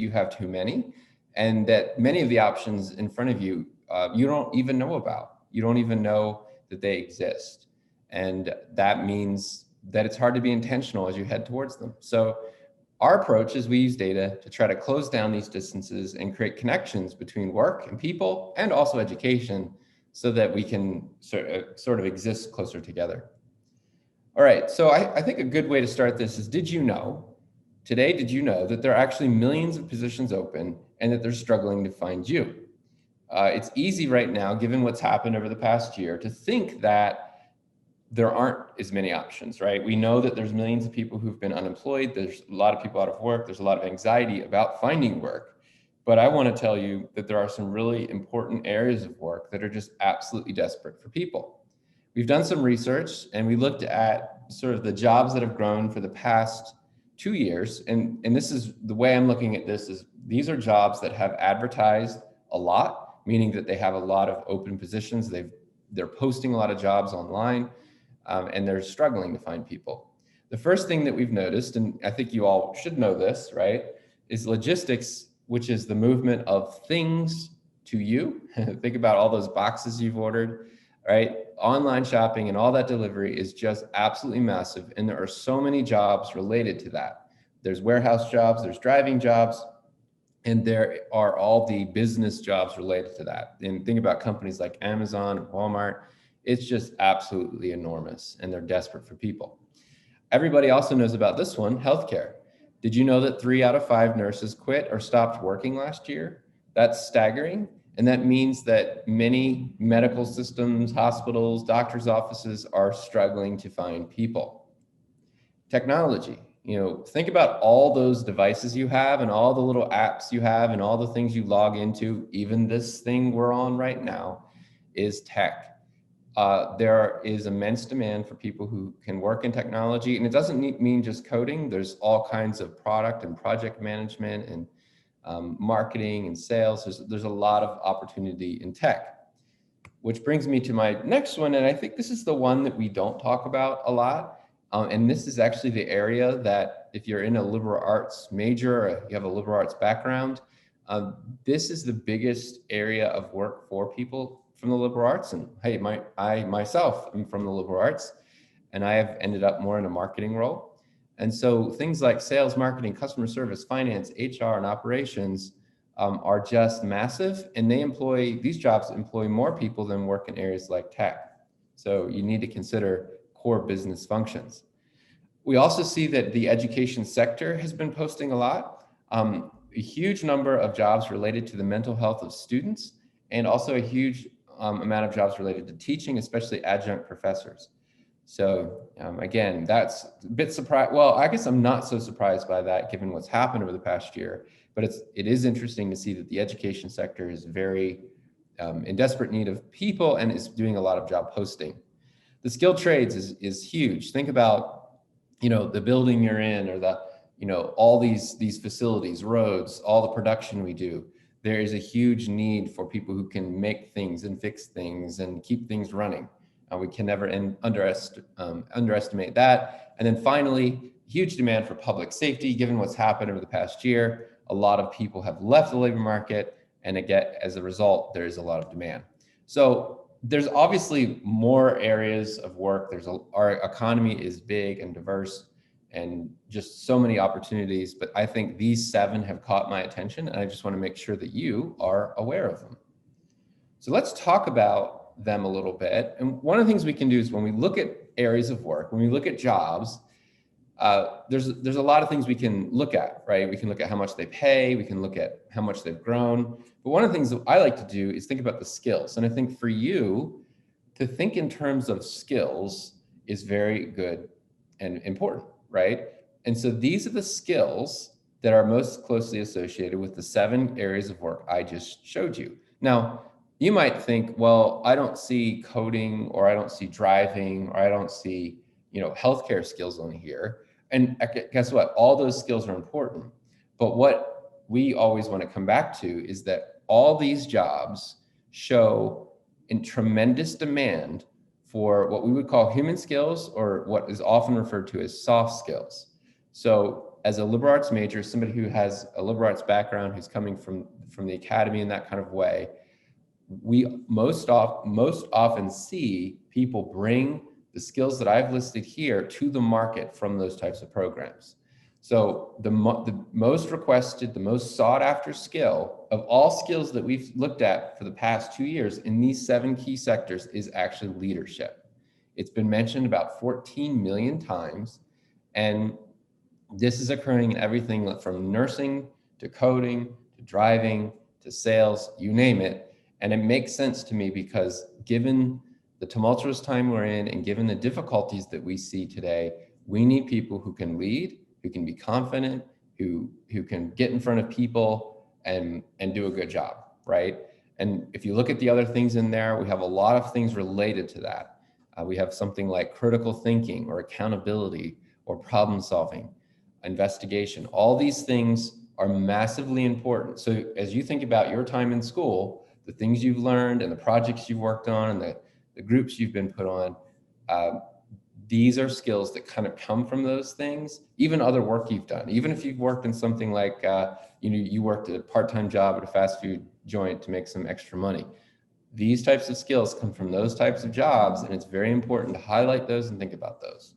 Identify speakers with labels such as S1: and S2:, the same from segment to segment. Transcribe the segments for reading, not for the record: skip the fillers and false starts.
S1: you have too many, and that many of the options in front of you, you don't even know about. You don't even know that they exist. And that means that it's hard to be intentional as you head towards them. So our approach is we use data to try to close down these distances and create connections between work and people and also education so that we can sort of exist closer together. All right, so I think a good way to start this is, did you know that there are actually millions of positions open and that they're struggling to find you? It's easy right now, given what's happened over the past year, to think that there aren't as many options, right? We know that there's millions of people who've been unemployed. There's a lot of people out of work. There's a lot of anxiety about finding work. But I want to tell you that there are some really important areas of work that are just absolutely desperate for people. We've done some research and we looked at sort of the jobs that have grown for the past 2 years. And this is the way I'm looking at this is these are jobs that have advertised a lot, meaning that they have a lot of open positions. They're posting a lot of jobs online. And they're struggling to find people. The first thing that we've noticed, and I think you all should know this, right, is logistics, which is the movement of things to you. Think about all those boxes you've ordered, right? Online shopping and all that delivery is just absolutely massive. And there are so many jobs related to that. There's warehouse jobs, there's driving jobs, and there are all the business jobs related to that. And think about companies like Amazon and Walmart. It's just absolutely enormous, and they're desperate for people. Everybody also knows about this one, healthcare. Did you know that 3 out of 5 nurses quit or stopped working last year? That's staggering. And that means that many medical systems, hospitals, doctors' offices are struggling to find people. Technology, think about all those devices you have and all the little apps you have and all the things you log into. Even this thing we're on right now is tech. There is immense demand for people who can work in technology, and it doesn't mean just coding. There's all kinds of product and project management and marketing and sales. There's a lot of opportunity in tech, which brings me to my next one. And I think this is the one that we don't talk about a lot. And this is actually the area that if you're in a liberal arts major, or you have a liberal arts background, this is the biggest area of work for people from the liberal arts. And hey, I myself am from the liberal arts, and I have ended up more in a marketing role. And so things like sales, marketing, customer service, finance, HR, and operations are just massive. And these jobs employ more people than work in areas like tech. So you need to consider core business functions. We also see that the education sector has been posting a lot, a huge number of jobs related to the mental health of students, and also a huge amount of jobs related to teaching, especially adjunct professors. So again, that's a bit surprised. Well, I guess I'm not so surprised by that given what's happened over the past year, but it is interesting to see that the education sector is very in desperate need of people and is doing a lot of job posting. The skilled trades is huge. Think about, the building you're in, or all these facilities, roads, all the production we do. There is a huge need for people who can make things and fix things and keep things running. We can never underestimate that. And then finally, huge demand for public safety. Given what's happened over the past year, a lot of people have left the labor market, and again, as a result, there is a lot of demand. So there's obviously more areas of work. Our economy is big and diverse, and just so many opportunities, but I think these 7 have caught my attention, and I just want to make sure that you are aware of them. So let's talk about them a little bit. And one of the things we can do is when we look at areas of work, when we look at jobs, there's a lot of things we can look at, right? We can look at how much they pay, we can look at how much they've grown. But one of the things that I like to do is think about the skills. And I think for you to think in terms of skills is very good and important. Right? And so these are the skills that are most closely associated with the 7 areas of work I just showed you. Now, you might think, well, I don't see coding, or I don't see driving, or I don't see, healthcare skills on here. And guess what? All those skills are important. But what we always want to come back to is that all these jobs show in tremendous demand for what we would call human skills, or what is often referred to as soft skills. So as a liberal arts major, somebody who has a liberal arts background, who's coming from the academy in that kind of way, we most often see people bring the skills that I've listed here to the market from those types of programs. So the most requested, the most sought after skill of all skills that we've looked at for the past 2 years in these 7 key sectors is actually leadership. It's been mentioned about 14 million times, and this is occurring in everything from nursing to coding to driving to sales, you name it. And it makes sense to me because given the tumultuous time we're in and given the difficulties that we see today, we need people who can lead, who can be confident, who can get in front of people and do a good job, right? And if you look at the other things in there, we have a lot of things related to that. We have something like critical thinking or accountability or problem solving, investigation. All these things are massively important. So as you think about your time in school, the things you've learned and the projects you've worked on and the groups you've been put on, these are skills that kind of come from those things. Even other work you've done, even if you've worked in something like, you worked at a part-time job at a fast food joint to make some extra money. These types of skills come from those types of jobs, and it's very important to highlight those and think about those.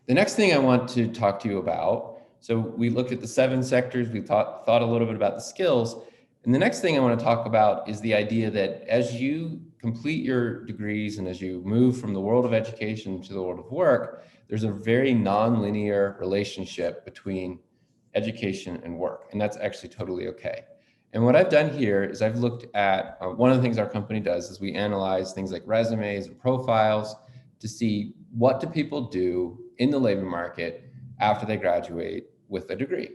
S1: The next thing I want to talk to you about, so we looked at the 7 sectors, we thought a little bit about the skills, and the next thing I want to talk about is the idea that as you complete your degrees and as you move from the world of education to the world of work, there's a very non-linear relationship between education and work, and that's actually totally okay. And what I've done here is I've looked at, one of the things our company does is we analyze things like resumes and profiles to see what do people do in the labor market after they graduate with a degree.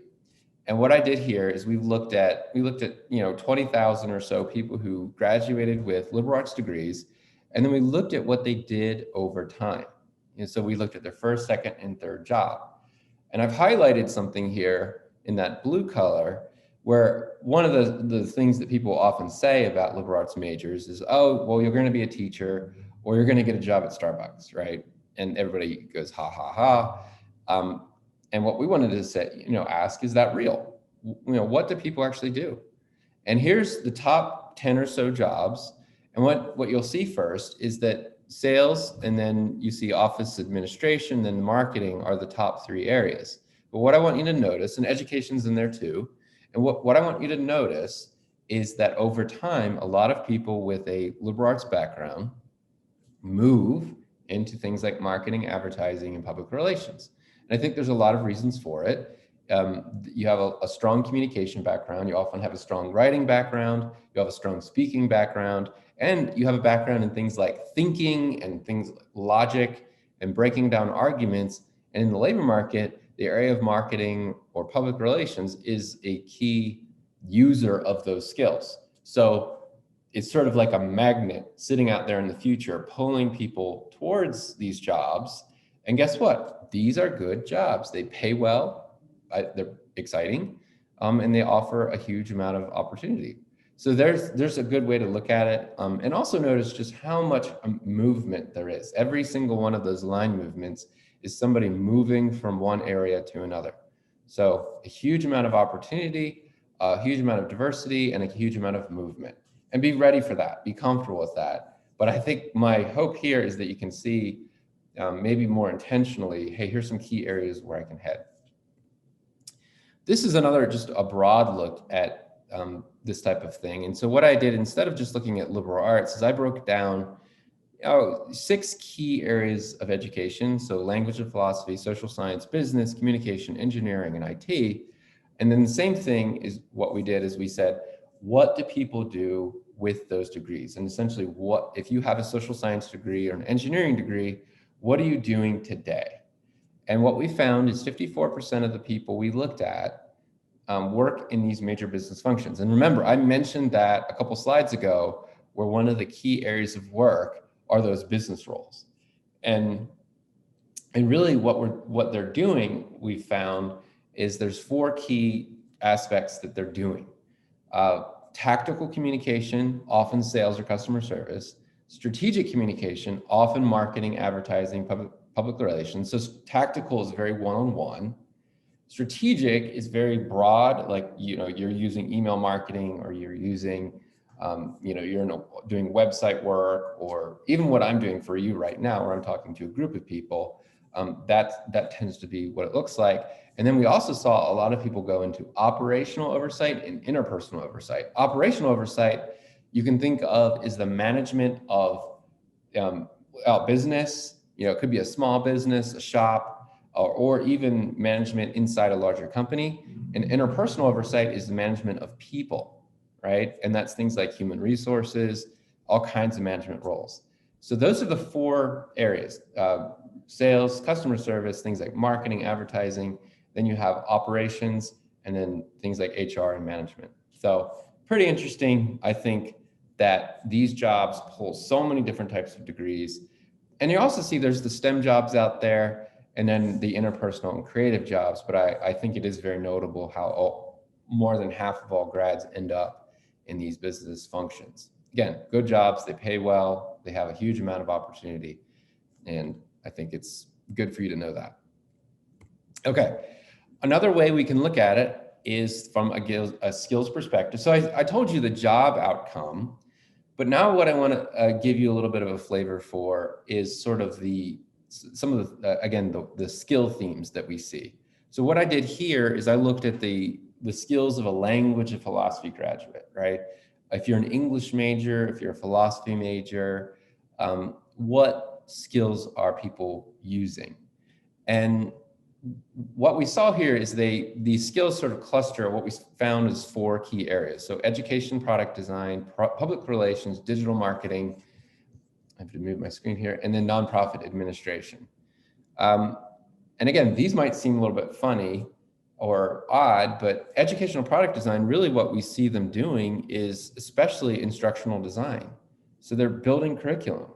S1: And what I did here is we looked at 20,000 or so people who graduated with liberal arts degrees, and then we looked at what they did over time. And so we looked at their first, second, and third job. And I've highlighted something here in that blue color where one of the things that people often say about liberal arts majors is, oh, well, you're going to be a teacher or you're going to get a job at Starbucks, right? And everybody goes, ha, ha, ha. And what we wanted to say, ask, is that real? What do people actually do? And here's the top 10 or so jobs. And what you'll see first is that sales, and then you see office administration, then marketing are the top 3 areas. But what I want you to notice, and education's in there too, and what I want you to notice is that over time, a lot of people with a liberal arts background move into things like marketing, advertising, and public relations. And I think there's a lot of reasons for it. You have a strong communication background. You often have a strong writing background. You have a strong speaking background. And you have a background in things like thinking and things like logic and breaking down arguments. And in the labor market, the area of marketing or public relations is a key user of those skills. So it's sort of like a magnet sitting out there in the future, pulling people towards these jobs. And guess what? These are good jobs. They pay well, they're exciting, and they offer a huge amount of opportunity. So there's a good way to look at it. And also notice just how much movement there is. Every single one of those line movements is somebody moving from one area to another. So a huge amount of opportunity, a huge amount of diversity, and a huge amount of movement. And be ready for that, be comfortable with that. But I think my hope here is that you can see maybe more intentionally, hey, here's some key areas where I can head. This is another, just a broad look at this type of thing. And so what I did, instead of just looking at liberal arts, is I broke down 6 key areas of education. So language and philosophy, social science, business, communication, engineering, and IT. And then the same thing is what we did is we said, what do people do with those degrees? And essentially, what if you have a social science degree or an engineering degree, what are you doing today? And what we found is 54% of the people we looked at work in these major business functions. And remember, I mentioned that a couple slides ago, where one of the key areas of work are those business roles. And really what they're doing, we found, is there's 4 key aspects that they're doing. Tactical communication, often sales or customer service. Strategic communication, often marketing, advertising, public relations. So tactical is very one-on-one. Strategic is very broad, like, you're using email marketing, or you're using, doing website work, or even what I'm doing for you right now, where I'm talking to a group of people. That tends to be what it looks like. And then we also saw a lot of people go into operational oversight and interpersonal oversight. Operational oversight, you can think of is the management of a business. It could be a small business, a shop, or even management inside a larger company. And interpersonal oversight is the management of people, right? And that's things like human resources, all kinds of management roles. So those are the four areas: sales, customer service, things like marketing, advertising. Then you have operations, and then things like HR and management. So pretty interesting. I think that these jobs pull so many different types of degrees. And you also see there's the STEM jobs out there, and then the interpersonal and creative jobs. But I think it is very notable how more than half of all grads end up in these business functions. Again, good jobs, they pay well, they have a huge amount of opportunity. And I think it's good for you to know that. Okay, another way we can look at it is from a skills perspective. So I told you the job outcome, but now what I want to give you a little bit of a flavor for is sort of some of the skill themes that we see. So what I did here is I looked at the skills of a language and philosophy graduate, right? If you're an English major, if you're a philosophy major, what skills are people using? And what we saw here is these skills sort of cluster. What we found is 4 key areas. So education, product design, public relations, digital marketing. I have to move my screen here, and then nonprofit administration. And again, these might seem a little bit funny or odd, but educational product design, really what we see them doing is especially instructional design. So they're building curriculum.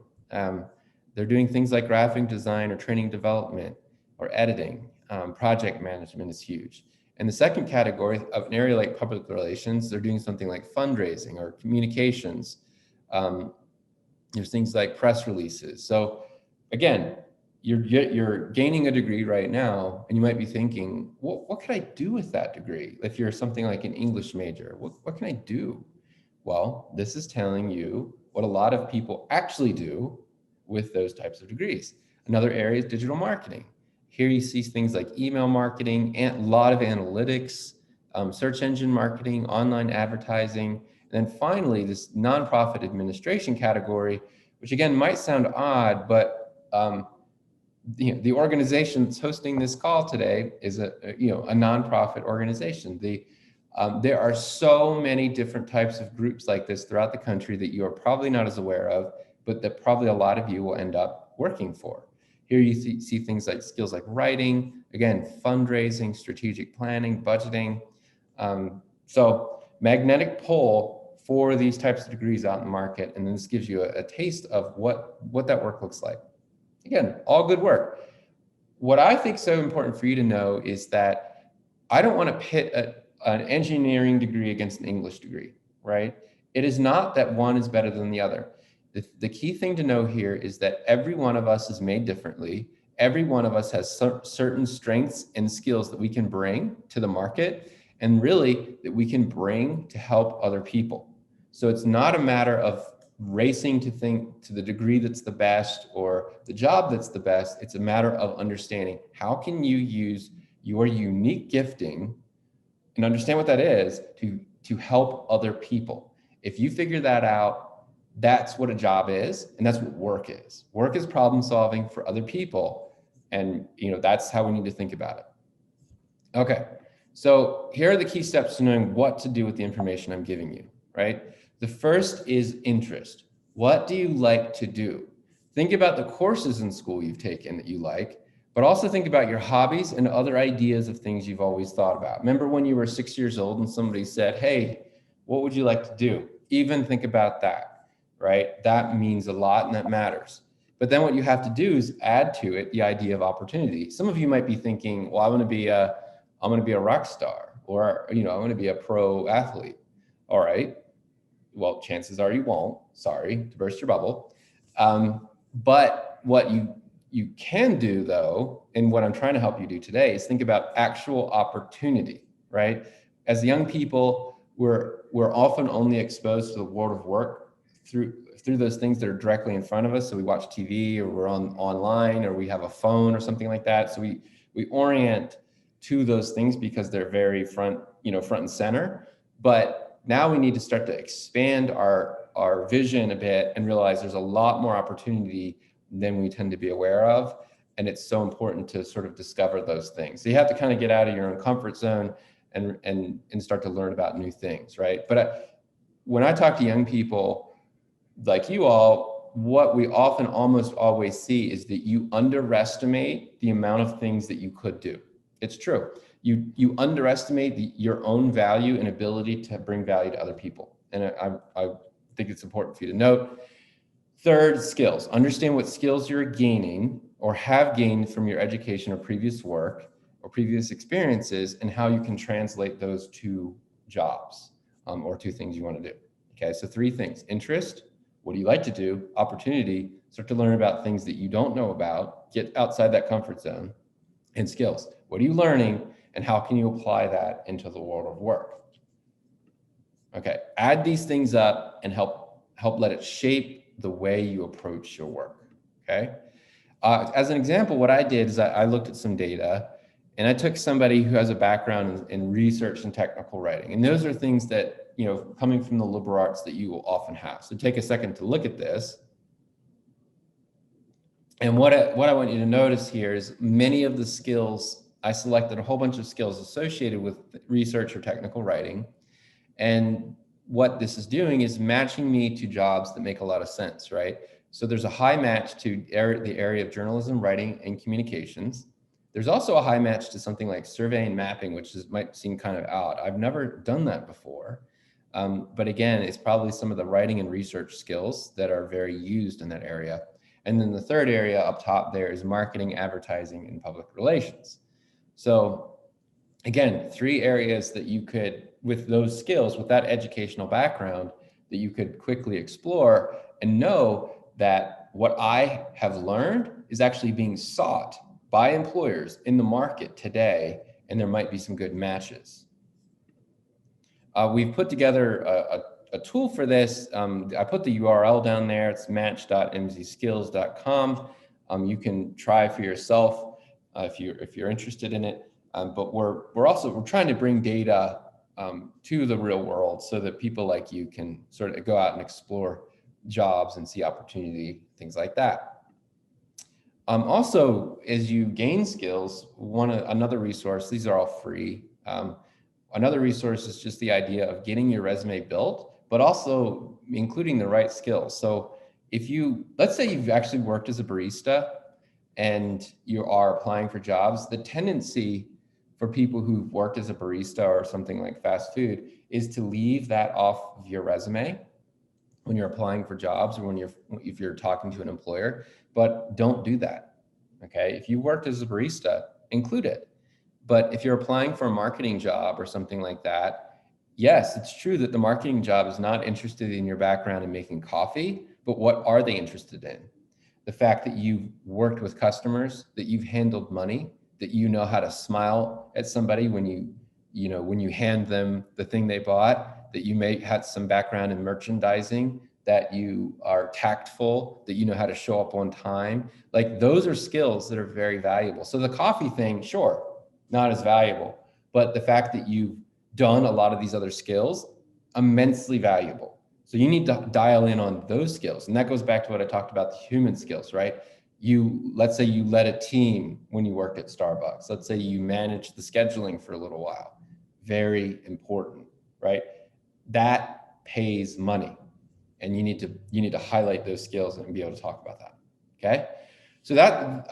S1: They're doing things like graphic design or training development or editing. Project management is huge. And the second category of an area like public relations, they're doing something like fundraising or communications. There's things like press releases. So again, you're gaining a degree right now, and you might be thinking, what can I do with that degree? If you're something like an English major, what can I do? Well, this is telling you what a lot of people actually do with those types of degrees. Another area is digital marketing. Here you see things like email marketing, and a lot of analytics, search engine marketing, online advertising. And then finally, this nonprofit administration category, which again might sound odd, but the organization that's hosting this call today is a nonprofit organization. There are so many different types of groups like this throughout the country that you are probably not as aware of, but that probably a lot of you will end up working for. Here you see things like skills like writing, again, fundraising, strategic planning, budgeting. So magnetic pull for these types of degrees out in the market. And then this gives you a taste of what that work looks like. Again, all good work. What I think is so important for you to know is that I don't want to pit an engineering degree against an English degree, right? It is not that one is better than the other. The key thing to know here is that every one of us is made differently. Every one of us has certain strengths and skills that we can bring to the market, and really that we can bring to help other people. So it's not a matter of racing to think to the degree that's the best or the job that's the best. It's a matter of understanding how can you use your unique gifting and understand what that is to help other people. If you figure that out, that's what a job is, and that's what work is. Work is problem solving for other people, and that's how we need to think about it. Okay, so here are the key steps to knowing what to do with the information I'm giving you, right? The first is interest. What do you like to do? Think about the courses in school you've taken that you like, but also think about your hobbies and other ideas of things you've always thought about. Remember when you were 6 years old and somebody said, hey, what would you like to do? Even think about that. Right? That means a lot and that matters. But then what you have to do is add to it the idea of opportunity. Some of you might be thinking, well, I'm going to be a rock star, or, I'm going to be a pro athlete. All right. Well, chances are you won't. Sorry to burst your bubble. But what you you can do though, and what I'm trying to help you do today is think about actual opportunity, right? As young people, we're often only exposed to the world of work through those things that are directly in front of us. So we watch TV, or we're online, or we have a phone or something like that. So we orient to those things because they're very front and center. But now we need to start to expand our vision a bit and realize there's a lot more opportunity than we tend to be aware of. And it's so important to sort of discover those things. So you have to kind of get out of your own comfort zone and start to learn about new things, right? But when I talk to young people like you all, what we often almost always see is that you underestimate the amount of things that you could do. It's true. You underestimate your own value and ability to bring value to other people. And I think it's important for you to note. Third, skills. Understand what skills you're gaining or have gained from your education or previous work or previous experiences, and how you can translate those to jobs or to things you want to do. Okay, so 3 things: interest, what do you like to do? Opportunity, start to learn about things that you don't know about, get outside that comfort zone. And skills, what are you learning and how can you apply that into the world of work? Okay, add these things up and help let it shape the way you approach your work. Okay, as an example, what I did is I looked at some data, and I took somebody who has a background in research and technical writing, and those are things that, coming from the liberal arts, that you will often have. So take a second to look at this. And what I want you to notice here is many of the skills, I selected a whole bunch of skills associated with research or technical writing. And what this is doing is matching me to jobs that make a lot of sense, right? So there's a high match to the area of journalism, writing, and communications. There's also a high match to something like survey and mapping, which might seem kind of odd. I've never done that before. But again, it's probably some of the writing and research skills that are very used in that area. And then the third area up top there is marketing, advertising, and public relations. So again, 3 areas that you could, with those skills, with that educational background, that you could quickly explore and know that what I have learned is actually being sought by employers in the market today, and there might be some good matches. We've put together a tool for this. I put the URL down there. It's match.mcskills.com. You can try for yourself if you're interested in it. But we're trying to bring data to the real world so that people like you can sort of go out and explore jobs and see opportunity, things like that. Also, as you gain skills, another resource, these are all free. Another resource is just the idea of getting your resume built, but also including the right skills. So let's say you've actually worked as a barista and you are applying for jobs, the tendency for people who've worked as a barista or something like fast food is to leave that off of your resume when you're applying for jobs or if you're talking to an employer, but don't do that. Okay, if you worked as a barista, include it. But if you're applying for a marketing job or something like that, yes, it's true that the marketing job is not interested in your background in making coffee, but what are they interested in? The fact that you've worked with customers, that you've handled money, that you know how to smile at somebody when you hand them the thing they bought, that you may have some background in merchandising, that you are tactful, that you know how to show up on time. Like, those are skills that are very valuable. So the coffee thing, sure, not as valuable, but the fact that you've done a lot of these other skills, immensely valuable. So you need to dial in on those skills. And that goes back to what I talked about, the human skills, right? Let's say you led a team when you worked at Starbucks. Let's say you managed the scheduling for a little while. Very important, right? That pays money. And you need to highlight those skills and be able to talk about that. Okay? So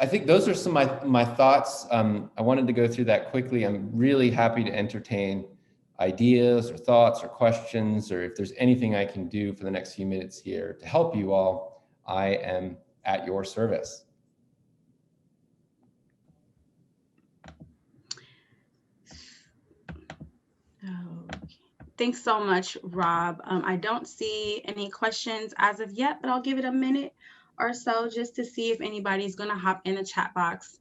S1: I think those are some of my thoughts. I wanted to go through that quickly. I'm really happy to entertain ideas or thoughts or questions, or if there's anything I can do for the next few minutes here to help you all, I am at your service.
S2: Thanks so much, Rob. I don't see any questions as of yet, but I'll give it a minute. or so just to see if anybody's going to hop in the chat box.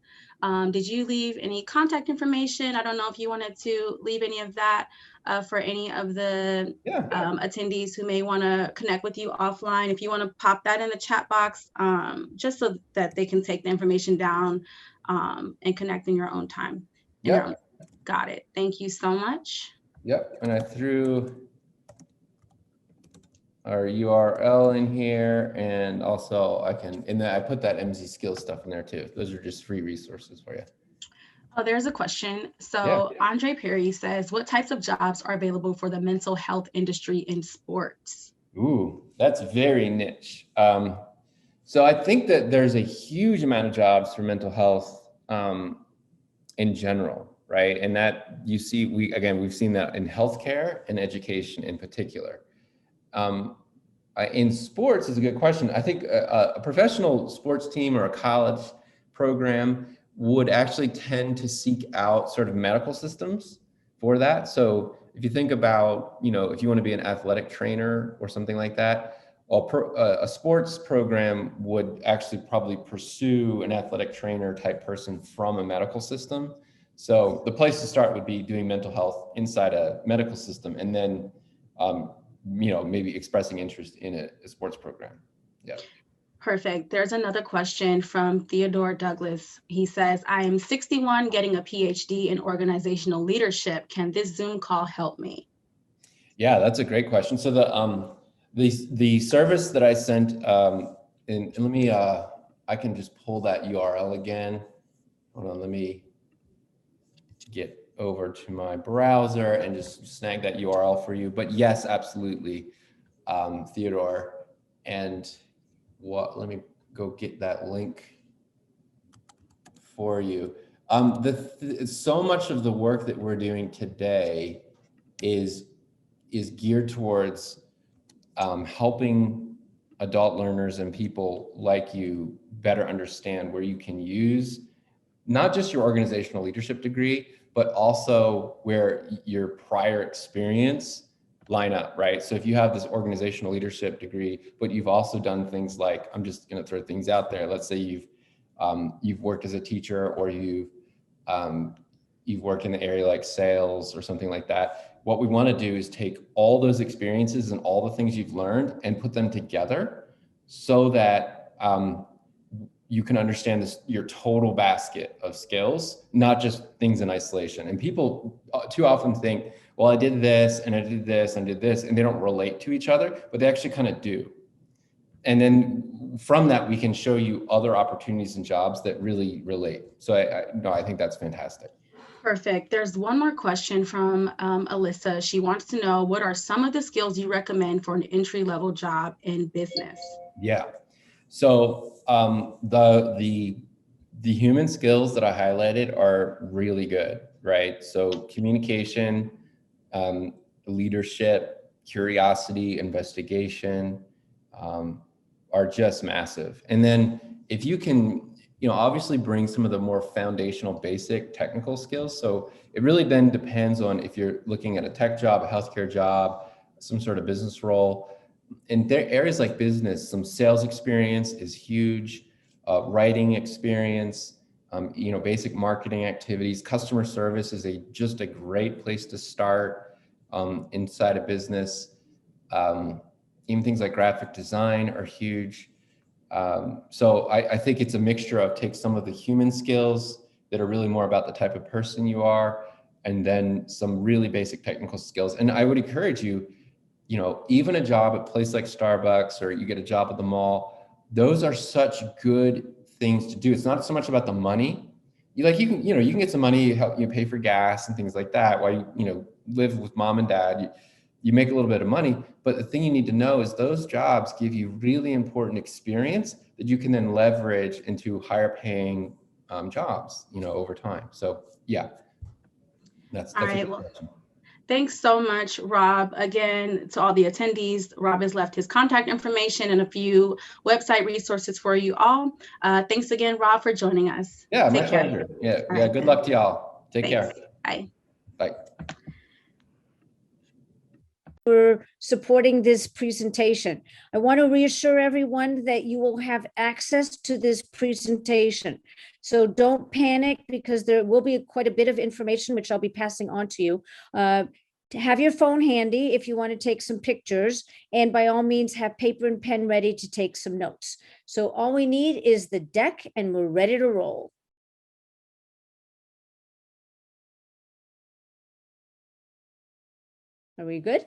S2: Did you leave any contact information? I don't know if you wanted to leave any of that for any of the
S1: Yeah.
S2: attendees who may want to connect with you offline. If you want to pop that in the chat box, just so that they can take the information down and connect in your own time.
S1: Yep.
S2: Got it. Thank you so much.
S1: Yep. And I threw our URL in here, and also I put that MCSkills stuff in there too. Those are just free resources for you.
S2: Oh, there's a question. So
S1: Yeah.
S2: Andre Perry says, what types of jobs are available for the mental health industry in sports?
S1: Ooh, that's very niche. So I think that there's a huge amount of jobs for mental health in general, right? And that we've seen that in healthcare and education in particular. In sports is a good question. I think a professional sports team or a college program would actually tend to seek out sort of medical systems for that. So if you think about, if you want to be an athletic trainer or something like that, a sports program would actually probably pursue an athletic trainer type person from a medical system. So the place to start would be doing mental health inside a medical system, and then maybe expressing interest in a sports program. Yeah.
S2: Perfect. There's another question from Theodore Douglas. He says, I am 61 getting a PhD in organizational leadership. Can this Zoom call help me?
S1: Yeah, that's a great question. So the service that I sent, and let me, I can just pull that URL again. Hold on, let me get over to my browser and just snag that URL for you. But yes, absolutely, Theodore. And let me go get that link for you. So much of the work that we're doing today is geared towards helping adult learners and people like you better understand where you can use not just your organizational leadership degree, but also where your prior experience line up, right? So if you have this organizational leadership degree, but you've also done things like, I'm just going to throw things out there. Let's say you've worked as a teacher, or you've worked in the area like sales or something like that. What we want to do is take all those experiences and all the things you've learned and put them together so that you can understand your total basket of skills, not just things in isolation. And people too often think, well, I did this and I did this and did this, and they don't relate to each other, but they actually kind of do. And then from that, we can show you other opportunities and jobs that really relate. So I think that's fantastic.
S2: Perfect. There's one more question from Alyssa. She wants to know, what are some of the skills you recommend for an entry-level job in business?
S1: Yeah. So the human skills that I highlighted are really good, right? So communication, leadership, curiosity, investigation are just massive. And then if you can, obviously bring some of the more foundational basic technical skills. So it really then depends on if you're looking at a tech job, a healthcare job, some sort of business role. In areas like business, some sales experience is huge, writing experience, basic marketing activities. Customer service is just a great place to start inside a business. Even things like graphic design are huge. So I think it's a mixture of take some of the human skills that are really more about the type of person you are, and then some really basic technical skills. And I would encourage you, even a job at a place like Starbucks, or you get a job at the mall, those are such good things to do. It's not so much about the money. You can get some money, help you pay for gas and things like that while you live with mom and dad. You make a little bit of money, but the thing you need to know is those jobs give you really important experience that you can then leverage into higher paying jobs, over time. So yeah, that's
S2: All
S1: a
S2: right.
S1: good
S2: Well,
S1: question.
S2: thanks so much, Rob. Again, to all the attendees, Rob has left his contact information and a few website resources for you all. Thanks again, Rob, for joining us.
S1: Yeah, my
S2: Take care.
S1: pleasure. Yeah,
S2: All
S1: yeah.
S2: right,
S1: Good
S2: then.
S1: luck to y'all. Take
S2: Thanks.
S1: care.
S2: Bye.
S1: Bye.
S3: for supporting this presentation. I want to reassure everyone that you will have access to this presentation. So don't panic, because there will be quite a bit of information which I'll be passing on to you. To have your phone handy if you want to take some pictures, and by all means have paper and pen ready to take some notes. So all we need is the deck and we're ready to roll. Are we good?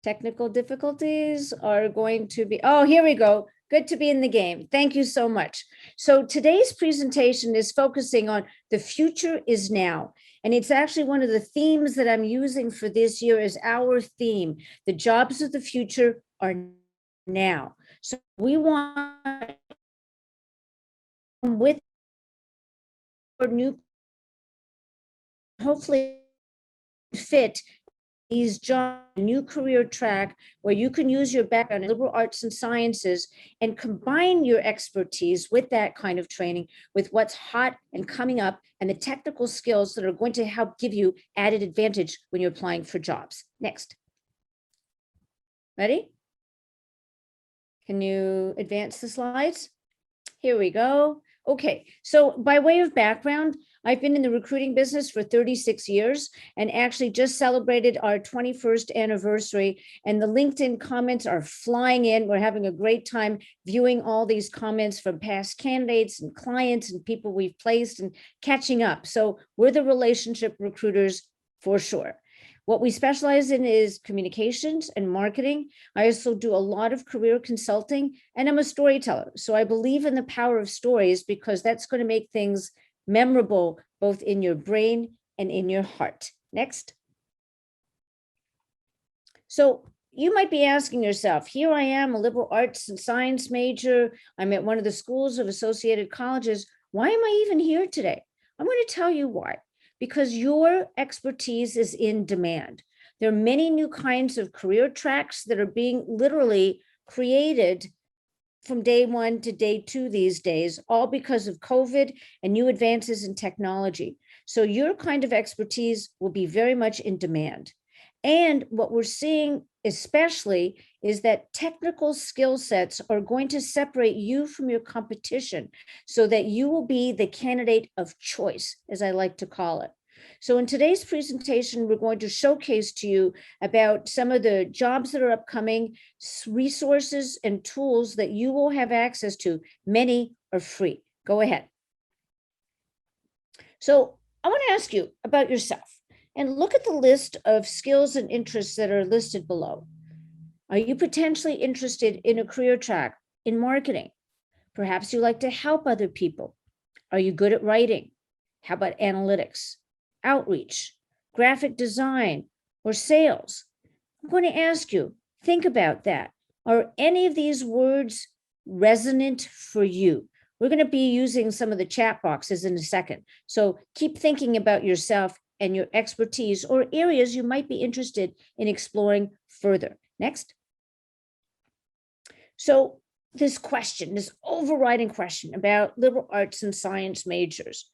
S3: Technical difficulties are going to be, oh, here we go. Good to be in the game. Thank you so much. So today's presentation is focusing on the future is now. And it's actually one of the themes that I'm using for this year as our theme. The jobs of the future are now. So we want with new, hopefully fit these jobs, new career track where you can use your background in liberal arts and sciences and combine your expertise with that kind of training with what's hot and coming up and the technical skills that are going to help give you added advantage when you're applying for jobs. Next. Ready? Can you advance the slides? Here we go. Okay, so by way of background, I've been in the recruiting business for 36 years and actually just celebrated our 21st anniversary, and the LinkedIn comments are flying in. We're having a great time viewing all these comments from past candidates and clients and people we've placed and catching up. So we're the relationship recruiters for sure. What we specialize in is communications and marketing. I also do a lot of career consulting, and I'm a storyteller. So I believe in the power of stories because that's going to make things memorable, both in your brain and in your heart. Next. So you might be asking yourself, here I am, a liberal arts and science major. I'm at one of the schools of associated colleges. Why am I even here today? I'm going to tell you why. Because your expertise is in demand. There are many new kinds of career tracks that are being literally created from day one to day two these days, all because of COVID and new advances in technology. So your kind of expertise will be very much in demand. And what we're seeing especially is that technical skill sets are going to separate you from your competition so that you will be the candidate of choice, as I like to call it. So in today's presentation, we're going to showcase to you about some of the jobs that are upcoming, resources and tools that you will have access to. Many are free. Go ahead. So I want to ask you about yourself. And look at the list of skills and interests that are listed below. Are you potentially interested in a career track in marketing? Perhaps you like to help other people. Are you good at writing? How about analytics, outreach, graphic design, or sales? I'm going to ask you, think about that. Are any of these words resonant for you? We're going to be using some of the chat boxes in a second. So keep thinking about yourself and your expertise or areas you might be interested in exploring further. Next. So this question, this overriding question about liberal arts and science majors,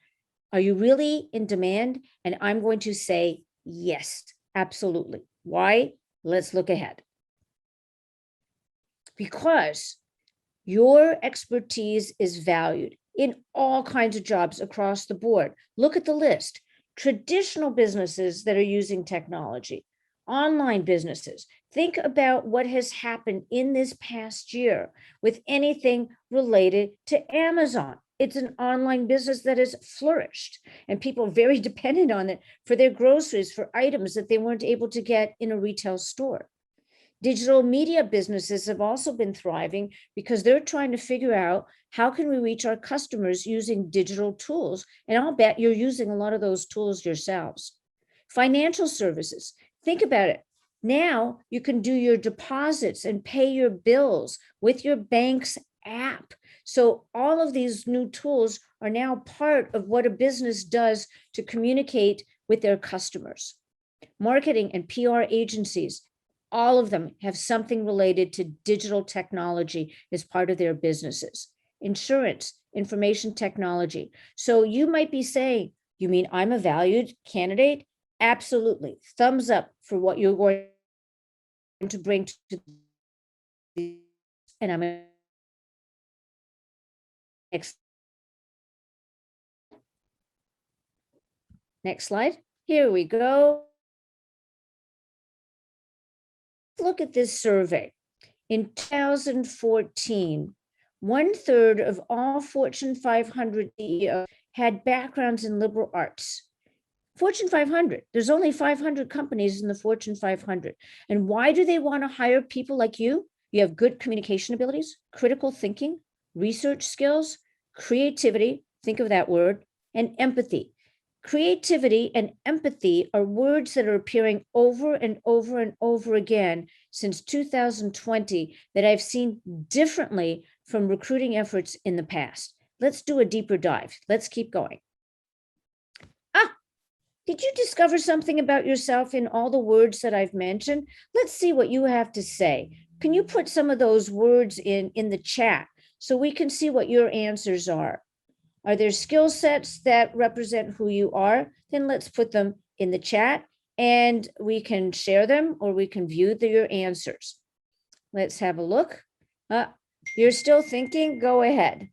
S3: are you really in demand? And I'm going to say yes, absolutely. Why? Let's look ahead. Because your expertise is valued in all kinds of jobs across the board. Look at the list. Traditional businesses that are using technology, online businesses. Think about what has happened in this past year with anything related to Amazon. It's an online business that has flourished, and people are very dependent on it for their groceries, for items that they weren't able to get in a retail store. Digital media businesses have also been thriving because they're trying to figure out how can we reach our customers using digital tools. And I'll bet you're using a lot of those tools yourselves. Financial services, think about it. Now you can do your deposits and pay your bills with your bank's app. So all of these new tools are now part of what a business does to communicate with their customers. Marketing and PR agencies, all of them have something related to digital technology as part of their businesses. Insurance, information technology. So you might be saying, you mean I'm a valued candidate? Absolutely. Thumbs up for what you're going to bring to the, and I'm next slide. Here we go. Look at this survey. In 2014, 1/3 of all Fortune 500 CEOs had backgrounds in liberal arts. Fortune 500, there's only 500 companies in the Fortune 500. And why do they want to hire people like you? You have good communication abilities, critical thinking, research skills, creativity, think of that word, and empathy. Creativity and empathy are words that are appearing over and over and over again since 2020 that I've seen differently from recruiting efforts in the past. Let's do a deeper dive. Let's keep going. Did you discover something about yourself in all the words that I've mentioned? Let's see what you have to say. Can you put some of those words in the chat so we can see what your answers are? Are there skill sets that represent who you are? Then let's put them in the chat and we can share them or we can view your answers. Let's have a look. You're still thinking? Go ahead.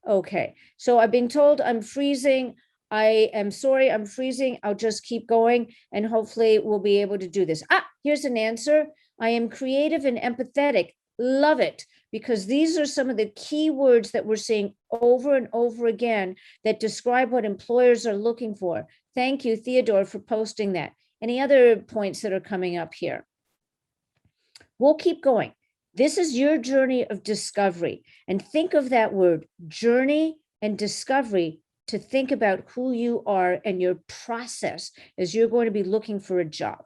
S3: Okay, so I've been told I'm freezing. I am sorry, I'm freezing. I'll just keep going and hopefully we'll be able to do this. Here's an answer. I am creative and empathetic. Love it, because these are some of the key words that we're seeing over and over again that describe what employers are looking for. Thank you, Theodore, for posting that. Any other points that are coming up here? We'll keep going. This is your journey of discovery. And think of that word, journey and discovery, to think about who you are and your process as you're going to be looking for a job.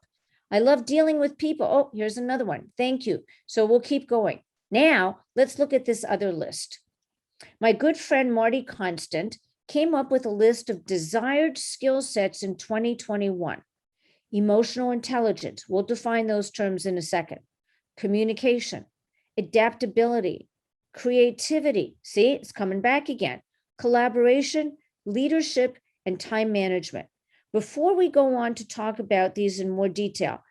S3: I love dealing with people. Oh, here's another one. Thank you. So we'll keep going. Now, let's look at this other list. My good friend Marty Constant came up with a list of desired skill sets in 2021. Emotional intelligence, we'll define those terms in a second. Communication, adaptability, creativity. See, it's coming back again. Collaboration, leadership, and time management. Before we go on to talk about these in more detail,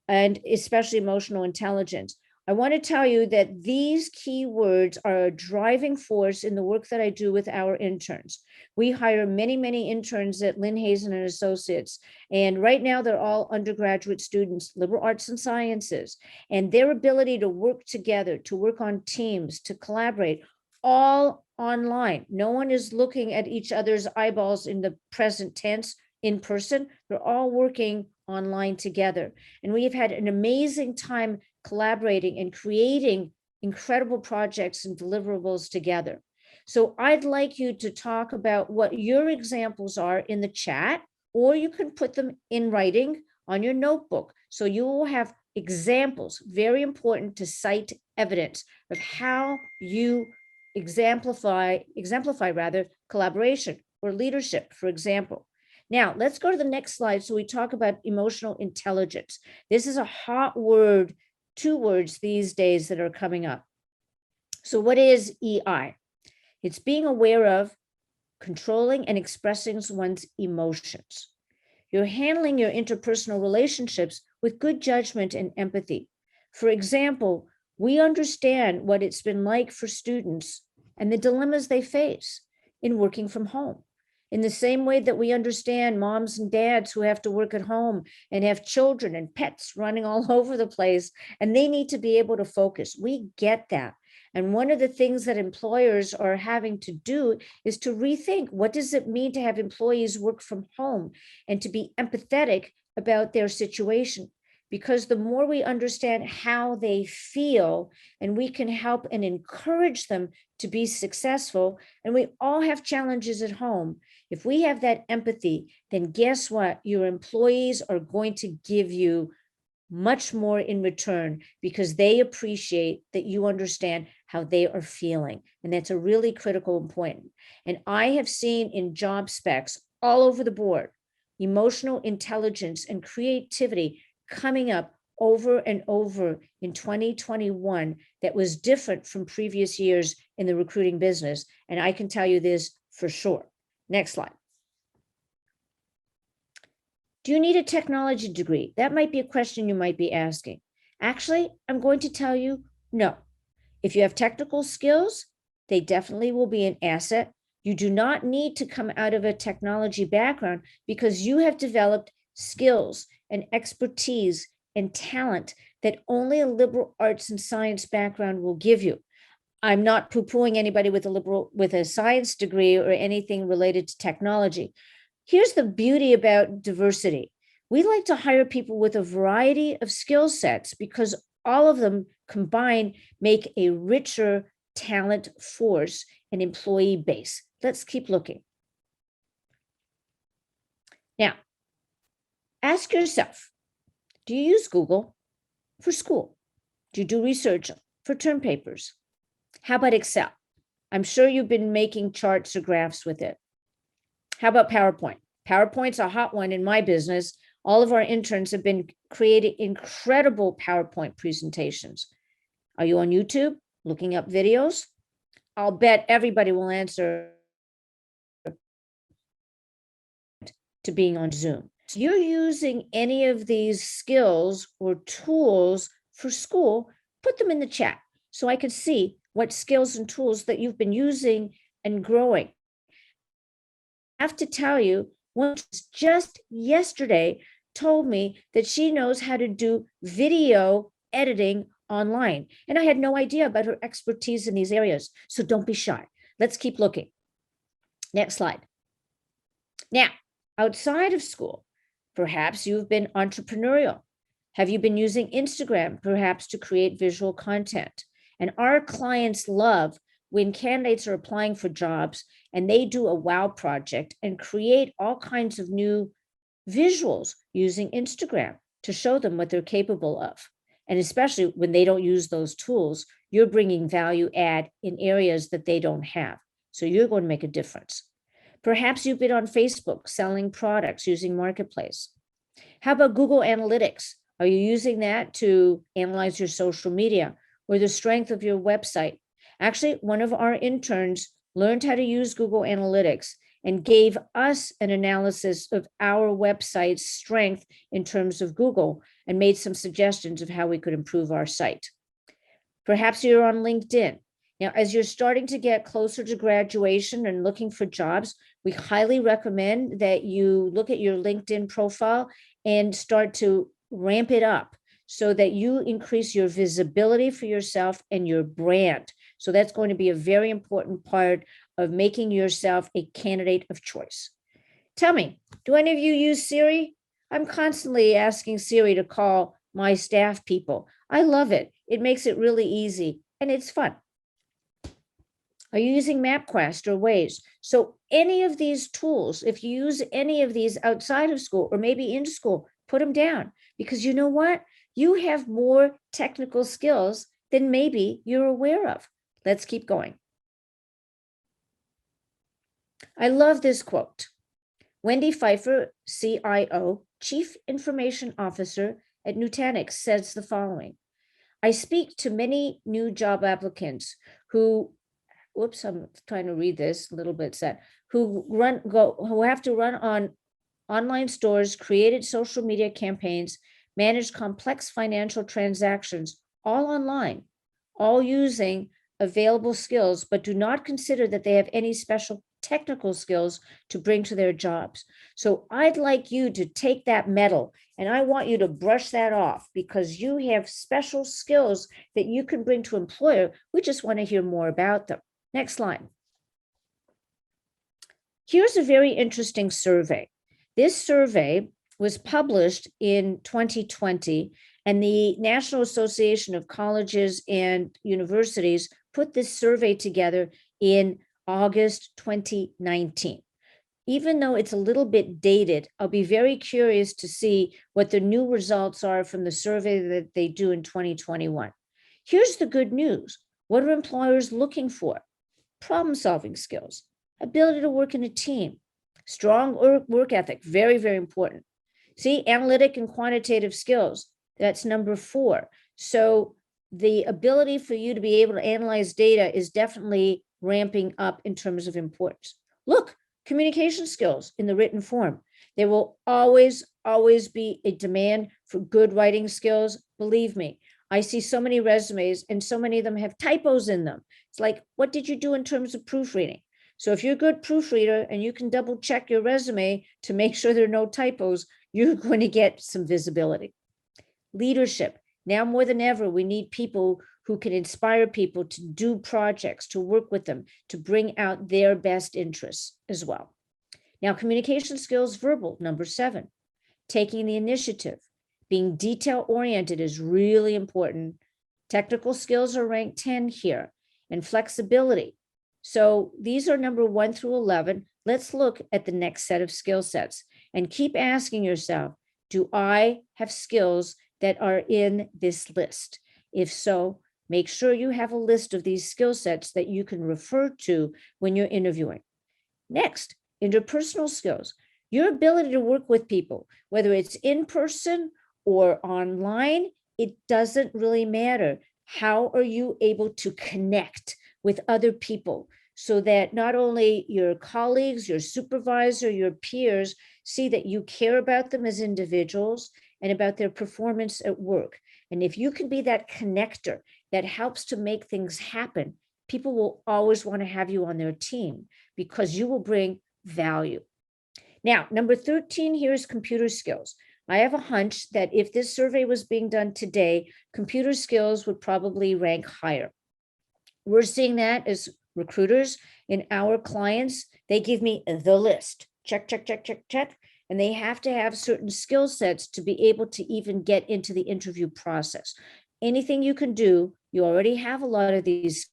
S3: and especially emotional intelligence, I want to tell you that these key words are a driving force in the work that I do with our interns. We hire many, many interns at Lynn Hazen and Associates, and right now they're all undergraduate students, liberal arts and sciences, and their ability to work together, to work on teams, to collaborate, all online. No one is looking at each other's eyeballs in the present tense in person. They're all working online together. And we have had an amazing time collaborating and creating incredible projects and deliverables together. So I'd like you to talk about what your examples are in the chat, or you can put them in writing on your notebook. So you will have examples, very important to cite evidence of how you exemplify collaboration or leadership, for example. Now, let's go to the next slide so we talk about emotional intelligence. This is a hot word, 2 words these days that are coming up. So what is EI? It's being aware of, controlling, and expressing one's emotions. You're handling your interpersonal relationships with good judgment and empathy. For example, we understand what it's been like for students and the dilemmas they face in working from home. In the same way that we understand moms and dads who have to work at home and have children and pets running all over the place, and they need to be able to focus. We get that. And one of the things that employers are having to do is to rethink, what does it mean to have employees work from home and to be empathetic about their situation? Because the more we understand how they feel, and we can help and encourage them to be successful, and we all have challenges at home. If we have that empathy, then guess what? Your employees are going to give you much more in return because they appreciate that you understand how they are feeling. And that's a really critical point. And I have seen in job specs all over the board, emotional intelligence and creativity coming up over and over in 2021 that was different from previous years in the recruiting business. And I can tell you this for sure. Next slide. Do you need a technology degree? That might be a question you might be asking. Actually, I'm going to tell you no. If you have technical skills, they definitely will be an asset. You do not need to come out of a technology background because you have developed skills and expertise and talent that only a liberal arts and science background will give you. I'm not poo-pooing anybody with a science degree or anything related to technology. Here's the beauty about diversity. We like to hire people with a variety of skill sets because all of them combined make a richer talent force and employee base. Let's keep looking. Now, ask yourself, do you use Google for school? Do you do research for term papers? How about Excel? I'm sure you've been making charts or graphs with it. How about PowerPoint? PowerPoint's a hot one in my business. All of our interns have been creating incredible PowerPoint presentations. Are you on YouTube looking up videos? I'll bet everybody will answer to being on Zoom. So you're using any of these skills or tools for school, put them in the chat so I can see what skills and tools that you've been using and growing. I have to tell you, one just yesterday told me that she knows how to do video editing online. And I had no idea about her expertise in these areas. So don't be shy. Let's keep looking. Next slide. Now, outside of school, perhaps you've been entrepreneurial. Have you been using Instagram perhaps to create visual content? And our clients love when candidates are applying for jobs and they do a wow project and create all kinds of new visuals using Instagram to show them what they're capable of. And especially when they don't use those tools, you're bringing value add in areas that they don't have. So you're going to make a difference. Perhaps you've been on Facebook selling products using Marketplace. How about Google Analytics? Are you using that to analyze your social media or the strength of your website? Actually, one of our interns learned how to use Google Analytics and gave us an analysis of our website's strength in terms of Google and made some suggestions of how we could improve our site. Perhaps you're on LinkedIn. Now, as you're starting to get closer to graduation and looking for jobs, we highly recommend that you look at your LinkedIn profile and start to ramp it up so that you increase your visibility for yourself and your brand. So that's going to be a very important part of making yourself a candidate of choice. Tell me, do any of you use Siri? I'm constantly asking Siri to call my staff people. I love it. It makes it really easy and it's fun. Are you using MapQuest or Waze? So any of these tools, if you use any of these outside of school or maybe in school, put them down because you know what? You have more technical skills than maybe you're aware of. Let's keep going. I love this quote. Wendy Pfeiffer, CIO, Chief Information Officer at Nutanix, says the following. I speak to many new job applicants who, whoops, I'm trying to read this a little bit sad, who have to run on online stores, created social media campaigns, manage complex financial transactions, all online, all using available skills, but do not consider that they have any special technical skills to bring to their jobs. So I'd like you to take that medal and I want you to brush that off because you have special skills that you can bring to employer. We just want to hear more about them. Next slide. Here's a very interesting survey. This survey was published in 2020, and the National Association of Colleges and Universities put this survey together in August 2019. Even though it's a little bit dated, I'll be very curious to see what the new results are from the survey that they do in 2021. Here's the good news. What are employers looking for? Problem-solving skills, ability to work in a team, strong work ethic, very, very important. See, analytic and quantitative skills, that's number 4. So the ability for you to be able to analyze data is definitely ramping up in terms of importance. Look, communication skills in the written form. There will always always be a demand for good writing skills. Believe me, I see so many resumes and so many of them have typos in them. It's like, what did you do in terms of proofreading? So if you're a good proofreader and you can double check your resume to make sure there are no typos, you're going to get some visibility. Leadership. Now more than ever, we need people who can inspire people to do projects, to work with them, to bring out their best interests as well. Now, communication skills, verbal, number 7, taking the initiative, being detail-oriented is really important. Technical skills are ranked 10 here, and flexibility. So these are number 1 through 11. Let's look at the next set of skill sets and keep asking yourself, do I have skills that are in this list? If so, make sure you have a list of these skill sets that you can refer to when you're interviewing. Next, interpersonal skills, your ability to work with people, whether it's in person or online, it doesn't really matter. How are you able to connect with other people so that not only your colleagues, your supervisor, your peers see that you care about them as individuals and about their performance at work? And if you can be that connector that helps to make things happen, people will always want to have you on their team because you will bring value. Now, number 13 here is computer skills. I have a hunch that if this survey was being done today, computer skills would probably rank higher. We're seeing that as recruiters and our clients, they give me the list, check, check, check, check, check. And they have to have certain skill sets to be able to even get into the interview process. Anything you can do, you already have a lot of these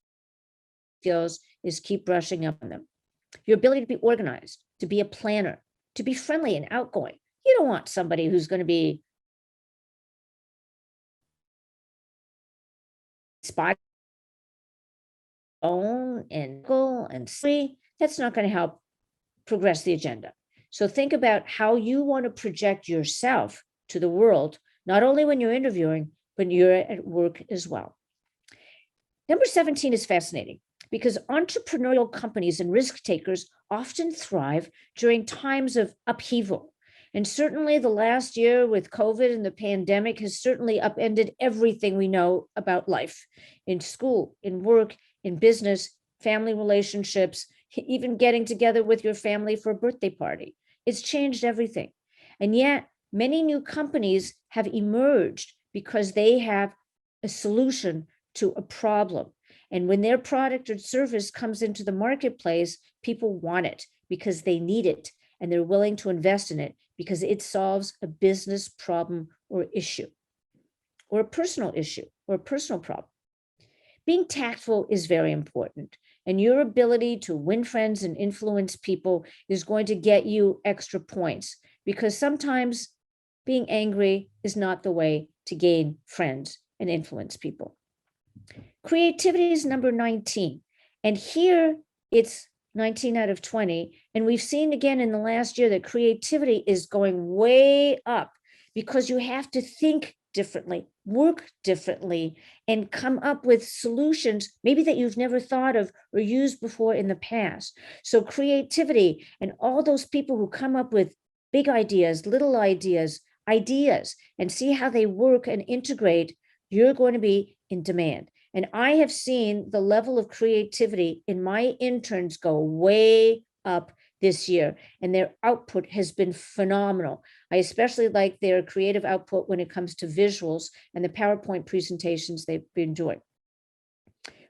S3: skills, is keep brushing up on them. Your ability to be organized, to be a planner, to be friendly and outgoing. You don't want somebody who's going to be spot on and free. That's not going to help progress the agenda. So think about how you want to project yourself to the world, not only when you're interviewing, but you're at work as well. Number 17 is fascinating because entrepreneurial companies and risk takers often thrive during times of upheaval. And certainly the last year with COVID and the pandemic has certainly upended everything we know about life in school, in work, in business, family relationships, even getting together with your family for a birthday party. It's changed everything. And yet many new companies have emerged because they have a solution to a problem. And when their product or service comes into the marketplace, people want it because they need it and they're willing to invest in it because it solves a business problem or issue or a personal issue or a personal problem. Being tactful is very important, and your ability to win friends and influence people is going to get you extra points because sometimes being angry is not the way to gain friends and influence people. Creativity is number 19, and here it's 19 out of 20. And we've seen again in the last year that creativity is going way up because you have to think differently, work differently, and come up with solutions maybe that you've never thought of or used before in the past. So creativity and all those people who come up with big ideas, little ideas, and see how they work and integrate, you're going to be in demand. And I have seen the level of creativity in my interns go way up this year, and their output has been phenomenal. I especially like their creative output when it comes to visuals and the PowerPoint presentations they've been doing.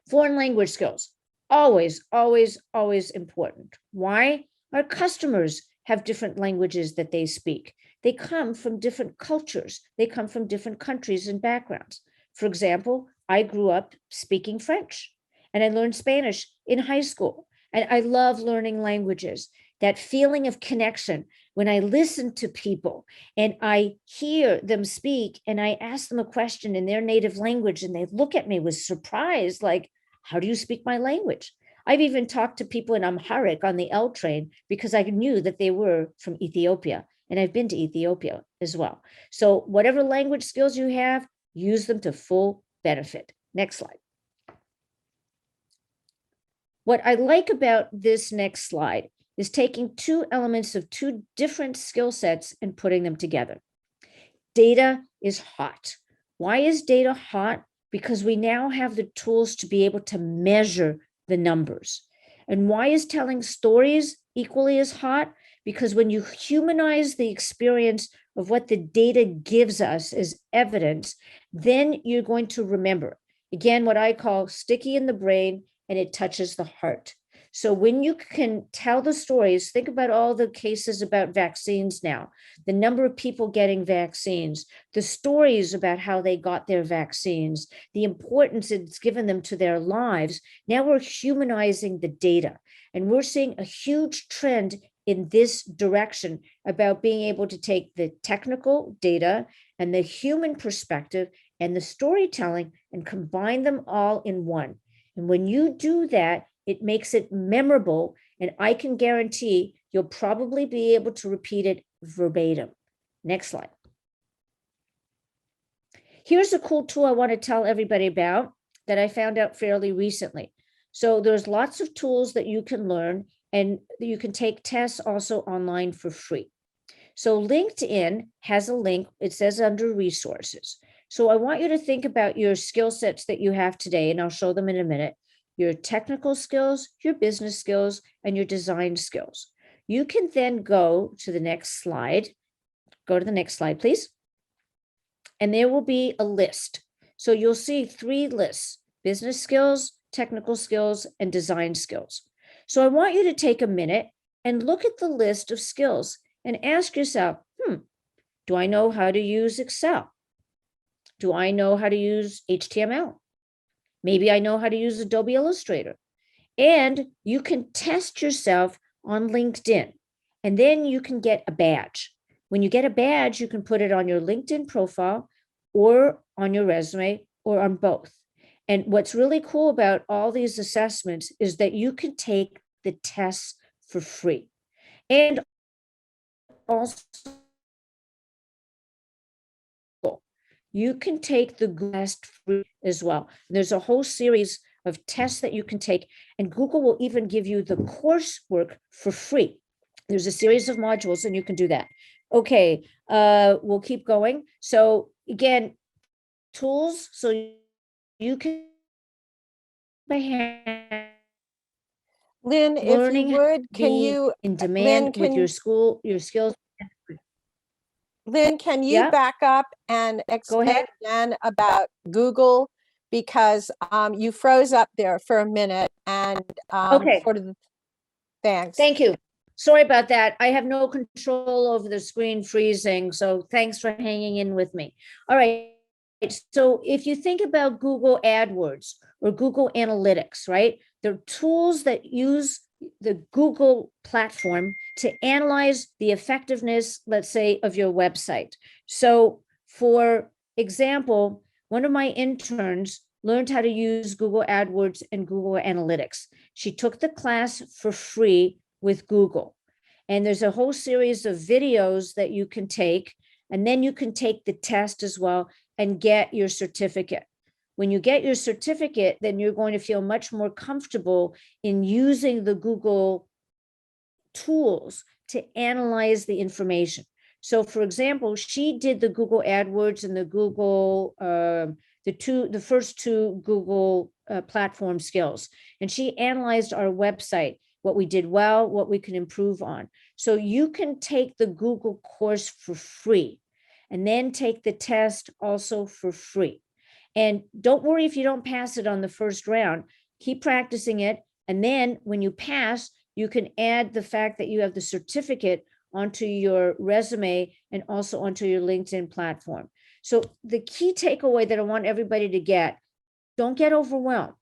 S3: Foreign language skills, always, always, always important. Why? Our customers have different languages that they speak. They come from different cultures. They come from different countries and backgrounds. For example, I grew up speaking French and I learned Spanish in high school. And I love learning languages, that feeling of connection when I listen to people and I hear them speak and I ask them a question in their native language and they look at me with surprise, like, how do you speak my language? I've even talked to people in Amharic on the L train because I knew that they were from Ethiopia, and I've been to Ethiopia as well. So whatever language skills you have, use them to full benefit. Next slide. What I like about this next slide is taking two elements of two different skill sets and putting them together. Data is hot. Why is data hot? Because we now have the tools to be able to measure the numbers. And why is telling stories equally as hot? Because when you humanize the experience of what the data gives us as evidence, then you're going to remember. Again, what I call sticky in the brain, and it touches the heart. So when you can tell the stories, think about all the cases about vaccines now, the number of people getting vaccines, the stories about how they got their vaccines, the importance it's given them to their lives. Now we're humanizing the data, and we're seeing a huge trend in this direction about being able to take the technical data and the human perspective and the storytelling and combine them all in one. And when you do that, it makes it memorable, and I can guarantee you'll probably be able to repeat it verbatim. Next slide. Here's a cool tool I want to tell everybody about that I found out fairly recently. So there's lots of tools that you can learn, and you can take tests also online for free. So LinkedIn has a link, it says under resources. So I want you to think about your skill sets that you have today, and I'll show them in a minute. Your technical skills, your business skills, and your design skills. You can then go to the next slide. Go to the next slide, please. And there will be a list. So you'll see 3 lists: business skills, technical skills, and design skills. So I want you to take a minute and look at the list of skills and ask yourself, do I know how to use Excel? Do I know how to use HTML? Maybe I know how to use Adobe Illustrator. And you can test yourself on LinkedIn, and then you can get a badge. When you get a badge, you can put it on your LinkedIn profile or on your resume or on both. And what's really cool about all these assessments is that you can take the tests for free. And also, you can take the test free as well. There's a whole series of tests that you can take, and Google will even give you the coursework for free. There's a series of modules, and you can do that. Okay, we'll keep going. So again, tools, so you can
S4: Lynn, if
S3: learning
S4: you would, can
S3: be
S4: you,
S3: in demand with your school, your skills.
S4: Lynn, can you
S3: Yeah.
S4: back up and
S3: Go
S4: explain
S3: ahead.
S4: again about Google? Because you froze up there for a minute, and
S3: Okay.
S4: Thanks.
S3: Thank you. Sorry about that. I have no control over the screen freezing, so thanks for hanging in with me. All right. So if you think about Google AdWords or Google Analytics, right? They're tools that use the Google platform to analyze the effectiveness, let's say, of your website. So for example, one of my interns learned how to use Google AdWords and Google Analytics. She took the class for free with Google. And there's a whole series of videos that you can take, and then you can take the test as well and get your certificate. When you get your certificate, then you're going to feel much more comfortable in using the Google tools to analyze the information. So for example, she did the Google AdWords and the Google, the first 2 Google platform skills. And she analyzed our website, what we did well, what we can improve on. So you can take the Google course for free and then take the test also for free. And don't worry if you don't pass it on the first round, keep practicing it. And then when you pass, you can add the fact that you have the certificate onto your resume and also onto your LinkedIn platform. So the key takeaway that I want everybody to get, don't get overwhelmed.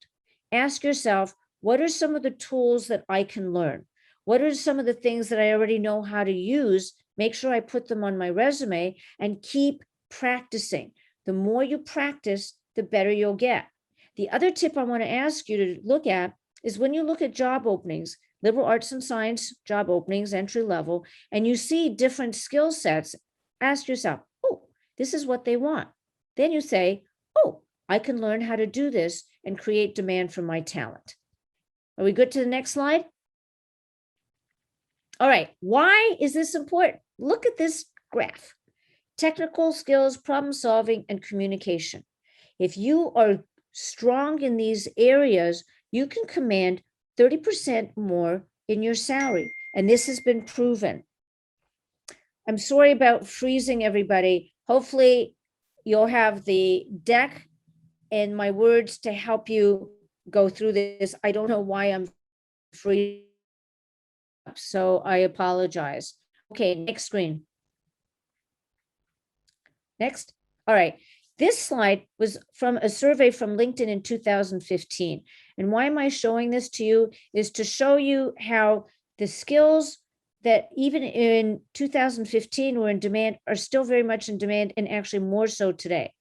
S3: Ask yourself, what are some of the tools that I can learn? What are some of the things that I already know how to use? Make sure I put them on my resume and keep practicing. The more you practice, the better you'll get. The other tip I want to ask you to look at is when you look at job openings, liberal arts and science job openings, entry level, and you see different skill sets, ask yourself, oh, this is what they want. Then you say, oh, I can learn how to do this and create demand for my talent. Are we good to the next slide? All right, why is this important? Look at this graph. Technical skills, problem solving, and communication. If you are strong in these areas, you can command 30% more in your salary. And this has been proven. I'm sorry about freezing everybody. Hopefully you'll have the deck and my words to help you go through this. I don't know why I'm freezing, so I apologize. Okay, next screen. Next. All right. This slide was from a survey from LinkedIn in 2015. And why am I showing this to you is to show you how the skills that even in 2015 were in demand are still very much in demand, and actually more so today.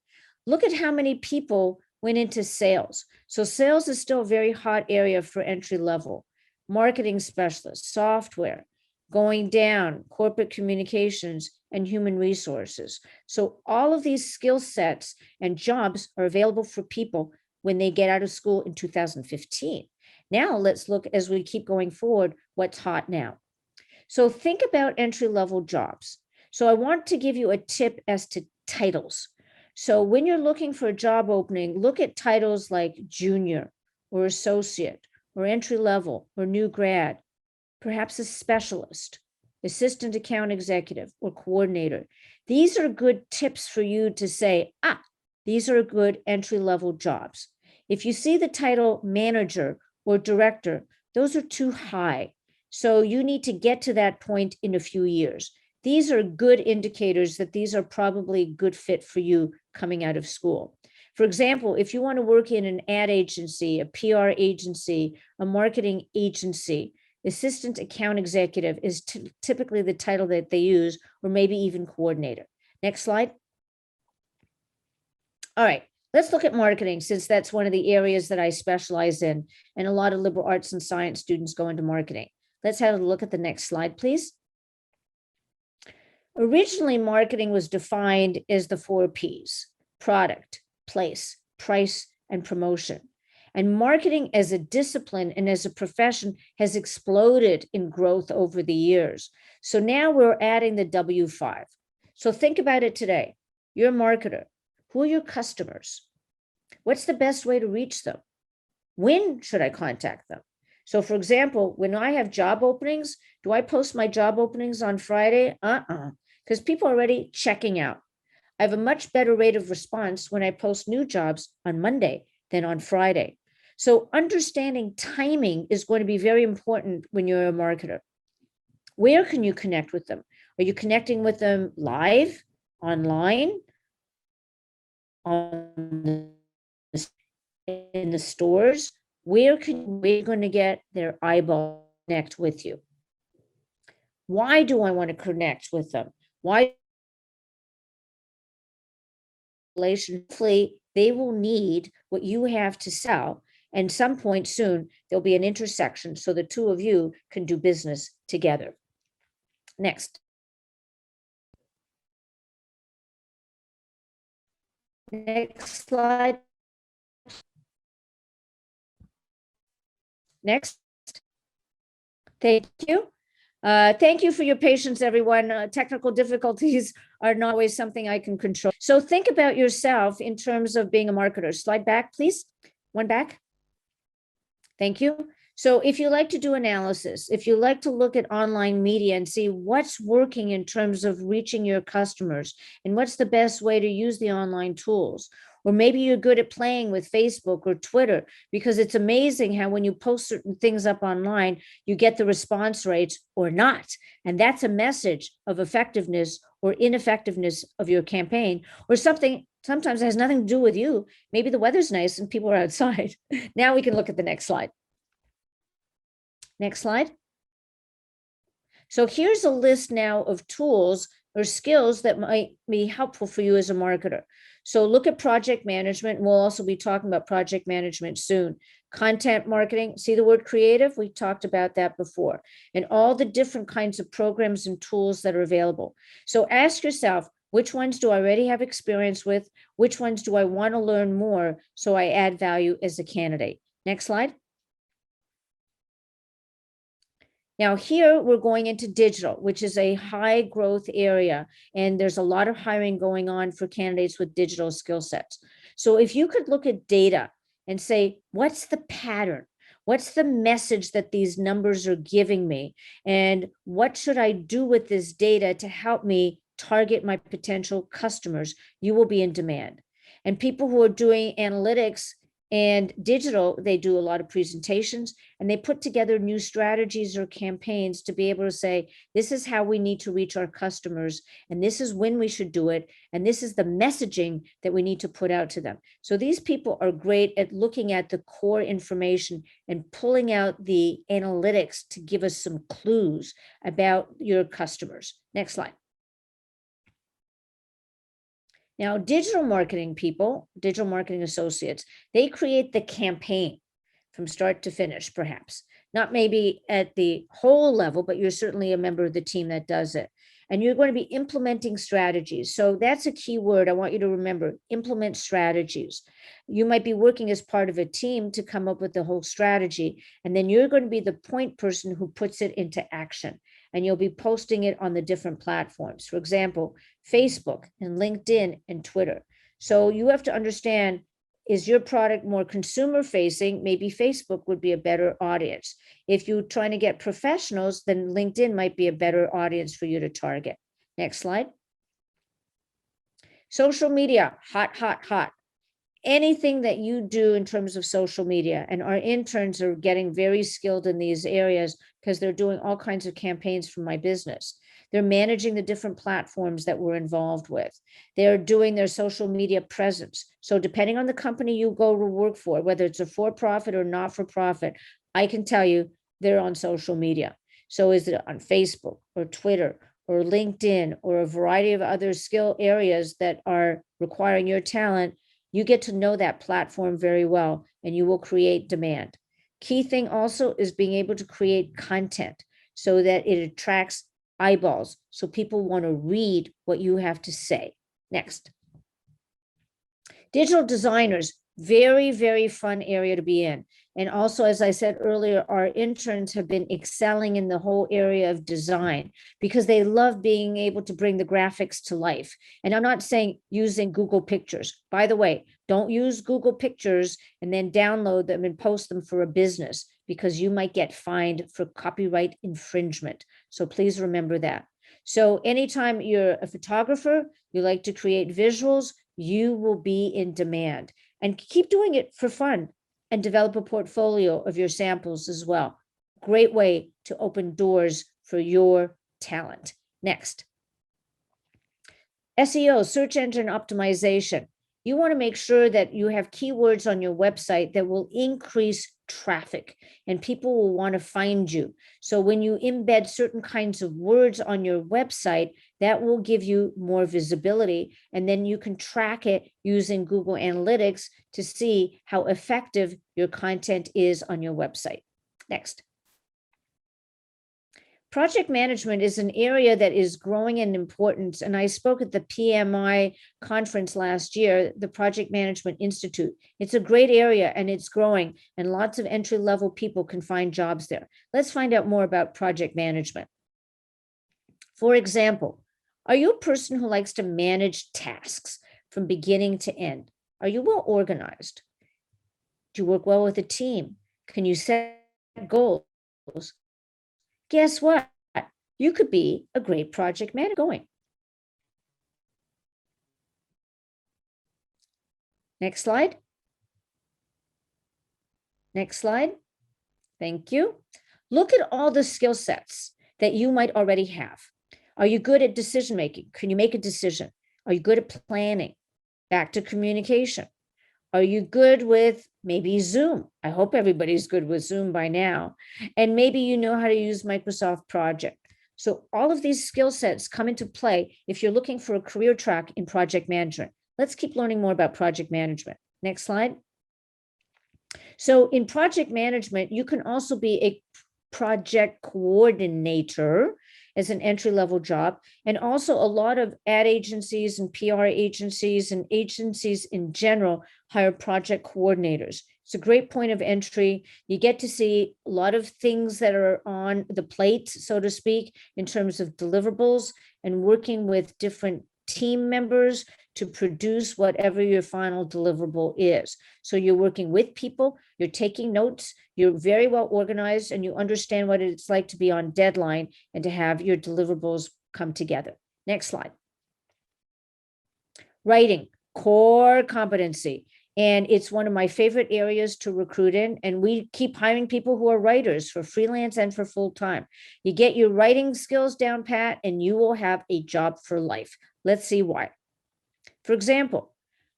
S3: Look at how many people went into sales. So sales is still a very hot area for entry level. Marketing specialists, software, going down, corporate communications, and human resources. So all of these skill sets and jobs are available for people when they get out of school in 2015. Now let's look, as we keep going forward, what's hot now. So think about entry-level jobs. So I want to give you a tip as to titles. So when you're looking for a job opening, look at titles like junior or associate or entry level or new grad, perhaps a specialist, assistant account executive, or coordinator. These are good tips for you to say, these are good entry-level jobs. If you see the title manager or director, those are too high. So you need to get to that point in a few years. These are good indicators that these are probably a good fit for you coming out of school. For example, if you want to work in an ad agency, a PR agency, a marketing agency, assistant account executive is typically the title that they use, or maybe even coordinator. Next slide. All right, let's look at marketing, since that's one of the areas that I specialize in, and a lot of liberal arts and science students go into marketing. Let's have a look at the next slide, please. Originally, marketing was defined as the 4 Ps: product, place, price, and promotion. And marketing as a discipline and as a profession has exploded in growth over the years. So now we're adding the W5. So think about it today. You're a marketer. Who are your customers? What's the best way to reach them? When should I contact them? So for example, when I have job openings, do I post my job openings on Friday? Because people are already checking out. I have a much better rate of response when I post new jobs on Monday than on Friday. So understanding timing is going to be very important when you're a marketer. Where can you connect with them? Are you connecting with them live, online, in the stores? Where are you going to get their eyeball connect with you? Why do I want to connect with them? Why? Hopefully, they will need what you have to sell. And some point soon, there'll be an intersection so the two of you can do business together. Next. Next slide. Next. Thank you. Thank you for your patience, everyone. Technical difficulties are not always something I can control. So think about yourself in terms of being a marketer. Slide back, please. One back. Thank you. So if you like to do analysis, if you like to look at online media and see what's working in terms of reaching your customers and what's the best way to use the online tools, or maybe you're good at playing with Facebook or Twitter, because it's amazing how when you post certain things up online, you get the response rates or not. And that's a message of effectiveness or ineffectiveness of your campaign, or something sometimes it has nothing to do with you. Maybe the weather's nice and people are outside. Now we can look at the next slide. Next slide. So here's a list now of tools or skills that might be helpful for you as a marketer. So look at project management, and we'll also be talking about project management soon. Content marketing, see the word creative? We talked about that before, and all the different kinds of programs and tools that are available. So ask yourself, which ones do I already have experience with? Which ones do I want to learn more so I add value as a candidate? Next slide. Now here we're going into digital, which is a high growth area. And there's a lot of hiring going on for candidates with digital skill sets. So if you could look at data and say, what's the pattern? What's the message that these numbers are giving me? And what should I do with this data to help me target my potential customers? You will be in demand. And people who are doing analytics and digital, they do a lot of presentations and they put together new strategies or campaigns to be able to say, this is how we need to reach our customers, and this is when we should do it, and this is the messaging that we need to put out to them. So these people are great at looking at the core information and pulling out the analytics to give us some clues about your customers. Next slide. Now, digital marketing people, digital marketing associates, they create the campaign from start to finish, perhaps. Not maybe at the whole level, but you're certainly a member of the team that does it. And you're going to be implementing strategies. So that's a key word I want you to remember, implement strategies. You might be working as part of a team to come up with the whole strategy, and then you're going to be the point person who puts it into action. And you'll be posting it on the different platforms. For example, Facebook and LinkedIn and Twitter. So you have to understand, is your product more consumer facing? Maybe Facebook would be a better audience. If you're trying to get professionals, then LinkedIn might be a better audience for you to target. Next slide. Social media, hot, hot, hot. Anything that you do in terms of social media, and our interns are getting very skilled in these areas because they're doing all kinds of campaigns for my business. They're managing the different platforms that we're involved with. They're doing their social media presence. So depending on the company you go to work for, whether it's a for-profit or not-for-profit, I can tell you they're on social media. So is it on Facebook or Twitter or LinkedIn or a variety of other skill areas that are requiring your talent? You get to know that platform very well, and you will create demand. Key thing also is being able to create content so that it attracts eyeballs, so people want to read what you have to say. Next. Digital designers, very, very fun area to be in. And also, as I said earlier, our interns have been excelling in the whole area of design because they love being able to bring the graphics to life. And I'm not saying using Google Pictures. By the way, don't use Google Pictures and then download them and post them for a business, because you might get fined for copyright infringement. So please remember that. So anytime you're a photographer, you like to create visuals, you will be in demand. And keep doing it for fun and develop a portfolio of your samples as well. Great way to open doors for your talent. Next. SEO, search engine optimization. You want to make sure that you have keywords on your website that will increase traffic and people will want to find you. So when you embed certain kinds of words on your website, that will give you more visibility. And then you can track it using Google Analytics to see how effective your content is on your website. Next. Project management is an area that is growing in importance. And I spoke at the PMI conference last year, the Project Management Institute. It's a great area and it's growing, and lots of entry-level people can find jobs there. Let's find out more about project management. For example, are you a person who likes to manage tasks from beginning to end? Are you well organized? Do you work well with a team? Can you set goals? Guess what? You could be a great project manager going. Next slide. Next slide. Thank you. Look at all the skill sets that you might already have. Are you good at decision making? Can you make a decision? Are you good at planning? Back to communication. Are you good with maybe Zoom? I hope everybody's good with Zoom by now. And maybe you know how to use Microsoft Project. So all of these skill sets come into play if you're looking for a career track in project management. Let's keep learning more about project management. Next slide. So in project management, you can also be a project coordinator. as an entry-level job. And also a lot of ad agencies and PR agencies and agencies in general hire project coordinators. It's a great point of entry. You get to see a lot of things that are on the plate, so to speak, in terms of deliverables and working with different team members to produce whatever your final deliverable is. So you're working with people, you're taking notes, you're very well organized, and you understand what it's like to be on deadline and to have your deliverables come together. Next slide. Writing, core competency. And it's one of my favorite areas to recruit in. And we keep hiring people who are writers for freelance and for full-time. You get your writing skills down pat and you will have a job for life. Let's see why. For example,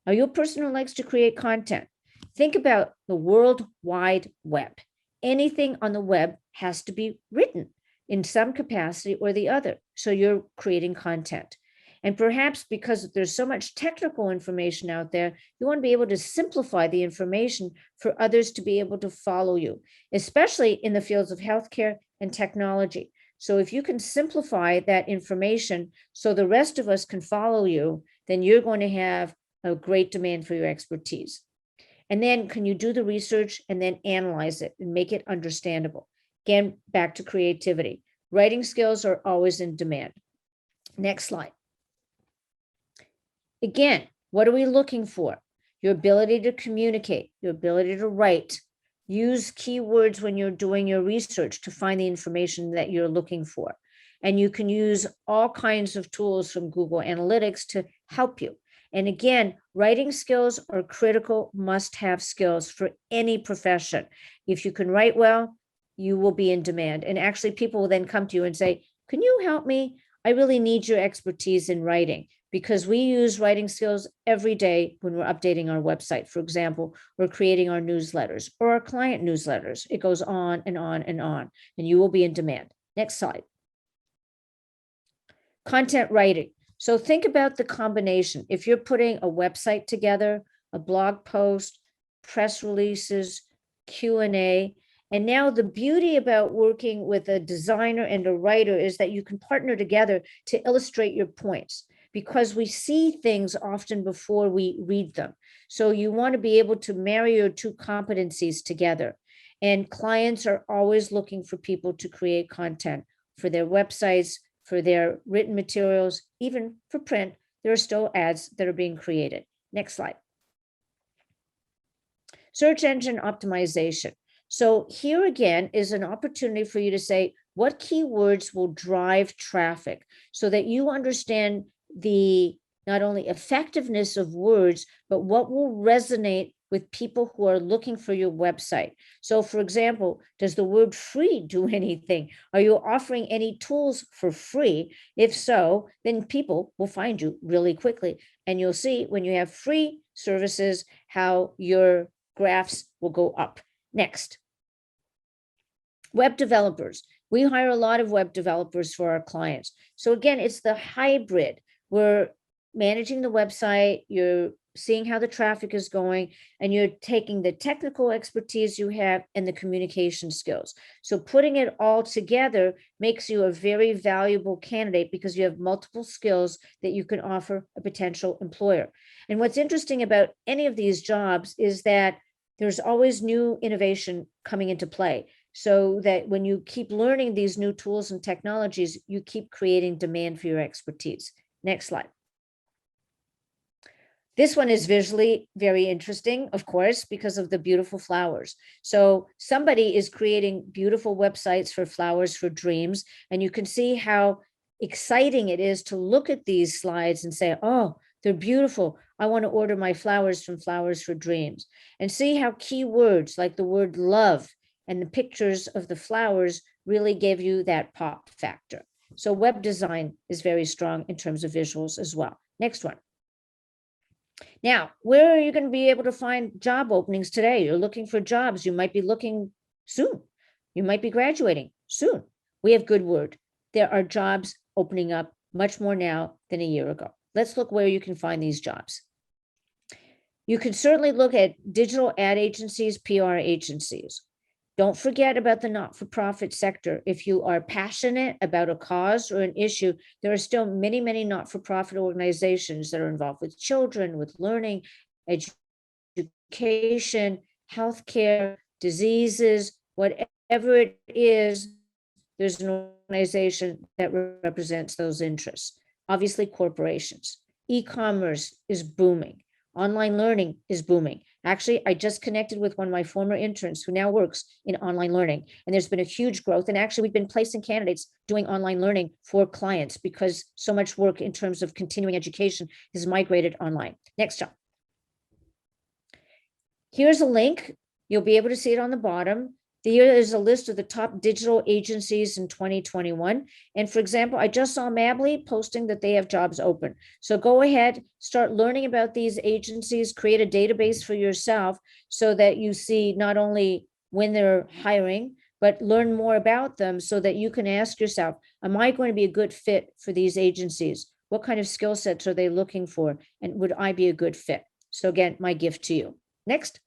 S3: are you a person who likes to create content? Think about the World Wide Web. Anything on the web has to be written in some capacity or the other. So you're creating content. And perhaps because there's so much technical information out there, you want to be able to simplify the information for others to be able to follow you, especially in the fields of healthcare and technology. So if you can simplify that information so the rest of us can follow you, then you're going to have a great demand for your expertise. And then can you do the research and then analyze it and make it understandable? Again, back to creativity. Writing skills are always in demand. Next slide. Again, what are we looking for? Your ability to communicate, your ability to write. Use keywords when you're doing your research to find the information that you're looking for. And you can use all kinds of tools from Google Analytics to help you. And again, writing skills are critical must-have skills for any profession. If you can write well, you will be in demand. And actually, people will then come to you and say, can you help me? I really need your expertise in writing, because we use writing skills every day when we're updating our website. For example, we're creating our newsletters or our client newsletters. It goes on and on and on, and you will be in demand. Next slide. Content writing. So think about the combination. If you're putting a website together, a blog post, press releases, Q&A, and now the beauty about working with a designer and a writer is that you can partner together to illustrate your points, because we see things often before we read them. So you want to be able to marry your two competencies together. And clients are always looking for people to create content for their websites, for their written materials, even for print. There are still ads that are being created. Next slide. Search engine optimization. So here again is an opportunity for you to say, what keywords will drive traffic so that you understand the not only effectiveness of words, but what will resonate with people who are looking for your website. So for example, does the word free do anything? Are you offering any tools for free? If so, then people will find you really quickly. And you'll see when you have free services, how your graphs will go up. Next, web developers. We hire a lot of web developers for our clients. So again, it's the hybrid. We're managing the website, you're seeing how the traffic is going, and you're taking the technical expertise you have and the communication skills. So putting it all together makes you a very valuable candidate because you have multiple skills that you can offer a potential employer. And what's interesting about any of these jobs is that there's always new innovation coming into play, so that when you keep learning these new tools and technologies, you keep creating demand for your expertise. Next slide. This one is visually very interesting, of course, because of the beautiful flowers. So somebody is creating beautiful websites for Flowers for Dreams, and you can see how exciting it is to look at these slides and say, oh, they're beautiful. I want to order my flowers from Flowers for Dreams. And see how keywords like the word love and the pictures of the flowers really give you that pop factor. So web design is very strong in terms of visuals as well. Next one. Now, where are you going to be able to find job openings today? You're looking for jobs. You might be looking soon. You might be graduating soon. We have good word. There are jobs opening up much more now than a year ago. Let's look where you can find these jobs. You can certainly look at digital ad agencies, PR agencies. Don't forget about the not-for-profit sector. If you are passionate about a cause or an issue, there are still many, many not-for-profit organizations that are involved with children, with learning, education, healthcare, diseases, whatever it is, there's an organization that represents those interests. Obviously, corporations. E-commerce is booming. Online learning is booming. Actually, I just connected with one of my former interns who now works in online learning, and there's been a huge growth. And actually, we've been placing candidates doing online learning for clients because so much work in terms of continuing education has migrated online. Next up. Here's a link. You'll be able to see it on the bottom. Here is a list of the top digital agencies in 2021. And for example, I just saw Mably posting that they have jobs open. So go ahead, start learning about these agencies, create a database for yourself so that you see not only when they're hiring, but learn more about them so that you can ask yourself, am I going to be a good fit for these agencies? What kind of skill sets are they looking for? And would I be a good fit? So again, my gift to you. Next.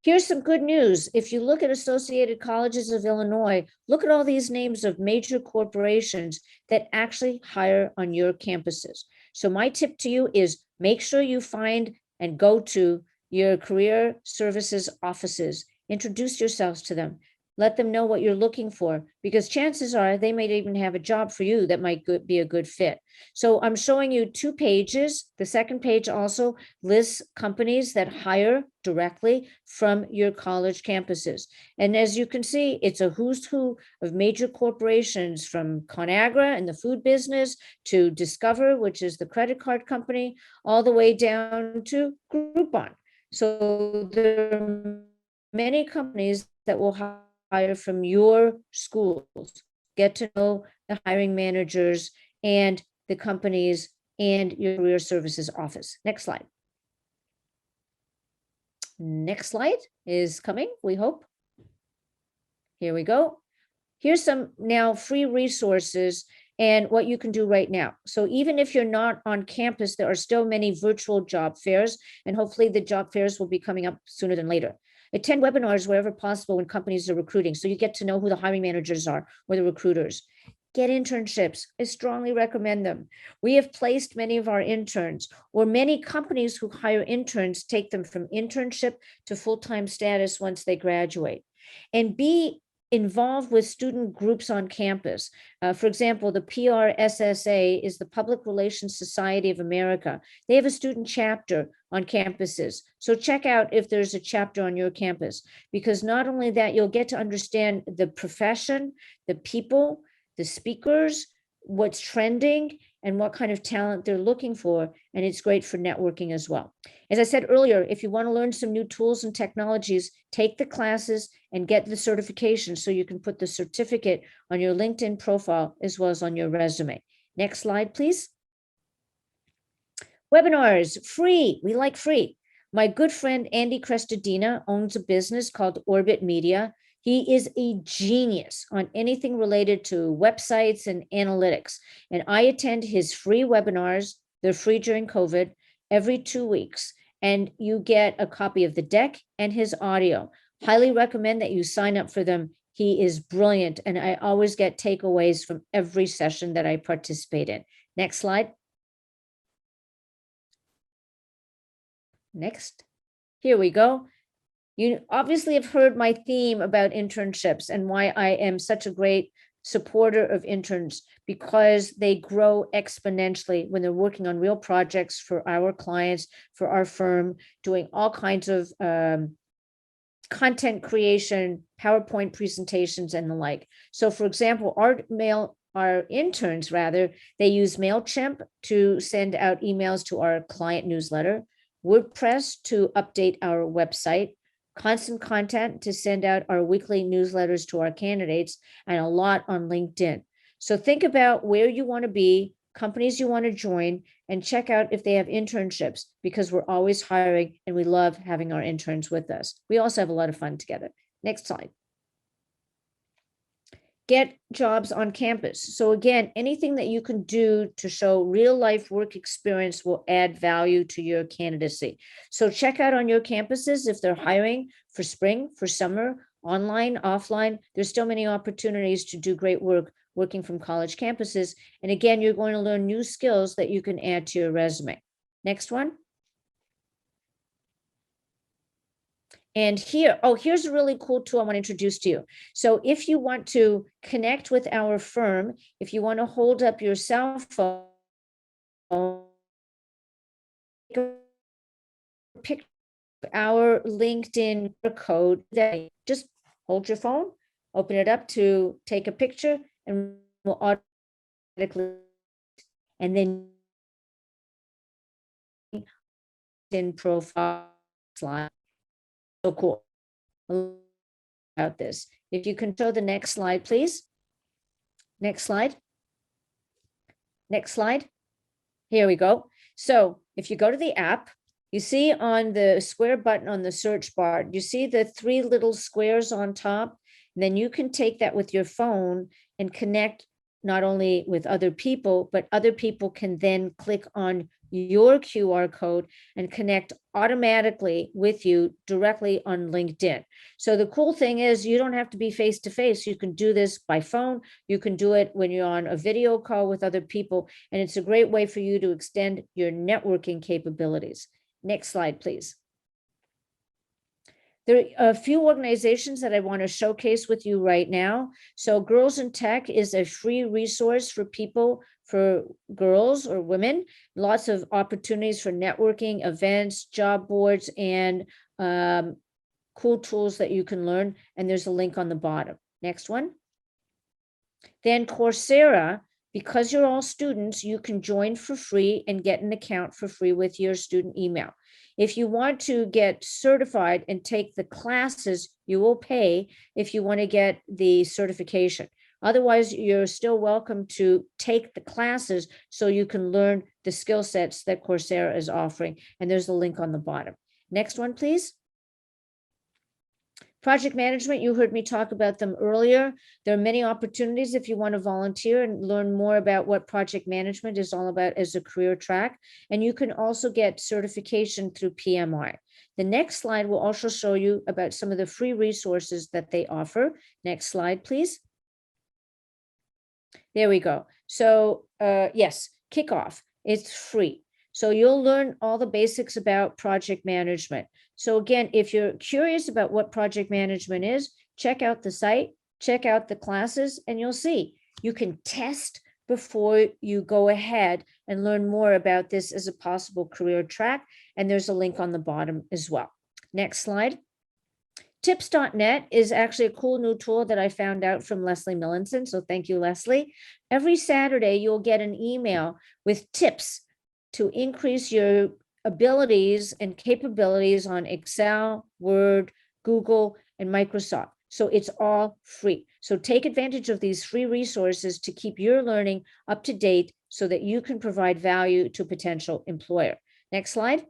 S3: Here's some good news. If you look at Associated Colleges of Illinois, look at all these names of major corporations that actually hire on your campuses. So my tip to you is make sure you find and go to your career services offices. Introduce yourselves to them. Let them know what you're looking for, because chances are they might even have a job for you that might be a good fit. So I'm showing you 2 pages. The second page also lists companies that hire directly from your college campuses. And as you can see, it's a who's who of major corporations, from ConAgra and the food business to Discover, which is the credit card company, all the way down to Groupon. So there are many companies that will hire from your schools. Get to know the hiring managers and the companies and your career services office. Next slide. Next slide is coming, we hope. Here we go. Here's some now free resources and what you can do right now. So even if you're not on campus, there are still many virtual job fairs, and hopefully the job fairs will be coming up sooner than later. Attend webinars wherever possible when companies are recruiting, so you get to know who the hiring managers are or the recruiters. Get internships. I strongly recommend them. We have placed many of our interns, or many companies who hire interns take them from internship to full-time status once they graduate. And be involved with student groups on campus. For example, the PRSSA is the Public Relations Society of America. They have a student chapter on campuses. So check out if there's a chapter on your campus, because not only that, you'll get to understand the profession, the people, the speakers, what's trending, and what kind of talent they're looking for. And it's great for networking as well. As I said earlier, if you want to learn some new tools and technologies, take the classes and get the certification so you can put the certificate on your LinkedIn profile as well as on your resume. Next slide, please. Webinars, free. We like free. My good friend Andy Crestadina owns a business called Orbit Media. He is a genius on anything related to websites and analytics. And I attend his free webinars. They're free during COVID every 2 weeks. And you get a copy of the deck and his audio. Highly recommend that you sign up for them. He is brilliant. And I always get takeaways from every session that I participate in. Next slide. Next. Here we go. You obviously have heard my theme about internships and why I am such a great supporter of interns, because they grow exponentially when they're working on real projects for our clients, for our firm, doing all kinds of content creation, PowerPoint presentations, and the like. So for example, our interns, they use MailChimp to send out emails to our client newsletter, WordPress to update our website, Constant Content to send out our weekly newsletters to our candidates, and a lot on LinkedIn. So think about where you want to be, companies you want to join, and check out if they have internships, because we're always hiring and we love having our interns with us. We also have a lot of fun together. Next slide. get jobs on campus. So again, anything that you can do to show real life work experience will add value to your candidacy. So check out on your campuses if they're hiring for spring, for summer, online, offline. There's still many opportunities to do great work working from college campuses. And again, you're going to learn new skills that you can add to your resume. Next one. And here, oh, here's a really cool tool I want to introduce to you. So if you want to connect with our firm, if you want to hold up your cell phone, pick our LinkedIn code, just hold your phone, open it up to take a picture, and we'll automatically, and then in profile slide. So cool about this. If you can show the next slide, please. Next slide. Next slide. Here we go. So if you go to the app, you see on the square button on the search bar, you see the 3 little squares on top. And then you can take that with your phone and connect not only with other people, but other people can then click on your QR code and connect automatically with you directly on LinkedIn. So the cool thing is you don't have to be face to face. You can do this by phone. You can do it when you're on a video call with other people. And it's a great way for you to extend your networking capabilities. Next slide, please. There are a few organizations that I want to showcase with you right now. So Girls in Tech is a free resource for people, for girls or women, lots of opportunities for networking, events, job boards, and cool tools that you can learn. And there's a link on the bottom. Next one. Then Coursera, because you're all students, you can join for free and get an account for free with your student email. If you want to get certified and take the classes, you will pay if you want to get the certification. Otherwise, you're still welcome to take the classes so you can learn the skill sets that Coursera is offering. And there's a link on the bottom. Next one, please. Project management, you heard me talk about them earlier. There are many opportunities if you want to volunteer and learn more about what project management is all about as a career track. And you can also get certification through PMI. The next slide will also show you about some of the free resources that they offer. Next slide, please. There we go. So yes, kickoff, it's free. So you'll learn all the basics about project management. So again, if you're curious about what project management is, check out the site, check out the classes, and you'll see you can test before you go ahead and learn more about this as a possible career track. And there's a link on the bottom as well. Next slide. Tips.net is actually a cool new tool that I found out from Leslie Millinson. So thank you, Leslie. Every Saturday, you'll get an email with tips to increase your abilities and capabilities on Excel, Word, Google, and Microsoft. So it's all free. So take advantage of these free resources to keep your learning up to date so that you can provide value to a potential employer. Next slide.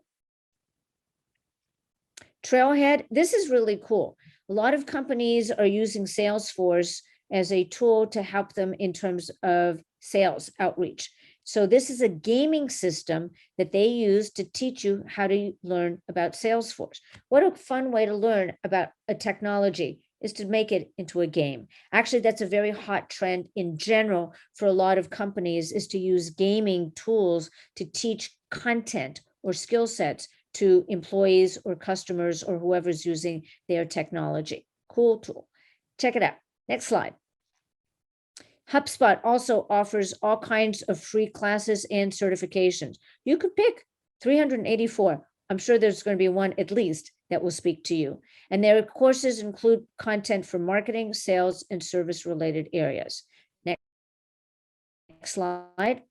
S3: Trailhead, this is really cool. A lot of companies are using Salesforce as a tool to help them in terms of sales outreach. So this is a gaming system that they use to teach you how to learn about Salesforce. What a fun way to learn about a technology is to make it into a game. Actually, that's a very hot trend in general for a lot of companies, is to use gaming tools to teach content or skill sets to employees or customers or whoever's using their technology. Cool tool. Check it out. Next slide. HubSpot also offers all kinds of free classes and certifications. You could pick 384. I'm sure there's going to be one at least that will speak to you. And their courses include content for marketing, sales, and service-related areas. Next slide.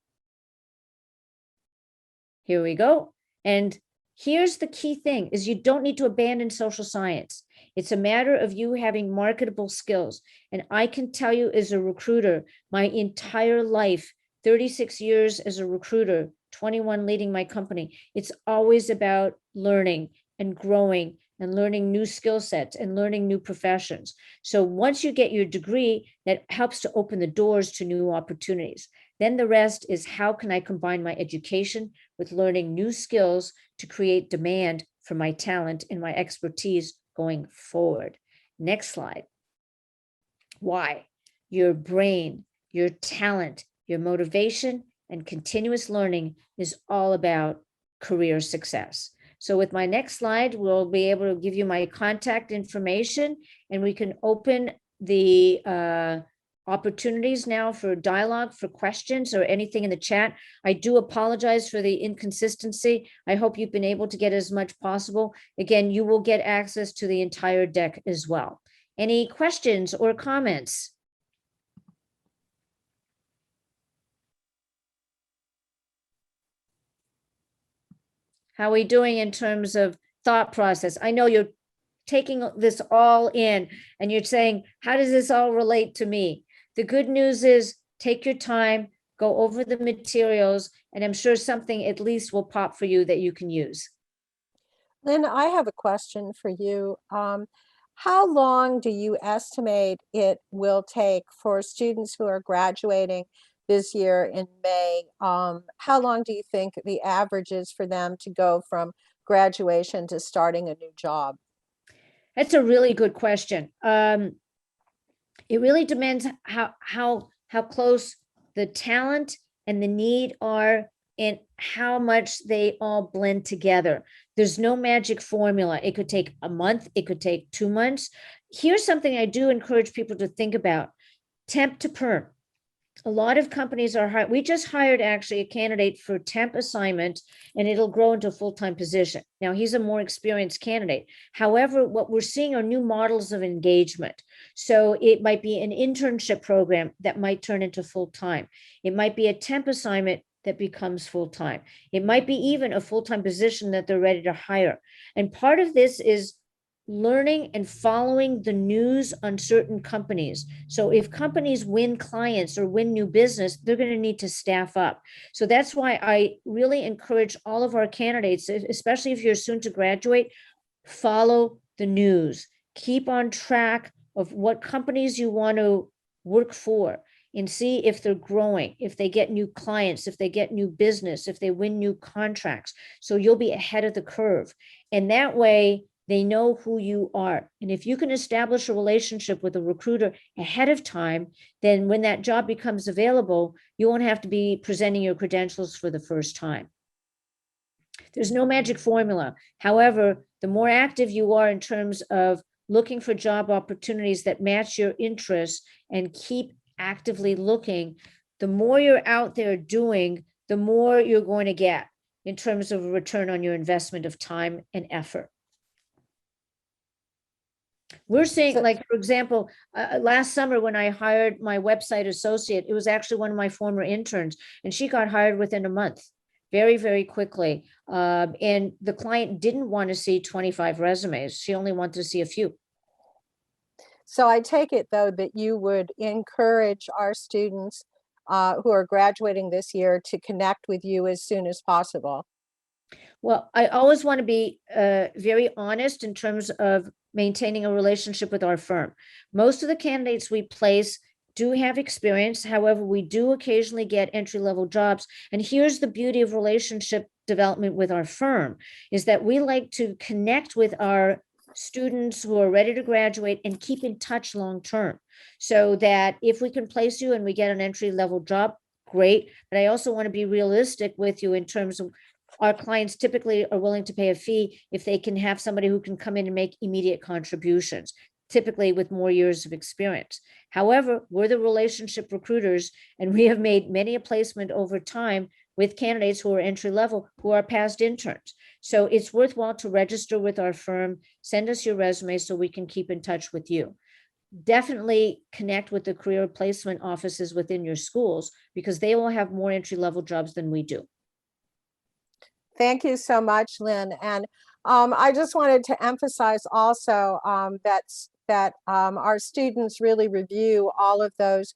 S3: Here we go. And here's the key thing is you don't need to abandon social science. It's a matter of you having marketable skills. And I can tell you as a recruiter, my entire life, 36 years as a recruiter, 21 leading my company, it's always about learning and growing and learning new skill sets and learning new professions. So once you get your degree, that helps to open the doors to new opportunities. Then the rest is, how can I combine my education with learning new skills to create demand for my talent and my expertise going forward? Next slide. Why? Your brain, your talent, your motivation, and continuous learning is all about career success. So with my next slide, we'll be able to give you my contact information, and we can open the opportunities now for dialogue, for questions, or anything in the chat. I do apologize for the inconsistency. I hope you've been able to get as much possible. Again, you will get access to the entire deck as well. Any questions or comments? How are we doing in terms of thought process? I know you're taking this all in and you're saying, how does this all relate to me? The good news is, take your time, go over the materials, and I'm sure something at least will pop for you that you can use.
S4: Lynn, I have a question for you. How long do you estimate it will take for students who are graduating this year in May? How long do you think the average is for them to go from graduation to starting a new job?
S3: That's a really good question. It really depends how close the talent and the need are and how much they all blend together. There's no magic formula. It could take a month, it could take 2 months. Here's something I do encourage people to think about: temp to perm. A lot of companies are hiring. We just hired actually a candidate for temp assignment, and it'll grow into a full-time position. Now, he's a more experienced candidate. However, what we're seeing are new models of engagement. So it might be an internship program that might turn into full-time. It might be a temp assignment that becomes full-time. It might be even a full-time position that they're ready to hire. And part of this is learning and following the news on certain companies. So if companies win clients or win new business, they're going to need to staff up. So that's why I really encourage all of our candidates, especially if you're soon to graduate, follow the news. Keep on track of what companies you want to work for and see if they're growing, if they get new clients, if they get new business, if they win new contracts. So you'll be ahead of the curve. And that way, they know who you are. And if you can establish a relationship with a recruiter ahead of time, then when that job becomes available, you won't have to be presenting your credentials for the first time. There's no magic formula. However, the more active you are in terms of looking for job opportunities that match your interests and keep actively looking, the more you're out there doing, the more you're going to get in terms of a return on your investment of time and effort. We're seeing, like, for example, last summer when I hired my website associate, it was actually one of my former interns, and she got hired within a month, very, very quickly. And the client didn't want to see 25 resumes. She only wanted to see a few.
S4: So I take it, though, that you would encourage our students who are graduating this year to connect with you as soon as possible.
S3: Well, I always want to be very honest in terms of maintaining a relationship with our firm. Most of the candidates we place do have experience. However, we do occasionally get entry-level jobs. And here's the beauty of relationship development with our firm, is that we like to connect with our students who are ready to graduate and keep in touch long-term, so that if we can place you and we get an entry-level job, great. But I also want to be realistic with you in terms of our clients typically are willing to pay a fee if they can have somebody who can come in and make immediate contributions, typically with more years of experience. However, we're the relationship recruiters, and we have made many a placement over time with candidates who are entry level, who are past interns. So it's worthwhile to register with our firm, send us your resume so we can keep in touch with you. Definitely connect with the career placement offices within your schools, because they will have more entry level jobs than we do.
S4: Thank you so much, Lynn. And I just wanted to emphasize also that our students really review all of those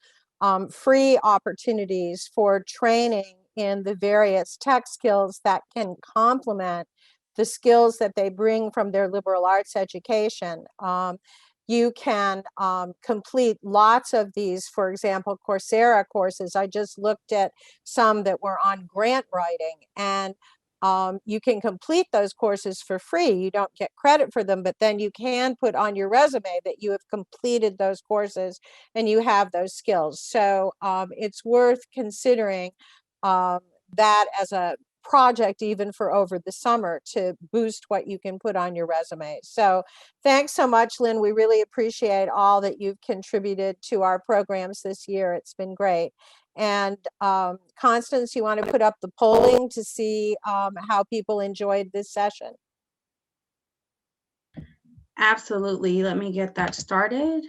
S4: free opportunities for training in the various tech skills that can complement the skills that they bring from their liberal arts education. You can complete lots of these, for example, Coursera courses. I just looked at some that were on grant writing, and you can complete those courses for free. You don't get credit for them, but then you can put on your resume that you have completed those courses and you have those skills. So it's worth considering that as a project even for over the summer to boost what you can put on your resume. So thanks so much, Lynn. We really appreciate all that you've contributed to our programs this year. It's been great. And Constance, you want to put up the polling to see how people enjoyed this session?
S2: Absolutely. Let me get that started.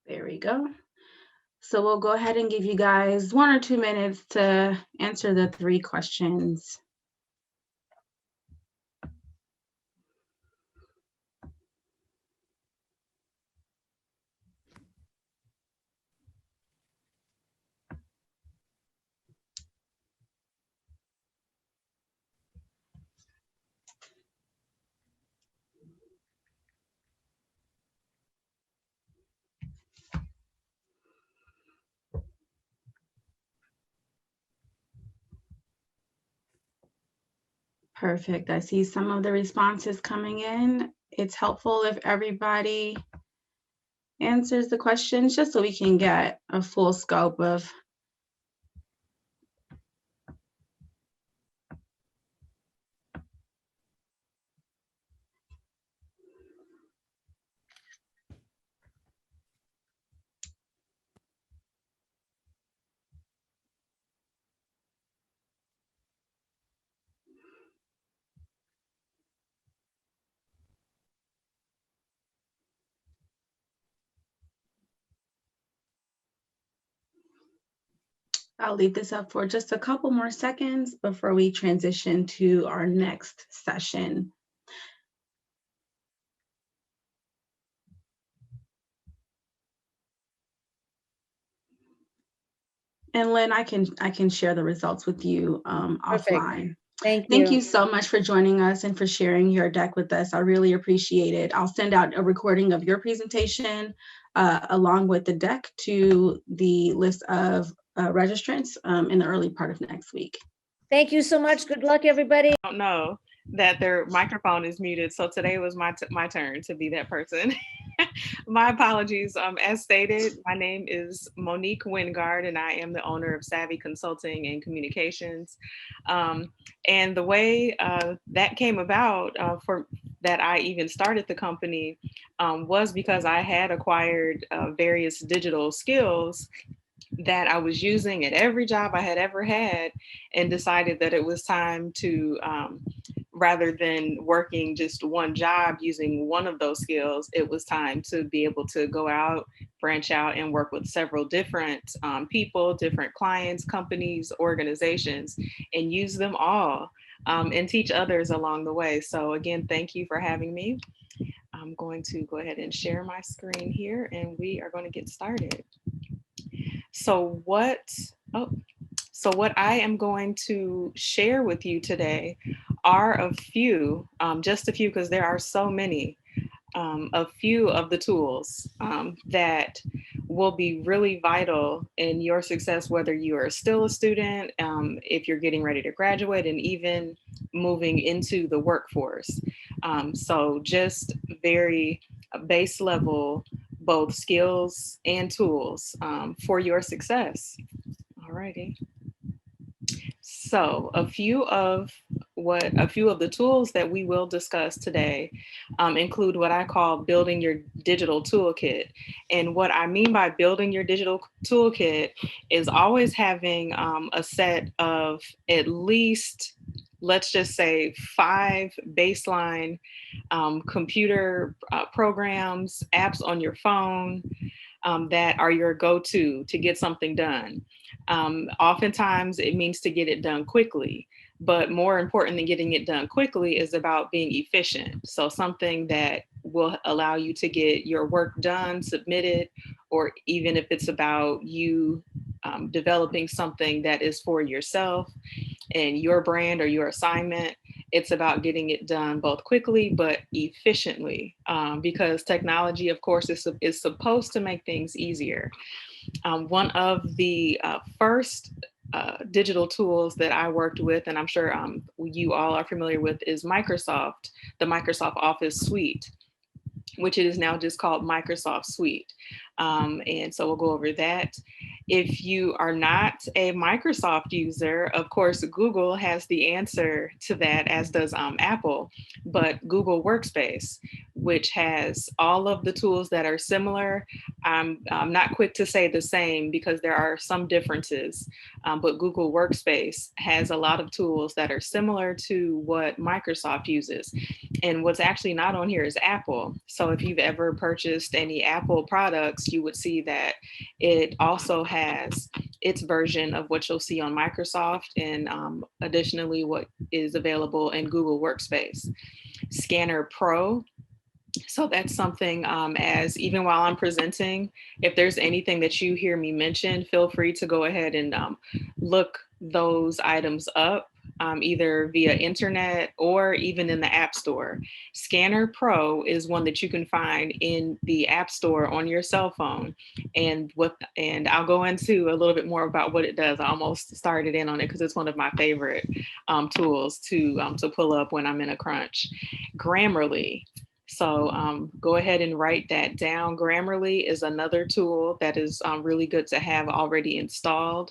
S2: There we go. So we'll go ahead and give you guys 1 or 2 minutes to answer the 3 questions. Perfect. I see some of the responses coming in. It's helpful if everybody answers the questions just so we can get a full scope of I'll leave this up for just a couple more seconds before we transition to our next session. And Lynn, I can share the results with you offline.
S3: Thank you.
S2: Thank you so much for joining us and for sharing your deck with us. I really appreciate it. I'll send out a recording of your presentation along with the deck to the list of registrants in the early part of next week.
S3: Thank you so much. Good luck, everybody.
S5: I don't know that their microphone is muted. So today was my turn to be that person. My apologies. As stated, my name is Monique Wingard, and I am the owner of Savvy Consulting and Communications. And the way that came about for that I even started the company was because I had acquired various digital skills that I was using at every job I had ever had, and decided that it was time to, rather than working just one job using one of those skills, it was time to be able to go out, branch out, and work with several different people, different clients, companies, organizations, and use them all and teach others along the way. So again, thank you for having me. I'm going to go ahead and share my screen here, and we are going to get started. So what I am going to share with you today are a few, just a few, because there are so many, a few of the tools that will be really vital in your success, whether you are still a student, if you're getting ready to graduate, and even moving into the workforce. So just very base level, both skills and tools for your success. Alrighty. So a few of the tools that we will discuss today include what I call building your digital toolkit. And what I mean by building your digital toolkit is always having a set of at least, let's just say, 5 baseline computer programs, apps on your phone that are your go-to to get something done. Oftentimes it means to get it done quickly, but more important than getting it done quickly is about being efficient. So something that will allow you to get your work done, submitted, or even if it's about you developing something that is for yourself and your brand or your assignment, it's about getting it done both quickly but efficiently, because technology, of course, is supposed to make things easier. One of the first digital tools that I worked with, and I'm sure you all are familiar with, is Microsoft, the Microsoft Office suite, which it is now just called Microsoft Suite. And so we'll go over that. If you are not a Microsoft user, of course, Google has the answer to that, as does Apple, but Google Workspace, which has all of the tools that are similar. I'm not quick to say the same because there are some differences, but Google Workspace has a lot of tools that are similar to what Microsoft uses. And what's actually not on here is Apple. So if you've ever purchased any Apple products, you would see that it also has its version of what you'll see on Microsoft, and additionally what is available in Google Workspace. Scanner Pro. So that's something, as even while I'm presenting, if there's anything that you hear me mention, feel free to go ahead and look those items up, either via internet or even in the App Store. Scanner Pro is one that you can find in the App Store on your cell phone. And I'll go into a little bit more about what it does. I almost started in on it because it's one of my favorite tools to pull up when I'm in a crunch. Grammarly. So go ahead and write that down. Grammarly is another tool that is really good to have already installed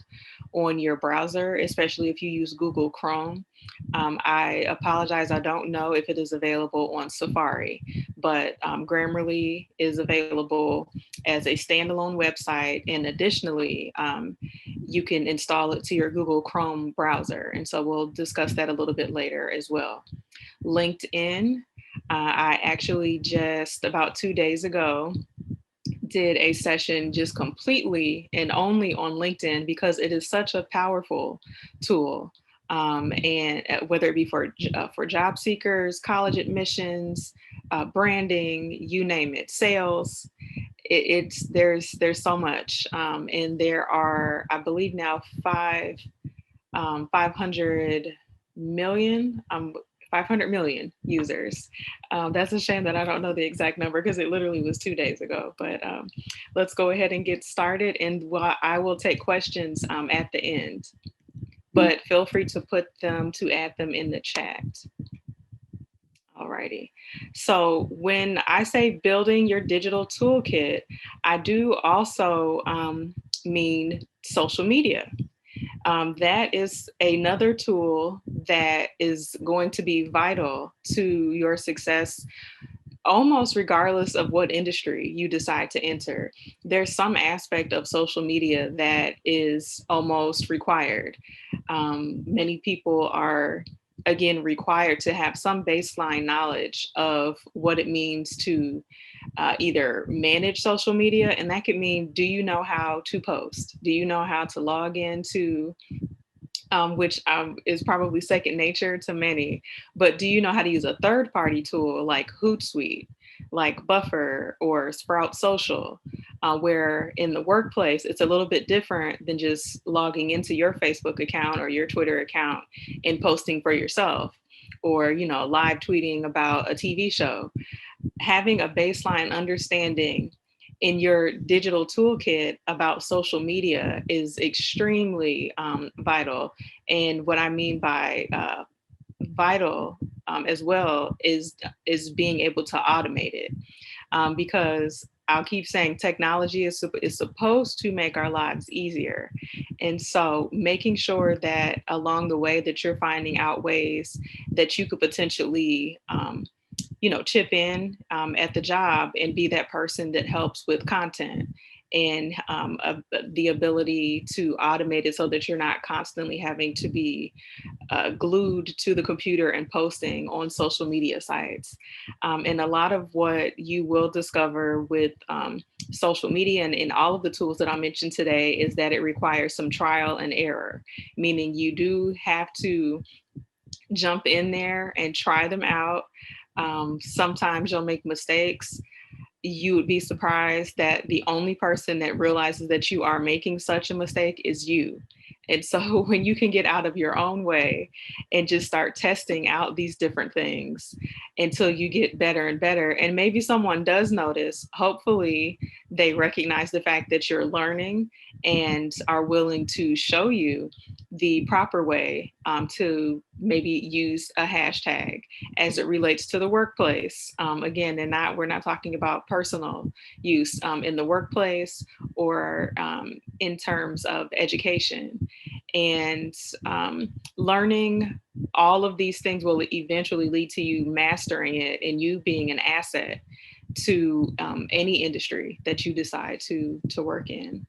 S5: on your browser, especially if you use Google Chrome. I apologize, I don't know if it is available on Safari, but Grammarly is available as a standalone website. And additionally, you can install it to your Google Chrome browser. And so we'll discuss that a little bit later as well. LinkedIn. I actually just about 2 days ago did a session just completely and only on LinkedIn because it is such a powerful tool. And whether it be for job seekers, college admissions, branding, you name it, sales, there's so much. And there are, I believe now 500 million. 500 million users. That's a shame that I don't know the exact number because it literally was 2 days ago, but let's go ahead and get started, and I will take questions at the end, but feel free to add them in the chat. Alrighty. So when I say building your digital toolkit, I do also mean social media. That is another tool that is going to be vital to your success, almost regardless of what industry you decide to enter. There's some aspect of social media that is almost required. Many people are, again, required to have some baseline knowledge of what it means to either manage social media, and that could mean, do you know how to post? Do you know how to log into, which is probably second nature to many, but do you know how to use a third-party tool like Hootsuite, like Buffer or Sprout Social, where in the workplace, it's a little bit different than just logging into your Facebook account or your Twitter account and posting for yourself, or, live tweeting about a TV show. Having a baseline understanding in your digital toolkit about social media is extremely vital. And what I mean by vital as well is being able to automate it, because I'll keep saying technology is supposed to make our lives easier. And so making sure that along the way that you're finding out ways that you could potentially chip in at the job and be that person that helps with content and the ability to automate it so that you're not constantly having to be glued to the computer and posting on social media sites. And a lot of what you will discover with social media and in all of the tools that I mentioned today is that it requires some trial and error, meaning you do have to jump in there and try them out. Sometimes you'll make mistakes. You would be surprised that the only person that realizes that you are making such a mistake is you. And so when you can get out of your own way and just start testing out these different things until you get better and better, and maybe someone does notice, hopefully they recognize the fact that you're learning and are willing to show you the proper way to maybe use a hashtag as it relates to the workplace. Again, we're not talking about personal use in the workplace or in terms of education. And learning all of these things will eventually lead to you mastering it and you being an asset to any industry that you decide to work in.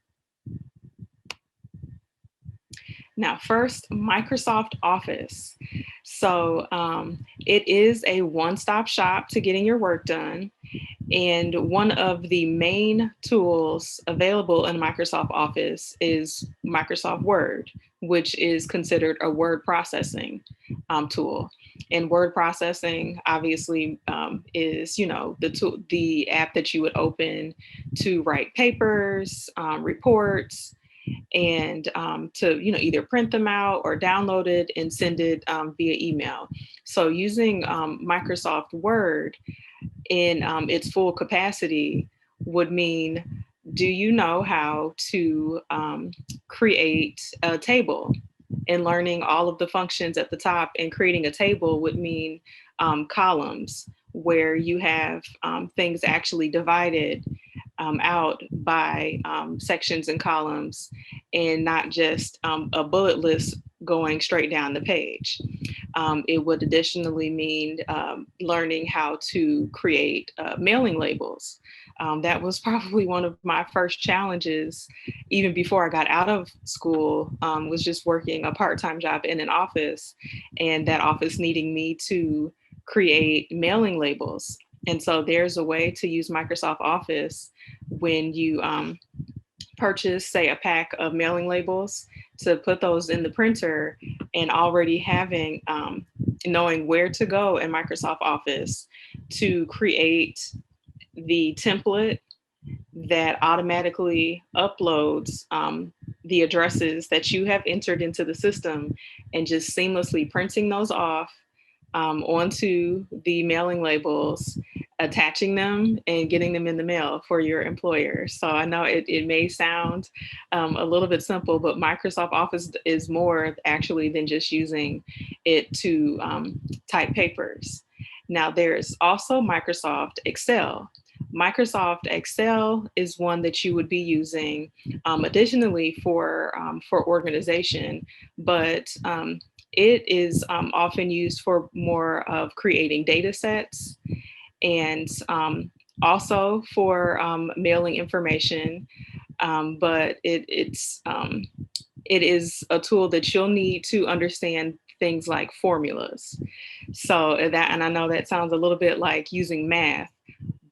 S5: Now, first, Microsoft Office. So it is a one-stop shop to getting your work done. And one of the main tools available in Microsoft Office is Microsoft Word, which is considered a word processing tool. And word processing obviously is, the app that you would open to write papers, reports, and to either print them out or download it and send it via email. So using Microsoft Word in its full capacity would mean, do you know how to create a table? And learning all of the functions at the top and creating a table would mean columns where you have things actually divided out by sections and columns, and not just a bullet list going straight down the page. It would additionally mean learning how to create mailing labels. That was probably one of my first challenges, even before I got out of school, was just working a part-time job in an office, and that office needing me to create mailing labels. And so there's a way to use Microsoft Office when you purchase, say, a pack of mailing labels, to put those in the printer and already having, knowing where to go in Microsoft Office to create the template that automatically uploads the addresses that you have entered into the system, and just seamlessly printing those off onto the mailing labels, attaching them and getting them in the mail for your employer. So I know it may sound a little bit simple, but Microsoft Office is more actually than just using it to type papers. Now there's also Microsoft Excel. Microsoft Excel is one that you would be using additionally for organization, but it is often used for more of creating data sets, and also for mailing information. But it is a tool that you'll need to understand things like formulas. So that, and I know that sounds a little bit like using math,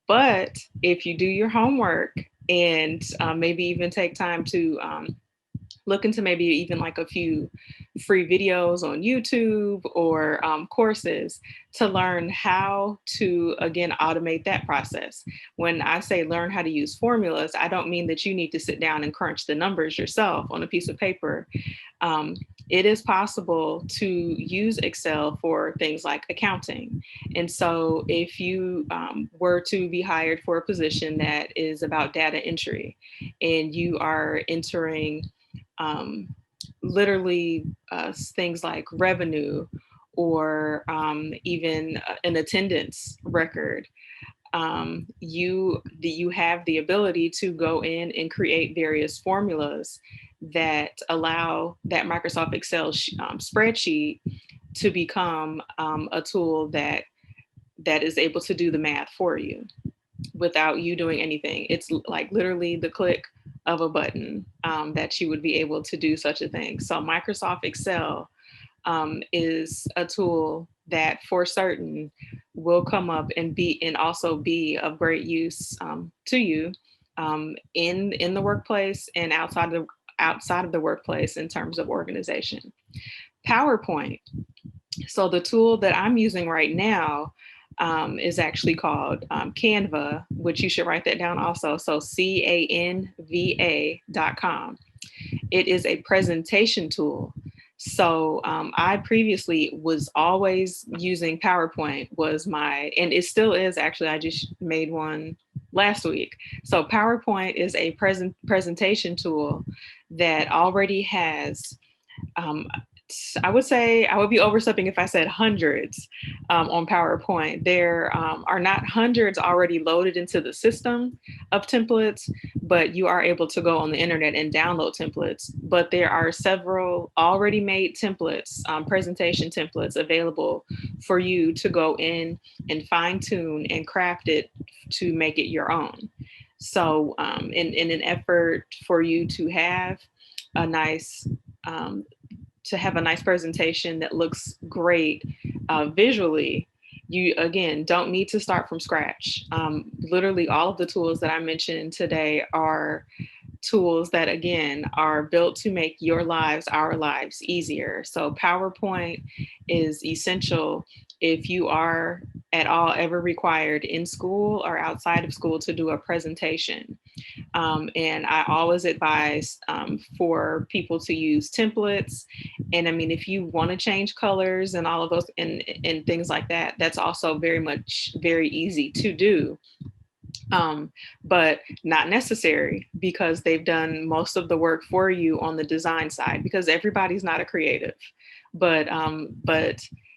S5: but if you do your homework and maybe even take time to look into maybe even like a few free videos on YouTube or courses to learn how to, again, automate that process. When I say learn how to use formulas, I don't mean that you need to sit down and crunch the numbers yourself on a piece of paper. It is possible to use Excel for things like accounting. And so if you were to be hired for a position that is about data entry, and you are entering literally things like revenue or even an attendance record, you have the ability to go in and create various formulas that allow that Microsoft Excel spreadsheet to become a tool that is able to do the math for you without you doing anything. It's like literally the click of a button that you would be able to do such a thing. So Microsoft Excel is a tool that for certain will come up and also be of great use to you in the workplace and outside of the workplace in terms of organization. PowerPoint. So the tool that I'm using right now is actually called Canva, which you should write that down also. So canva.com. It is a presentation tool. So I previously was always using PowerPoint and it still is actually, I just made one last week. So PowerPoint is a presentation tool that already has, I would say I would be overstepping if I said hundreds on PowerPoint. There are not hundreds already loaded into the system of templates, but you are able to go on the internet and download templates. But there are several already made templates, presentation templates available for you to go in and fine tune and craft it to make it your own. So in an effort for you to have a nice presentation that looks great visually, you again don't need to start from scratch. Literally all of the tools that I mentioned today are tools that again are built to make your lives, our lives easier. So PowerPoint is essential if you are at all ever required in school or outside of school to do a presentation. And I always advise for people to use templates. And I mean, if you want to change colors and all of those and things like that, that's also very easy to do. But not necessary, because they've done most of the work for you on the design side, because everybody's not a creative, but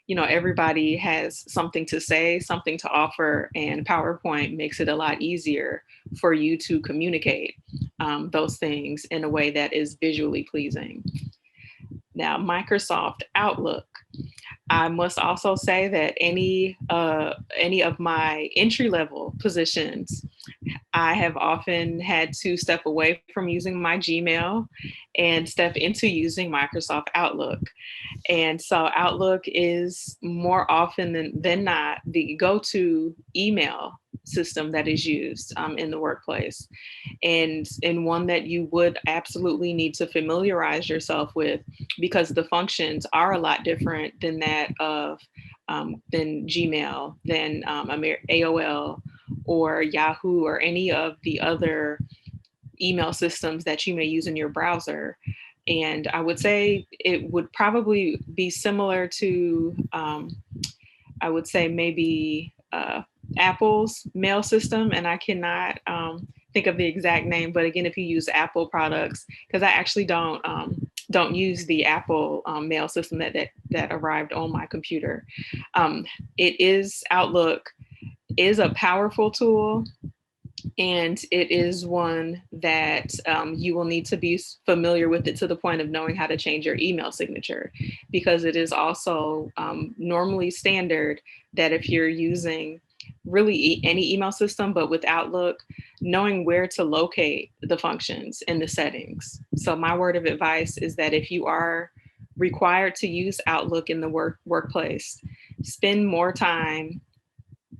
S5: you know, everybody has something to say, something to offer, and PowerPoint makes it a lot easier for you to communicate those things in a way that is visually pleasing. Now, Microsoft Outlook. I must also say that any of my entry-level positions, I have often had to step away from using my Gmail and step into using Microsoft Outlook. And so Outlook is more often than not the go-to email system that is used in the workplace, and one that you would absolutely need to familiarize yourself with, because the functions are a lot different than that of than Gmail, than AOL or Yahoo or any of the other email systems that you may use in your browser. And I would say it would probably be similar to, I would say maybe Apple's mail system. And I cannot think of the exact name, but again, if you use Apple products, because I actually don't use the Apple mail system that arrived on my computer. Outlook is a powerful tool. And it is one that you will need to be familiar with it to the point of knowing how to change your email signature, because it is also normally standard that if you're using really any email system, but with Outlook, knowing where to locate the functions in the settings. So my word of advice is that if you are required to use Outlook in the workplace, spend more time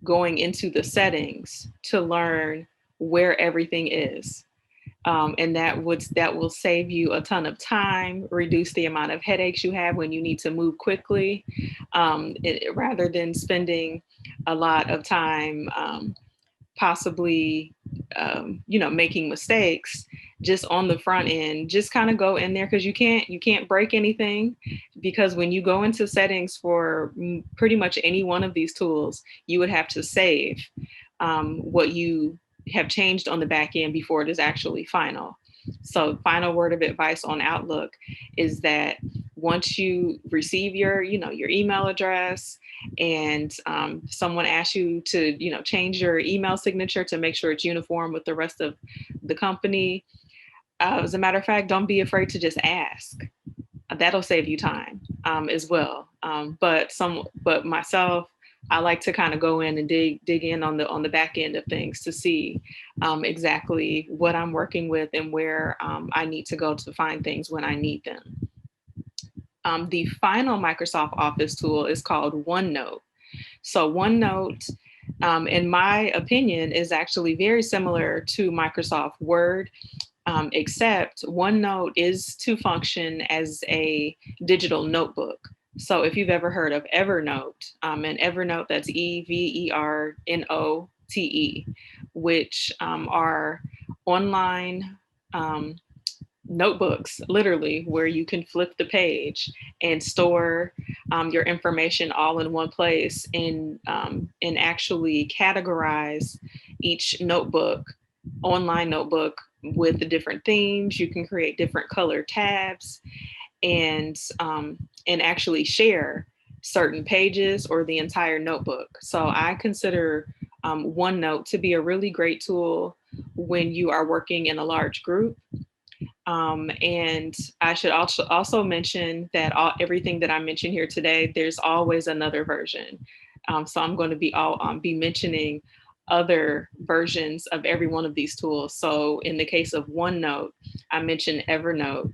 S5: going into the settings to learn where everything is. And that will save you a ton of time, reduce the amount of headaches you have when you need to move quickly, rather than spending a lot of time possibly making mistakes just on the front end. Just kind of go in there, because you can't break anything, because when you go into settings for pretty much any one of these tools, you would have to save what you have changed on the back end before it is actually final. So final word of advice on Outlook is that once you receive your email address and someone asks you to, change your email signature to make sure it's uniform with the rest of the company, as a matter of fact, don't be afraid to just ask. That'll save you time as well. But myself, I like to kind of go in and dig in on the back end of things to see exactly what I'm working with and where I need to go to find things when I need them. The final Microsoft Office tool is called OneNote. So OneNote, in my opinion, is actually very similar to Microsoft Word, except OneNote is to function as a digital notebook. So if you've ever heard of Evernote, and Evernote, that's Evernote, which are online notebooks, literally, where you can flip the page and store your information all in one place, and actually categorize each notebook, online notebook, with the different themes. You can create different color tabs, and actually share certain pages or the entire notebook. So I consider OneNote to be a really great tool when you are working in a large group. And I should also mention that everything that I mentioned here today, there's always another version. So I'm going to be mentioning other versions of every one of these tools. So in the case of OneNote, I mentioned Evernote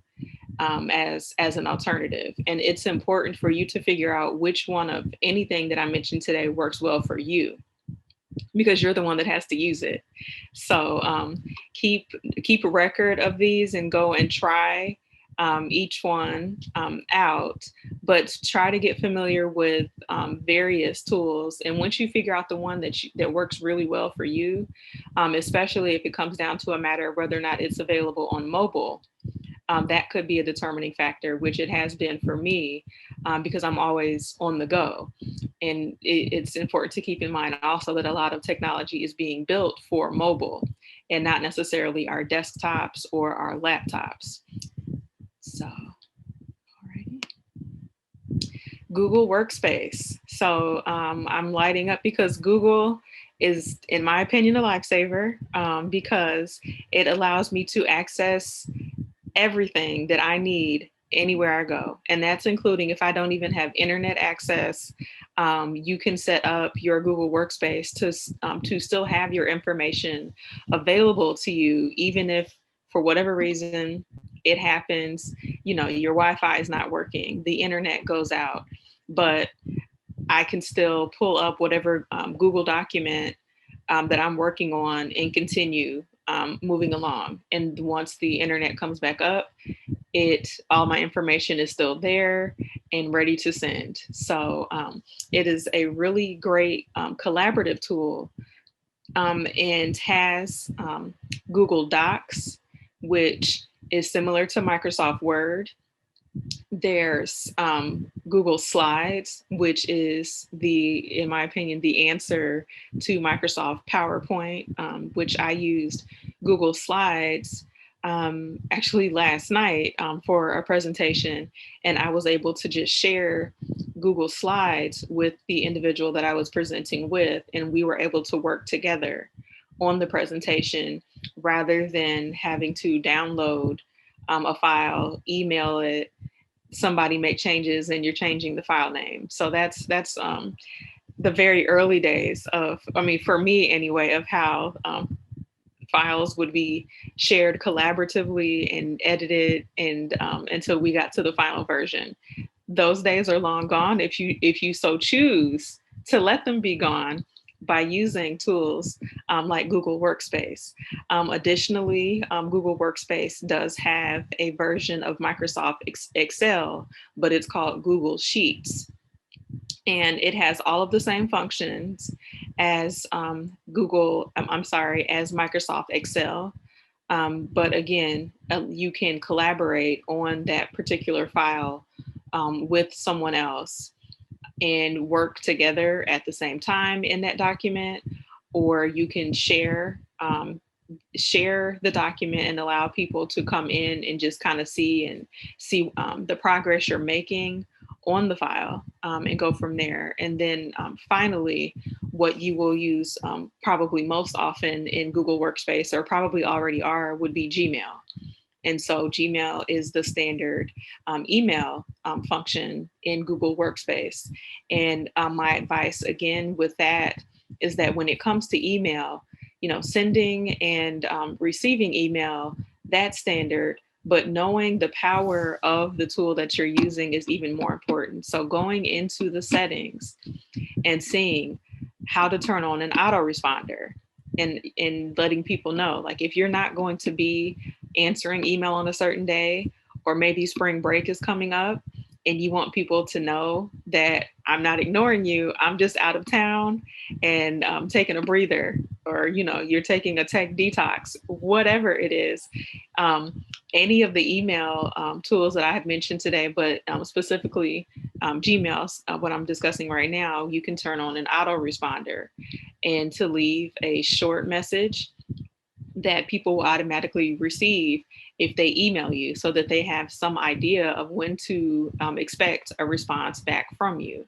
S5: as an alternative. And it's important for you to figure out which one of anything that I mentioned today works well for you, because you're the one that has to use it. So keep a record of these and go and try each one out, but try to get familiar with various tools. And once you figure out the one that works really well for you, especially if it comes down to a matter of whether or not it's available on mobile, that could be a determining factor, which it has been for me, because I'm always on the go. And it's important to keep in mind also that a lot of technology is being built for mobile and not necessarily our desktops or our laptops. So, alrighty. Google Workspace. So I'm lighting up because Google is, in my opinion, a lifesaver, because it allows me to access everything that I need anywhere I go. And that's including if I don't even have internet access. You can set up your Google Workspace to still have your information available to you, even if for whatever reason it happens, your Wi-Fi is not working, the internet goes out, but I can still pull up whatever Google document that I'm working on and continue moving along. And once the internet comes back up, all my information is still there and ready to send. So it is a really great collaborative tool, and has Google Docs, which is similar to Microsoft Word. There's Google Slides, which is in my opinion, the answer to Microsoft PowerPoint, which I used Google Slides actually last night for a presentation, and I was able to just share Google Slides with the individual that I was presenting with, and we were able to work together on the presentation rather than having to download a file, email it, somebody make changes, and you're changing the file name. So that's the very early days for me anyway, of how files would be shared collaboratively and edited, and until we got to the final version. Those days are long gone if you so choose to let them be gone by using tools like Google Workspace. Additionally, Google Workspace does have a version of Microsoft Excel, but it's called Google Sheets. And it has all of the same functions as as Microsoft Excel. But again, you can collaborate on that particular file with someone else and work together at the same time in that document, or you can share the document and allow people to come in and just kind of see the progress you're making on the file, and go from there. And then finally, what you will use probably most often in Google Workspace, or probably already are, would be Gmail. And so Gmail is the standard email function in Google Workspace. And my advice again with that is that when it comes to email, sending and receiving email, that's standard, but knowing the power of the tool that you're using is even more important. So going into the settings and seeing how to turn on an autoresponder, and letting people know, like, if you're not going to be answering email on a certain day, or maybe spring break is coming up, and you want people to know that I'm not ignoring you. I'm just out of town and taking a breather, or, you're taking a tech detox, whatever it is. Any of the email tools that I have mentioned today, but specifically Gmail, what I'm discussing right now, you can turn on an autoresponder and to leave a short message that people will automatically receive if they email you, so that they have some idea of when to expect a response back from you.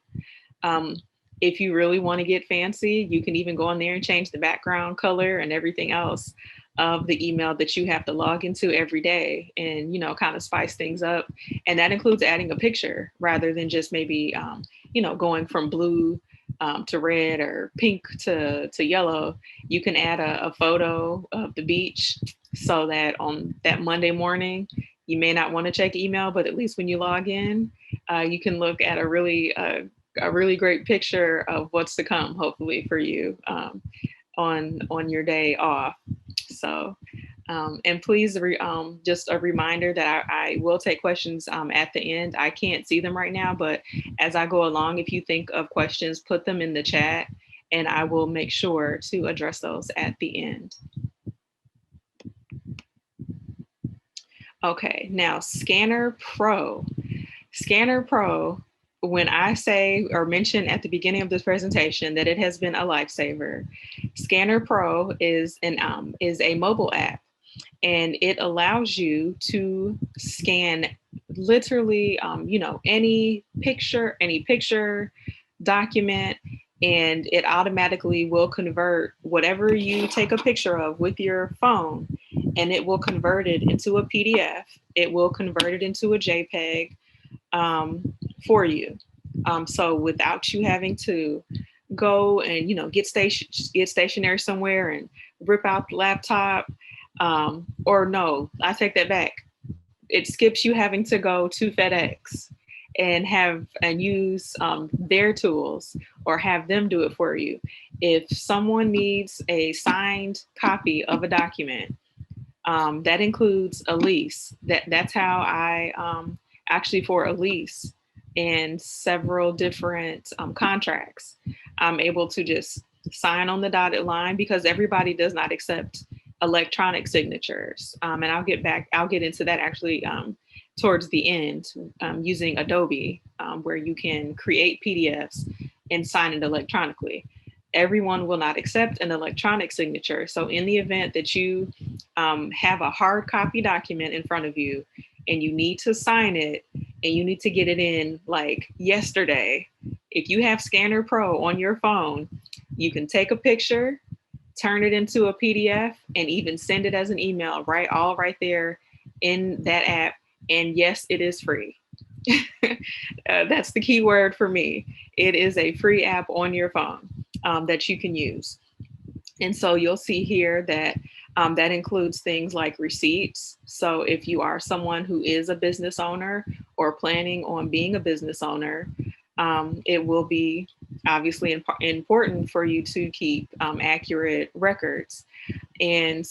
S5: If you really want to get fancy, you can even go in there and change the background color and everything else of the email that you have to log into every day, and, kind of spice things up. And that includes adding a picture rather than just maybe, going from blue to red or pink to yellow. You can add a photo of the beach, so that on that Monday morning, you may not want to check email, but at least when you log in, you can look at a really great picture of what's to come, hopefully for you on your day off. So, and please, just a reminder that I will take questions at the end. I can't see them right now, but as I go along, if you think of questions, put them in the chat, and I will make sure to address those at the end. Okay, now Scanner Pro. Scanner Pro, when I say or mention at the beginning of this presentation that it has been a lifesaver, Scanner Pro is a mobile app, and it allows you to scan literally, any picture, document, and it automatically will convert whatever you take a picture of with your phone, and it will convert it into a PDF. It will convert it into a JPEG for you. So without you having to go and, get stationary somewhere and rip out the laptop, or no, I take that back. It skips you having to go to FedEx and use their tools, or have them do it for you. If someone needs a signed copy of a document, that includes a lease. That's how I actually, for a lease and several different contracts, I'm able to just sign on the dotted line, because everybody does not accept electronic signatures. And I'll get into that actually towards the end, using Adobe, where you can create PDFs and sign it electronically. Everyone will not accept an electronic signature. So in the event that you have a hard copy document in front of you and you need to sign it and you need to get it in like yesterday, if you have Scanner Pro on your phone, you can take a picture, turn it into a PDF, and even send it as an email, all right there in that app. And yes, it is free. That's the key word for me. It is a free app on your phone that you can use. And so you'll see here that that includes things like receipts. So if you are someone who is a business owner or planning on being a business owner, it will be obviously important for you to keep accurate records. And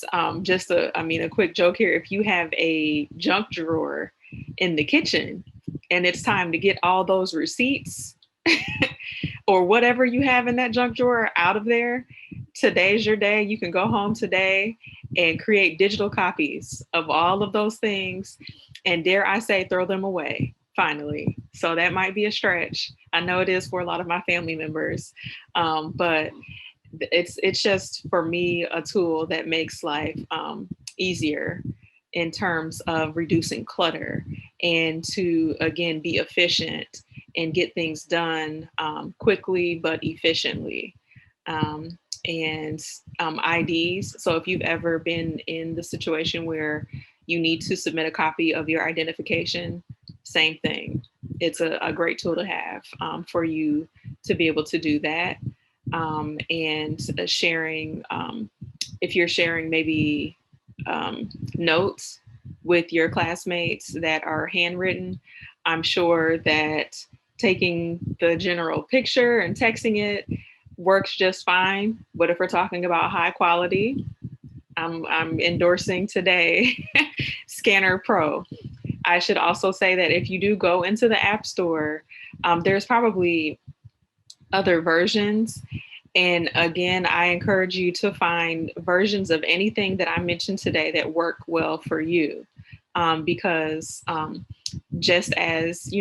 S5: just a quick joke here, if you have a junk drawer in the kitchen and it's time to get all those receipts or whatever you have in that junk drawer out of there, today's your day. You can go home today and create digital copies of all of those things, and dare I say, throw them away finally. So that might be a stretch. I know it is for a lot of my family members, but it's just, for me, a tool that makes life easier in terms of reducing clutter and to, again, be efficient and get things done quickly but efficiently. And IDs. So if you've ever been in the situation where you need to submit a copy of your identification, same thing. It's a great tool to have for you to be able to do that. And sharing, if you're sharing maybe notes with your classmates that are handwritten, I'm sure that taking the general picture and texting it works just fine. But if we're talking about high quality, I'm endorsing today Scanner Pro. I should also say that if you do go into the App Store, there's probably other versions. And again, I encourage you to find versions of anything that I mentioned today that work well for you. Because just as,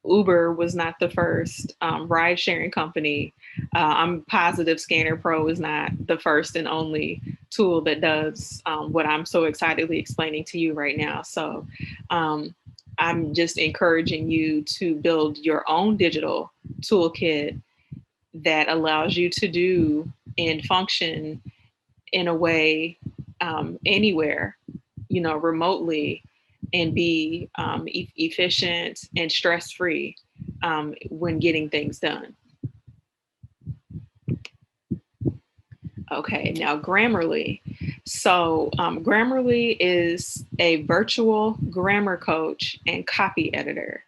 S5: Uber was not the first ride sharing company, I'm positive Scanner Pro is not the first and only tool that does what I'm so excitedly explaining to you right now. So I'm just encouraging you to build your own digital toolkit that allows you to do and function in a way anywhere, remotely, and be efficient and stress-free when getting things done. Okay, now Grammarly. So Grammarly is a virtual grammar coach and copy editor.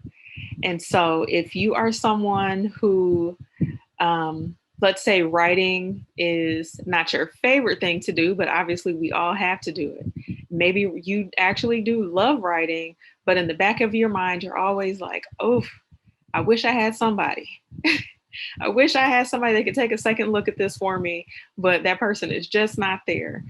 S5: And so if you are someone who, let's say writing is not your favorite thing to do, but obviously we all have to do it. Maybe you actually do love writing, but in the back of your mind, you're always like, oh, I wish I had somebody. I wish I had somebody that could take a second look at this for me, but that person is just not there.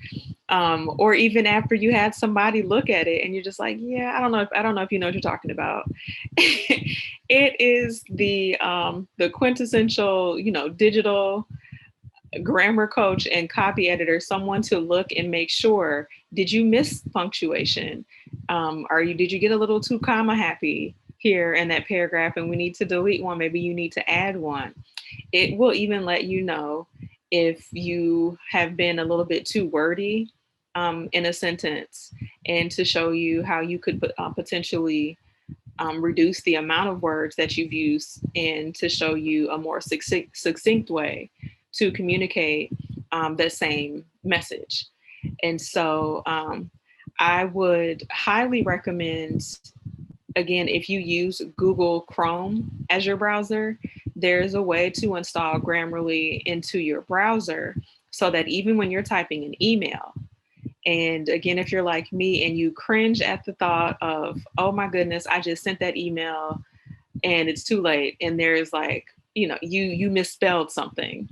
S5: Or even after you had somebody look at it and you're just like, yeah, I don't know if you know what you're talking about. It is the quintessential, digital grammar coach and copy editor, someone to look and make sure, did you miss punctuation? Did you get a little too comma happy here in that paragraph and we need to delete one, maybe you need to add one. It will even let you know if you have been a little bit too wordy in a sentence, and to show you how you could potentially reduce the amount of words that you've used, and to show you a more succinct way to communicate the same message. And so I would highly recommend, again, if you use Google Chrome as your browser, there's a way to install Grammarly into your browser so that even when you're typing an email, and again, if you're like me and you cringe at the thought of, oh my goodness, I just sent that email and it's too late, and there's like, you misspelled something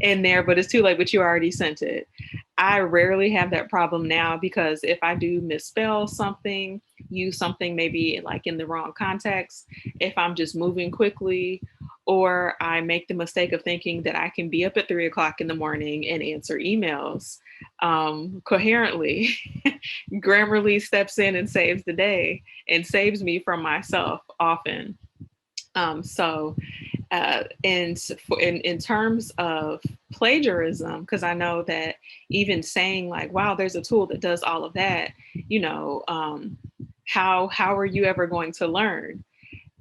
S5: in there, but it's too late, but you already sent it. I rarely have that problem now, because if I do misspell something, use something maybe like in the wrong context, if I'm just moving quickly, or I make the mistake of thinking that I can be up at 3 o'clock in the morning and answer emails coherently, Grammarly steps in and saves the day and saves me from myself often. In terms of plagiarism, because I know that even saying like, wow, there's a tool that does all of that, how are you ever going to learn?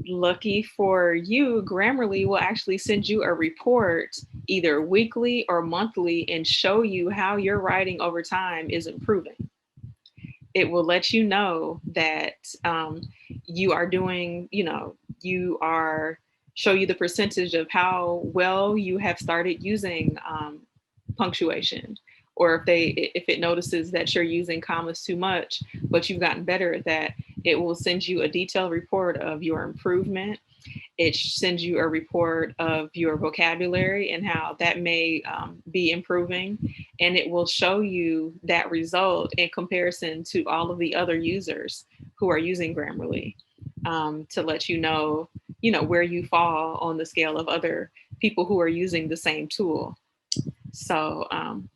S5: Lucky for you, Grammarly will actually send you a report either weekly or monthly and show you how your writing over time is improving. It will let you know that you are doing, show you the percentage of how well you have started using punctuation, or if it notices that you're using commas too much, but you've gotten better at that, it will send you a detailed report of your improvement. It sends you a report of your vocabulary and how that may be improving. And it will show you that result in comparison to all of the other users who are using Grammarly, to let you know, where you fall on the scale of other people who are using the same tool. So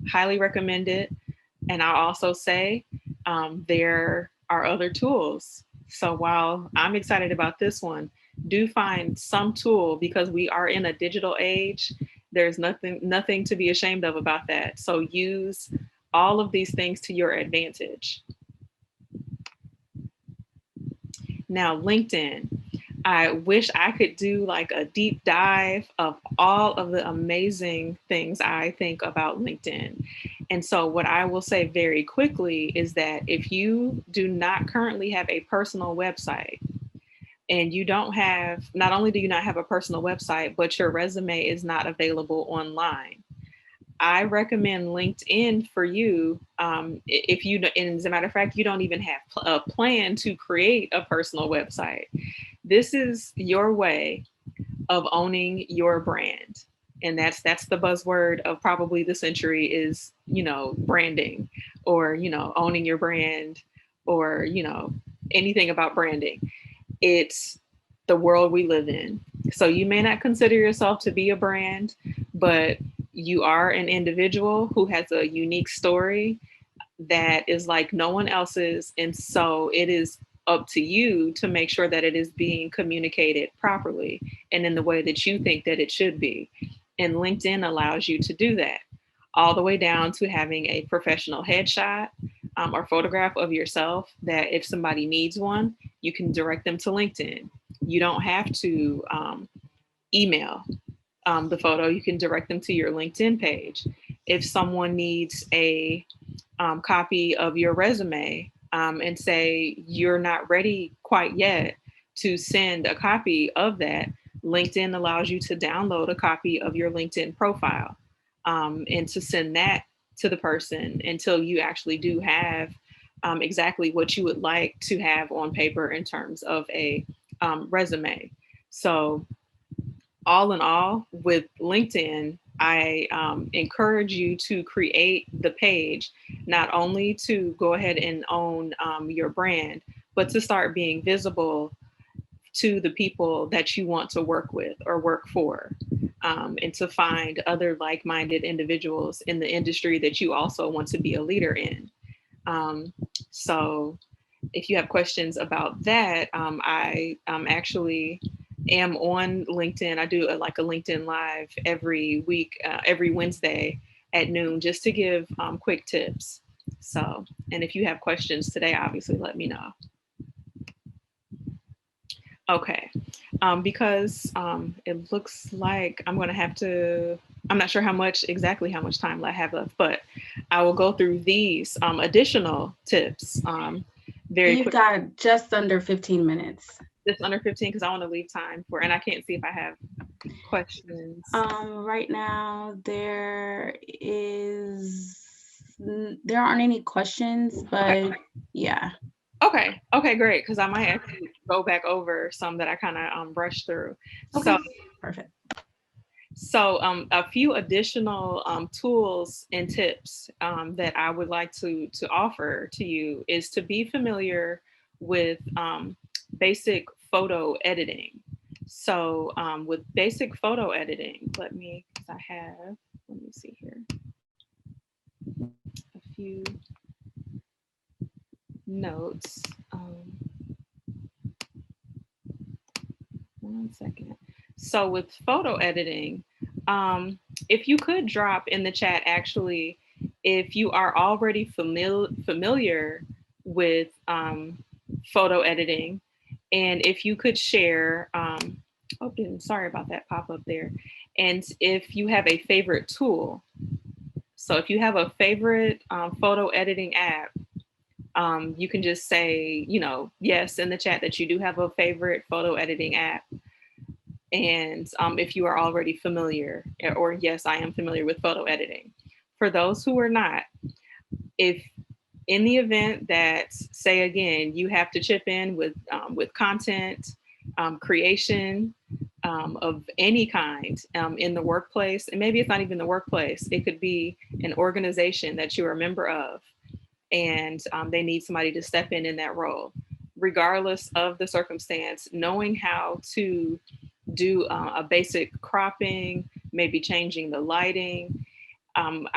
S5: highly recommend it. And I'll also say there are other tools. So while I'm excited about this one, do find some tool, because we are in a digital age. There's nothing to be ashamed of about that. So use all of these things to your advantage. Now, LinkedIn. I wish I could do like a deep dive of all of the amazing things I think about LinkedIn. And so what I will say very quickly is that if you do not currently have a personal website, and not only do you not have a personal website, but your resume is not available online, I recommend LinkedIn for you. If you, and as a matter of fact, you don't even have a plan to create a personal website. This is your way of owning your brand. And that's the buzzword of probably the century is, branding, or, owning your brand, or, anything about branding. It's the world we live in. So you may not consider yourself to be a brand, but you are an individual who has a unique story that is like no one else's. And so it is up to you to make sure that it is being communicated properly and in the way that you think that it should be. And LinkedIn allows you to do that, all the way down to having a professional headshot or photograph of yourself that if somebody needs one, you can direct them to LinkedIn. You don't have to email the photo. You can direct them to your LinkedIn page. If someone needs a copy of your resume and say you're not ready quite yet to send a copy of that, LinkedIn allows you to download a copy of your LinkedIn profile and to send that to the person until you actually do have exactly what you would like to have on paper in terms of a resume. So all in all, with LinkedIn, I encourage you to create the page, not only to go ahead and own your brand, but to start being visible to the people that you want to work with or work for, and to find other like-minded individuals in the industry that you also want to be a leader in. So if you have questions about that, I actually am on LinkedIn. I do a LinkedIn Live every week, every Wednesday at noon, just to give quick tips. So, and if you have questions today, obviously let me know. Okay, because it looks like I'm going to have to, I'm not sure exactly how much time I have left, but I will go through these additional tips very
S2: You've
S5: quickly.
S2: got just under 15 minutes.
S5: Just under 15, because I want to leave time for, and I can't see if I have questions.
S2: Right now there aren't any questions, but
S5: Okay.
S2: yeah.
S5: Okay, great, because I might actually go back over some that I kind of brushed through.
S2: Okay,
S5: So
S2: perfect.
S5: So a few additional tools and tips that I would like to offer to you is to be familiar with basic photo editing. So with basic photo editing, let me see here, a few notes. One second. So with photo editing, if you could drop in the chat, actually, if you are already familiar with photo editing, and if you could share, sorry about that pop up there. And if you have a favorite tool. So if you have a favorite photo editing app, you can just say, yes, in the chat that you do have a favorite photo editing app. And if you are already familiar, or yes, I am familiar with photo editing. For those who are not, if in the event that, say again, you have to chip in with content creation of any kind in the workplace, and maybe it's not even the workplace, it could be an organization that you're a member of, and they need somebody to step in that role. Regardless of the circumstance, knowing how to do a basic cropping, maybe changing the lighting.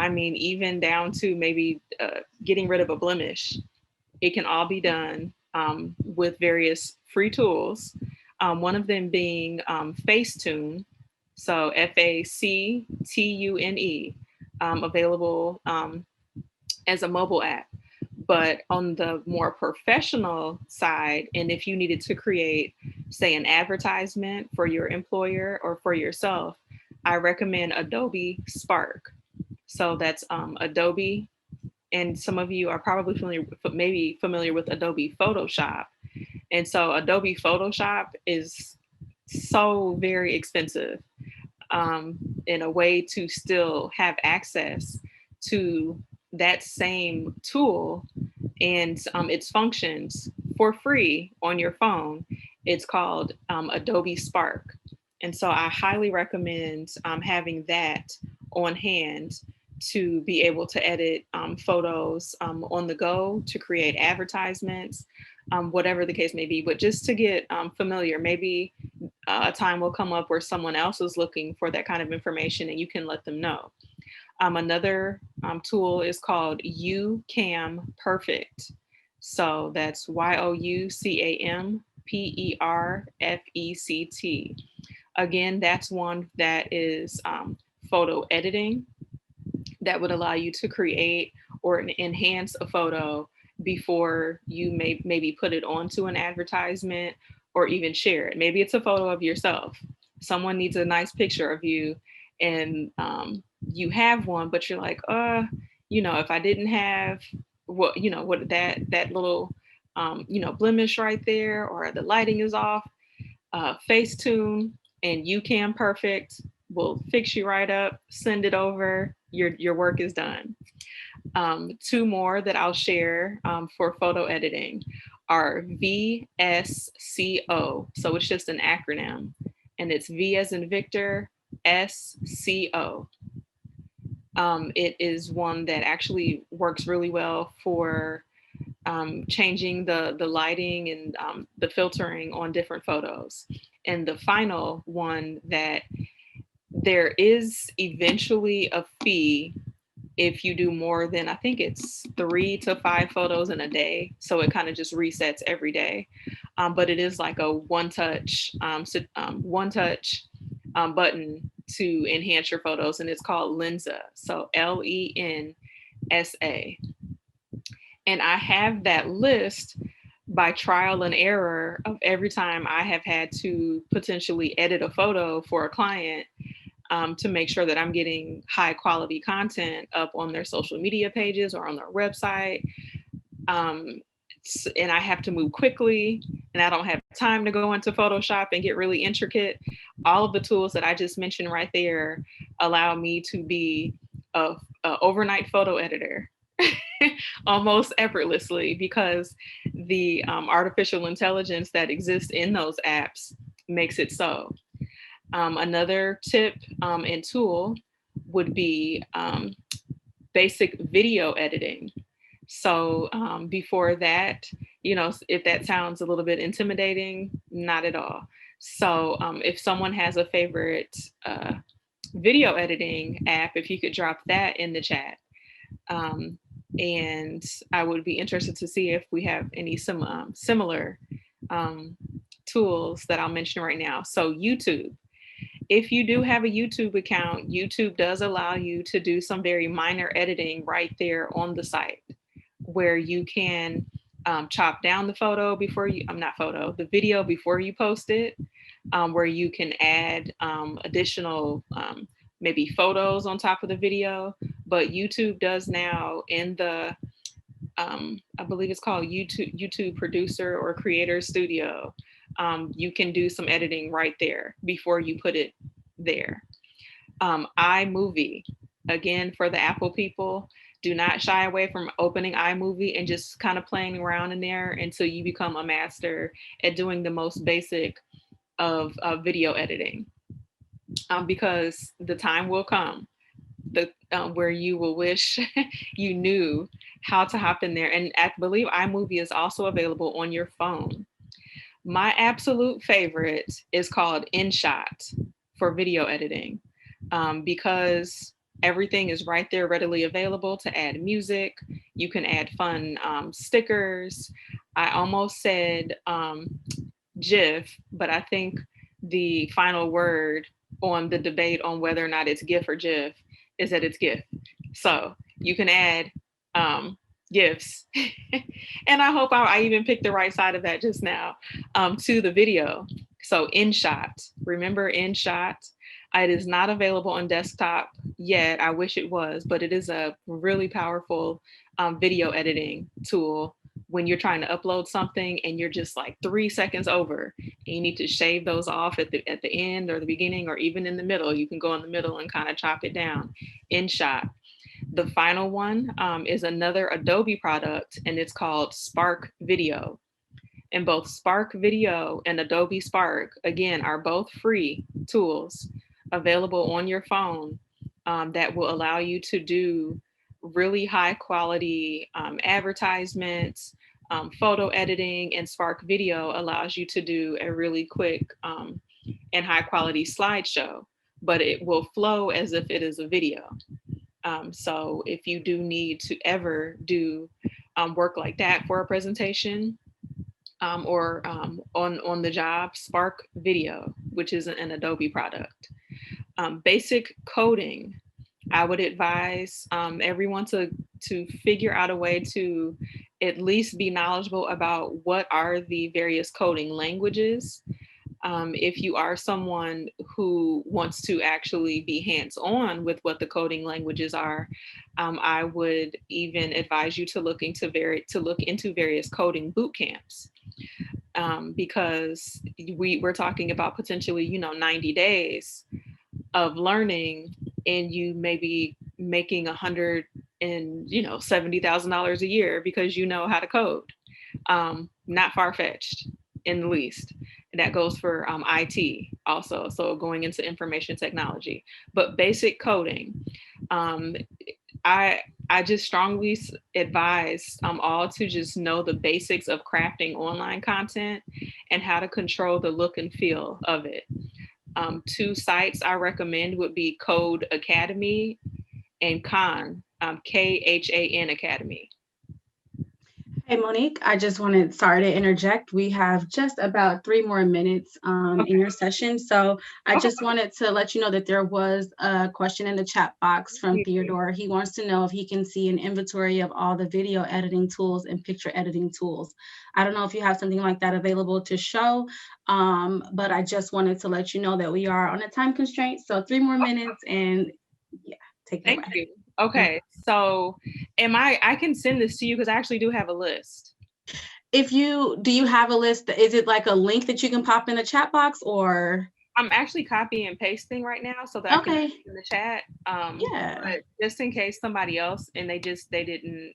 S5: Even down to maybe getting rid of a blemish. It can all be done with various free tools. One of them being Facetune. So Factune, available as a mobile app. But on the more professional side, and if you needed to create, say, an advertisement for your employer or for yourself, I recommend Adobe Spark. So that's Adobe, and some of you are probably familiar with Adobe Photoshop. And so Adobe Photoshop is so very expensive. in a way to still have access to that same tool and its functions for free on your phone. It's called Adobe Spark. And so I highly recommend having that on hand to be able to edit photos on the go, to create advertisements, whatever the case may be, but just to get familiar. Maybe a time will come up where someone else is looking for that kind of information and you can let them know. Another tool is called YouCam Perfect. So that's YouCamPerfect. Again, that's one that is photo editing that would allow you to create or enhance a photo before you maybe put it onto an advertisement or even share it. Maybe it's a photo of yourself. Someone needs a nice picture of you and you have one, but you're like, if I didn't have what that little, blemish right there, or the lighting is off, Facetune and YouCam Perfect will fix you right up, send it over, your work is done. Two more that I'll share for photo editing are VSCO. So it's just an acronym, and it's V as in Victor, SCO. It is one that actually works really well for changing the lighting and the filtering on different photos. And the final one, that there is eventually a fee if you do more than, I think it's 3 to 5 photos in a day. So it kind of just resets every day. But it is like a one-touch button to enhance your photos, and it's called Lensa. So Lensa. And I have that list by trial and error of every time I have had to potentially edit a photo for a client, to make sure that I'm getting high quality content up on their social media pages or on their website. And I have to move quickly, and I don't have time to go into Photoshop and get really intricate. All of the tools that I just mentioned right there allow me to be a overnight photo editor almost effortlessly, because the artificial intelligence that exists in those apps makes it so. Another tip and tool would be basic video editing. So before that, if that sounds a little bit intimidating, not at all. So if someone has a favorite video editing app, if you could drop that in the chat. And I would be interested to see if we have any similar tools that I'll mention right now. So YouTube. If you do have a YouTube account, YouTube does allow you to do some very minor editing right there on the site, where you can chop down the photo before you, the video before you post it, where you can add additional maybe photos on top of the video. But YouTube does now, in the, I believe it's called YouTube Producer or Creator Studio, you can do some editing right there before you put it there. iMovie, again, for the Apple people, do not shy away from opening iMovie and just kind of playing around in there until you become a master at doing the most basic of video editing, because the time will come where you will wish you knew how to hop in there. And I believe iMovie is also available on your phone. My absolute favorite is called InShot for video editing, because everything is right there readily available to add music. You can add fun stickers. I almost said GIF, but I think the final word on the debate on whether or not it's GIF or GIF is that it's GIF. So you can add GIFs. And I hope I even picked the right side of that just now, to the video. So InShot, remember InShot? It is not available on desktop yet. I wish it was, but it is a really powerful video editing tool when you're trying to upload something and you're just like 3 seconds over, and you need to shave those off at the end or the beginning, or even in the middle. You can go in the middle and kind of chop it down in Shop. The final one is another Adobe product, and it's called Spark Video. And both Spark Video and Adobe Spark, again, are both free tools available on your phone that will allow you to do really high quality advertisements, photo editing, and Spark Video allows you to do a really quick and high quality slideshow, but it will flow as if it is a video. So if you do need to ever do work like that for a presentation or on the job, Spark Video, which is an Adobe product. Basic coding, I would advise everyone to figure out a way to at least be knowledgeable about what are the various coding languages. If you are someone who wants to actually be hands-on with what the coding languages are, I would even advise you to look into various coding boot camps, because we're talking about potentially 90 days of learning, and you may be making $170,000 a year because you know how to code. Not far-fetched in the least. That goes for IT also, so going into information technology. But basic coding, I just strongly advise all to just know the basics of crafting online content and how to control the look and feel of it. 2 sites I recommend would be Code Academy and Khan, KHAN Academy.
S2: Hey, Monique, I just wanted, sorry to interject. We have just about 3 more minutes in your session. So I just wanted to let you know that there was a question in the chat box from Theodore. He wants to know if he can see an inventory of all the video editing tools and picture editing tools. I don't know if you have something like that available to show, but I just wanted to let you know that we are on a time constraint. So 3 more minutes and yeah, take it away.
S5: Thank you. Okay, so I can send this to you because I actually do have a list.
S2: Do you have a list? Is it like a link that you can pop in the chat box, or?
S5: I'm actually copying and pasting right now so that I can put it in the chat.
S2: Yeah.
S5: But just in case somebody else and they didn't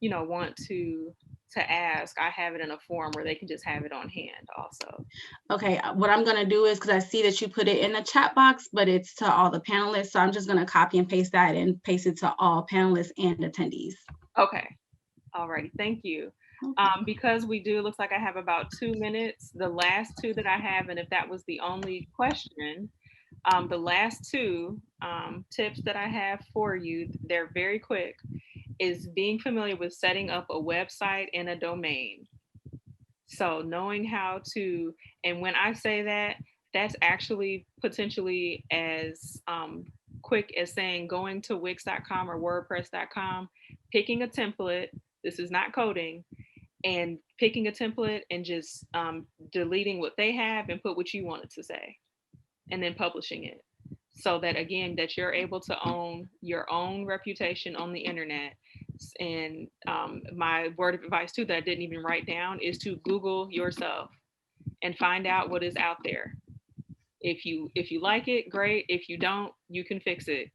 S5: want to ask, I have it in a form where they can just have it on hand also.
S2: Okay, what I'm gonna do is, because I see that you put it in the chat box, but it's to all the panelists, so I'm just gonna copy and paste that and paste it to all panelists and attendees.
S5: Okay, all right, thank you. Because we do, it looks like I have about 2 minutes. The last 2 that I have, and if that was the only question, the last 2 tips that I have for you, they're very quick, is being familiar with setting up a website and a domain. So knowing how to, and when I say that, that's actually potentially as quick as saying going to Wix.com or WordPress.com, picking a template, this is not coding, and picking a template and just deleting what they have and put what you want it to say, and then publishing it. So that, again, that you're able to own your own reputation on the internet. And my word of advice too that I didn't even write down is to Google yourself and find out what is out there. If you like it, great. If you don't, you can fix it,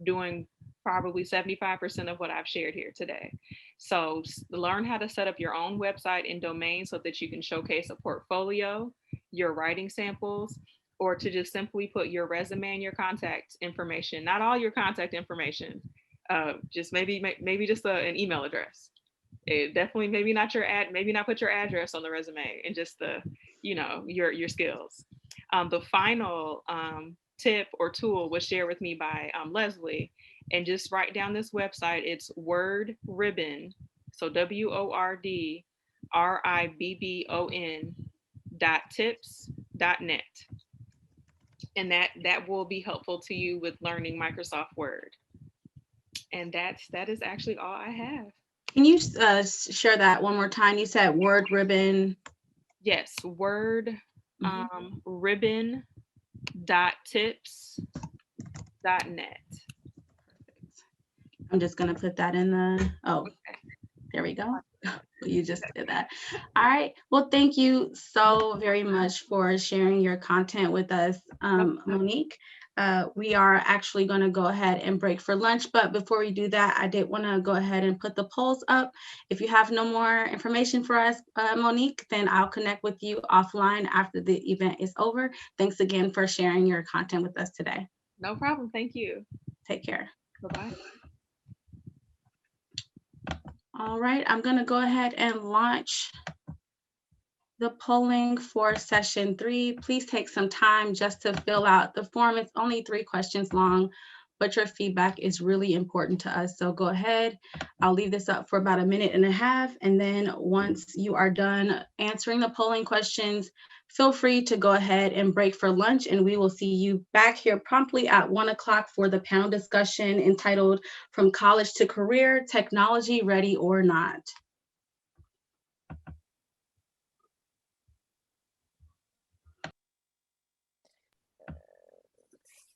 S5: doing probably 75% of what I've shared here today. So learn how to set up your own website and domain so that you can showcase a portfolio, your writing samples, or to just simply put your resume and your contact information, not all your contact information, just maybe just an email address. Definitely maybe not put your address on the resume, and just the, your skills. The final tip or tool was shared with me by Leslie, and just write down this website. It's WordRibbon, so WordRibbon.tips.net. And that will be helpful to you with learning Microsoft Word. And that is actually all I have.
S2: Can you share that one more time? You said WordRibbon.
S5: Yes, ribbon.tips.net.
S2: I'm just gonna put that in the, okay. There we go. You just did that. All right. Well, thank you so very much for sharing your content with us, Monique. We are actually going to go ahead and break for lunch. But before we do that, I did want to go ahead and put the polls up. If you have no more information for us, Monique, then I'll connect with you offline after the event is over. Thanks again for sharing your content with us today.
S5: No problem. Thank you.
S2: Take care.
S5: Bye-bye.
S2: All right, I'm going to go ahead and launch the polling for session 3. Please take some time just to fill out the form. It's only 3 questions long, but your feedback is really important to us. So go ahead. I'll leave this up for about 1.5 minutes. And then once you are done answering the polling questions, feel free to go ahead and break for lunch, and we will see you back here promptly at 1 o'clock for the panel discussion entitled From College to Career, Technology Ready or Not.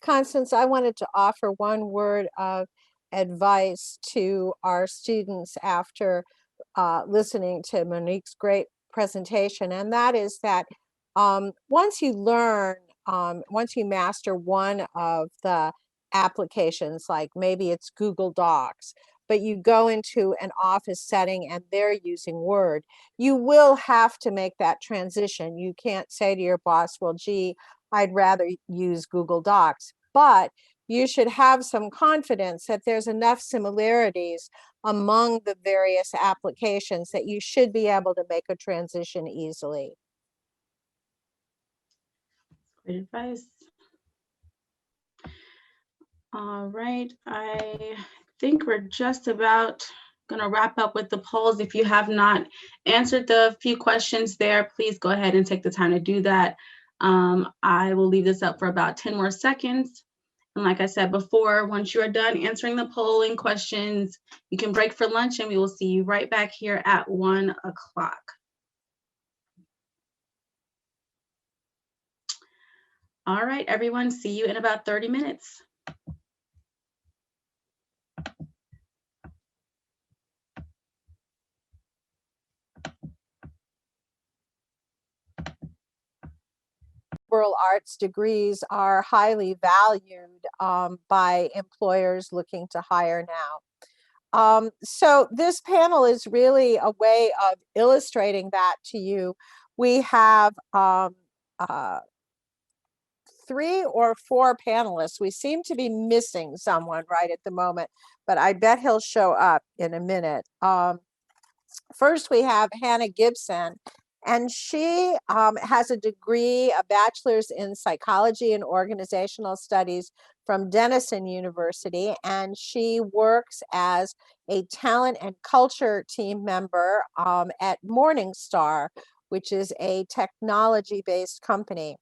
S4: Constance, I wanted to offer one word of advice to our students after listening to Monique's great presentation, and that is that once you master one of the applications, like maybe it's Google Docs, but you go into an office setting and they're using Word, you will have to make that transition. You can't say to your boss, well, gee, I'd rather use Google Docs, but you should have some confidence that there's enough similarities among the various applications that you should be able to make a transition easily.
S2: Great advice. All right, I think we're just about gonna wrap up with the polls. If you have not answered the few questions there, please go ahead and take the time to do that. I will leave this up for about 10 more seconds. And like I said before, once you are done answering the polling questions, you can break for lunch, and we will see you right back here at 1 o'clock. All right, everyone, see you in about 30 minutes.
S4: Liberal arts degrees are highly valued by employers looking to hire now. So this panel is really a way of illustrating that to you. We have 3 or 4 panelists. We seem to be missing someone right at the moment, but I bet he'll show up in a minute. First, we have Hannah Gibson, and she has a degree, a bachelor's in psychology and organizational studies from Denison University, and she works as a talent and culture team member at Morningstar, which is a technology-based company.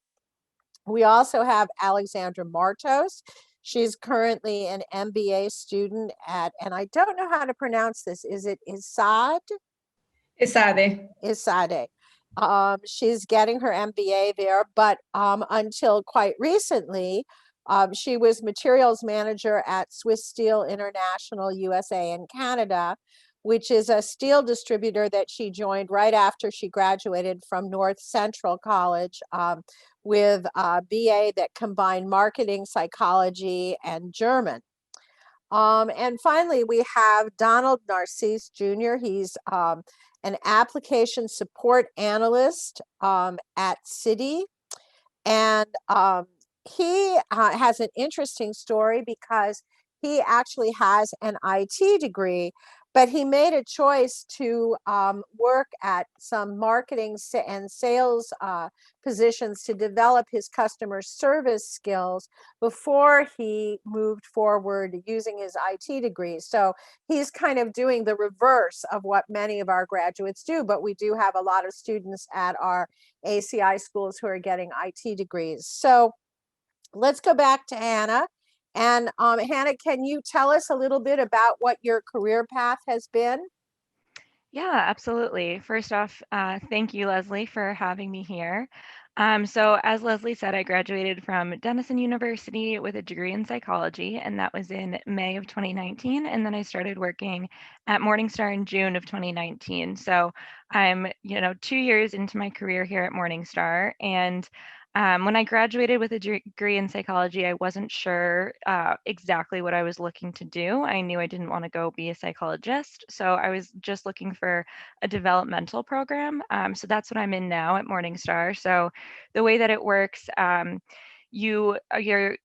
S4: We also have Alexandra Martos. She's currently an MBA student at, and I don't know how to pronounce this, is it ISAD? ISADE. She's getting her MBA there, but until quite recently, she was materials manager at Swiss Steel International USA and Canada, which is a steel distributor that she joined right after she graduated from North Central College with a BA that combined marketing, psychology, and German. And finally, we have Donald Narcisse Jr. He's an application support analyst at Citi. And he has an interesting story because he actually has an IT degree, but he made a choice to work at some marketing and sales positions to develop his customer service skills before he moved forward using his IT degree. So he's kind of doing the reverse of what many of our graduates do, but we do have a lot of students at our ACI schools who are getting IT degrees. So let's go back to Hannah. And Hannah, can you tell us a little bit about what your career path has been?
S6: Yeah, absolutely. First off, thank you, Leslie, for having me here. So as Leslie said, I graduated from Denison University with a degree in psychology, and that was in May of 2019. And then I started working at Morningstar in June of 2019. So I'm, 2 years into my career here at Morningstar. And when I graduated with a degree in psychology, I wasn't sure exactly what I was looking to do. I knew I didn't want to go be a psychologist. So I was just looking for a developmental program. So that's what I'm in now at Morningstar. So the way that it works, you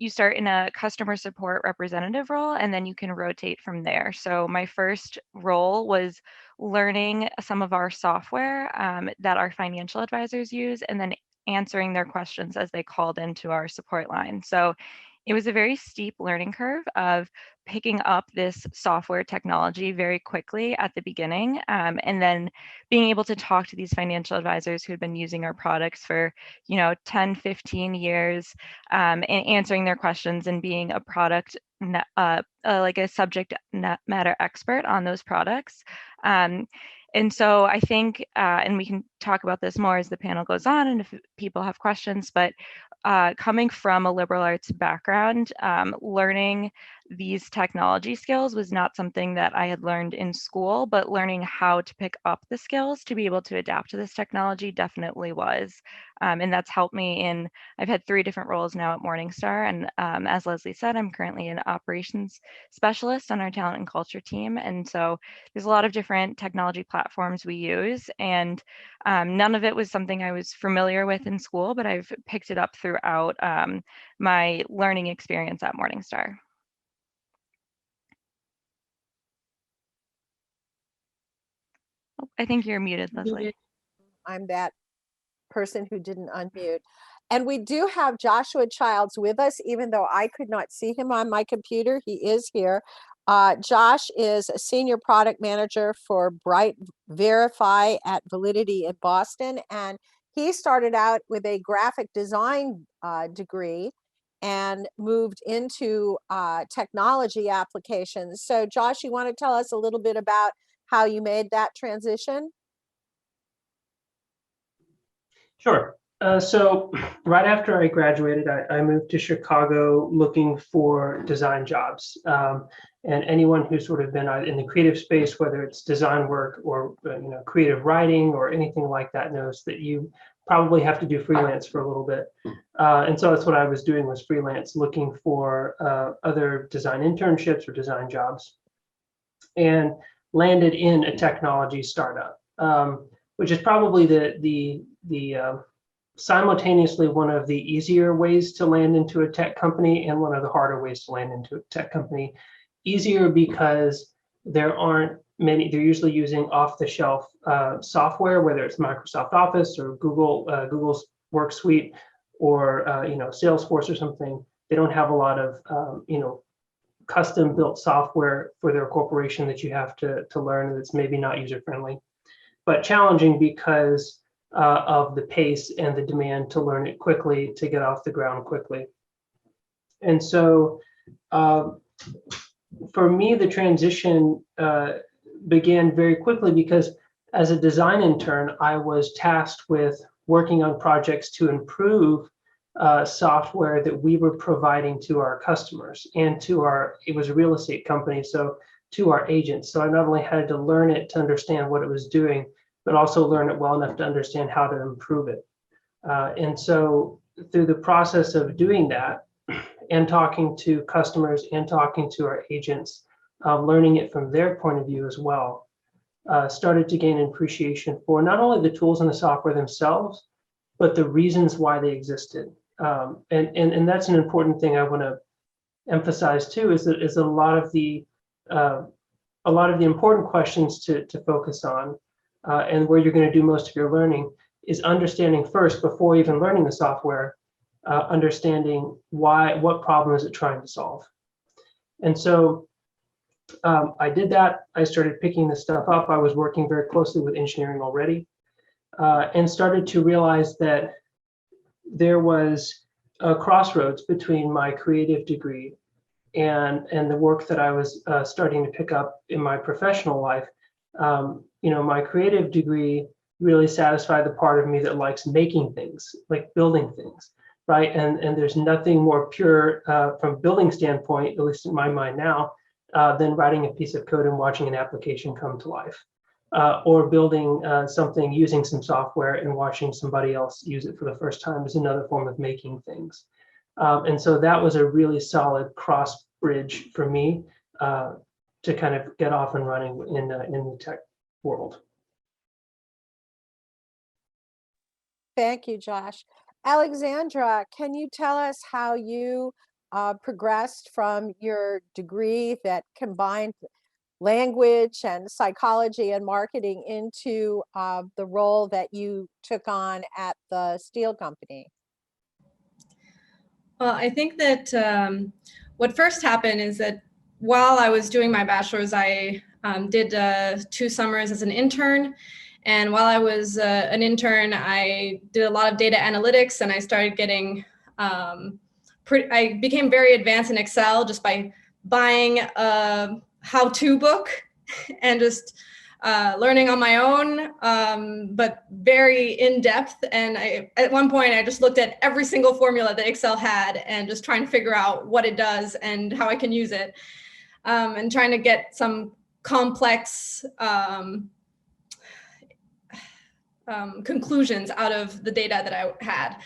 S6: start in a customer support representative role, and then you can rotate from there. So my first role was learning some of our software that our financial advisors use, and then answering their questions as they called into our support line. So it was a very steep learning curve of picking up this software technology very quickly at the beginning, and then being able to talk to these financial advisors who had been using our products for 10 15 years, and answering their questions and being a like a subject matter expert on those products. And so I think, and we can talk about this more as the panel goes on and if people have questions, but coming from a liberal arts background, learning these technology skills was not something that I had learned in school, but learning how to pick up the skills to be able to adapt to this technology definitely was. And that's helped me I've had 3 different roles now at Morningstar. And as Leslie said, I'm currently an operations specialist on our talent and culture team. And so there's a lot of different technology platforms we use. And none of it was something I was familiar with in school, but I've picked it up throughout my learning experience at Morningstar. Oh, I think you're muted, Leslie.
S4: I'm that person who didn't unmute. And we do have Joshua Childs with us, even though I could not see him on my computer. He is here. Josh is a senior product manager for Bright Verify at Validity in Boston. And he started out with a graphic design degree and moved into technology applications. So Josh, you want to tell us a little bit about how you made that transition?
S7: Sure. So right after I graduated, I moved to Chicago looking for design jobs. And anyone who's sort of been in the creative space, whether it's design work or creative writing or anything like that, knows that you probably have to do freelance for a little bit. And so that's what I was doing, was freelance, looking for other design internships or design jobs, and landed in a technology startup, which is probably the simultaneously one of the easier ways to land into a tech company and one of the harder ways to land into a tech company. Easier because there aren't many, they're usually using off-the-shelf software, whether it's Microsoft Office or Google's Work Suite or Salesforce or something. They don't have a lot of custom built software for their corporation that you have to learn that's maybe not user-friendly, but challenging because of the pace and the demand to learn it quickly, to get off the ground quickly. And so for me, the transition began very quickly because as a design intern, I was tasked with working on projects to improve software that we were providing to our customers and it was a real estate company, so to our agents. So I not only had to learn it to understand what it was doing, but also learn it well enough to understand how to improve it. And so through the process of doing that and talking to customers and talking to our agents, learning it from their point of view as well, started to gain an appreciation for not only the tools and the software themselves, but the reasons why they existed. And that's an important thing I want to emphasize too, is that a lot of the important questions to focus on and where you're going to do most of your learning is understanding first, before even learning the software, understanding what problem is it trying to solve. And so I did that. I started picking this stuff up. I was working very closely with engineering already, and started to realize that there was a crossroads between my creative degree and the work that I was starting to pick up in my professional life, My creative degree really satisfied the part of me that likes making things, like building things, right? And there's nothing more pure from a building standpoint, at least in my mind now, than writing a piece of code and watching an application come to life. Or building something using some software and watching somebody else use it for the first time is another form of making things. And so that was a really solid cross bridge for me to kind of get off and running in the tech world.
S4: Thank you, Josh. Alexandra, can you tell us how you progressed from your degree that combined language and psychology and marketing into the role that you took on at the steel company?
S8: Well, I think that what first happened is that while I was doing my bachelor's, I did 2 summers as an intern. And while I was an intern, I did a lot of data analytics, and I started getting, I became very advanced in Excel just by buying a how-to book and just learning on my own, but very in depth. And at one point, I just looked at every single formula that Excel had and just trying to figure out what it does and how I can use it, and trying to get some complex conclusions out of the data that I had.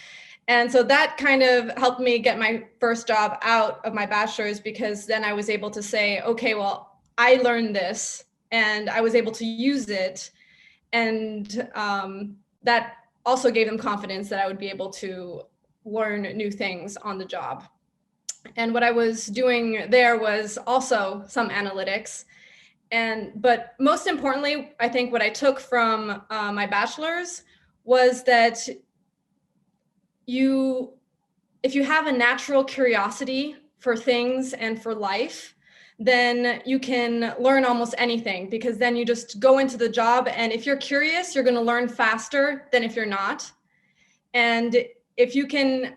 S8: And so that kind of helped me get my first job out of my bachelor's, because then I was able to say, okay, well, I learned this and I was able to use it. And that also gave them confidence that I would be able to learn new things on the job. And what I was doing there was also some analytics. But most importantly, I think what I took from my bachelor's was that if you have a natural curiosity for things and for life, then you can learn almost anything, because then you just go into the job, and if you're curious, you're going to learn faster than if you're not. And if you can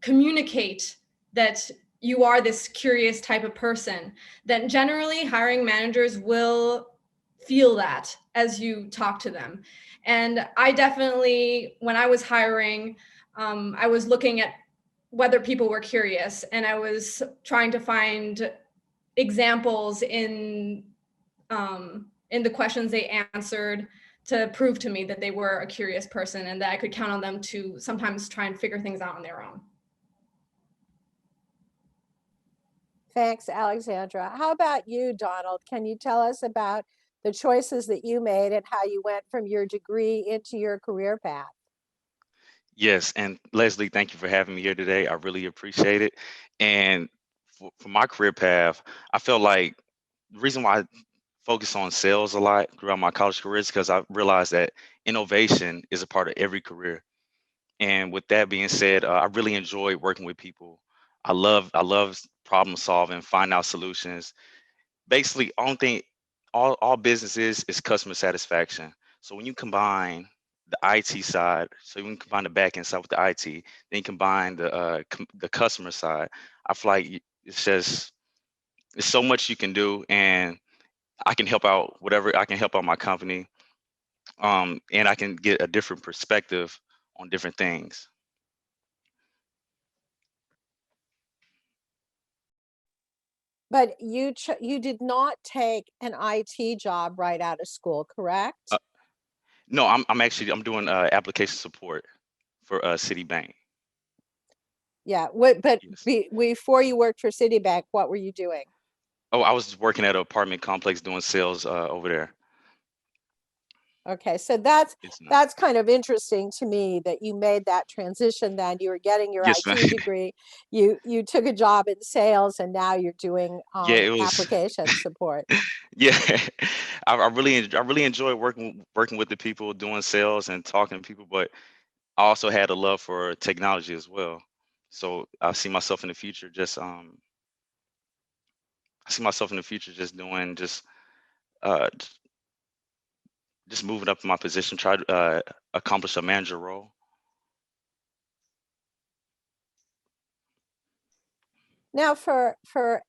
S8: communicate that you are this curious type of person, then generally hiring managers will feel that as you talk to them. And I definitely, when I was hiring, I was looking at whether people were curious, and I was trying to find examples in the questions they answered to prove to me that they were a curious person and that I could count on them to sometimes try and figure things out on their own.
S4: Thanks, Alexandra. How about you, Donald? Can you tell us about the choices that you made and how you went from your degree into your career path?
S9: Yes, and Leslie, thank you for having me here today. I really appreciate it. And for my career path, I felt like the reason why I focus on sales a lot throughout my college career is because I realized that innovation is a part of every career. And with that being said, I really enjoy working with people. I love problem solving, find out solutions. Basically, only thing all businesses is customer satisfaction. So when you combine the IT side, so you can combine the back end side with the IT, then you combine the customer side. I feel like it's just it's so much you can do, and I can help out whatever I can help out my company, and I can get a different perspective on different things.
S4: But you did not take an IT job right out of school, correct?
S9: Uh, no, I'm doing application support for Citibank.
S4: Yeah. But
S9: Yes.
S4: before you worked for Citibank, what were you doing?
S9: Oh, I was working at an apartment complex doing sales over there.
S4: Okay, so
S9: It's nice.
S4: that's kind of interesting to me that you made that transition. Then you were getting your
S9: Yes, ma'am.
S4: IT degree, you took a job in sales, and now you're doing
S9: Yeah, it was.
S4: application support.
S9: Yeah, I really enjoy working with the people, doing sales and talking to people. But I also had a love for technology as well. So I see myself in the future just doing uh j- just moving up in my position, try to accomplish a manager role.
S4: Now, for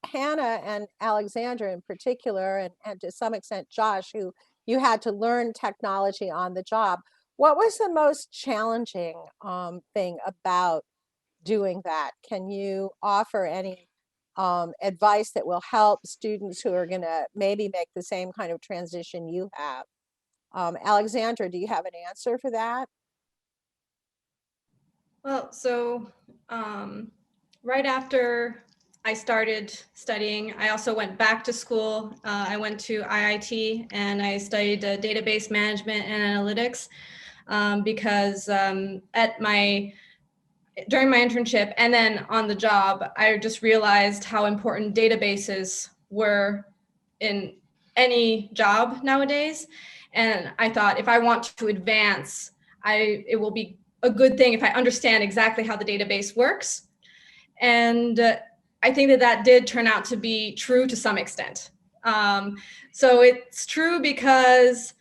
S4: Hannah and Alexandra in particular, and to some extent Josh, who you had to learn technology on the job. What was the most challenging thing about doing that? Can you offer any advice that will help students who are going to maybe make the same kind of transition you have? Alexandra, do you have an answer for that?
S8: Well, so right after I started studying, I also went back to school. I went to IIT and I studied database management and analytics because during my internship and then on the job, I just realized how important databases were in any job nowadays. And I thought if I want to advance, it will be a good thing if I understand exactly how the database works. And I think that did turn out to be true to some extent. So it's true because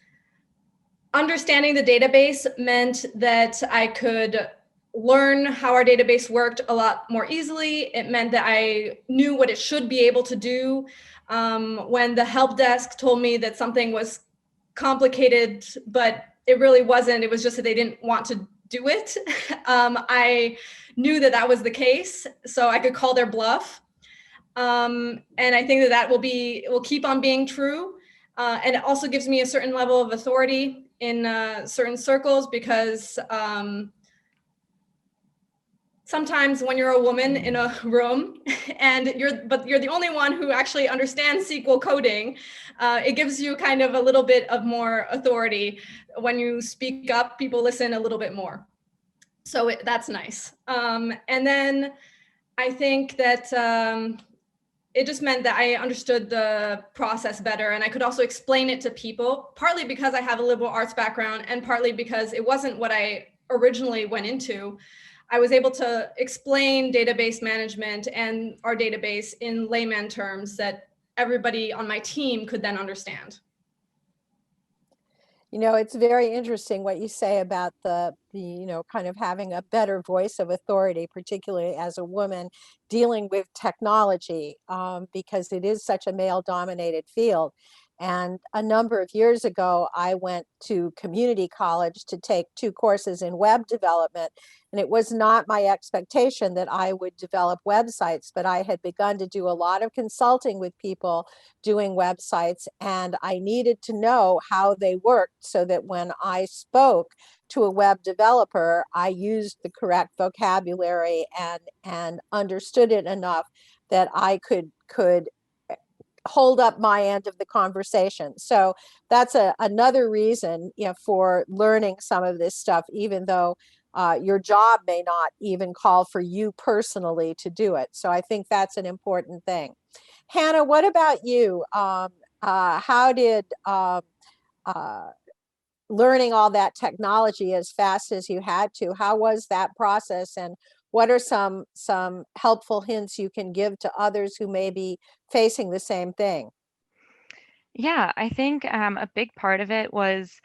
S8: understanding the database meant that I could learn how our database worked a lot more easily. It meant that I knew what it should be able to do. When the help desk told me that something was complicated, but it really wasn't, it was just that they didn't want to do it. I knew that that was the case, so I could call their bluff. And I think that will keep on being true. And it also gives me a certain level of authority in certain circles because sometimes when you're a woman in a room and you're the only one who actually understands SQL coding, it gives you kind of a little bit of more authority. When you speak up, people listen a little bit more. So that's nice. And then I think that it just meant that I understood the process better and I could also explain it to people, partly because I have a liberal arts background and partly because it wasn't what I originally went into. I was able to explain database management and our database in layman terms that everybody on my team could then understand.
S4: You know, it's very interesting what you say about the kind of having a better voice of authority, particularly as a woman dealing with technology, because it is such a male-dominated field. And a number of years ago, I went to community college to take 2 courses in web development. And it was not my expectation that I would develop websites, but I had begun to do a lot of consulting with people doing websites, and I needed to know how they worked so that when I spoke to a web developer, I used the correct vocabulary and understood it enough that I could hold up my end of the conversation. So that's another reason, for learning some of this stuff, even though your job may not even call for you personally to do it. So I think that's an important thing. Hannah, what about you? How did learning all that technology as fast as you had to, how was that process? And what are some helpful hints you can give to others who may be facing the same thing?
S6: Yeah, I think a big part of it was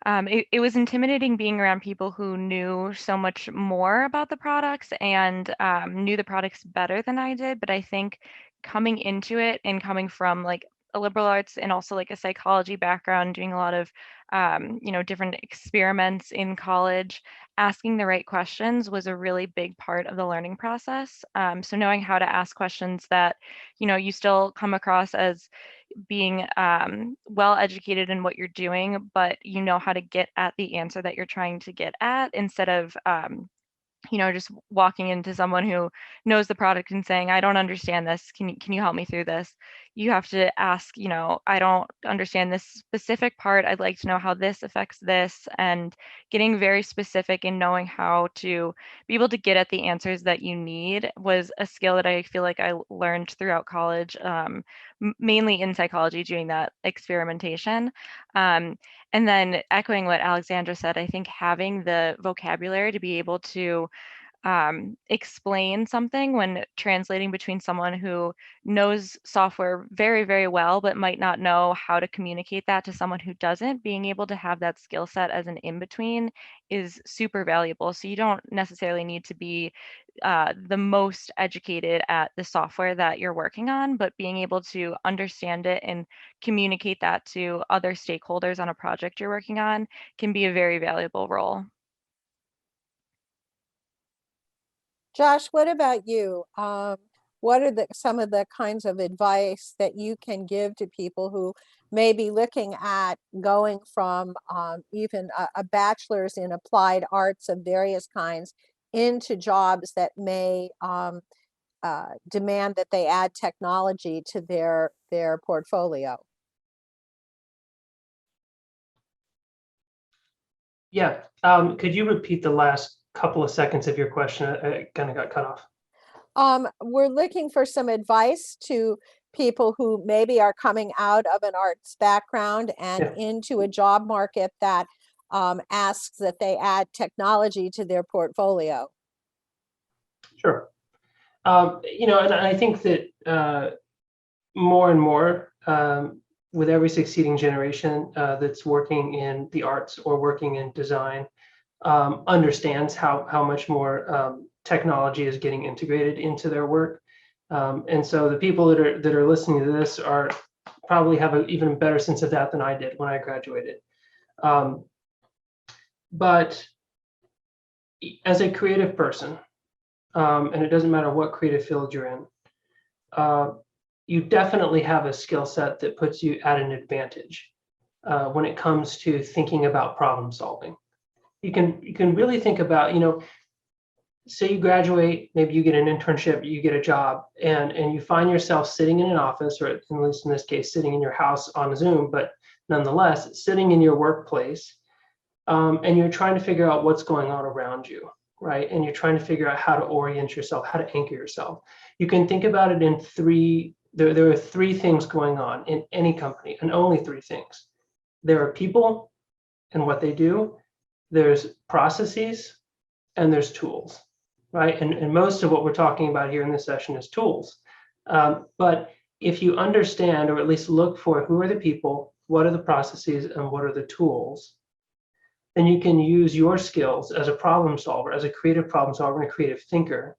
S6: it was intimidating being around people who knew so much more about the products and knew the products better than I did. But I think coming into it and coming from like a liberal arts and also like a psychology background, doing a lot of different experiments in college, asking the right questions was a really big part of the learning process. So knowing how to ask questions that you still come across as being well educated in what you're doing, but you know how to get at the answer that you're trying to get at instead of just walking into someone who knows the product and saying, I don't understand this. Can you help me through this? You have to ask, I don't understand this specific part. I'd like to know how this affects this, and getting very specific and knowing how to be able to get at the answers that you need was a skill that I feel like I learned throughout college, mainly in psychology, doing that experimentation. And then echoing what Alexandra said, I think having the vocabulary to be able to explain something when translating between someone who knows software very, very well, but might not know how to communicate that to someone who doesn't. Being able to have that skill set as an in-between is super valuable. So you don't necessarily need to be the most educated at the software that you're working on, but being able to understand it and communicate that to other stakeholders on a project you're working on can be a very valuable role.
S4: Josh, what about you? What are some of the kinds of advice that you can give to people who may be looking at going from even a bachelor's in applied arts of various kinds into jobs that may demand that they add technology to their portfolio?
S7: Yeah. Could you repeat the last couple of seconds of your question? I kind of got cut off.
S4: We're looking for some advice to people who maybe are coming out of an arts background and into a job market that asks that they add technology to their portfolio.
S7: Sure. And I think that more and more with every succeeding generation that's working in the arts or working in design understands how much more technology is getting integrated into their work. And so the people that are listening to this are probably have an even better sense of that than I did when I graduated. But as a creative person, and it doesn't matter what creative field you're in, you definitely have a skill set that puts you at an advantage when it comes to thinking about problem solving. You can really think about, say you graduate, maybe you get an internship, you get a job, and you find yourself sitting in an office, or at least in this case, sitting in your house on Zoom, but nonetheless, sitting in your workplace, and you're trying to figure out what's going on around you, right? And you're trying to figure out how to orient yourself, how to anchor yourself. You can think about it in there are three things going on in any company, and only three things. There are people and what they do, there's processes, and there's tools, right? And most of what we're talking about here in this session is tools. But if you understand, or at least look for who are the people, what are the processes, and what are the tools, then you can use your skills as a problem solver, as a creative problem solver and a creative thinker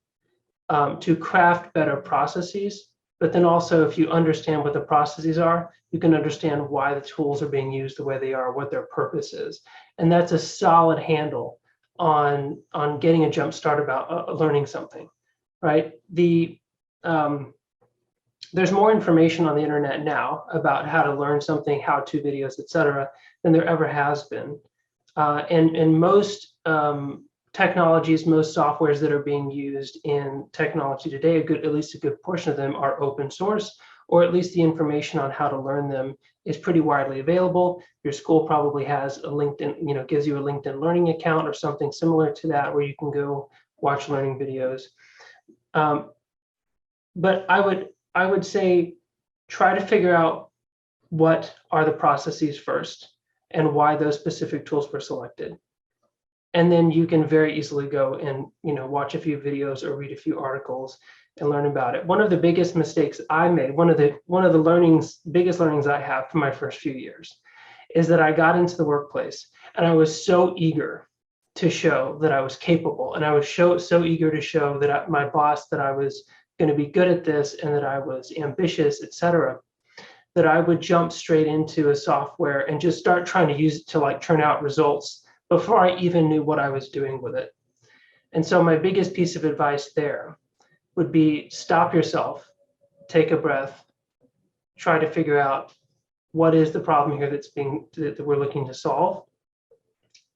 S7: to craft better processes. But then also, if you understand what the processes are, you can understand why the tools are being used the way they are, what their purpose is. And that's a solid handle on getting a jump start about learning something, right? There's more information on the internet now about how to learn something, how-to videos, etc., than there ever has been. And most technologies, most softwares that are being used in technology today, at least a good portion of them are open source, or at least the information on how to learn them is pretty widely available. Your school probably has a LinkedIn, gives you a LinkedIn learning account or something similar to that, where you can go watch learning videos. But I would say try to figure out what are the processes first and why those specific tools were selected. And then you can very easily go and watch a few videos or read a few articles and learn about it. One of the biggest mistakes I made, one of the biggest learnings I have from my first few years, is that I got into the workplace and I was so eager to show that I was capable, and I was so eager to show that my boss that I was going to be good at this and that I was ambitious, etc., that I would jump straight into a software and just start trying to use it to turn out results before I even knew what I was doing with it. And so my biggest piece of advice there would be stop yourself, take a breath, try to figure out what is the problem here that we're looking to solve.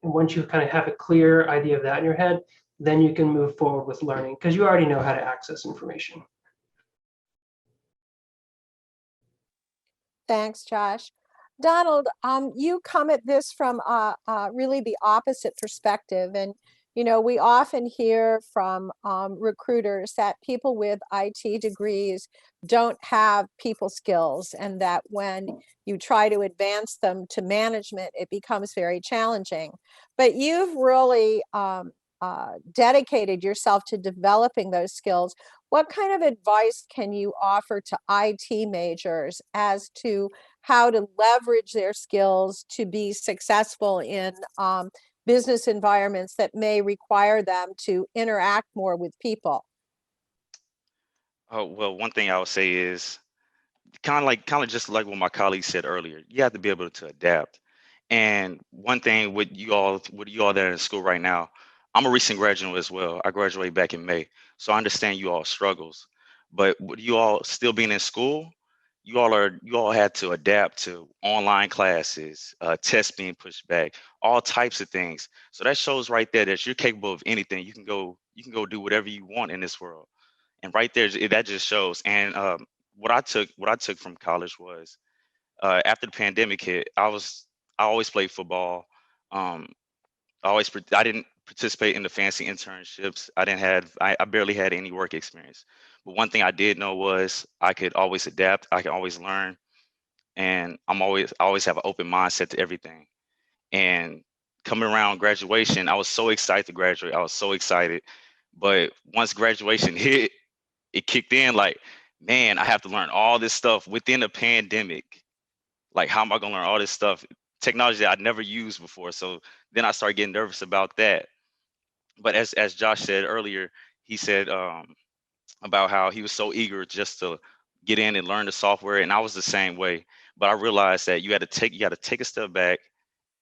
S7: And once you kind of have a clear idea of that in your head, then you can move forward with learning, because you already know how to access information.
S4: Thanks, Josh. Donald, you come at this from really the opposite perspective. And, we often hear from recruiters that people with IT degrees don't have people skills, and that when you try to advance them to management, it becomes very challenging. But you've really dedicated yourself to developing those skills. What kind of advice can you offer to IT majors as to how to leverage their skills to be successful in business environments that may require them to interact more with people?
S9: Oh, well, one thing I would say is kind of just like what my colleague said earlier, you have to be able to adapt. And one thing with you all that are in school right now, I'm a recent graduate as well. I graduated back in May, so I understand you all struggles. But with you all still being in school, you all had to adapt to online classes, tests being pushed back, all types of things. So that shows right there that you're capable of anything. You can go do whatever you want in this world, and right there that just shows. And what I took from college was, after the pandemic hit, I always played football. um I didn't participate in the fancy internships. I barely had any work experience, but one thing I did know was I could always adapt, I could always learn, and I always have an open mindset to everything. And coming around graduation, I was so excited to graduate. I was so excited. But once graduation hit, it kicked in like, man, I have to learn all this stuff within a pandemic. Like, how am I gonna learn all this stuff? Technology that I'd never used before. So then I started getting nervous about that. But as Josh said earlier, he said about how he was so eager just to get in and learn the software, and I was the same way. But I realized that you got to take a step back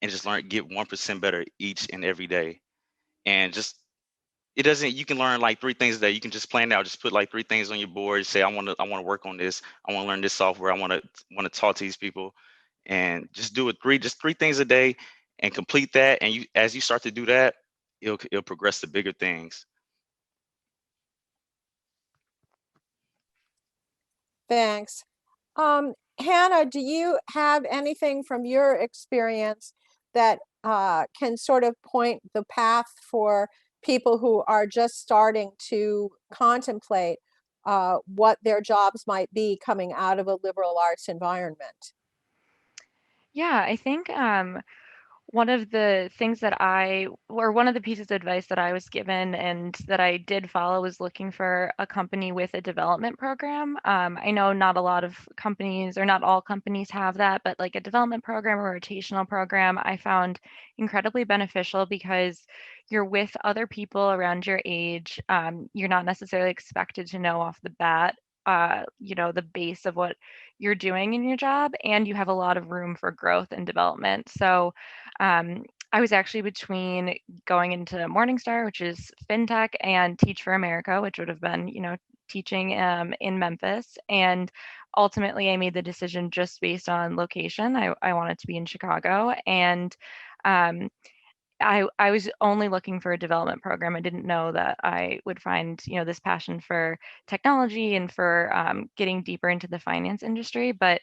S9: and just get 1% better each and every day. And just it doesn't you can learn like three things a day. You can just plan out, just put like three things on your board, say I want to work on this, I want to learn this software, I want to talk to these people, and just do it just three things a day and complete that. And as you start to do that, it'll progress to bigger things.
S4: Thanks. Hannah, do you have anything from your experience that can sort of point the path for people who are just starting to contemplate what their jobs might be coming out of a liberal arts environment?
S6: Yeah, I think one of the things that one of the pieces of advice that I was given and that I did follow was looking for a company with a development program. I know not a lot of companies, or not all companies, have that, but like a development program or rotational program, I found incredibly beneficial because you're with other people around your age. You're not necessarily expected to know off the bat, the base of what you're doing in your job, and you have a lot of room for growth and development. So I was actually between going into Morningstar, which is fintech, and Teach for America, which would have been, teaching in Memphis. And ultimately, I made the decision just based on location. I wanted to be in Chicago, and um, I was only looking for a development program. I didn't know that I would find, this passion for technology and for getting deeper into the finance industry. But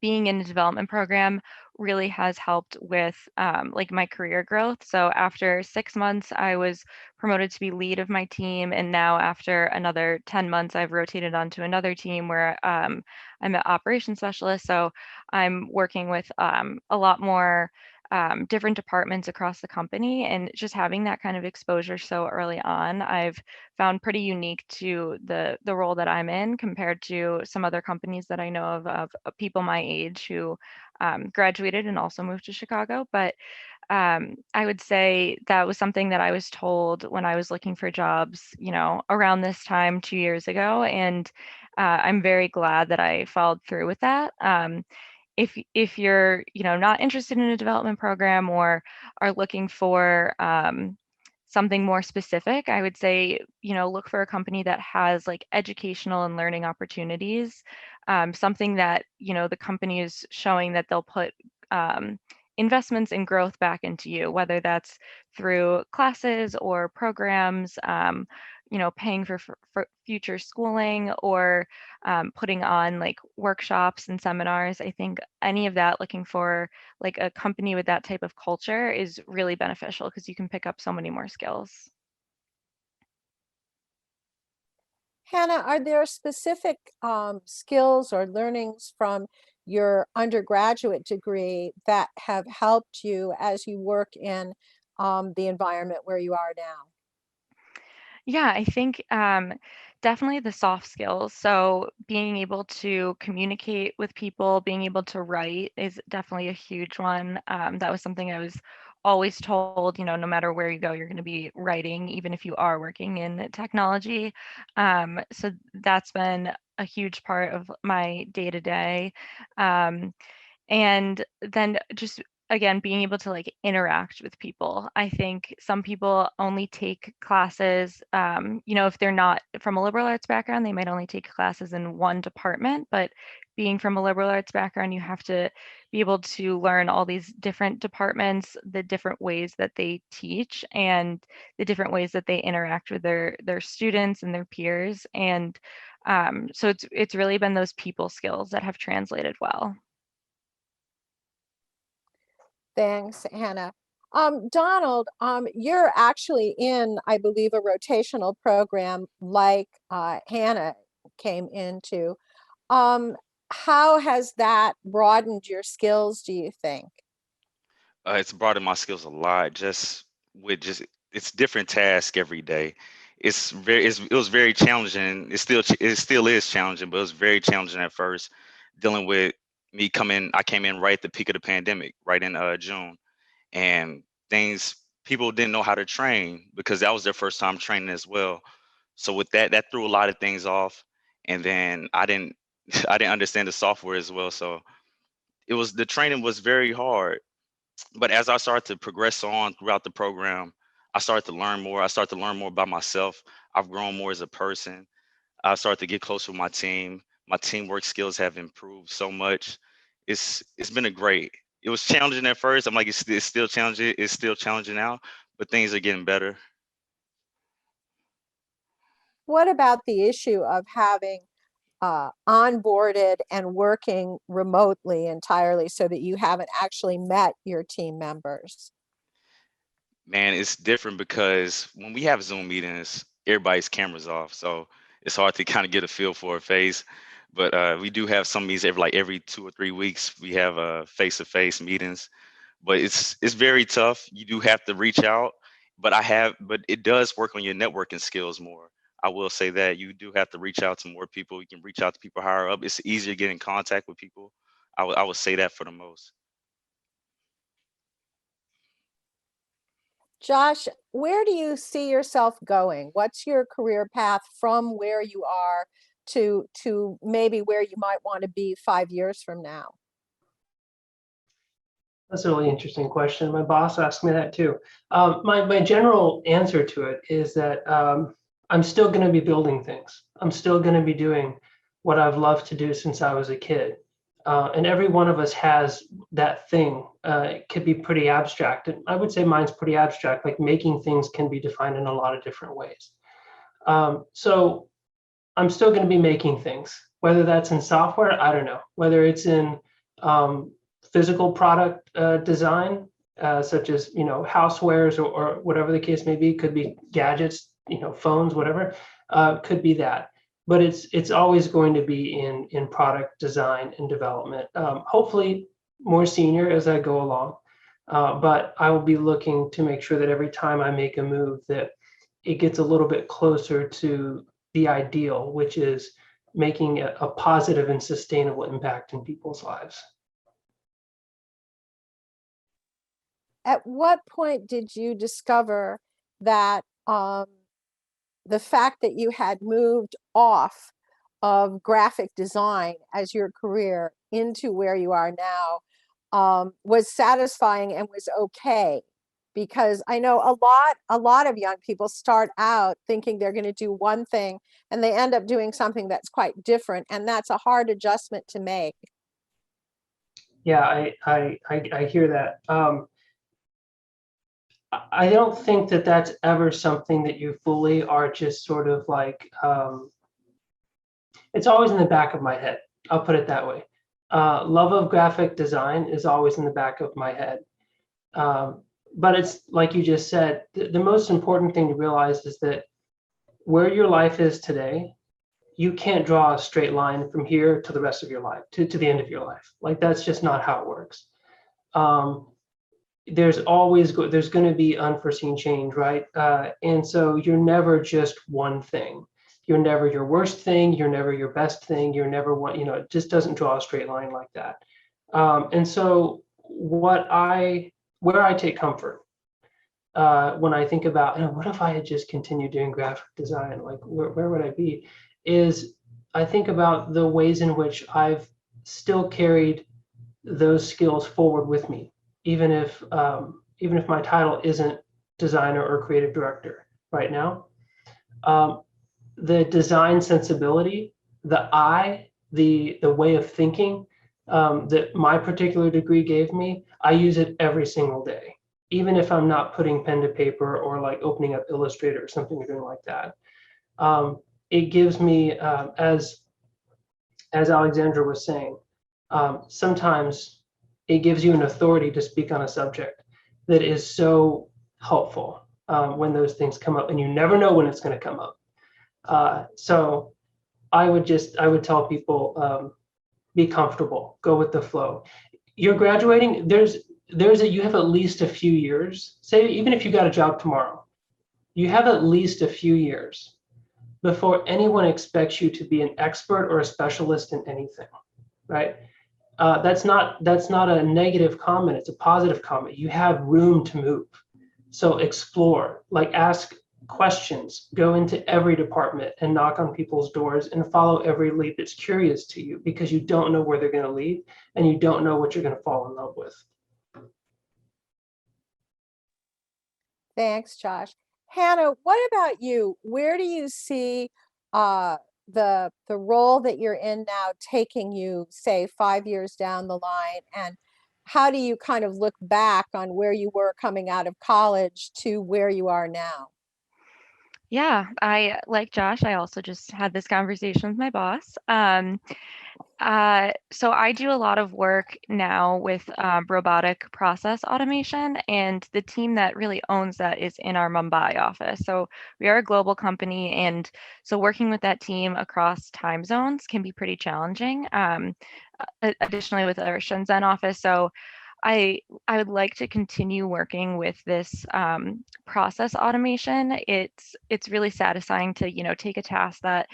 S6: being in a development program really has helped with like my career growth. So after 6 months, I was promoted to be lead of my team, and now after another 10 months, I've rotated onto another team where I'm an operations specialist. So I'm working with a lot more different departments across the company, and just having that kind of exposure so early on, I've found pretty unique to the role that I'm in compared to some other companies that I know of people my age who graduated and also moved to Chicago. But I would say that was something that I was told when I was looking for jobs, around this time 2 years ago, and I'm very glad that I followed through with that. If you're not interested in a development program or are looking for something more specific, I would say, look for a company that has like educational and learning opportunities, something that, the company is showing that they'll put investments and growth back into you, whether that's through classes or programs, paying for future schooling, or putting on like workshops and seminars. I think any of that, looking for like a company with that type of culture, is really beneficial because you can pick up so many more skills.
S4: Hannah, are there specific skills or learnings from your undergraduate degree that have helped you as you work in the environment where you are now?
S6: Yeah, I think definitely the soft skills. So being able to communicate with people, being able to write is definitely a huge one. That was something I was always told, no matter where you go, you're going to be writing, even if you are working in technology. So that's been a huge part of my day to day. And then just again being able to like interact with people. I think some people only take classes, if they're not from a liberal arts background, they might only take classes in one department, but being from a liberal arts background, you have to be able to learn all these different departments, the different ways that they teach and the different ways that they interact with their students and their peers. And so it's really been those people skills that have translated well.
S4: Thanks, Hannah. Donald, you're actually in, I believe, a rotational program like Hannah came into. How has that broadened your skills, do you think?
S9: It's broadened my skills a lot. It's different tasks every day. It was very challenging. It still is challenging, but it was very challenging at first, dealing with me coming. I came in right at the peak of the pandemic, right in June, and things people didn't know how to train because that was their first time training as well. So with that threw a lot of things off, and then I didn't I didn't understand the software as well. So the training was very hard, but as I started to progress on throughout the program, I started to learn more. I started to learn more about myself. I've grown more as a person. I started to get closer with my team. My teamwork skills have improved so much. It's been a great. It was challenging at first. I'm like, it's still challenging. It's still challenging now, but things are getting better.
S4: What about the issue of having onboarded and working remotely entirely so that you haven't actually met your team members?
S9: Man, it's different because when we have Zoom meetings, everybody's cameras off, so it's hard to kind of get a feel for a face. But we do have some meetings every 2 or 3 weeks. We have face-to-face meetings, but it's very tough. You do have to reach out, but it does work on your networking skills more. I will say that you do have to reach out to more people. You can reach out to people higher up. It's easier to get in contact with people. I would say that for the most.
S4: Josh, where do you see yourself going? What's your career path from where you are to maybe where you might want to be 5 years from now?
S7: That's a really interesting question. My boss asked me that too. My general answer to it is that I'm still going to be building things. I'm still going to be doing what I've loved to do since I was a kid. And every one of us has that thing. It could be pretty abstract. And I would say mine's pretty abstract. Like making things can be defined in a lot of different ways. So I'm still going to be making things, whether that's in software, I don't know, whether it's in physical product design, such as housewares or whatever the case may be. Could be gadgets, phones, whatever. Could be that, but it's always going to be in product design and development. Hopefully more senior as I go along, but I will be looking to make sure that every time I make a move that it gets a little bit closer to the ideal, which is making a positive and sustainable impact in people's lives.
S4: At what point did you discover that the fact that you had moved off of graphic design as your career into where you are now was satisfying and was okay? Because I know a lot of young people start out thinking they're going to do one thing and they end up doing something that's quite different, and that's a hard adjustment to make.
S7: Yeah, I hear that. I don't think that that's ever something that you fully are just sort of like, it's always in the back of my head. I'll put it that way. Love of graphic design is always in the back of my head. But it's like you just said, the most important thing to realize is that where your life is today, you can't draw a straight line from here to the rest of your life, to the end of your life. Like that's just not how it works. there's going to be unforeseen change, right? And so you're never just one thing. You're never your worst thing. You're never your best thing. You're never one, it just doesn't draw a straight line like that. And so where I take comfort when I think about, what if I had just continued doing graphic design? Like, where would I be? Is I think about the ways in which I've still carried those skills forward with me, even if my title isn't designer or creative director right now. The design sensibility, the eye, the way of thinking that my particular degree gave me, I use it every single day, even if I'm not putting pen to paper or like opening up Illustrator or something or doing like that. It gives me, as Alexandra was saying, sometimes it gives you an authority to speak on a subject that is so helpful when those things come up, and you never know when it's going to come up. So I would tell people, be comfortable, go with the flow. You're graduating, you have at least a few years. Say, even if you got a job tomorrow, you have at least a few years before anyone expects you to be an expert or a specialist in anything, right? That's not a negative comment, it's a positive comment. You have room to move. So explore, like ask questions, go into every department and knock on people's doors and follow every lead that's curious to you, because you don't know where they're going to lead and you don't know what you're going to fall in love with.
S4: Thanks, Josh. Hannah, what about you? Where do you see the role that you're in now taking you, say, 5 years down the line? And how do you kind of look back on where you were coming out of college to where you are now?
S6: Yeah, like Josh, I also just had this conversation with my boss. So I do a lot of work now with robotic process automation, and the team that really owns that is in our Mumbai office. So we are a global company, and so working with that team across time zones can be pretty challenging. Additionally, with our Shenzhen office, so I would like to continue working with this process automation. It's really satisfying to take a task that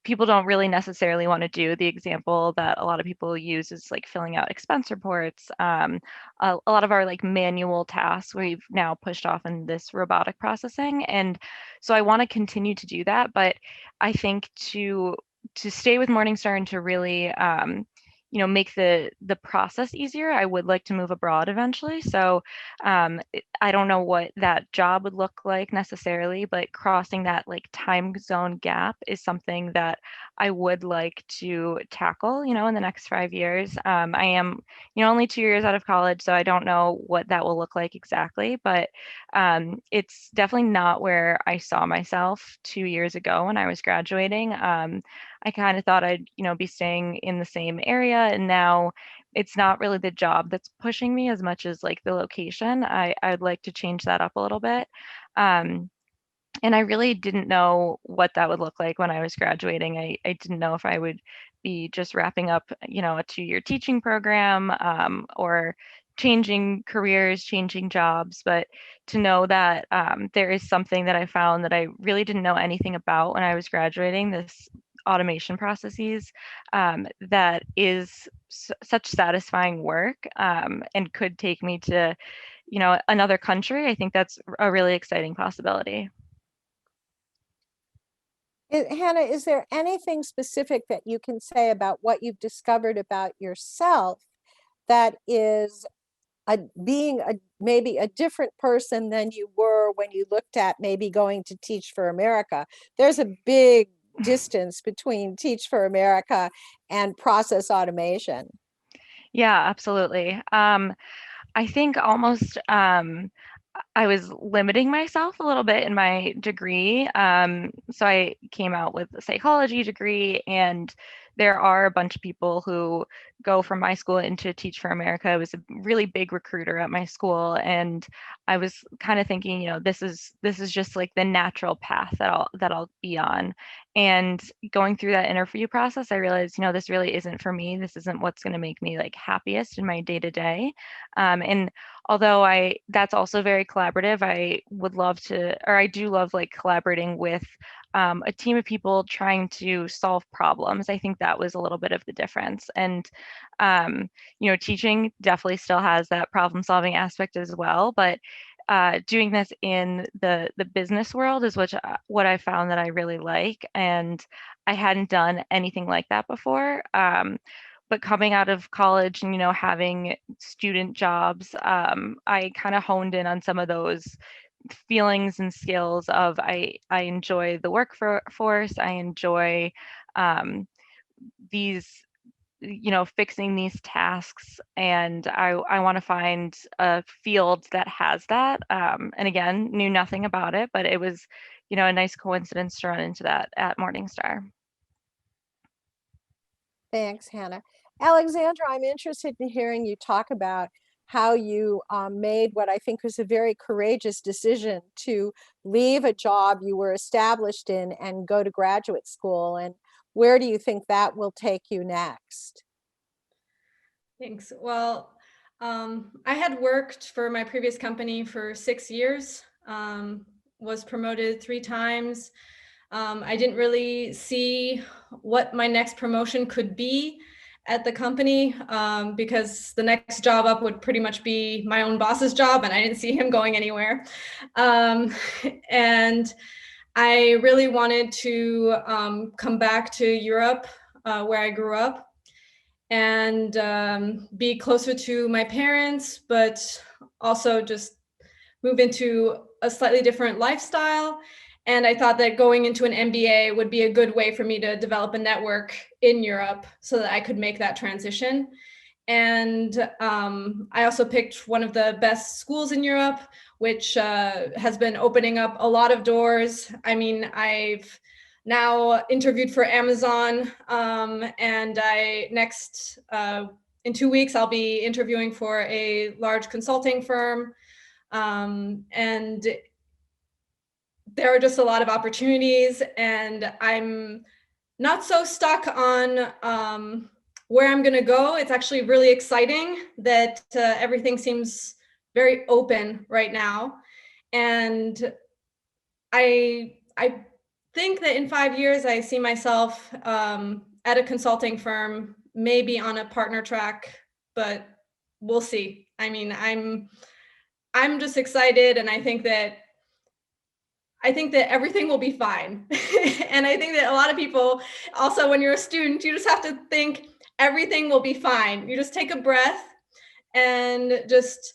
S6: people don't really necessarily want to do. The example that a lot of people use is like filling out expense reports. A lot of our like manual tasks we've now pushed off in this robotic processing, and so I want to continue to do that. But I think to stay with Morningstar and to really make the process easier, I would like to move abroad eventually. So I don't know what that job would look like necessarily, but crossing that like time zone gap is something that I would like to tackle, in the next 5 years. I am, only 2 years out of college, so I don't know what that will look like exactly, but it's definitely not where I saw myself 2 years ago when I was graduating. I kind of thought I'd, be staying in the same area, and now it's not really the job that's pushing me as much as like the location. I'd like to change that up a little bit. And I really didn't know what that would look like when I was graduating. I didn't know if I would be just wrapping up, a 2-year teaching program, or changing careers, changing jobs. But to know that there is something that I found that I really didn't know anything about when I was graduating, this automation processes, that is such satisfying work, and could take me to, another country. I think that's a really exciting possibility.
S4: Hannah, is there anything specific that you can say about what you've discovered about yourself that is being maybe a different person than you were when you looked at maybe going to Teach for America? There's a big distance between Teach for America and process automation.
S6: Yeah, absolutely. I think almost I was limiting myself a little bit in my degree. So I came out with a psychology degree, and there are a bunch of people who go from my school into Teach for America. It was a really big recruiter at my school, and I was kind of thinking, this is just like the natural path that I'll be on. And going through that interview process, I realized, this really isn't for me. This isn't what's going to make me like happiest in my day to day. And although that's also very collaborative, I would love to, or I do love like collaborating with a team of people trying to solve problems. I think that was a little bit of the difference. And, teaching definitely still has that problem solving aspect as well, but doing this in the business world is what I found that I really like. And I hadn't done anything like that before. But coming out of college and, having student jobs, I kind of honed in on some of those feelings and skills of I enjoy the workforce. I enjoy these, fixing these tasks, and I want to find a field that has that. And again, knew nothing about it, but it was, a nice coincidence to run into that at Morningstar.
S4: Thanks, Hannah. Alexandra, I'm interested in hearing you talk about how you made what I think was a very courageous decision to leave a job you were established in and go to graduate school. And where do you think that will take you next?
S8: Thanks. Well, I had worked for my previous company for 6 years, was promoted 3 times. I didn't really see what my next promotion could be at the company, because the next job up would pretty much be my own boss's job, and I didn't see him going anywhere. And I really wanted to come back to Europe, where I grew up, and be closer to my parents, but also just move into a slightly different lifestyle. And I thought that going into an MBA would be a good way for me to develop a network in Europe so that I could make that transition. And I also picked one of the best schools in Europe, which has been opening up a lot of doors. I mean, I've now interviewed for Amazon, and in 2 weeks, I'll be interviewing for a large consulting firm. And there are just a lot of opportunities, and I'm not so stuck on where I'm going to go. It's actually really exciting that everything seems very open right now. And I think that in 5 years, I see myself at a consulting firm, maybe on a partner track, but we'll see. I mean, I'm just excited, and I think that everything will be fine. And I think that a lot of people also, when you're a student, you just have to think everything will be fine. You just take a breath and just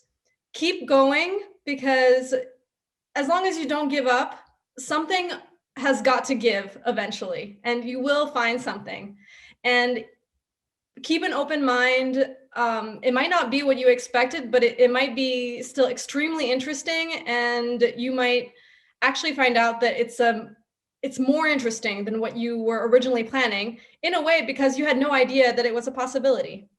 S8: keep going, because as long as you don't give up, something has got to give eventually, and you will find something. And keep an open mind. It might not be what you expected, but it might be still extremely interesting, and you might actually find out that it's more interesting than what you were originally planning, in a way, because you had no idea that it was a possibility.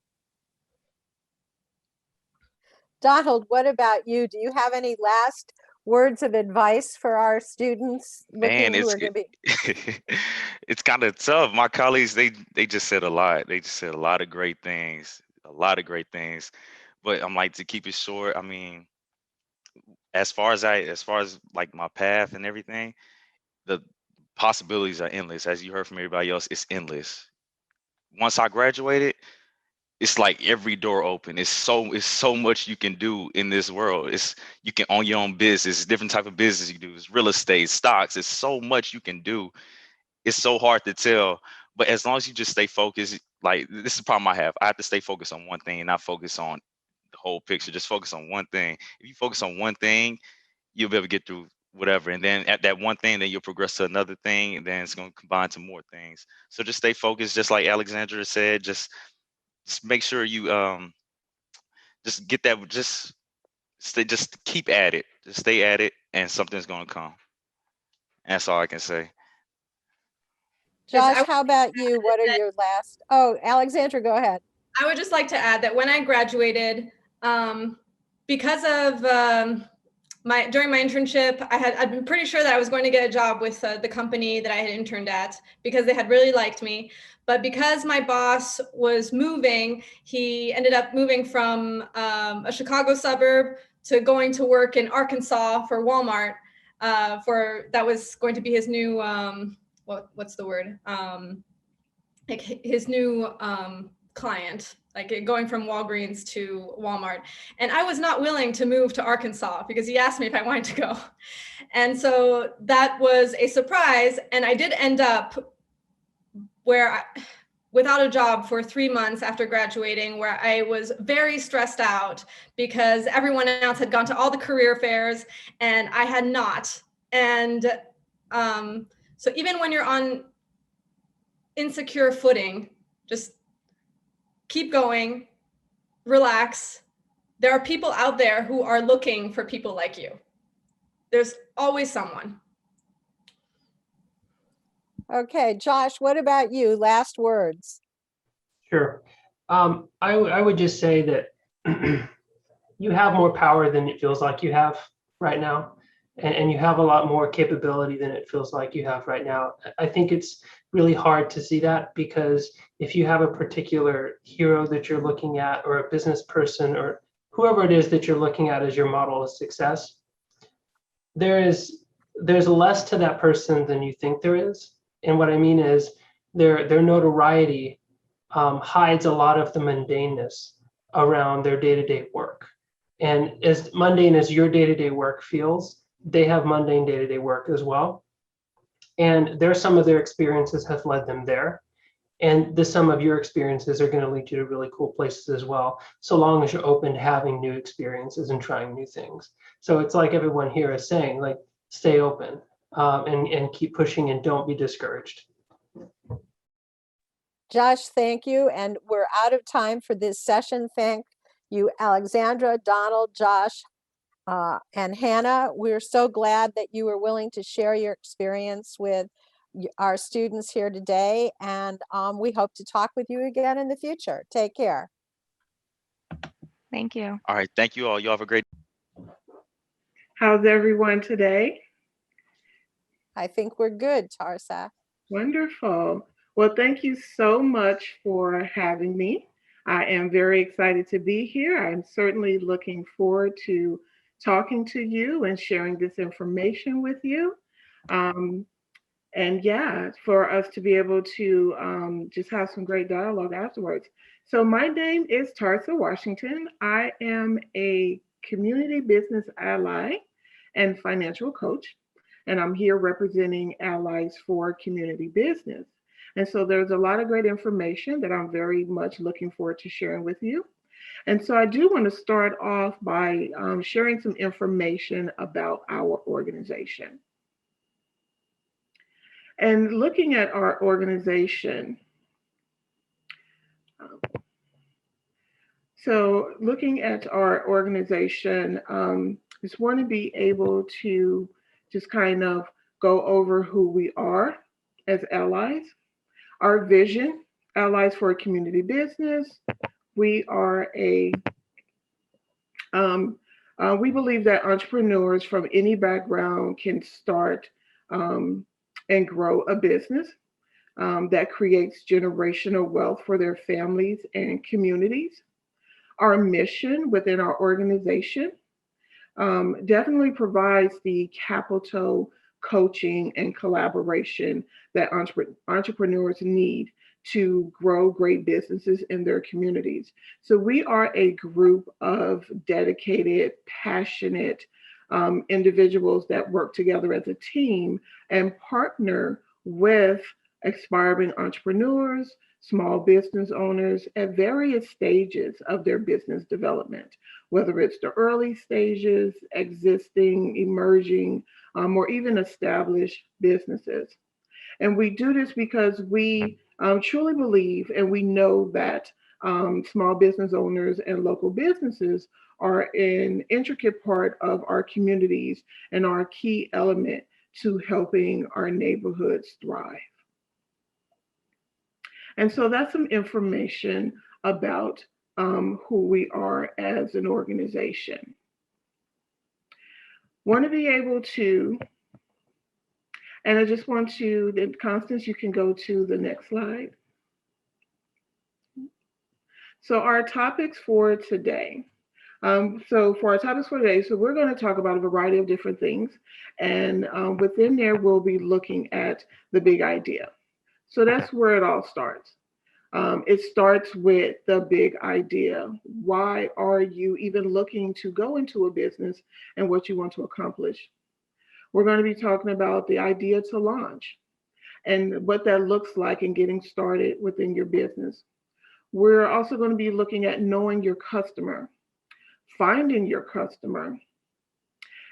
S4: Donald, what about you? Do you have any last words of advice for our students
S9: Man,
S4: who are going to be?
S9: it's kind of tough. My colleagues, they just said a lot. They just said a lot of great things, a lot of great things. But I'm like, to keep it short, I mean, as far as like my path and everything, the possibilities are endless. As you heard from everybody else, it's endless. Once I graduated, it's like every door open. It's so much you can do in this world. You can own your own business, different type of business you do. It's real estate, stocks. It's so much you can do. It's so hard to tell. But as long as you just stay focused, like, this is the problem I have. I have to stay focused on one thing and not focus on the whole picture. Just focus on one thing. If you focus on one thing, you'll be able to get through whatever. And then at that one thing, then you'll progress to another thing, and then it's going to combine to more things. So just stay focused, just like Alexandra said. Just make sure you just get that, just keep at it, just stay at it, and something's going to come. And that's all I can say.
S4: Josh, how about you? What are your last? Oh, Alexandra, go ahead.
S8: I would just like to add that when I graduated, because of during my internship, I'd been pretty sure that I was going to get a job with the company that I had interned at because they had really liked me. But because my boss was moving, he ended up moving from a Chicago suburb to going to work in Arkansas for Walmart. That was going to be his new what's the word? Like his new client, like going from Walgreens to Walmart. And I was not willing to move to Arkansas because he asked me if I wanted to go. And so that was a surprise. And I did end up without a job for 3 months after graduating, where I was very stressed out because everyone else had gone to all the career fairs and I had not. And so even when you're on insecure footing, just keep going, relax. There are people out there who are looking for people like you. There's always someone.
S4: Okay, Josh, what about you? Last words.
S7: Sure. I would just say that you have more power than it feels like you have right now. And you have a lot more capability than it feels like you have right now. I think it's really hard to see that because if you have a particular hero that you're looking at, or a business person, or whoever it is that you're looking at as your model of success, there's less to that person than you think there is. And what I mean is their notoriety hides a lot of the mundaneness around their day-to-day work. And as mundane as your day-to-day work feels, they have mundane day-to-day work as well. And some of their experiences have led them there. And the sum of your experiences are going to lead you to really cool places as well, so long as you're open to having new experiences and trying new things. So it's like everyone here is saying, like, stay open and keep pushing and don't be discouraged.
S4: Josh, thank you. And we're out of time for this session. Thank you, Alexandra, Donald, Josh, and Hannah. We're so glad that you were willing to share your experience with our students here today. And we hope to talk with you again in the future. Take care.
S6: Thank you.
S9: All right. Thank you all. You have a great.
S10: How's everyone today?
S4: I think we're good, Tarsa.
S10: Wonderful. Well, thank you so much for having me. I am very excited to be here. I'm certainly looking forward to talking to you and sharing this information with you. And yeah, for us to be able to just have some great dialogue afterwards. So my name is Tarsa Washington. I am a community business ally and financial coach, and I'm here representing Allies for Community Business. And so there's a lot of great information that I'm very much looking forward to sharing with you. And so I do want to start off by sharing some information about our organization. And looking at our organization, just want to be able to just kind of go over who we are as allies. Our vision, Allies for a Community Business. We are we believe that entrepreneurs from any background can start and grow a business that creates generational wealth for their families and communities. Our mission within our organization definitely provides the capital, coaching, and collaboration that entrepreneurs need to grow great businesses in their communities. So we are a group of dedicated, passionate individuals that work together as a team and partner with aspiring entrepreneurs, small business owners at various stages of their business development, whether it's the early stages, existing, emerging, or even established businesses. And we do this because we truly believe and we know that small business owners and local businesses are an intricate part of our communities and are a key element to helping our neighborhoods thrive. And so that's some information about who we are as an organization. Want to be able to, and I just want to, then Constance, you can go to the next slide. So our topics for today. So we're going to talk about a variety of different things. And within there, we'll be looking at the big idea. So that's where it all starts. It starts with the big idea. Why are you even looking to go into a business and what you want to accomplish? We're going to be talking about the idea to launch and what that looks like in getting started within your business. We're also going to be looking at knowing your customer, finding your customer,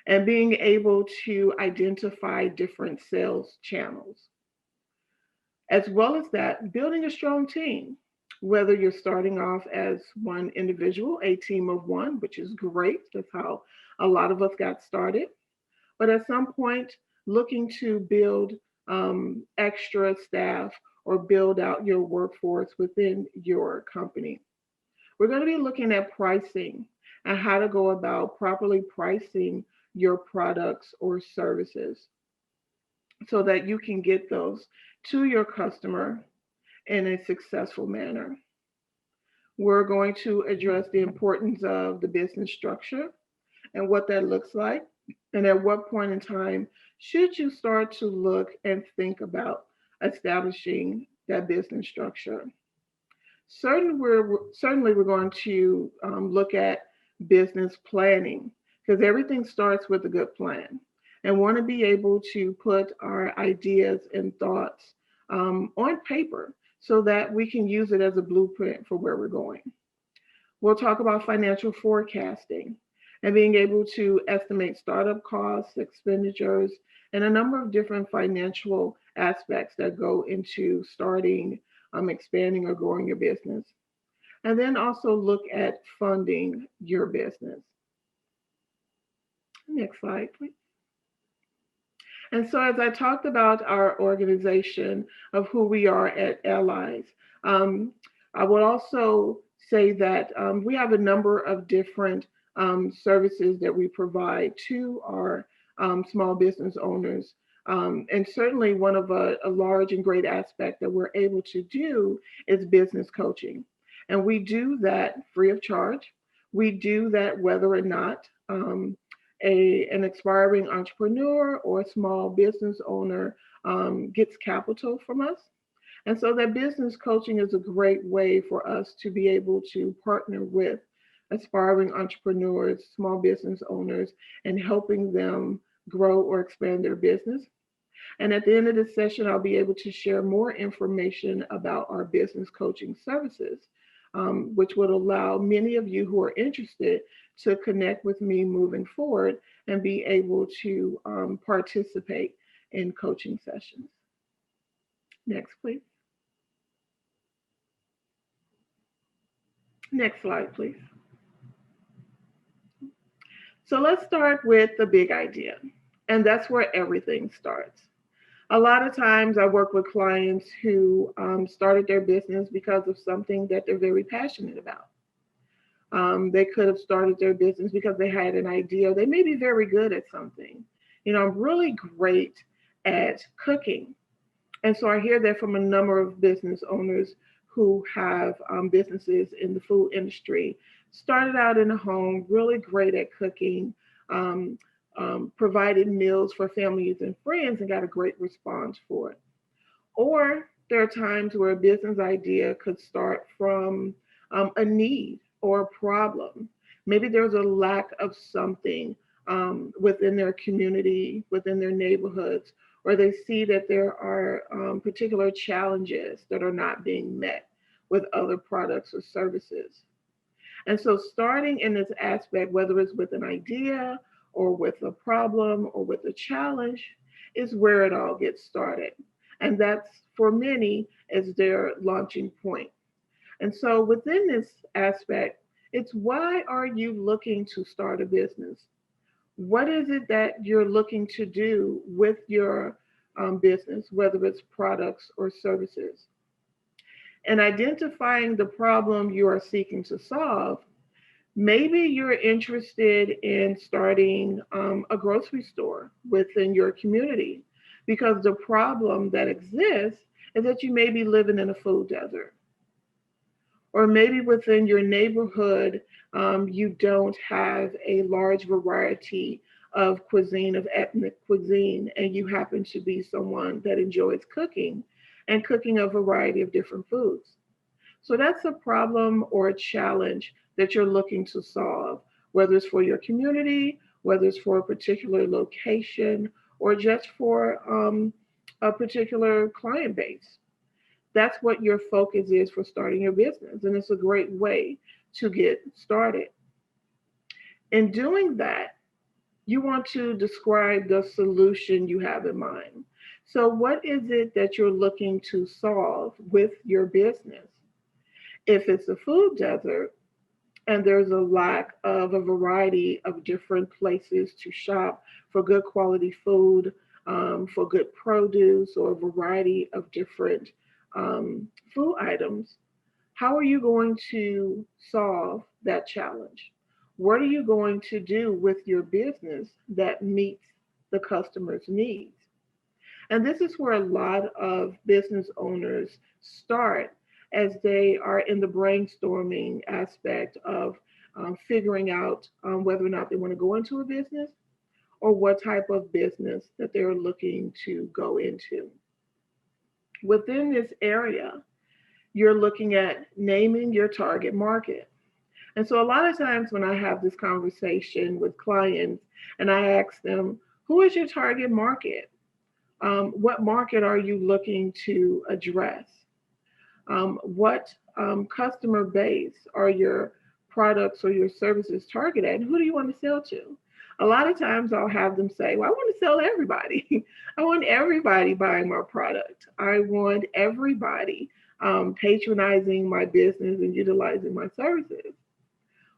S10: and being able to identify different sales channels. As well as that, building a strong team, whether you're starting off as one individual, a team of one, which is great. That's how a lot of us got started. But at some point, looking to build extra staff or build out your workforce within your company. We're going to be looking at pricing and how to go about properly pricing your products or services so that you can get those to your customer in a successful manner. We're going to address the importance of the business structure and what that looks like, and at what point in time should you start to look and think about establishing that business structure. Certainly, we're going to look at business planning, because everything starts with a good plan, and want to be able to put our ideas and thoughts on paper so that we can use it as a blueprint for where we're going. We'll talk about financial forecasting and being able to estimate startup costs, expenditures, and a number of different financial aspects that go into starting, expanding, or growing your business. And then also look at funding your business. Next slide, please. And so as I talked about our organization of who we are at Allies, I would also say that we have a number of different services that we provide to our small business owners. And certainly one of a large and great aspect that we're able to do is business coaching. And we do that free of charge. We do that whether or not an aspiring entrepreneur or a small business owner gets capital from us. And so that business coaching is a great way for us to be able to partner with aspiring entrepreneurs, small business owners, and helping them grow or expand their business. And at the end of this session, I'll be able to share more information about our business coaching services, which would allow many of you who are interested to connect with me moving forward and be able to participate in coaching sessions. Next, please. Next slide, please. So let's start with the big idea, and that's where everything starts. A lot of times I work with clients who started their business because of something that they're very passionate about. They could have started their business because they had an idea. They may be very good at something. You know, I'm really great at cooking. And so I hear that from a number of business owners who have businesses in the food industry. Started out in a home, really great at cooking, provided meals for families and friends and got a great response for it. Or there are times where a business idea could start from a need or a problem. Maybe there's a lack of something within their community, within their neighborhoods, or they see that there are particular challenges that are not being met with other products or services. And so starting in this aspect, whether it's with an idea or with a problem or with a challenge, is where it all gets started. And that's, for many, is their launching point. And so within this aspect, it's why are you looking to start a business? What is it that you're looking to do with your business, whether it's products or services? and identifying the problem you are seeking to solve, maybe you're interested in starting a grocery store within your community because the problem that exists is that you may be living in a food desert. Or maybe within your neighborhood, you don't have a large variety of cuisine, of ethnic cuisine, and you happen to be someone that enjoys cooking and cooking a variety of different foods. So that's a problem or a challenge that you're looking to solve, whether it's for your community, whether it's for a particular location, or just for a particular client base. That's what your focus is for starting your business. And it's a great way to get started. In doing that, you want to describe the solution you have in mind. So, what is it that you're looking to solve with your business? If it's a food desert and there's a lack of a variety of different places to shop for good quality food, for good produce, or a variety of different food items, how are you going to solve that challenge? What are you going to do with your business that meets the customer's needs? And this is where a lot of business owners start as they are in the brainstorming aspect of figuring out whether or not they want to go into a business or what type of business that they're looking to go into. Within this area, you're looking at naming your target market. And so a lot of times when I have this conversation with clients and I ask them, who is your target market? What market are you looking to address? What customer base are your products or your services targeted at? And who do you want to sell to? A lot of times I'll have them say, well, I want to sell to everybody. I want everybody buying my product. I want everybody patronizing my business and utilizing my services.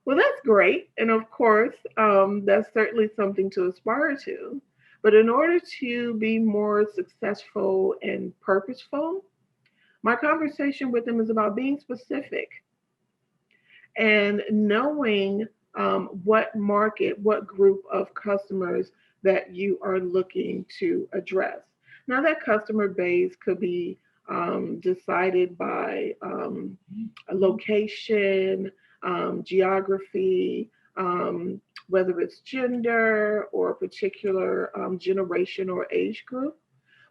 S10: Well, that's great. And of course, that's certainly something to aspire to. But in order to be more successful and purposeful, my conversation with them is about being specific and knowing what market, what group of customers that you are looking to address. Now, that customer base could be decided by a location, geography, whether it's gender or a particular generation or age group,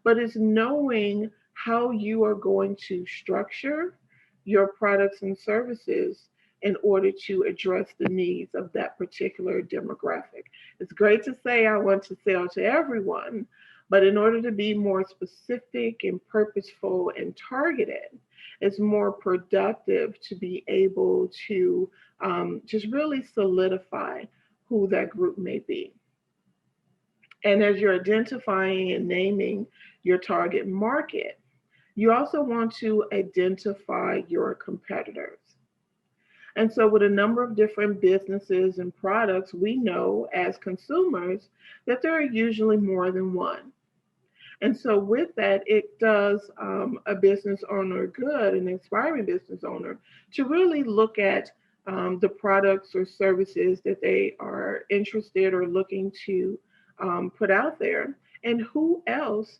S10: but it's knowing how you are going to structure your products and services in order to address the needs of that particular demographic. It's great to say I want to sell to everyone, but in order to be more specific and purposeful and targeted, it's more productive to be able to just really solidify who that group may be. And as you're identifying and naming your target market, you also want to identify your competitors. And so, with a number of different businesses and products, we know as consumers that there are usually more than one. And so, with that, it does a business owner good, an aspiring business owner, to really look at the products or services that they are interested or looking to put out there, and who else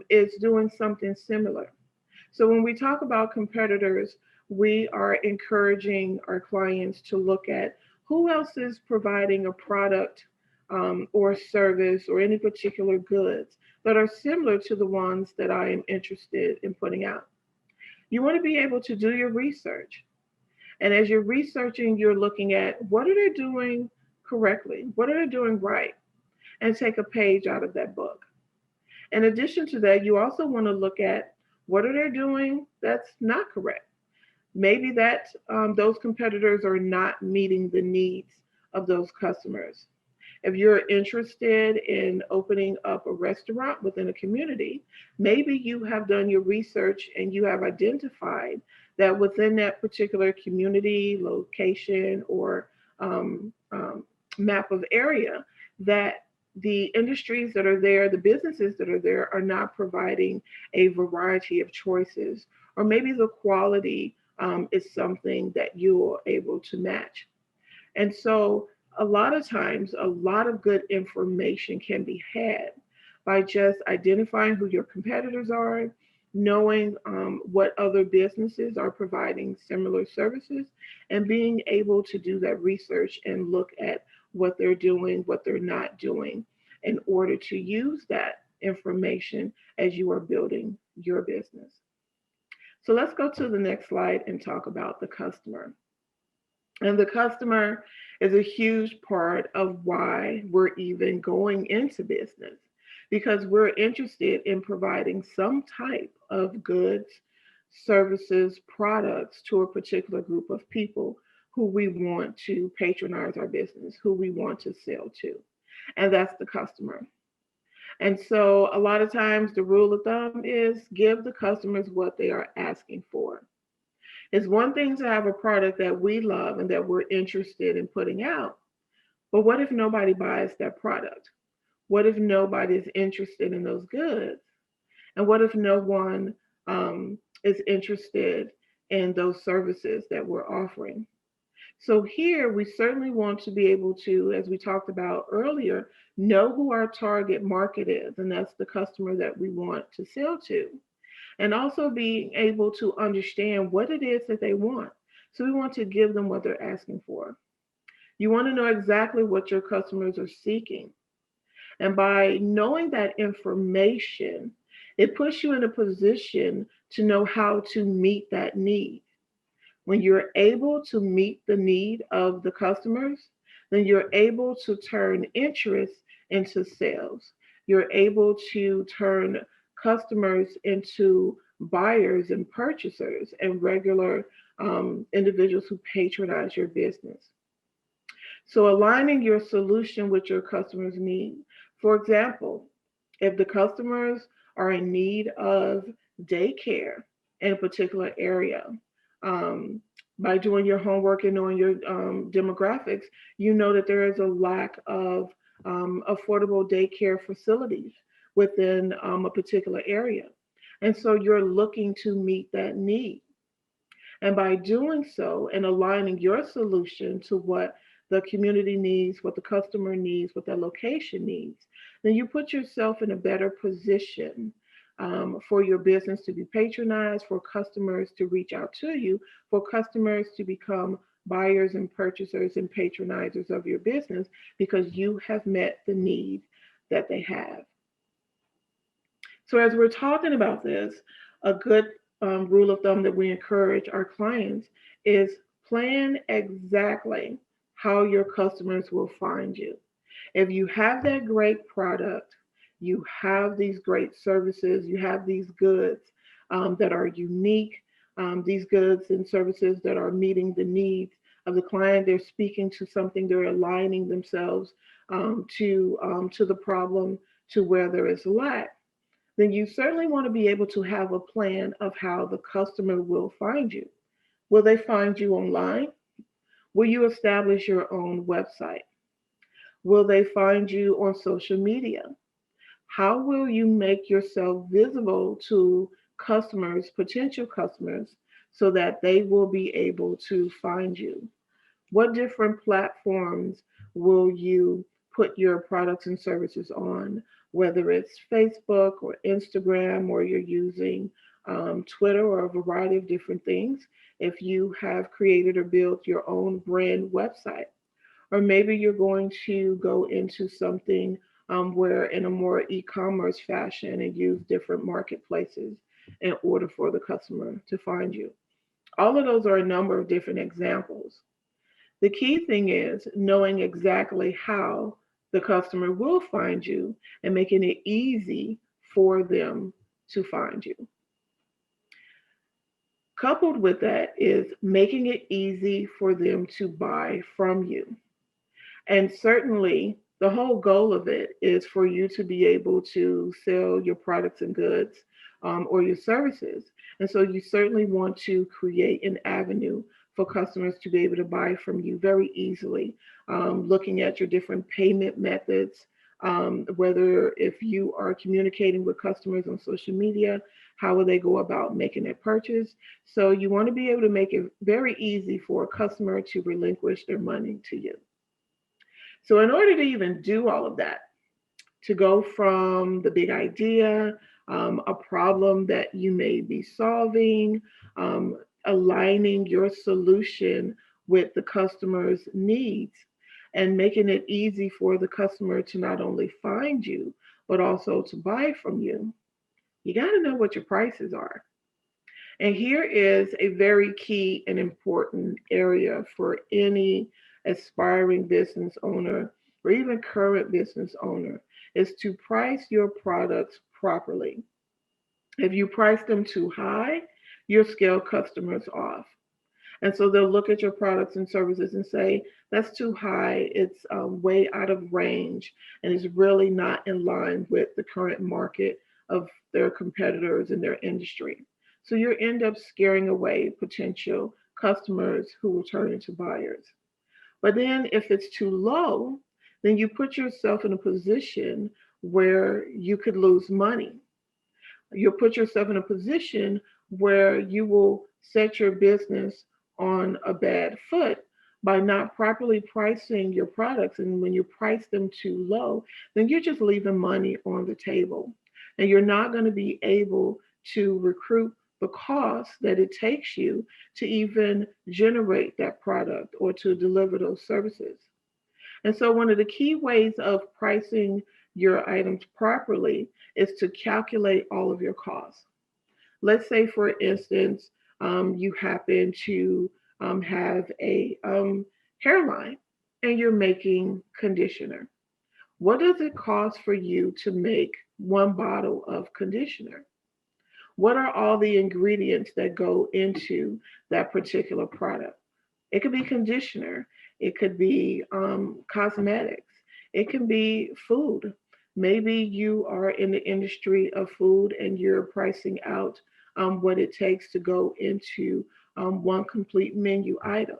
S10: is doing something similar. So when we talk about competitors, we are encouraging our clients to look at who else is providing a product or service or any particular goods that are similar to the ones that I am interested in putting out. You want to be able to do your research. And as you're researching, you're looking at what are they doing correctly? What are they doing right? And take a page out of that book. In addition to that, you also want to look at what are they doing that's not correct. Maybe that those competitors are not meeting the needs of those customers. If you're interested in opening up a restaurant within a community, maybe you have done your research and you have identified that within that particular community, location, or map of area, that the industries that are there, the businesses that are there, are not providing a variety of choices, or maybe the quality is something that you're able to match. And so, a lot of times, a lot of good information can be had by just identifying who your competitors are, knowing what other businesses are providing similar services, and being able to do that research and look at what they're doing, what they're not doing, in order to use that information as you are building your business. So let's go to the next slide and talk about the customer. And the customer is a huge part of why we're even going into business, because we're interested in providing some type of goods, services, products to a particular group of people who we want to patronize our business, who we want to sell to. And that's the customer. And so a lot of times the rule of thumb is give the customers what they are asking for. It's one thing to have a product that we love and that we're interested in putting out, but what if nobody buys that product? What if nobody is interested in those goods? And what if no one is interested in those services that we're offering? So here we certainly want to be able to, as we talked about earlier, know who our target market is, and that's the customer that we want to sell to. And also being able to understand what it is that they want. So we want to give them what they're asking for. You want to know exactly what your customers are seeking. And by knowing that information, it puts you in a position to know how to meet that need. When you're able to meet the need of the customers, then you're able to turn interest into sales. You're able to turn customers into buyers and purchasers and regular individuals who patronize your business. So aligning your solution with your customers' need. For example, if the customers are in need of daycare in a particular area, by doing your homework and knowing your demographics, you know that there is a lack of affordable daycare facilities within a particular area. And so you're looking to meet that need. And by doing so and aligning your solution to what the community needs, what the customer needs, what that location needs, then you put yourself in a better position for your business to be patronized, for customers to reach out to you, for customers to become buyers and purchasers and patronizers of your business because you have met the need that they have. So as we're talking about this, a good rule of thumb that we encourage our clients is plan exactly how your customers will find you. If you have that great product, you have these great services, you have these goods that are unique, these goods and services that are meeting the needs of the client, they're speaking to something, they're aligning themselves to the problem, to where there is lack, then you certainly want to be able to have a plan of how the customer will find you. Will they find you online? Will you establish your own website? Will they find you on social media? How will you make yourself visible to customers, potential customers, so that they will be able to find you? What different platforms will you put your products and services on, whether it's Facebook or Instagram, or you're using Twitter, or a variety of different things? If you have created or built your own brand website, or maybe you're going to go into something where in a more e-commerce fashion and use different marketplaces in order for the customer to find you. All of those are a number of different examples. The key thing is knowing exactly how the customer will find you and making it easy for them to find you. Coupled with that is making it easy for them to buy from you. And certainly the whole goal of it is for you to be able to sell your products and goods or your services. And so you certainly want to create an avenue for customers to be able to buy from you very easily, looking at your different payment methods, Whether if you are communicating with customers on social media, how will they go about making that purchase? So you want to be able to make it very easy for a customer to relinquish their money to you. So in order to even do all of that, to go from the big idea, a problem that you may be solving, aligning your solution with the customer's needs, and making it easy for the customer to not only find you, but also to buy from you, you got to know what your prices are. And here is a very key and important area for any aspiring business owner or even current business owner is to price your products properly. If you price them too high, you'll scale customers off. And so they'll look at your products and services and say, that's too high, it's way out of range, and it's really not in line with the current market of their competitors in their industry. So you end up scaring away potential customers who will turn into buyers. But then if it's too low, then you put yourself in a position where you could lose money. You'll put yourself in a position where you will set your business on a bad foot by not properly pricing your products. And when you price them too low, then you're just leaving money on the table. And you're not going to be able to recruit the cost that it takes you to even generate that product or to deliver those services. And so one of the key ways of pricing your items properly is to calculate all of your costs. Let's say, for instance, you happen to have a hairline and you're making conditioner. What does it cost for you to make one bottle of conditioner? What are all the ingredients that go into that particular product? It could be conditioner, it could be cosmetics, it can be food. Maybe you are in the industry of food and you're pricing out what it takes to go into one complete menu item.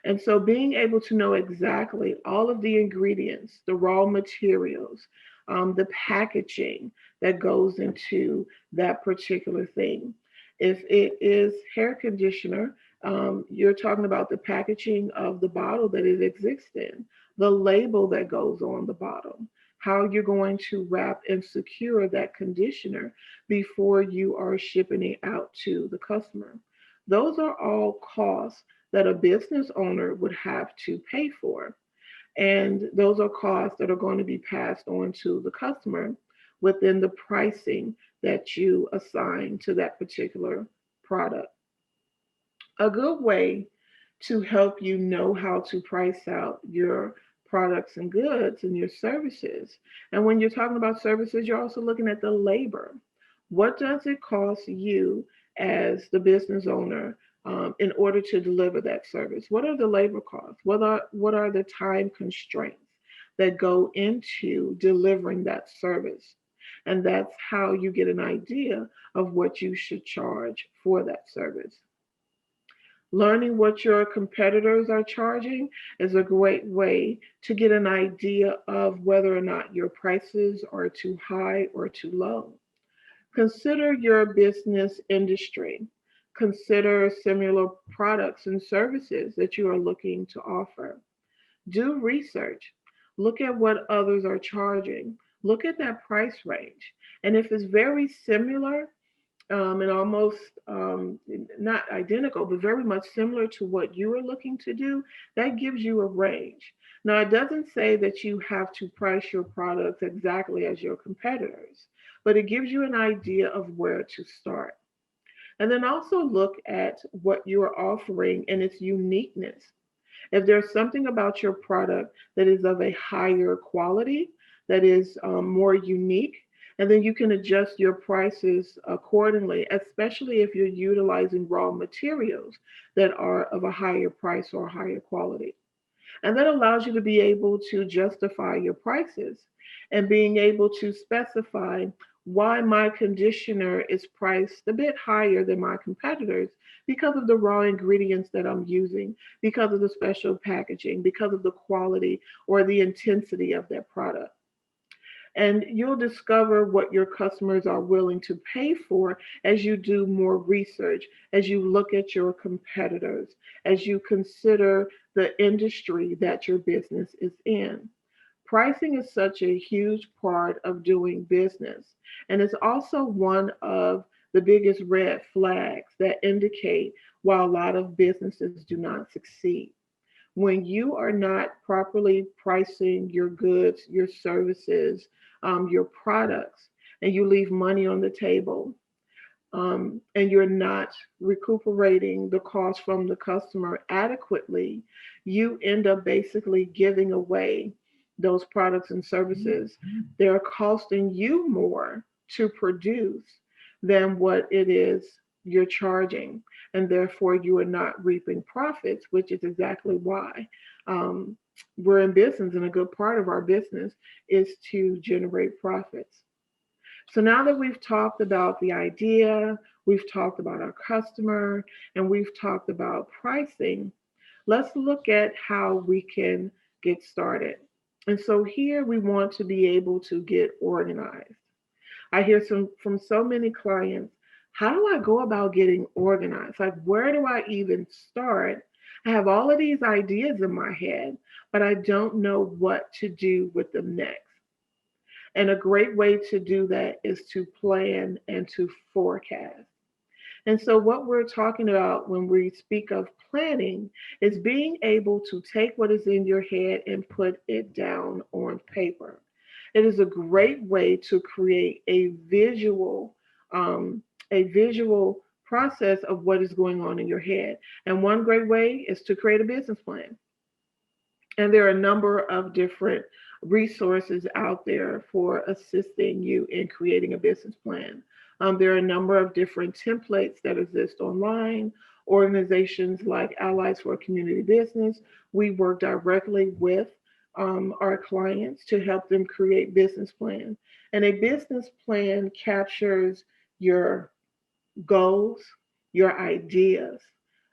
S10: And so being able to know exactly all of the ingredients, the raw materials, the packaging that goes into that particular thing. If it is hair conditioner, you're talking about the packaging of the bottle that it exists in, the label that goes on the bottle, how you're going to wrap and secure that conditioner before you are shipping it out to the customer. Those are all costs that a business owner would have to pay for. And those are costs that are going to be passed on to the customer within the pricing that you assign to that particular product. A good way to help you know how to price out your products and goods and your services. And when you're talking about services, you're also looking at the labor. What does it cost you as the business owner in order to deliver that service? What are the labor costs? What are the time constraints that go into delivering that service? And that's how you get an idea of what you should charge for that service. Learning what your competitors are charging is a great way to get an idea of whether or not your prices are too high or too low. Consider your business industry. Consider similar products and services that you are looking to offer. Do research. Look at what others are charging. Look at that price range. And if it's very similar, and almost not identical, but very much similar to what you are looking to do, that gives you a range. Now, it doesn't say that you have to price your products exactly as your competitors, but it gives you an idea of where to start. And then also look at what you are offering and its uniqueness. If there's something about your product that is of a higher quality, that is more unique, and then you can adjust your prices accordingly, especially if you're utilizing raw materials that are of a higher price or higher quality. And that allows you to be able to justify your prices and being able to specify why my conditioner is priced a bit higher than my competitors because of the raw ingredients that I'm using, because of the special packaging, because of the quality or the intensity of that product. And you'll discover what your customers are willing to pay for as you do more research, as you look at your competitors, as you consider the industry that your business is in. Pricing is such a huge part of doing business, and it's also one of the biggest red flags that indicate why a lot of businesses do not succeed. When you are not properly pricing your goods, your services, your products, and you leave money on the table, and you're not recuperating the cost from the customer adequately, you end up basically giving away those products and services. They're costing you more to produce than what it is you're charging. And therefore, you are not reaping profits, which is exactly why we're in business. And a good part of our business is to generate profits. So now that we've talked about the idea, we've talked about our customer, and we've talked about pricing, let's look at how we can get started. And so here we want to be able to get organized. I hear from so many clients, how do I go about getting organized? Like, where do I even start? I have all of these ideas in my head, but I don't know what to do with them next. And a great way to do that is to plan and to forecast. And so, what we're talking about when we speak of planning is being able to take what is in your head and put it down on paper. It is a great way to create a visual process of what is going on in your head. And one great way is to create a business plan. And there are a number of different resources out there for assisting you in creating a business plan. There are a number of different templates that exist online. Organizations like Allies for Community Business, we work directly with our clients to help them create business plans. And a business plan captures your goals, your ideas.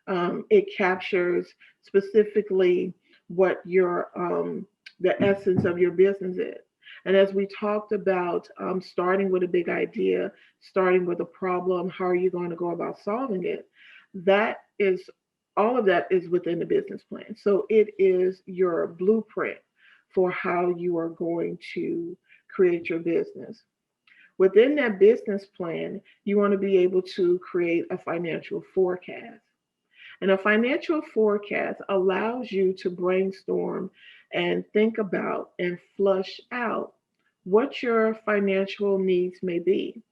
S10: It captures specifically what your the essence of your business is. And as we talked about, starting with a big idea, starting with a problem, how are you going to go about solving it? That is all of that is within the business plan. So it is your blueprint for how you are going to create your business. Within that business plan, you want to be able to create a financial forecast. And a financial forecast allows you to brainstorm and think about and flush out what your financial needs may be.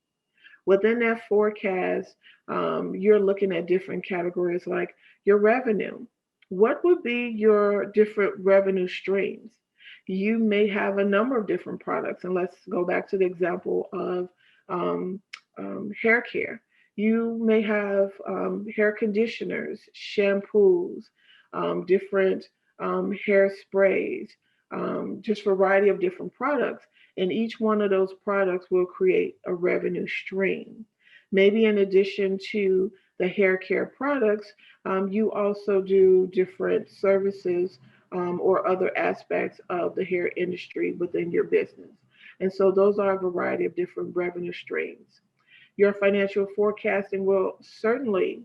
S10: Within that forecast, you're looking at different categories like your revenue. What would be your different revenue streams? You may have a number of different products. And let's go back to the example of hair care. You may have hair conditioners, shampoos, different hairsprays, just a variety of different products. And each one of those products will create a revenue stream. Maybe in addition to the hair care products, you also do different services or other aspects of the hair industry within your business. And so those are a variety of different revenue streams. Your financial forecasting will certainly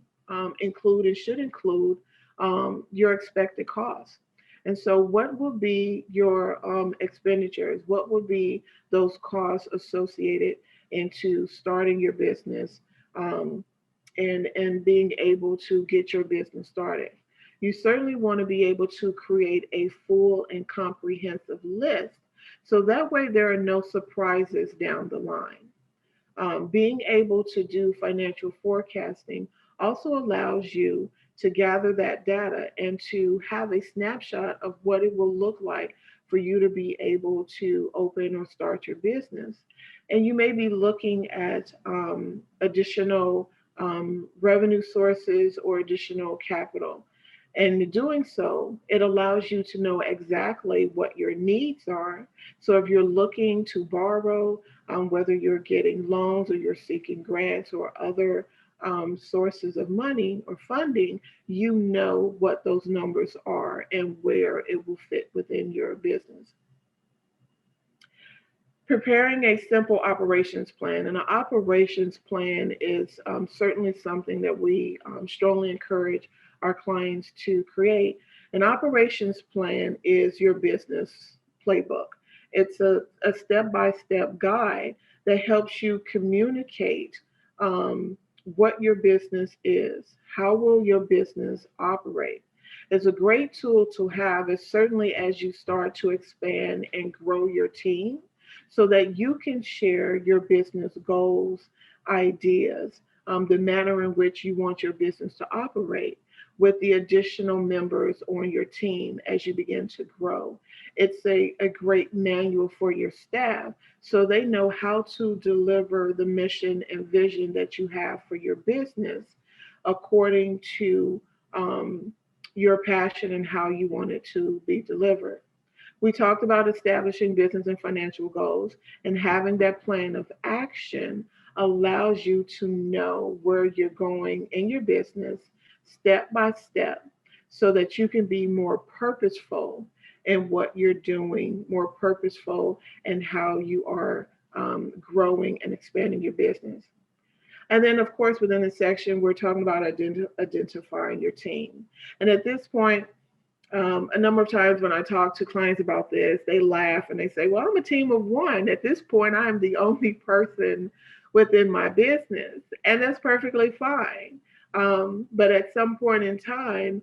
S10: include and should include your expected costs. And so, what will be your expenditures? What will be those costs associated into starting your business and being able to get your business started? You certainly want to be able to create a full and comprehensive list so that way there are no surprises down the line. Being able to do financial forecasting also allows you to gather that data and to have a snapshot of what it will look like for you to be able to open or start your business. And you may be looking at additional revenue sources or additional capital. And in doing so, it allows you to know exactly what your needs are. So if you're looking to borrow, whether you're getting loans or you're seeking grants or other sources of money or funding, you know what those numbers are and where it will fit within your business. Preparing a simple operations plan. And an operations plan is certainly something that we strongly encourage our clients to create. An operations plan is your business playbook. It's a step-by-step guide that helps you communicate what your business is, how will your business operate. It's a great tool to have, is certainly as you start to expand and grow your team, so that you can share your business goals, ideas, the manner in which you want your business to operate with the additional members on your team as you begin to grow. It's a great manual for your staff so they know how to deliver the mission and vision that you have for your business according to your passion and how you want it to be delivered. We talked about establishing business and financial goals, and having that plan of action allows you to know where you're going in your business step by step so that you can be more purposeful in what you're doing, more purposeful in how you are growing and expanding your business. And then, of course, within the section, we're talking about identifying your team. And at this point, a number of times when I talk to clients about this, they laugh and they say, well, I'm a team of one. At this point, I'm the only person within my business. And that's perfectly fine. But at some point in time,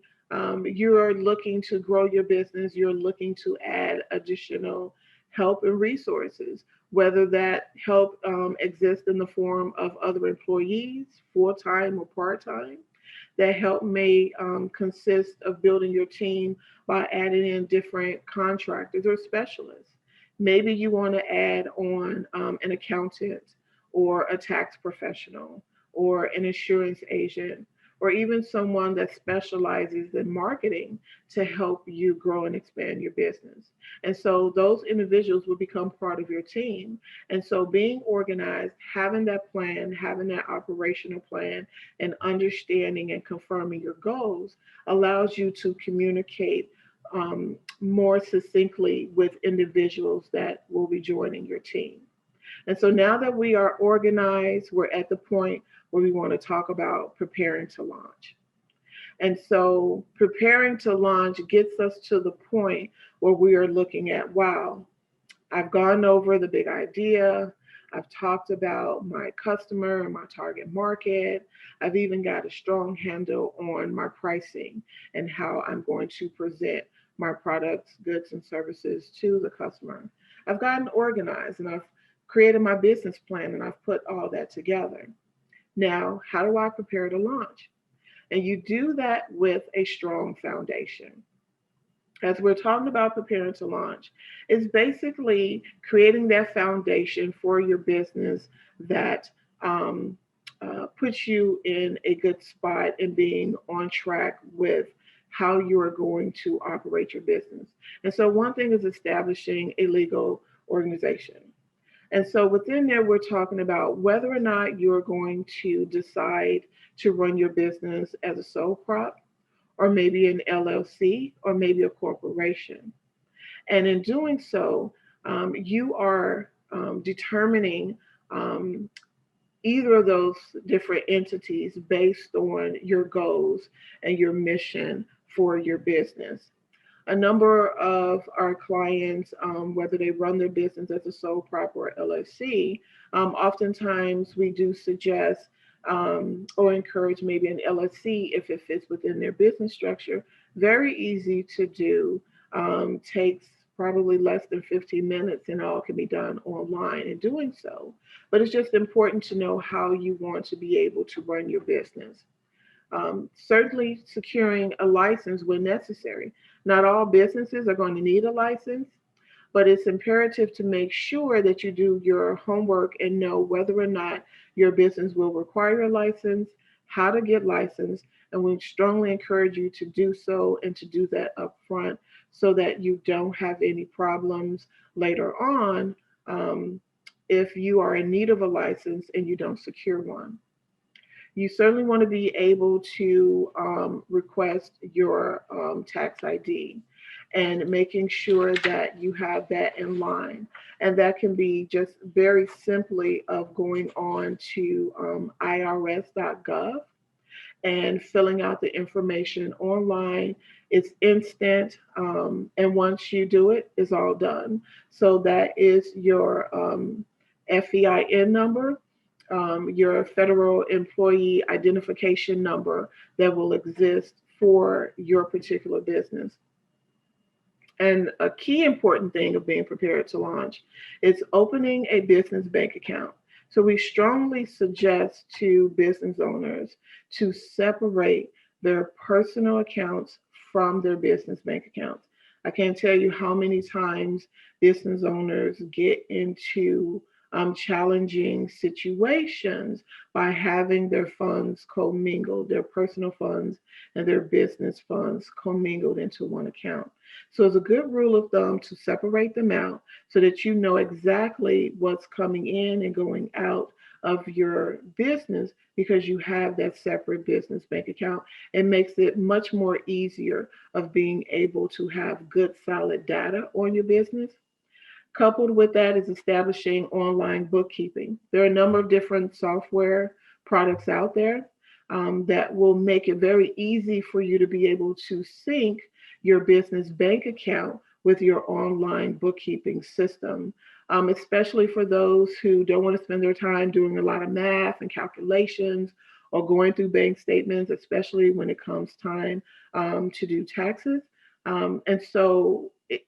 S10: you're looking to grow your business. You're looking to add additional help and resources, whether that help exists in the form of other employees, full-time or part-time. That help may consist of building your team by adding in different contractors or specialists. Maybe you want to add on an accountant or a tax professional or an insurance agent or even someone that specializes in marketing to help you grow and expand your business. And so those individuals will become part of your team. And so being organized, having that plan, having that operational plan, and understanding and confirming your goals allows you to communicate more succinctly with individuals that will be joining your team. And so now that we are organized, we're at the point where we want to talk about preparing to launch. And so preparing to launch gets us to the point where we are looking at, wow, I've gone over the big idea. I've talked about my customer and my target market. I've even got a strong handle on my pricing and how I'm going to present my products, goods, and services to the customer. I've gotten organized and I've created my business plan and I've put all that together. Now, how do I prepare to launch? And you do that with a strong foundation. As we're talking about preparing to launch, it's basically creating that foundation for your business that puts you in a good spot and being on track with how you are going to operate your business. And so one thing is establishing a legal organization. And so within there, we're talking about whether or not you're going to decide to run your business as a sole prop, or maybe an LLC, or maybe a corporation. And in doing so, you are determining either of those different entities based on your goals and your mission for your business. A number of our clients, whether they run their business as a sole prop or LLC, oftentimes we do suggest or encourage maybe an LLC if it fits within their business structure. Very easy to do, takes probably less than 15 minutes and all can be done online in doing so. But it's just important to know how you want to be able to run your business. Certainly securing a license when necessary. Not all businesses are going to need a license, but it's imperative to make sure that you do your homework and know whether or not your business will require a license, how to get licensed, and we strongly encourage you to do so and to do that up front so that you don't have any problems later on if you are in need of a license and you don't secure one. You certainly want to be able to request your tax ID. and making sure that you have that in line. And that can be just very simply of going on to irs.gov and filling out the information online. It's instant, and once you do it, it's all done. So that is your FEIN number, your federal employee identification number that will exist for your particular business. And a key important thing of being prepared to launch is opening a business bank account. So we strongly suggest to business owners to separate their personal accounts from their business bank accounts. I can't tell you how many times business owners get into challenging situations by having their funds commingled, their personal funds and their business funds commingled into one account. So it's a good rule of thumb to separate them out so that you know exactly what's coming in and going out of your business because you have that separate business bank account. It makes it much more easier of being able to have good solid data on your business. Coupled with that is establishing online bookkeeping. There are a number of different software products out there that will make it very easy for you to be able to sync your business bank account with your online bookkeeping system, especially for those who don't want to spend their time doing a lot of math and calculations or going through bank statements, especially when it comes time to do taxes.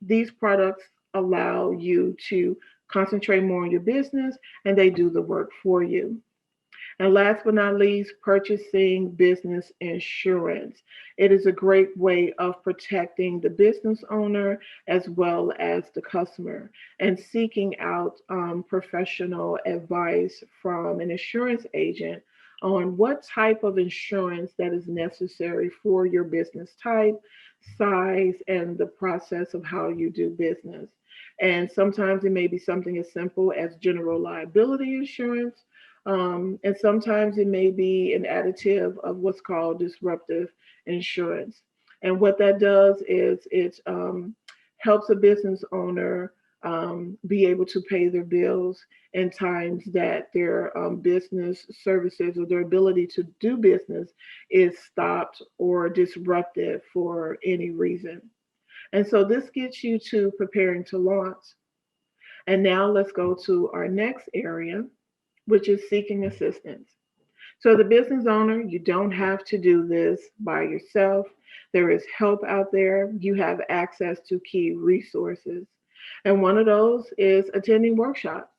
S10: These products allow you to concentrate more on your business and they do the work for you. And last but not least, purchasing business insurance. It is a great way of protecting the business owner as well as the customer and seeking out professional advice from an insurance agent on what type of insurance that is necessary for your business type, size, and the process of how you do business. And sometimes it may be something as simple as general liability insurance. And sometimes it may be an additive of what's called disruptive insurance. And what that does is it helps a business owner be able to pay their bills in times that their business services or their ability to do business is stopped or disrupted for any reason. And so this gets you to preparing to launch. And now let's go to our next area, which is seeking assistance. So, the business owner, you don't have to do this by yourself. There is help out there. You have access to key resources. And one of those is attending workshops.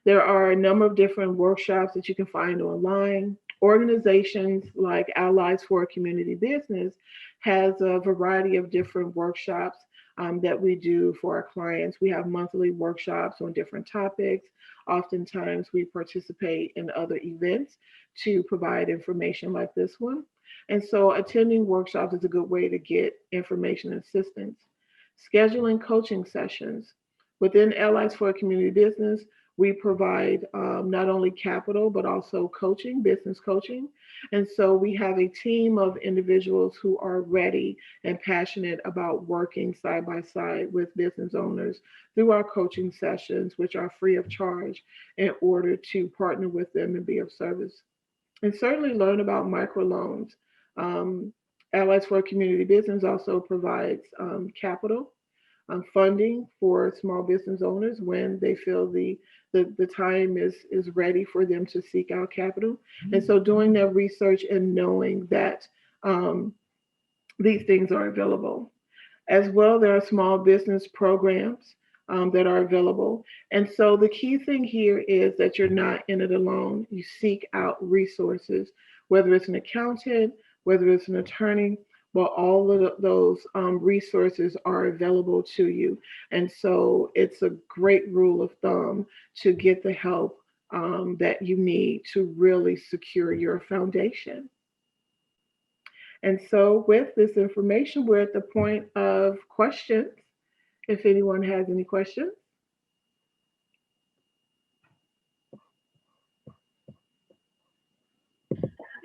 S10: There are a number of different workshops that you can find online. Organizations like Allies for a Community Business has a variety of different workshops that we do for our clients. We have monthly workshops on different topics. Oftentimes, we participate in other events to provide information like this one. And so, attending workshops is a good way to get information and assistance. Scheduling coaching sessions. Within Allies for a Community Business, we provide not only capital, but also coaching, business coaching. And so we have a team of individuals who are ready and passionate about working side by side with business owners through our coaching sessions, which are free of charge, in order to partner with them and be of service. And certainly learn about microloans. Allies for a Community Business also provides capital funding for small business owners when they feel the time is ready for them to seek out capital. And so doing that research and knowing that these things are available. As well, there are small business programs that are available. And so the key thing here is that you're not in it alone. You seek out resources, whether it's an accountant, whether it's an attorney, but all of those resources are available to you. And so it's a great rule of thumb to get the help that you need to really secure your foundation. And so with this information, we're at the point of questions. If anyone has any questions.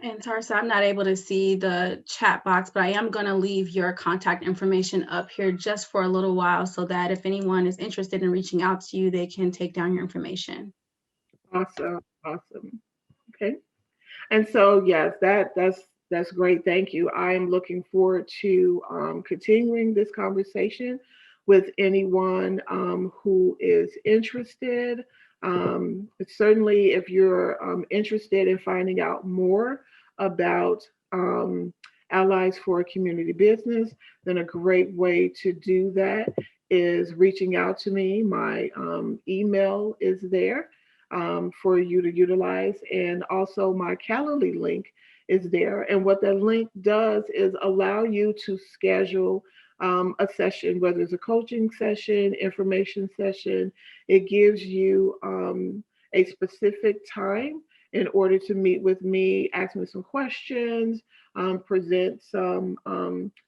S2: And Tarsa, I'm not able to see the chat box, but I am going to leave your contact information up here just for a little while so that if anyone is interested in reaching out to you, they can take down your information.
S10: Awesome. Awesome. Okay. And so, yes, that's great. Thank you. I am looking forward to continuing this conversation with anyone who is interested. Certainly, if you're interested in finding out more about Allies for Community Business, then a great way to do that is reaching out to me. My email is there for you to utilize. And also my Calendly link is there. And what that link does is allow you to schedule a session, whether it's a coaching session, information session. It gives you a specific time in order to meet with me, ask me some questions, present some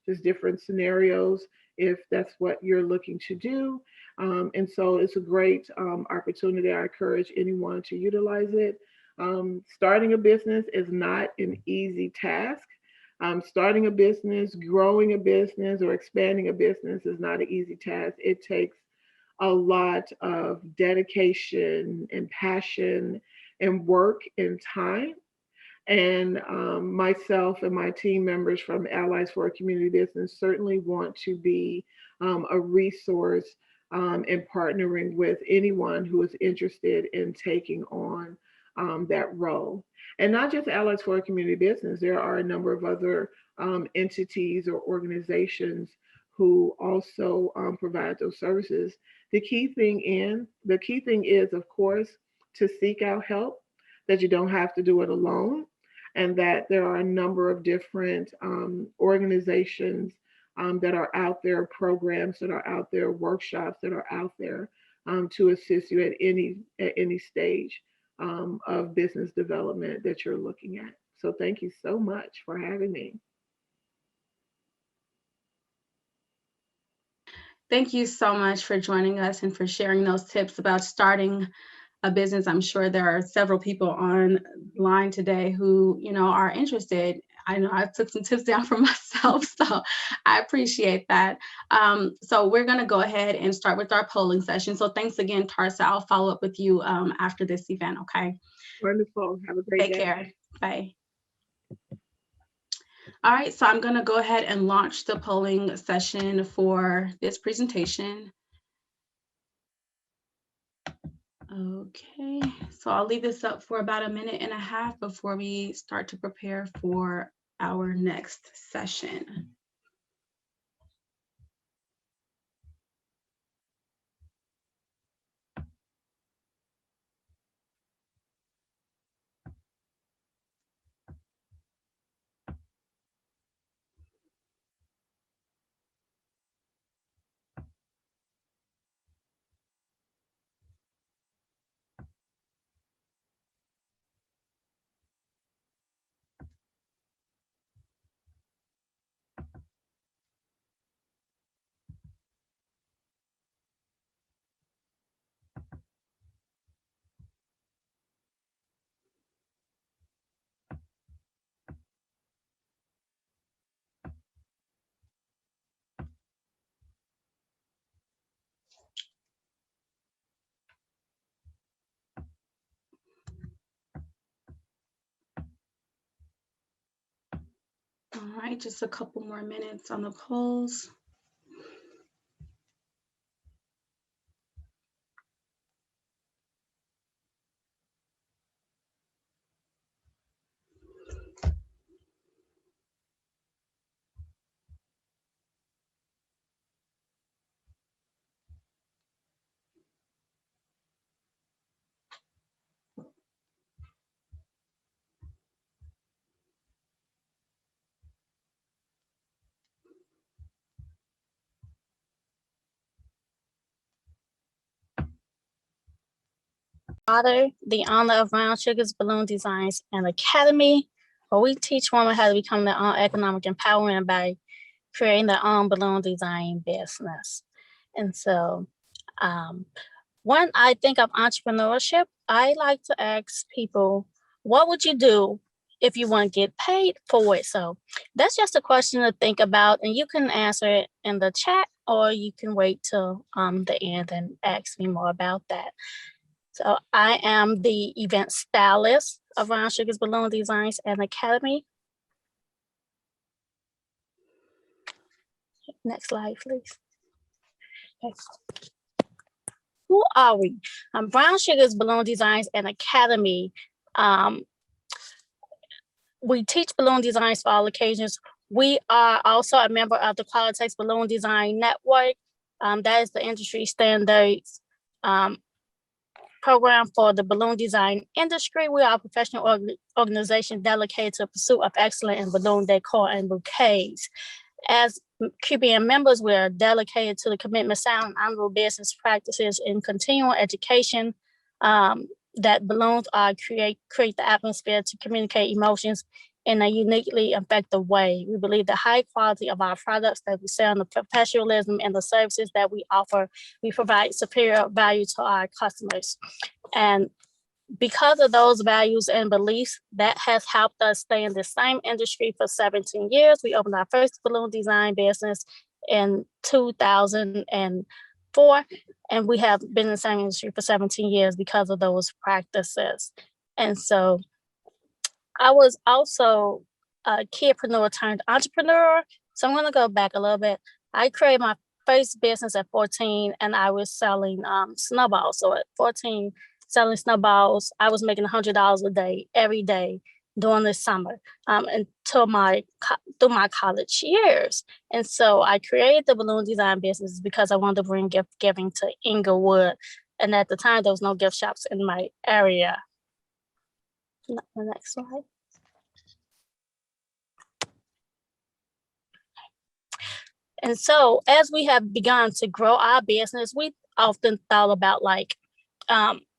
S10: just different scenarios if that's what you're looking to do. And so it's a great opportunity. I encourage anyone to utilize it. Starting a business is not an easy task. Starting a business, growing a business, or expanding a business is not an easy task. It takes a lot of dedication and passion and work and time. And myself and my team members from Allies for a Community Business certainly want to be a resource in partnering with anyone who is interested in taking on that role. And not just Allies for a Community Business, there are a number of other entities or organizations who also provide those services. The key thing is, of course, to seek out help, that you don't have to do it alone, and that there are a number of different organizations that are out there, programs that are out there, workshops that are out there to assist you at any stage of business development that you're looking at. So thank you so much for having me.
S2: Thank you so much for joining us and for sharing those tips about starting a business. I'm sure there are several people online today who, are interested. I know I took some tips down for myself, so I appreciate that. So we're going to go ahead and start with our polling session. So thanks again, Tarsa. I'll follow up with you after this event, okay?
S10: Wonderful. Have a great day.
S2: Take care. Bye. All right, so I'm going to go ahead and launch the polling session for this presentation. Okay, so I'll leave this up for about 1.5 minutes before we start to prepare for our next session. All right, just a couple more minutes on the polls.
S11: The owner of Round Sugars Balloon Designs and Academy, where we teach women how to become their own economic empowerment by creating their own balloon design business. And so when I think of entrepreneurship, I like to ask people, what would you do if you want to get paid for it. So that's just a question to think about, and you can answer it in the chat, or you can wait till the end and ask me more about that. So I am the event stylist of Brown Sugar's Balloon Designs and Academy. Next slide, please. Okay. Who are we? Brown Sugar's Balloon Designs and Academy. We teach balloon designs for all occasions. We are also a member of the Qualitex Balloon Design Network. That is the industry standards program for the balloon design industry. We are a professional organization dedicated to the pursuit of excellence in balloon decor and bouquets. As QBN members, we are dedicated to the commitment, sound, and honorable business practices in continual education, that balloons create the atmosphere to communicate emotions in a uniquely effective way. We believe the high quality of our products that we sell and the professionalism and the services that we offer, we provide superior value to our customers. And because of those values and beliefs, that has helped us stay in the same industry for 17 years. We opened our first balloon design business in 2004, and we have been in the same industry for 17 years because of those practices. And so I was also a kidpreneur turned entrepreneur. So I'm going to go back a little bit. I created my first business at 14, and I was selling snowballs. So at 14, selling snowballs, I was making $100 a day, every day during the summer, until through my college years. And so I created the balloon design business because I wanted to bring gift giving to Inglewood. And at the time, there was no gift shops in my area. The next slide. And so as we have begun to grow our business, we often thought about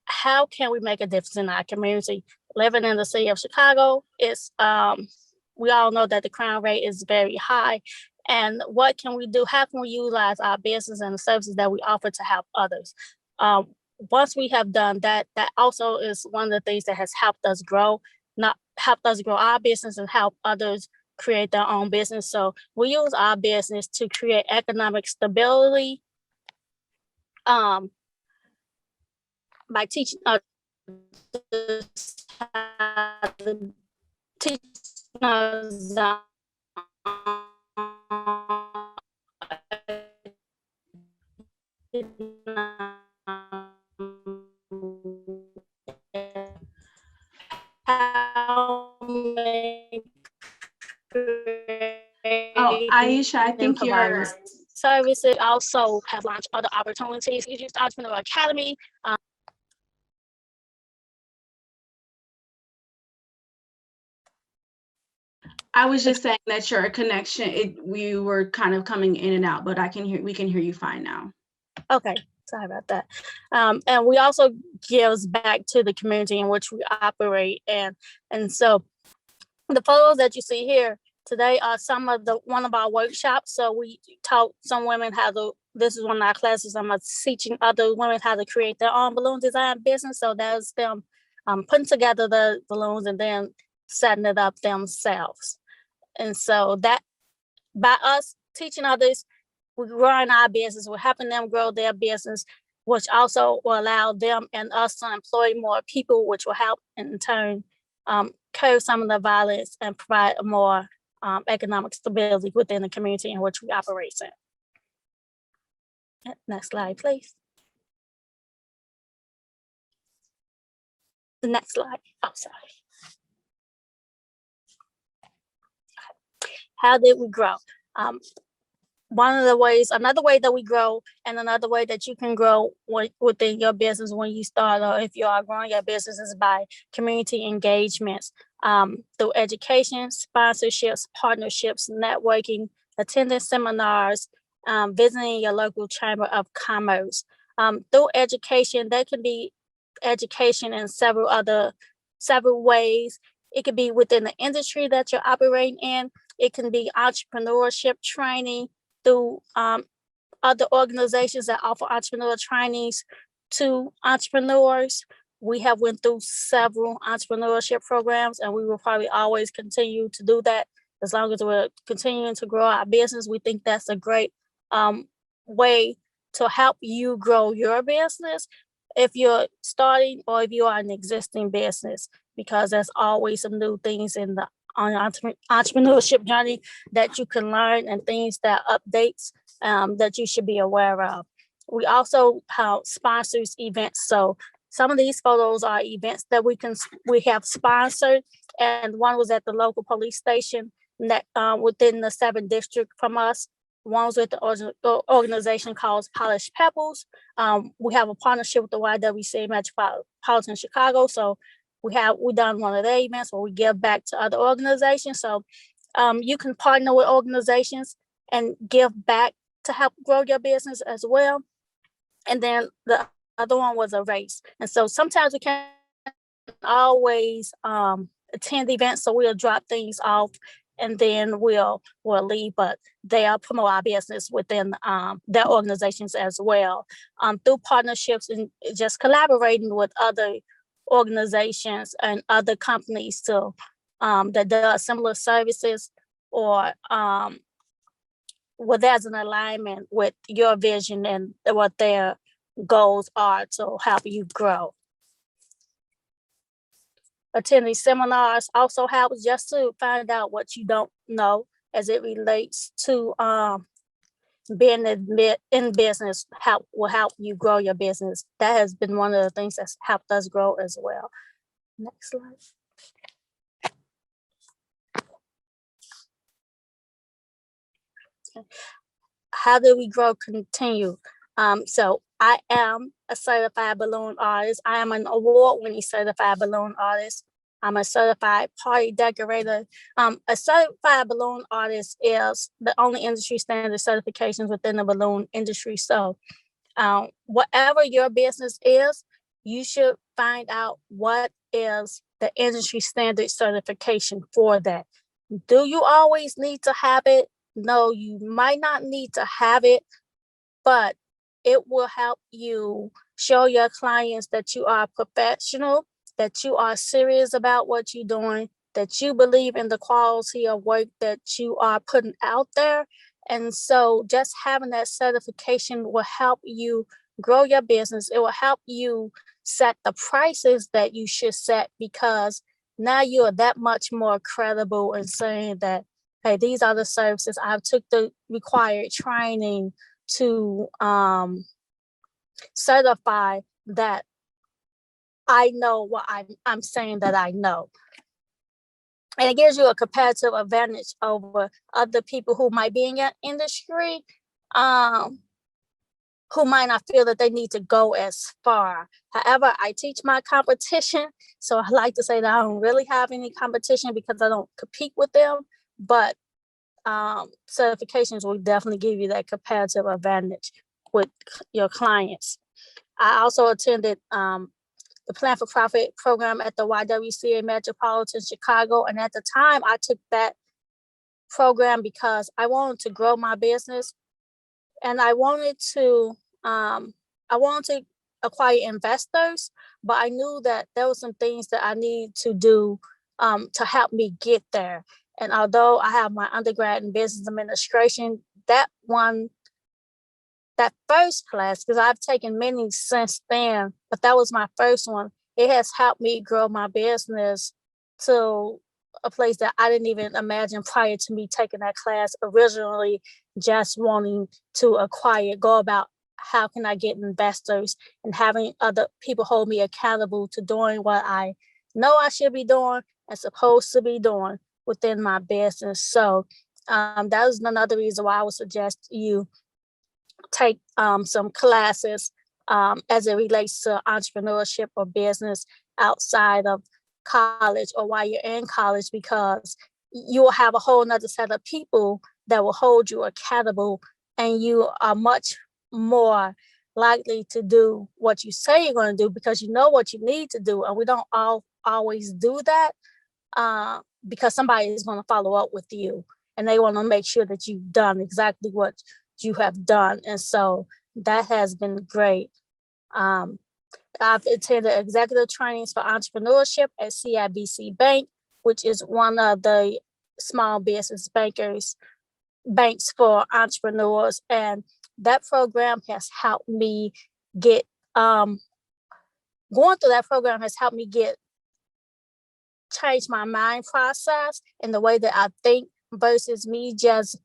S11: how can we make a difference in our community? Living in the city of Chicago, we all know that the crime rate is very high. And what can we do? How can we utilize our business and the services that we offer to help others? Once we have done that, that also is one of the things that has helped us grow our business and help others create their own business. So we use our business to create economic stability by teaching others how to teach us
S2: Aisha, I think your
S11: services also have launched other opportunities. You used Entrepreneur Academy.
S2: I was just saying that your connection, we were kind of coming in and out, but we can hear you fine now.
S11: Okay, sorry about that. And we also gives back to the community in which we operate. And so the photos that you see here today are one of our workshops. So we taught some women this is one of our classes. I'm teaching other women how to create their own balloon design business. So that's them putting together the balloons and then setting it up themselves. And so that by us teaching others, we're growing our business, we're helping them grow their business, which also will allow them and us to employ more people, which will help in turn curb some of the violence and provide a more economic stability within the community in which we operate in. Next slide, please. The next slide. Oh, sorry. How did we grow? Another way that we grow, and another way that you can grow within your business when you start, or if you are growing your business, is by community engagements through education, sponsorships, partnerships, networking, attending seminars, visiting your local chamber of commerce. Through education, that can be education in several ways. It could be within the industry that you're operating in. It can be entrepreneurship training through other organizations that offer entrepreneurial trainings to entrepreneurs. we have went through several entrepreneurship programs, and we will probably always continue to do that as long as we're continuing to grow our business. We think that's a great way to help you grow your business if you're starting or if you are an existing business, because there's always some new things in the entrepreneurship journey that you can learn and things that updates that you should be aware of. We also have sponsors events. So some of these photos are events that we have sponsored, and one was at the local police station that within the 7th district from us. One was with the organization called Polished Pebbles. We have a partnership with the YWCA Metropolitan Chicago. So we done one of their events where we give back to other organizations. So you can partner with organizations and give back to help grow your business as well. And then the other one was a race. And so sometimes we can't always attend events, so we'll drop things off and then we'll leave, but they'll promote our business within their organizations as well, through partnerships and just collaborating with other organizations and other companies to that does similar services, or where there's an alignment with your vision and what their goals are to help you grow. Attending seminars also helps just to find out what you don't know as it relates to being in business. Will help you grow your business. That has been one of the things that's helped us grow as well. Next slide. How do we grow? Continue. So I am a certified balloon artist. I am an award-winning certified balloon artist. I'm a certified party decorator. A certified balloon artist is the only industry standard certifications within the balloon industry. So whatever your business is, you should find out what is the industry standard certification for that. Do you always need to have it? No, you might not need to have it, but it will help you show your clients that you are professional, that you are serious about what you're doing, that you believe in the quality of work that you are putting out there. And so just having that certification will help you grow your business. It will help you set the prices that you should set, because now you are that much more credible in saying that, hey, these are the services. I took the required training to certify that I know what I'm saying that I know. And it gives you a competitive advantage over other people who might be in your industry, who might not feel that they need to go as far. However, I teach my competition, so I like to say that I don't really have any competition because I don't compete with them, but certifications will definitely give you that competitive advantage with your clients. I also attended the Plan for Profit program at the YWCA Metropolitan Chicago. And at the time, I took that program because I wanted to grow my business, and I wanted to acquire investors, but I knew that there were some things that I needed to do to help me get there. And although I have my undergrad in business administration, that first class, because I've taken many since then, but that was my first one. It has helped me grow my business to a place that I didn't even imagine prior to me taking that class, originally just wanting to go about how can I get investors, and having other people hold me accountable to doing what I know I should be doing and supposed to be doing within my business. So that was another reason why I would suggest you take some classes as it relates to entrepreneurship or business outside of college or while you're in college, because you will have a whole nother set of people that will hold you accountable, and you are much more likely to do what you say you're going to do because you know what you need to do. And we don't always do that because somebody is going to follow up with you and they want to make sure that you've done exactly what you have done. And so that has been great. I've attended executive trainings for entrepreneurship at CIBC Bank, which is one of the small business banks for entrepreneurs. And that program has helped me get, going through that program has helped me change my mind process and the way that I think versus me just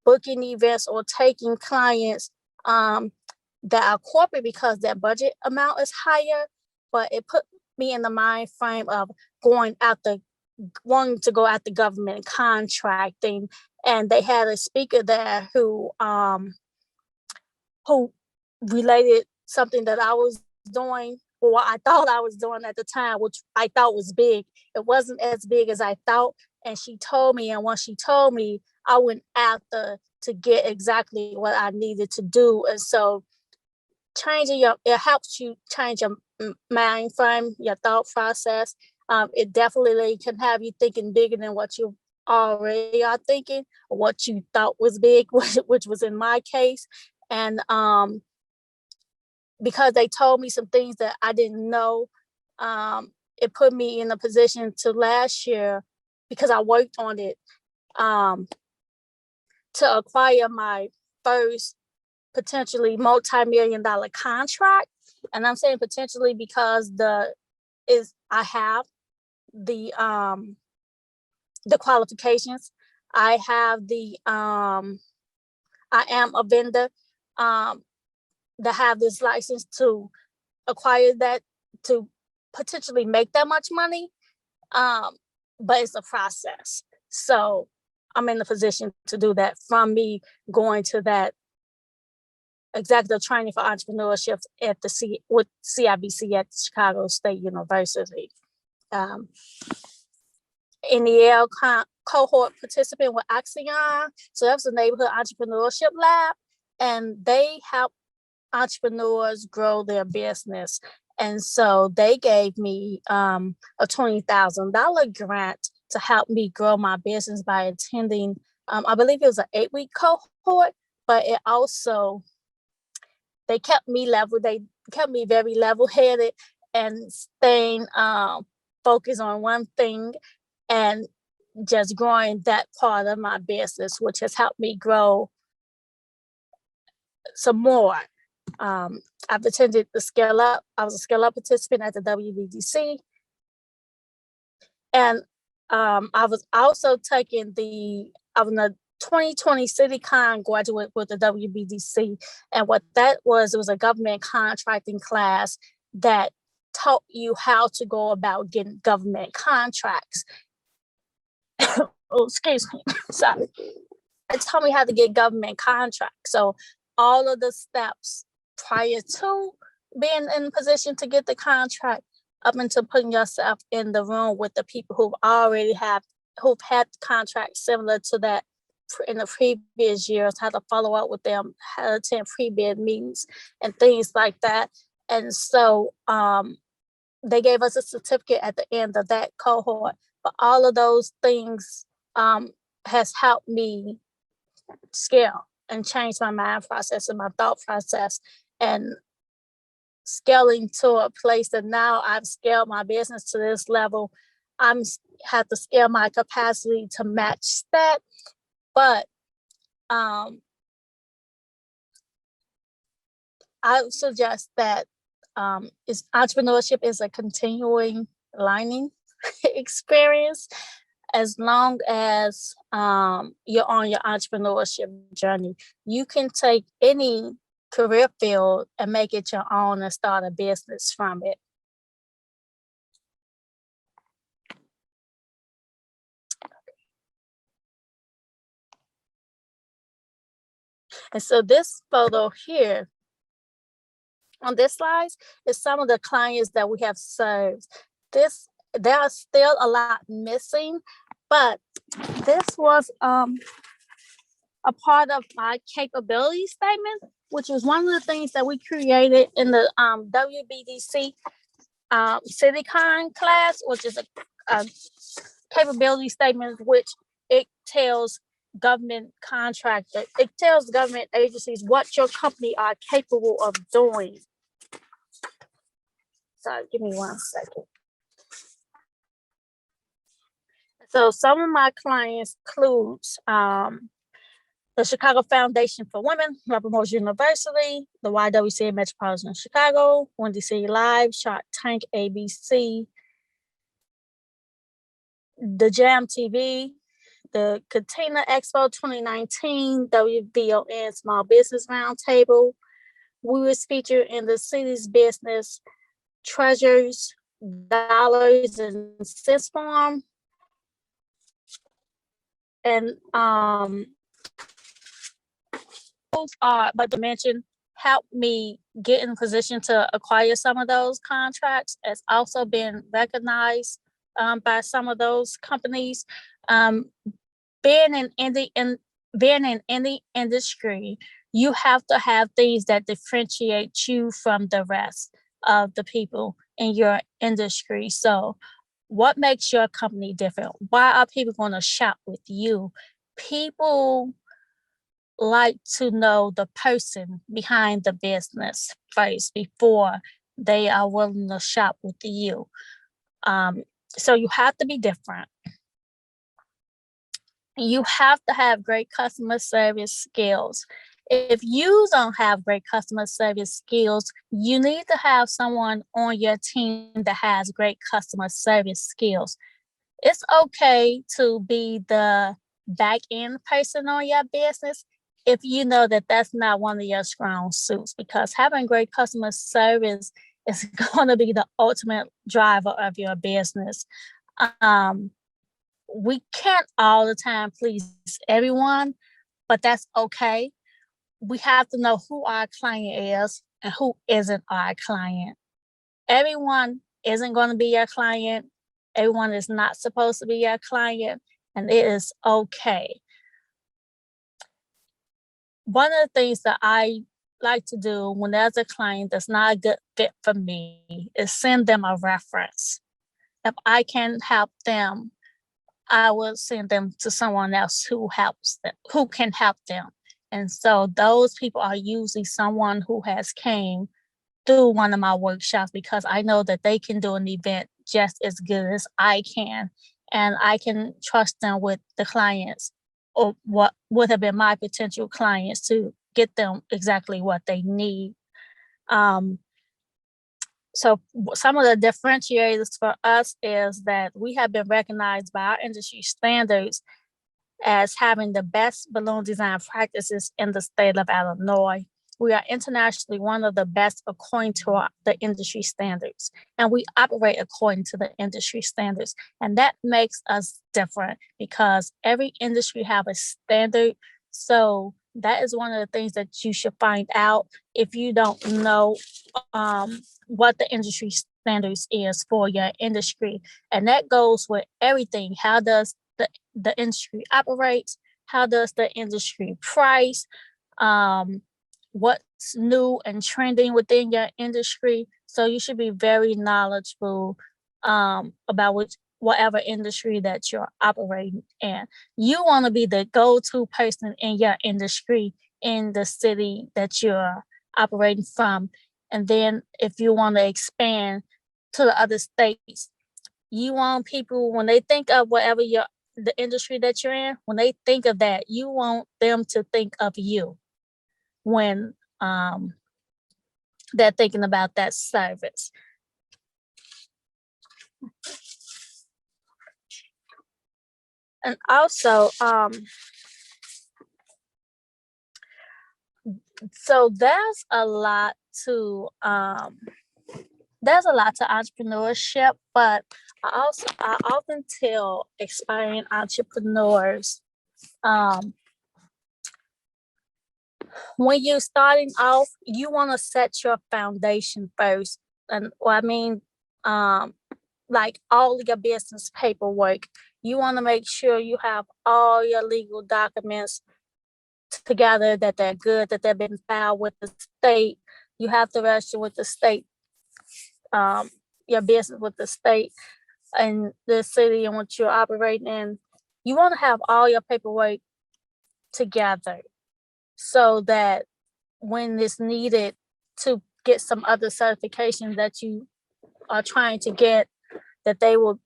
S11: booking events or taking clients that are corporate because their budget amount is higher, but it put me in the mind frame of wanting to go at the government contracting. And they had a speaker there who related something that I was doing, or what I thought I was doing at the time, which I thought was big. It wasn't as big as I thought. And she told me, and once she told me, I went after to get exactly what I needed to do. And so it helps you change your mind frame, your thought process. It definitely can have you thinking bigger than what you already are thinking, or what you thought was big, which was in my case. And because they told me some things that I didn't know, it put me in a position to last year, because I worked on it, to acquire my first potentially multi-million-dollar contract. And I'm saying potentially because I have the qualifications. I have I am a vendor that have this license to acquire that, to potentially make that much money. But it's a process. So I'm in the position to do that from me going to that executive training for entrepreneurship at with CIBC at Chicago State University. NEL cohort participant with ACI. So that was a neighborhood entrepreneurship lab, and they help entrepreneurs grow their business. And so they gave me a $20,000 grant to help me grow my business by attending, I believe it was an 8-week cohort, but it also, they kept me very level-headed and staying focused on one thing and just growing that part of my business, which has helped me grow some more. I've attended the Scale Up. I was a Scale Up participant at the WBDC. And I was also taking I'm a 2020 CityCon graduate with the WBDC. And what that was, it was a government contracting class that taught you how to go about getting government contracts. Oh, excuse me, sorry. It taught me how to get government contracts. So all of the steps prior to being in position to get the contract, up until putting yourself in the room with the people who've had contracts similar to that in the previous years, how to follow up with them, how to attend pre-bid meetings and things like that. And so they gave us a certificate at the end of that cohort. But all of those things has helped me scale and change my mind process and my thought process, and scaling to a place that now I've scaled my business to this level. I'm have to scale my capacity to match that. But I would suggest that entrepreneurship is a continuing learning experience. As long as you're on your entrepreneurship journey, you can take any career field and make it your own and start a business from it. And so this photo here on this slide is some of the clients that we have served. There are still a lot missing, but this was a part of my capability statement, which was one of the things that we created in the WBDC CityCon class, which is a capability statement, which it tells government agencies what your company are capable of doing. Sorry, give me 1 second. So some of my clients includes the Chicago Foundation for Women, Robert Morris University, the YWCA Metropolitan Chicago, Windy City Live, Shark Tank, ABC, the Jam TV, the Katina Expo 2019, WVON Small Business Roundtable. We was featured in the city's business treasures, dollars, and cents farm. And those are, but to mention, helped me get in position to acquire some of those contracts. It's also been recognized by some of those companies. Being in any industry, you have to have things that differentiate you from the rest of the people in your industry. So what makes your company different? Why are people going to shop with you? People like to know the person behind the business first before they are willing to shop with you. So you have to be different. You have to have great customer service skills. If you don't have great customer service skills, you need to have someone on your team that has great customer service skills. It's okay to be the back end person on your business if you know that that's not one of your strong suits, because having great customer service is going to be the ultimate driver of your business. We can't all the time please everyone, but that's okay. We have to know who our client is and who isn't our client. Everyone isn't going to be your client. Everyone is not supposed to be your client, and it is okay. One of the things that I like to do when there's a client that's not a good fit for me is send them a reference. If I can help them, I will send them to someone else who helps them, who can help them. And so those people are usually someone who has came through one of my workshops, because I know that they can do an event just as good as I can. And I can trust them with the clients, or what would have been my potential clients, to get them exactly what they need. So some of the differentiators for us is that we have been recognized by our industry standards as having the best balloon design practices in the state of Illinois. We are internationally one of the best according to the industry standards, and we operate according to the industry standards. And that makes us different because every industry have a standard. So that is one of the things that you should find out if you don't know what the industry standards is for your industry. And that goes with everything. How does the industry operate? How does the industry price? What's new and trending within your industry? So you should be very knowledgeable about whatever industry that you're operating in. You want to be the go-to person in your industry in the city that you're operating from. And then if you want to expand to the other states, you want people, when they think of whatever the industry that you're in, when they think of that, you want them to think of you when they're thinking about that service. And also, so there's a lot to entrepreneurship, but I often tell aspiring entrepreneurs, when you're starting off, you want to set your foundation first. And like all your business paperwork, you want to make sure you have all your legal documents together, that they're good, that they've been filed with the state. You have to register with the state, your business with the state and the city in which you're operating in. You want to have all your paperwork together so that when it's needed to get some other certification, that you are trying to get, that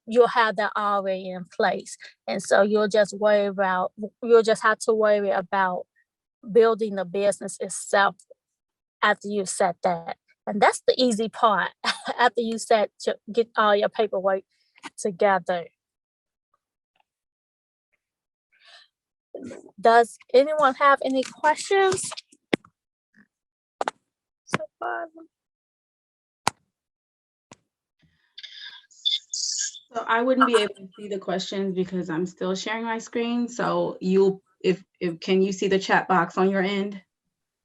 S11: you'll have that already in place. And so you'll just have to worry about building the business itself after you set that. And that's the easy part after you get all your paperwork together. Does anyone have any questions so far?
S2: So I wouldn't be able to see the questions because I'm still sharing my screen. So if can you see the chat box on your end?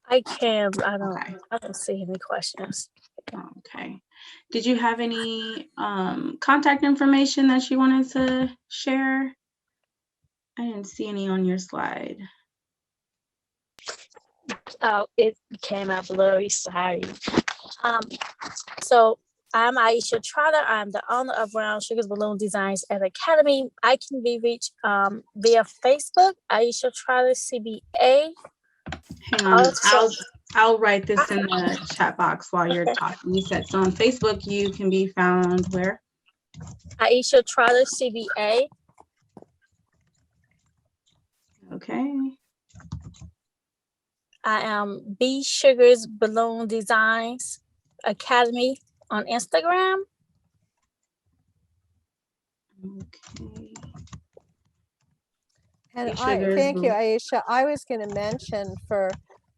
S11: I can. I
S2: Okay.
S11: don't see any questions.
S2: Okay. Did you have any contact information that you wanted to share? I didn't see any on your slide.
S11: Oh, it came out blurry. Sorry. So I'm Aisha Trotter. I'm the owner of Brown Sugars Balloon Designs and Academy. I can be reached via Facebook, Aisha Trotter CBA.
S2: Hang on,
S11: Also,
S2: I'll write this in the chat box while you're talking. You said, so on Facebook, you can be found where?
S11: Aisha Trotter CBA.
S2: Okay.
S11: I am B Sugars Balloon Designs Academy on Instagram.
S2: Okay.
S4: And
S2: Sugars
S4: thank you,
S2: Balloon.
S4: Aisha. I was going to mention for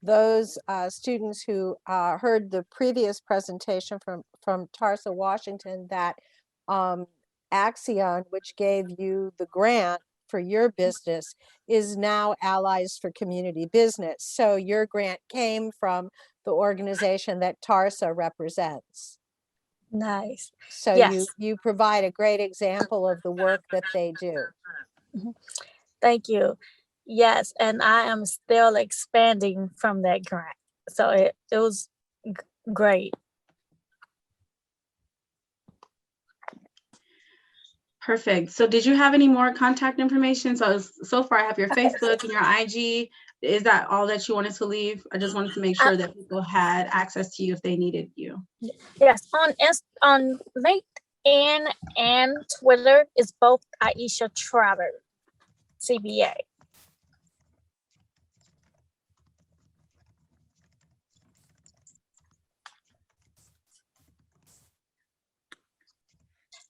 S4: those students who heard the previous presentation from Tarsa, Washington, that ACI, which gave you the grant for your business, is now Allies for Community Business. So your grant came from the organization that Tarsa represents.
S11: Nice.
S4: So
S11: Yes.
S4: you provide a great example of the work that they do.
S11: Mm-hmm. Thank you. Yes, and I am still expanding from that grant. So it was great.
S2: Perfect. So did you have any more contact information? So far I have your Facebook and your IG. Is that all that you wanted to leave? I just wanted to make sure that people had access to you if they needed you.
S11: Yes, on LinkedIn and Twitter is both Aisha Trotter, CBA.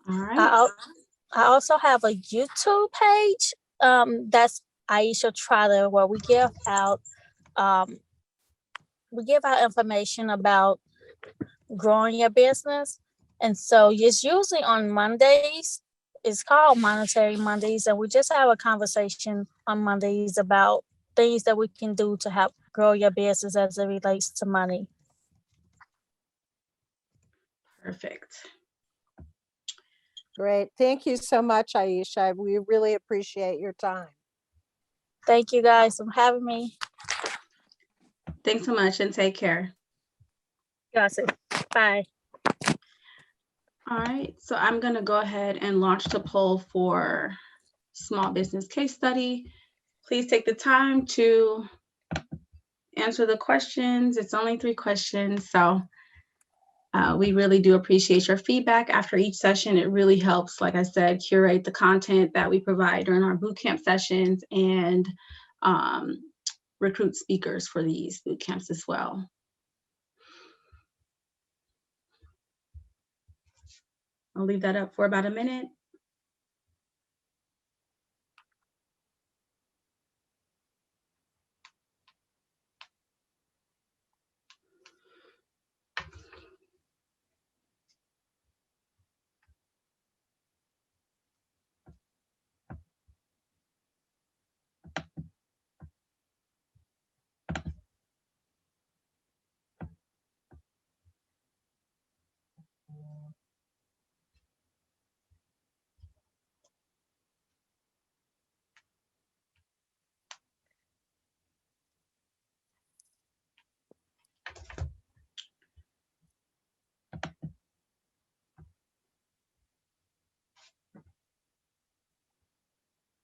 S2: All right.
S11: I also have a YouTube page. That's Aisha Trotter, where we give out information about growing your business. And so it's usually on Mondays. It's called Monetary Mondays, and we just have a conversation on Mondays about things that we can do to help grow your business as it relates to money.
S2: Perfect.
S4: Great. Thank you so much, Aisha. We really appreciate your time.
S11: Thank you guys for having me.
S2: Thanks so much and take care.
S11: Got it. Bye.
S2: All right, so I'm gonna go ahead and launch the poll for small business case study. Please take the time to answer the questions. It's only 3 questions, so we really do appreciate your feedback after each session. It really helps, like I said, curate the content that we provide during our bootcamp sessions and recruit speakers for these bootcamps as well. I'll leave that up for about a minute.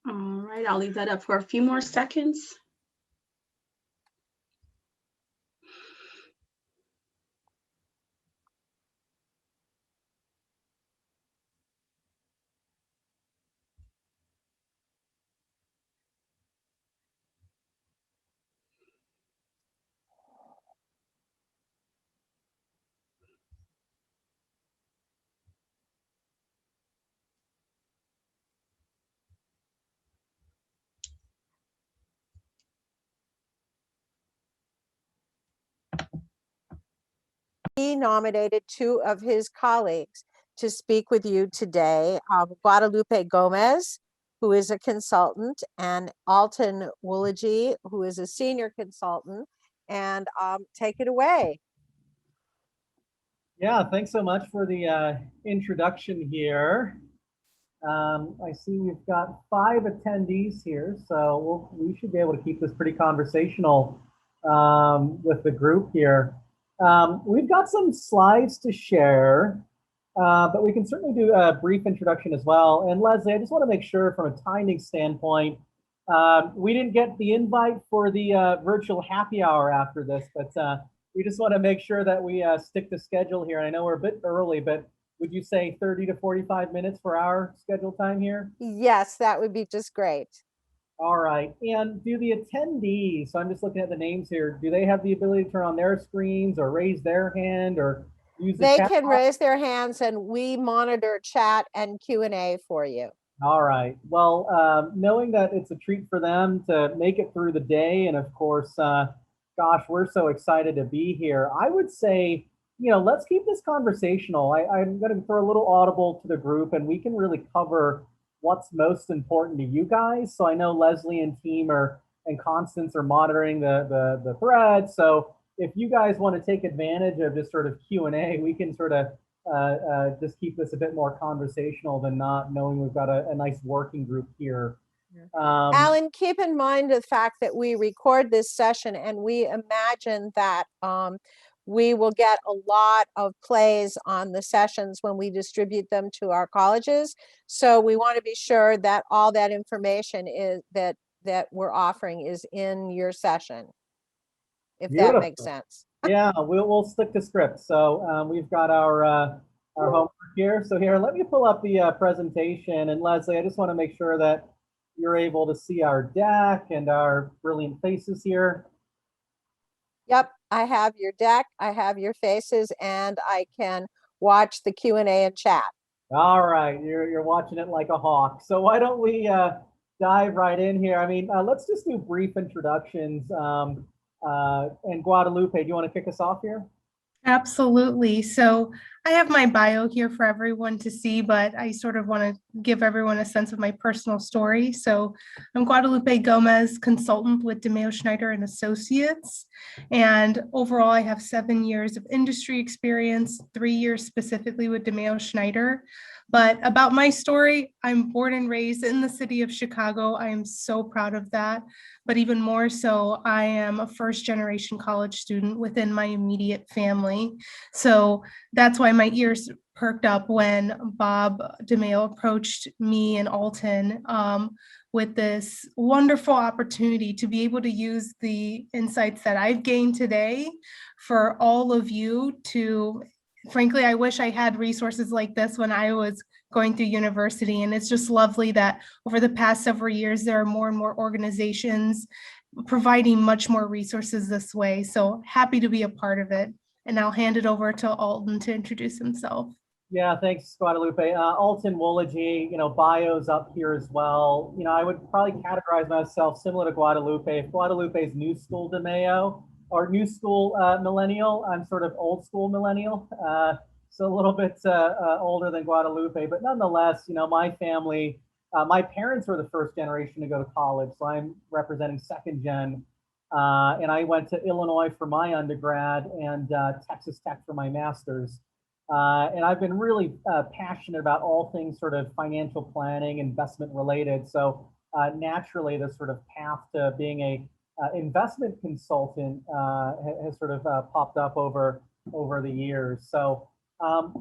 S2: All right, I'll leave that up for a few more seconds.
S4: he nominated 2 of his colleagues to speak with you today, Guadalupe Gomez, who is a consultant, and Alton Woolage, who is a senior consultant. And take it away.
S12: Yeah, thanks so much for the introduction here. I see we've got 5 attendees here, so we should be able to keep this pretty conversational with the group here. We've got some slides to share, but we can certainly do a brief introduction as well. And Leslie, I just want to make sure from a timing standpoint, we didn't get the invite for the virtual happy hour after this, but we just want to make sure that we stick to schedule here. I know we're a bit early, but would you say 30 to 45 minutes for our schedule time here?
S4: Yes, that would be just great.
S12: All right. And do the attendees, so I'm just looking at the names here, do they have the ability to turn on their screens or raise their hand or use the
S4: They
S12: chat
S4: can
S12: box?
S4: raise their hands and we monitor chat and Q&A for you.
S12: All right. Well, knowing that it's a treat for them to make it through the day, and of course, gosh, we're so excited to be here. I would say, let's keep this conversational. I'm going to throw a little audible to the group, and we can really cover what's most important to you guys. So I know Leslie and team and Constance are monitoring the thread. So if you guys want to take advantage of just sort of Q&A, we can sort of just keep this a bit more conversational than not, knowing we've got a nice working group here.
S4: Alan, keep in mind the fact that we record this session and we imagine that we will get a lot of plays on the sessions when we distribute them to our colleges. So we want to be sure that all that information is that we're offering is in your session, if
S12: Beautiful.
S4: that makes sense.
S12: Yeah, we'll stick to script. So we've got our homework here. So here, let me pull up the presentation. And Leslie, I just want to make sure that you're able to see our deck and our brilliant faces here.
S4: Yep, I have your deck, I have your faces, and I can watch the Q&A and chat.
S12: All right, you're watching it like a hawk. So why don't we dive right in here? I mean, let's just do brief introductions. And Guadalupe, do you want to kick us off here?
S13: Absolutely. So I have my bio here for everyone to see, but I sort of want to give everyone a sense of my personal story. So I'm Guadalupe Gomez, consultant with DeMeo Schneider and Associates. And overall, I have 7 years of industry experience, 3 years specifically with DeMeo Schneider. But about my story, I'm born and raised in the city of Chicago. I am so proud of that. But even more so, I am a first-generation college student within my immediate family. So that's why my ears perked up when Bob DeMeo approached me and Alton with this wonderful opportunity to be able to use the insights that I've gained today for all of you to, frankly, I wish I had resources like this when I was going through university. And it's just lovely that over the past several years, there are more and more organizations providing much more resources this way. So happy to be a part of it. And I'll hand it over to Alton to introduce himself.
S12: Yeah, thanks, Guadalupe. Alton Woolage, bio's up here as well. I would probably categorize myself similar to Guadalupe. If Guadalupe's new school DeMeo or new school millennial, I'm sort of old school millennial. So a little bit older than Guadalupe, but nonetheless, my family, my parents were the first generation to go to college. So I'm representing second gen. And I went to Illinois for my undergrad and Texas Tech for my master's. And I've been really passionate about all things sort of financial planning, investment related. So naturally, this sort of path to being a investment consultant has sort of popped up over the years. So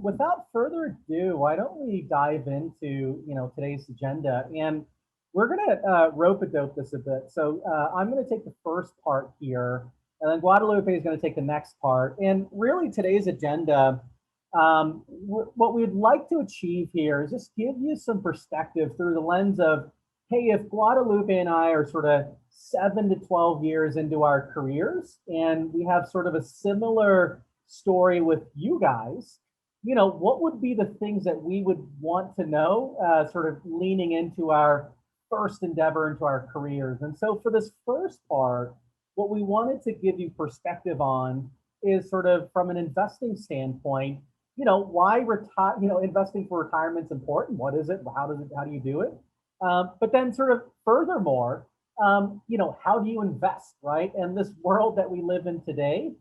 S12: without further ado, why don't we dive into today's agenda? And we're gonna rope-a-dope this a bit. So I'm gonna take the first part here, and then Guadalupe is gonna take the next part. And really today's agenda, what we'd like to achieve here is just give you some perspective through the lens of, hey, if Guadalupe and I are sort of 7 to 12 years into our careers, and we have sort of a similar story with you guys, what would be the things that we would want to know, sort of leaning into our first endeavor into our careers? And so for this first part, what we wanted to give you perspective on is sort of from an investing standpoint, why retire, investing for retirement is important. What is it? How do you do it? But then sort of furthermore, how do you invest, right? And this world that we live in today,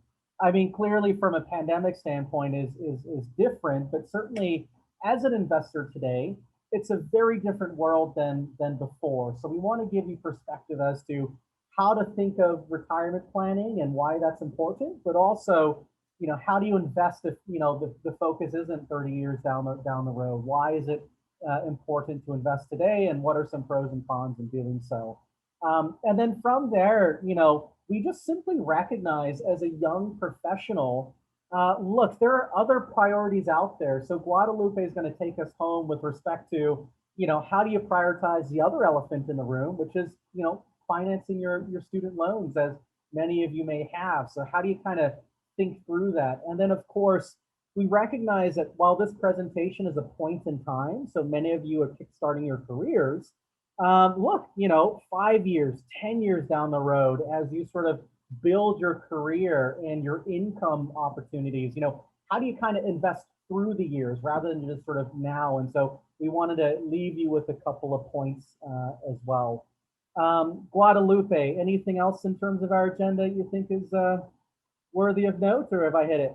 S12: I mean, clearly from a pandemic standpoint is different, but certainly as an investor today, it's a very different world than before. So we want to give you perspective as to how to think of retirement planning and why that's important, but also, how do you invest if, the focus isn't 30 years down the road? Why is it important to invest today, and what are some pros and cons in doing so? And then from there, we just simply recognize as a young professional, look, there are other priorities out there. So Guadalupe is going to take us home with respect to, how do you prioritize the other elephant in the room, which is, financing your student loans, as many of you may have. So how do you kind of think through that? And then of course, we recognize that while this presentation is a point in time, so many of you are kickstarting your careers, look, 5 years, 10 years down the road, as you sort of build your career and your income opportunities, how do you kind of invest through the years rather than just sort of now? And so we wanted to leave you with a couple of points as well. Guadalupe, anything else in terms of our agenda you think is worthy of note, or have I hit it?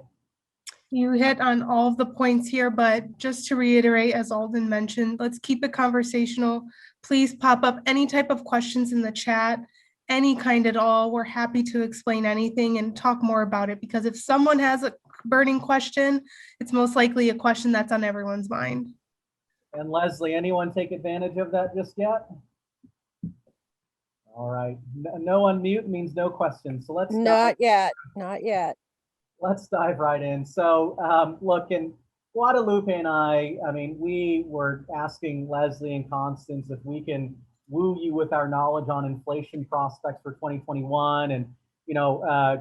S13: You hit on all of the points here, but just to reiterate, as Alden mentioned, let's keep it conversational. Please pop up any type of questions in the chat, any kind at all. We're happy to explain anything and talk more about it, because if someone has a burning question, it's most likely a question that's on everyone's mind.
S12: And Leslie, anyone take advantage of that just yet? All right, no unmute means no questions. So let's
S4: not yet.
S12: Let's dive right in. So look, and Guadalupe and I mean, we were asking Leslie and Constance if we can woo you with our knowledge on inflation prospects for 2021 and,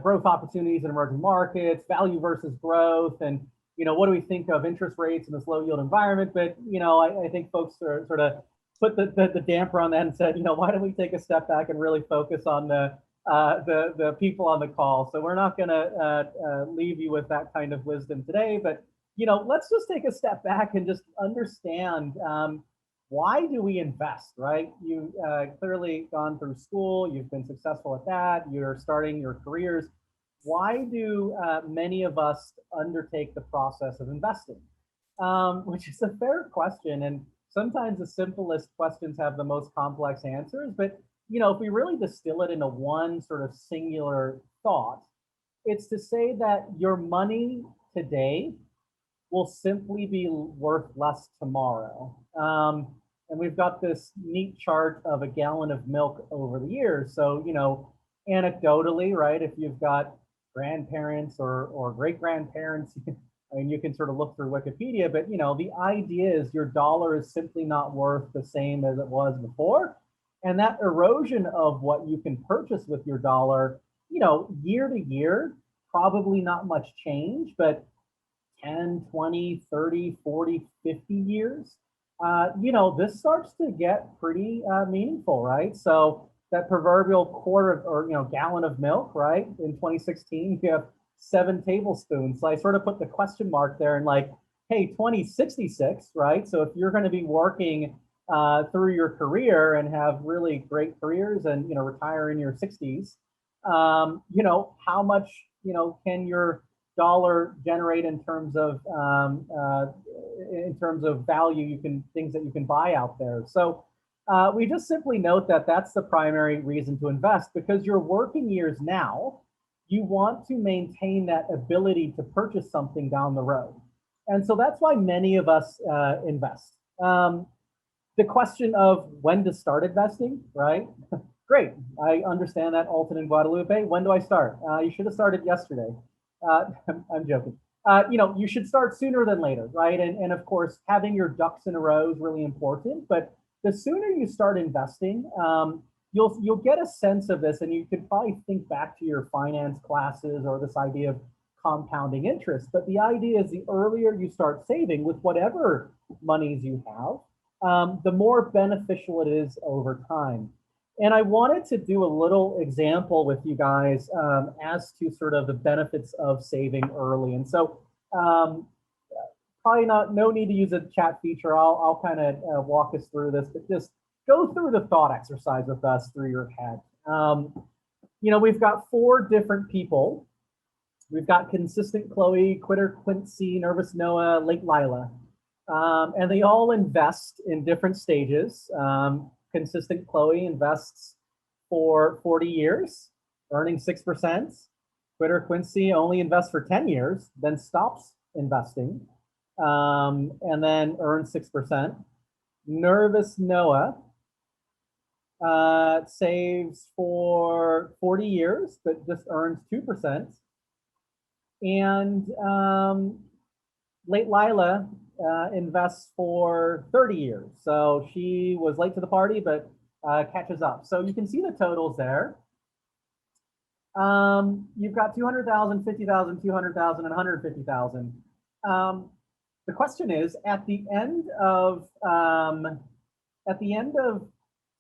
S12: growth opportunities in emerging markets, value versus growth, and, what do we think of interest rates in this low yield environment? But, I think folks are sort of put the damper on that and said, why don't we take a step back and really focus on the people on the call? So we're not going to leave you with that kind of wisdom today, but let's just take a step back and just understand why do we invest, right? You clearly gone through school, you've been successful at that, you're starting your careers. Why do many of us undertake the process of investing? Which is a fair question, and sometimes the simplest questions have the most complex answers. But if we really distill it into one sort of singular thought, it's to say that your money today will simply be worth less tomorrow. And we've got this neat chart of a gallon of milk over the years. So, anecdotally, right, if you've got grandparents or great-grandparents, I mean, you can sort of look through Wikipedia, but the idea is your dollar is simply not worth the same as it was before. And that erosion of what you can purchase with your dollar, year to year, probably not much change, but 10, 20, 30, 40, 50 years, this starts to get pretty meaningful, right? So that proverbial quarter or gallon of milk, right? In 2016, you have 7 tablespoons. So I sort of put the question mark there and like, hey, 2066, right? So if you're going to be working through your career and have really great careers and retire in your 60s, how much can your dollar generate in terms of value, things that you can buy out there. So we just simply note that that's the primary reason to invest, because your working years now, you want to maintain that ability to purchase something down the road. And so that's why many of us invest. The question of when to start investing, right? Great, I understand that, Alton and Guadalupe. When do I start? You should have started yesterday. I'm joking. You should start sooner than later, right? And of course, having your ducks in a row is really important, but the sooner you start investing, you'll get a sense of this, and you can probably think back to your finance classes or this idea of compounding interest. But the idea is the earlier you start saving with whatever monies you have, the more beneficial it is over time. And I wanted to do a little example with you guys as to sort of the benefits of saving early. And so probably no need to use a chat feature. I'll kind of walk us through this, but just go through the thought exercise with us through your head. We've got 4 different people. We've got Consistent Chloe, Quitter Quincy, Nervous Noah, Late Lila. And they all invest in different stages. Consistent Chloe invests for 40 years, earning 6%. Quitter Quincy only invests for 10 years, then stops investing, and then earns 6%. Nervous Noah saves for 40 years, but just earns 2%. And Late Lila invests for 30 years. So she was late to the party, but catches up. So you can see the totals there. You've got 200,000, 50,000, 200,000, and 150,000. The question is, at the end of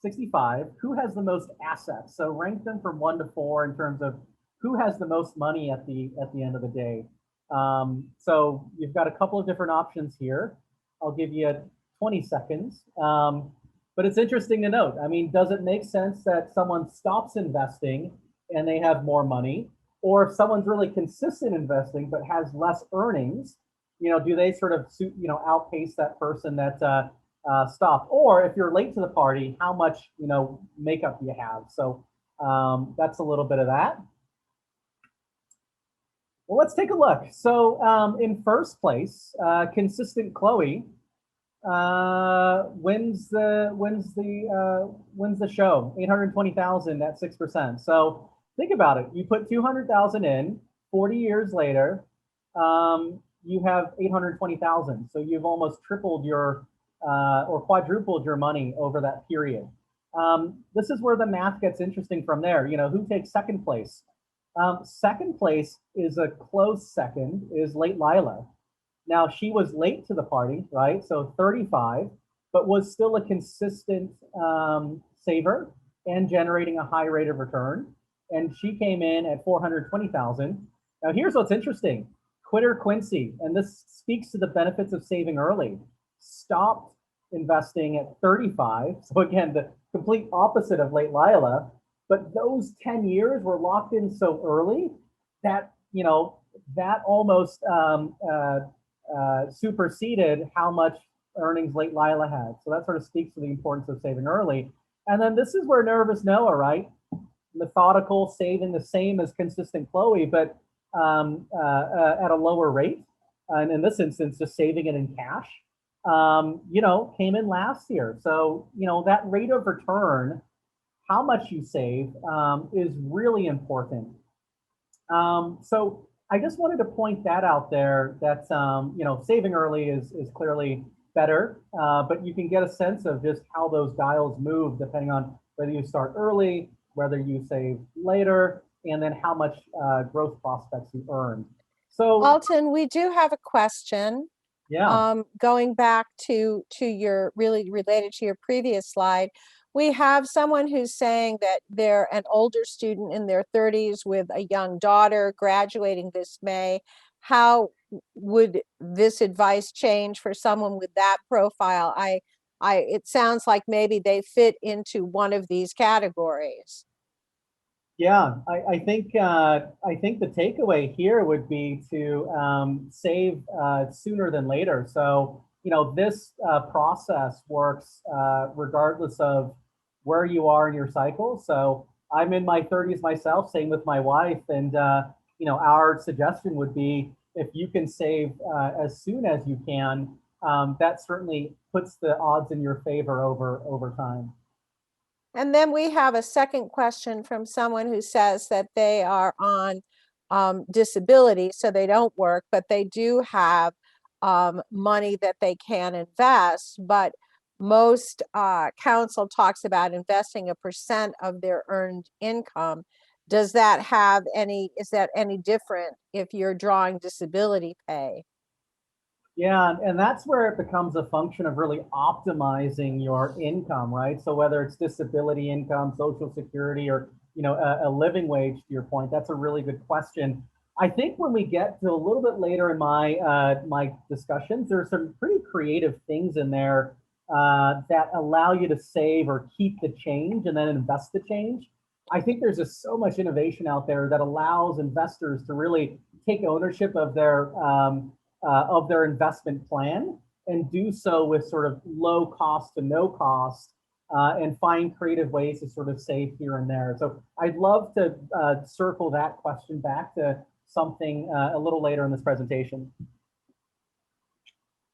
S12: 65, who has the most assets? So rank them from 1 to 4 in terms of who has the most money at the end of the day. So you've got a couple of different options here. I'll give you 20 seconds. But it's interesting to note. I mean, does it make sense that someone stops investing and they have more money? Or if someone's really consistent investing but has less earnings, do they sort of outpace that person that stopped? Or if you're late to the party, how much makeup do you have? So that's a little bit of that. Well, let's take a look. So in first place, Consistent Chloe wins the show, 820,000 at 6%. So think about it. You put 200,000 in, 40 years later, you have 820,000. So you've almost tripled your or quadrupled your money over that period. This is where the math gets interesting from there. Who takes second place? Second place is a close second, is Late Lila. Now, she was late to the party, right? So 35, but was still a consistent saver and generating a high rate of return. And she came in at 420,000. Now, here's what's interesting. Quitter Quincy, and this speaks to the benefits of saving early, stopped investing at 35. So again, the complete opposite of Late Lila. But those 10 years were locked in so early that, that almost superseded how much earnings Late Lila had. So that sort of speaks to the importance of saving early. And then this is where Nervous Noah, right? Methodical, saving the same as Consistent Chloe, but at a lower rate. And in this instance, just saving it in cash, came in last year. So, that rate of return, how much you save is really important. So I just wanted to point that out there that, saving early is clearly better, but you can get a sense of just how those dials move depending on whether you start early, whether you save later, and then how much growth prospects you earn. So
S4: Alton, we do have a question.
S12: Yeah.
S4: Going back to your really related to your previous slide, we have someone who's saying that they're an older student in their 30s with a young daughter graduating this May. How would this advice change for someone with that profile? It sounds like maybe they fit into one of these categories.
S12: Yeah, I think the takeaway here would be to save sooner than later. So this process works regardless of where you are in your cycle. So I'm in my 30s myself, same with my wife, and our suggestion would be if you can save as soon as you can, that certainly puts the odds in your favor over time.
S4: And then we have a second question from someone who says that they are on disability, so they don't work, but they do have money that they can invest. But most counsel talks about investing 1% of their earned income. Is that any different if you're drawing disability pay?
S12: Yeah, and that's where it becomes a function of really optimizing your income, right? So whether it's disability income, social security, or a living wage, to your point, that's a really good question. I think when we get to a little bit later in my discussions, there's some pretty creative things in there that allow you to save or keep the change and then invest the change. I think there's just so much innovation out there that allows investors to really take ownership of their investment plan and do so with sort of low cost to no cost, and find creative ways to sort of save here and there. So I'd love to circle that question back to something a little later in this presentation.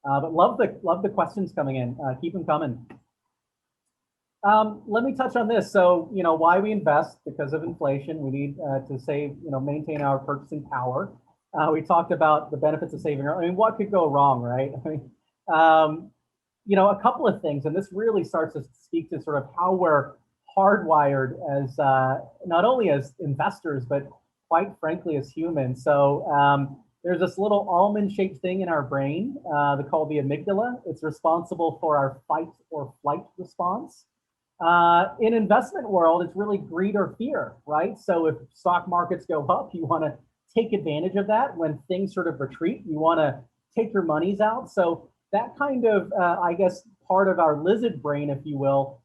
S12: But love the questions coming in. Keep them coming. Let me touch on this. So, why we invest: because of inflation. We need to save, maintain our purchasing power. We talked about the benefits of saving. I mean, what could go wrong, right? I mean, a couple of things, and this really starts to speak to sort of how we're hardwired as not only as investors, but quite frankly as humans. So there's this little almond-shaped thing in our brain called the amygdala. It's responsible for our fight or flight response. In investment world, it's really greed or fear, right? So if stock markets go up, you want to take advantage of that. When things sort of retreat, you want to take your monies out. So that kind of, I guess, part of our lizard brain, if you will,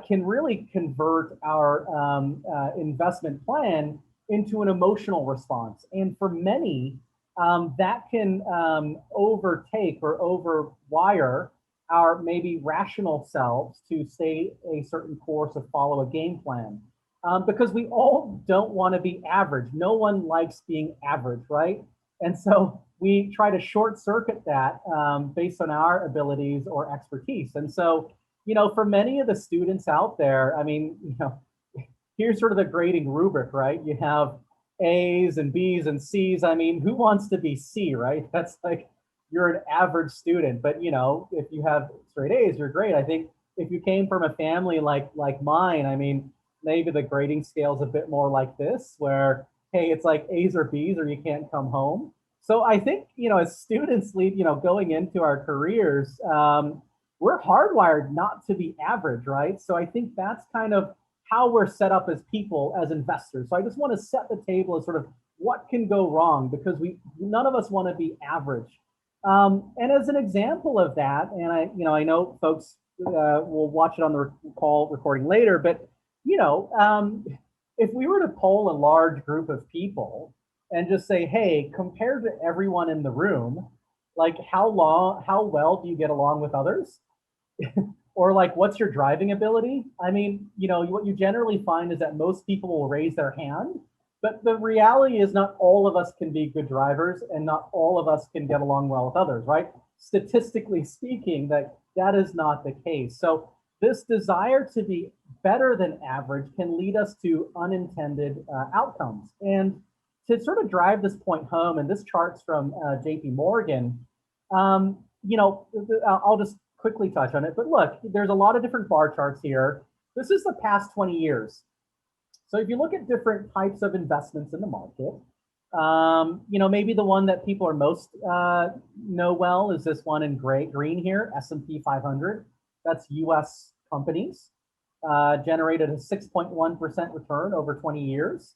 S12: can really convert our investment plan into an emotional response. And for many, that can overtake or overwire our maybe rational selves to stay a certain course or follow a game plan. Because we all don't want to be average. No one likes being average, right? And so we try to short circuit that based on our abilities or expertise. And so, for many of the students out there, I mean, here's sort of the grading rubric, right? You have A's and B's and C's. I mean, who wants to be C, right? That's like, you're an average student. But, if you have straight A's, you're great. I think if you came from a family like mine, I mean, maybe the grading scale is a bit more like this, where, hey, it's like A's or B's or you can't come home. So I think, as students lead, going into our careers, we're hardwired not to be average, right? So I think that's kind of how we're set up as people, as investors. So I just want to set the table as sort of what can go wrong, because none of us want to be average. And as an example of that, and I know folks will watch it on the call recording later, but if we were to poll a large group of people and just say, hey, compared to everyone in the room, like how well do you get along with others? Or like, what's your driving ability? I mean, what you generally find is that most people will raise their hand, but the reality is not all of us can be good drivers and not all of us can get along well with others, right? Statistically speaking, that is not the case. So this desire to be better than average can lead us to unintended outcomes. And to sort of drive this point home, and this chart's from JP Morgan, I'll just quickly touch on it. But look, there's a lot of different bar charts here. This is the past 20 years. So if you look at different types of investments in the market, maybe the one that people are most know well is this one in green here, S&P 500. That's US companies, generated a 6.1% return over 20 years.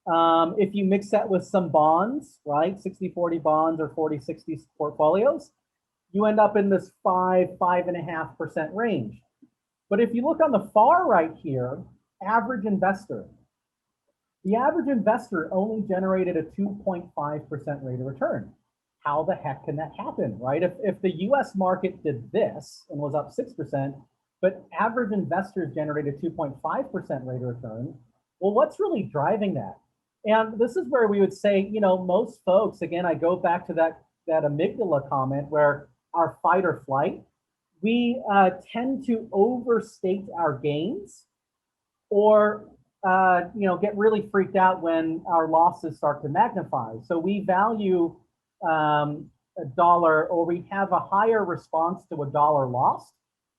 S12: If you mix that with some bonds, right, 60-40 bonds or 40-60 portfolios, you end up in this 5.5% range. But if you look on the far right here, average investor, the average investor only generated a 2.5% rate of return. How the heck can that happen, right? If the US market did this and was up 6%, but average investors generated 2.5% rate of return, well, what's really driving that? And this is where we would say, most folks, again, I go back to that amygdala comment where our fight or flight, we tend to overstate our gains or get really freaked out when our losses start to magnify. So we value a dollar, or we have a higher response to a dollar lost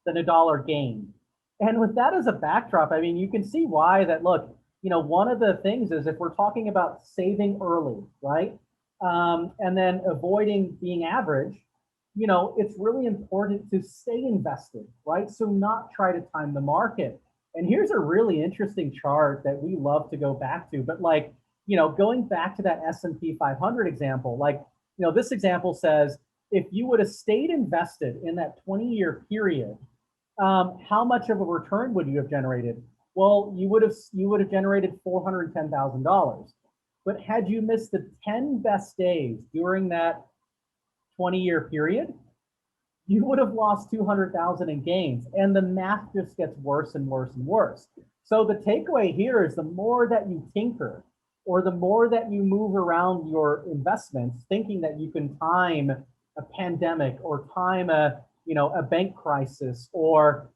S12: than a dollar gain. And with that as a backdrop, I mean, you can see why that, look, one of the things is if we're talking about saving early, right? And then avoiding being average, it's really important to stay invested, right? So not try to time the market. And here's a really interesting chart that we love to go back to, but like, going back to that S&P 500 example, like, this example says, if you would have stayed invested in that 20-year period, how much of a return would you have generated? Well, you would have generated $410,000. But had you missed the 10 best days during that 20-year period, you would have lost 200,000 in gains. And the math just gets worse and worse and worse. So the takeaway here is the more that you tinker, or the more that you move around your investments, thinking that you can time a pandemic or time a bank crisis, or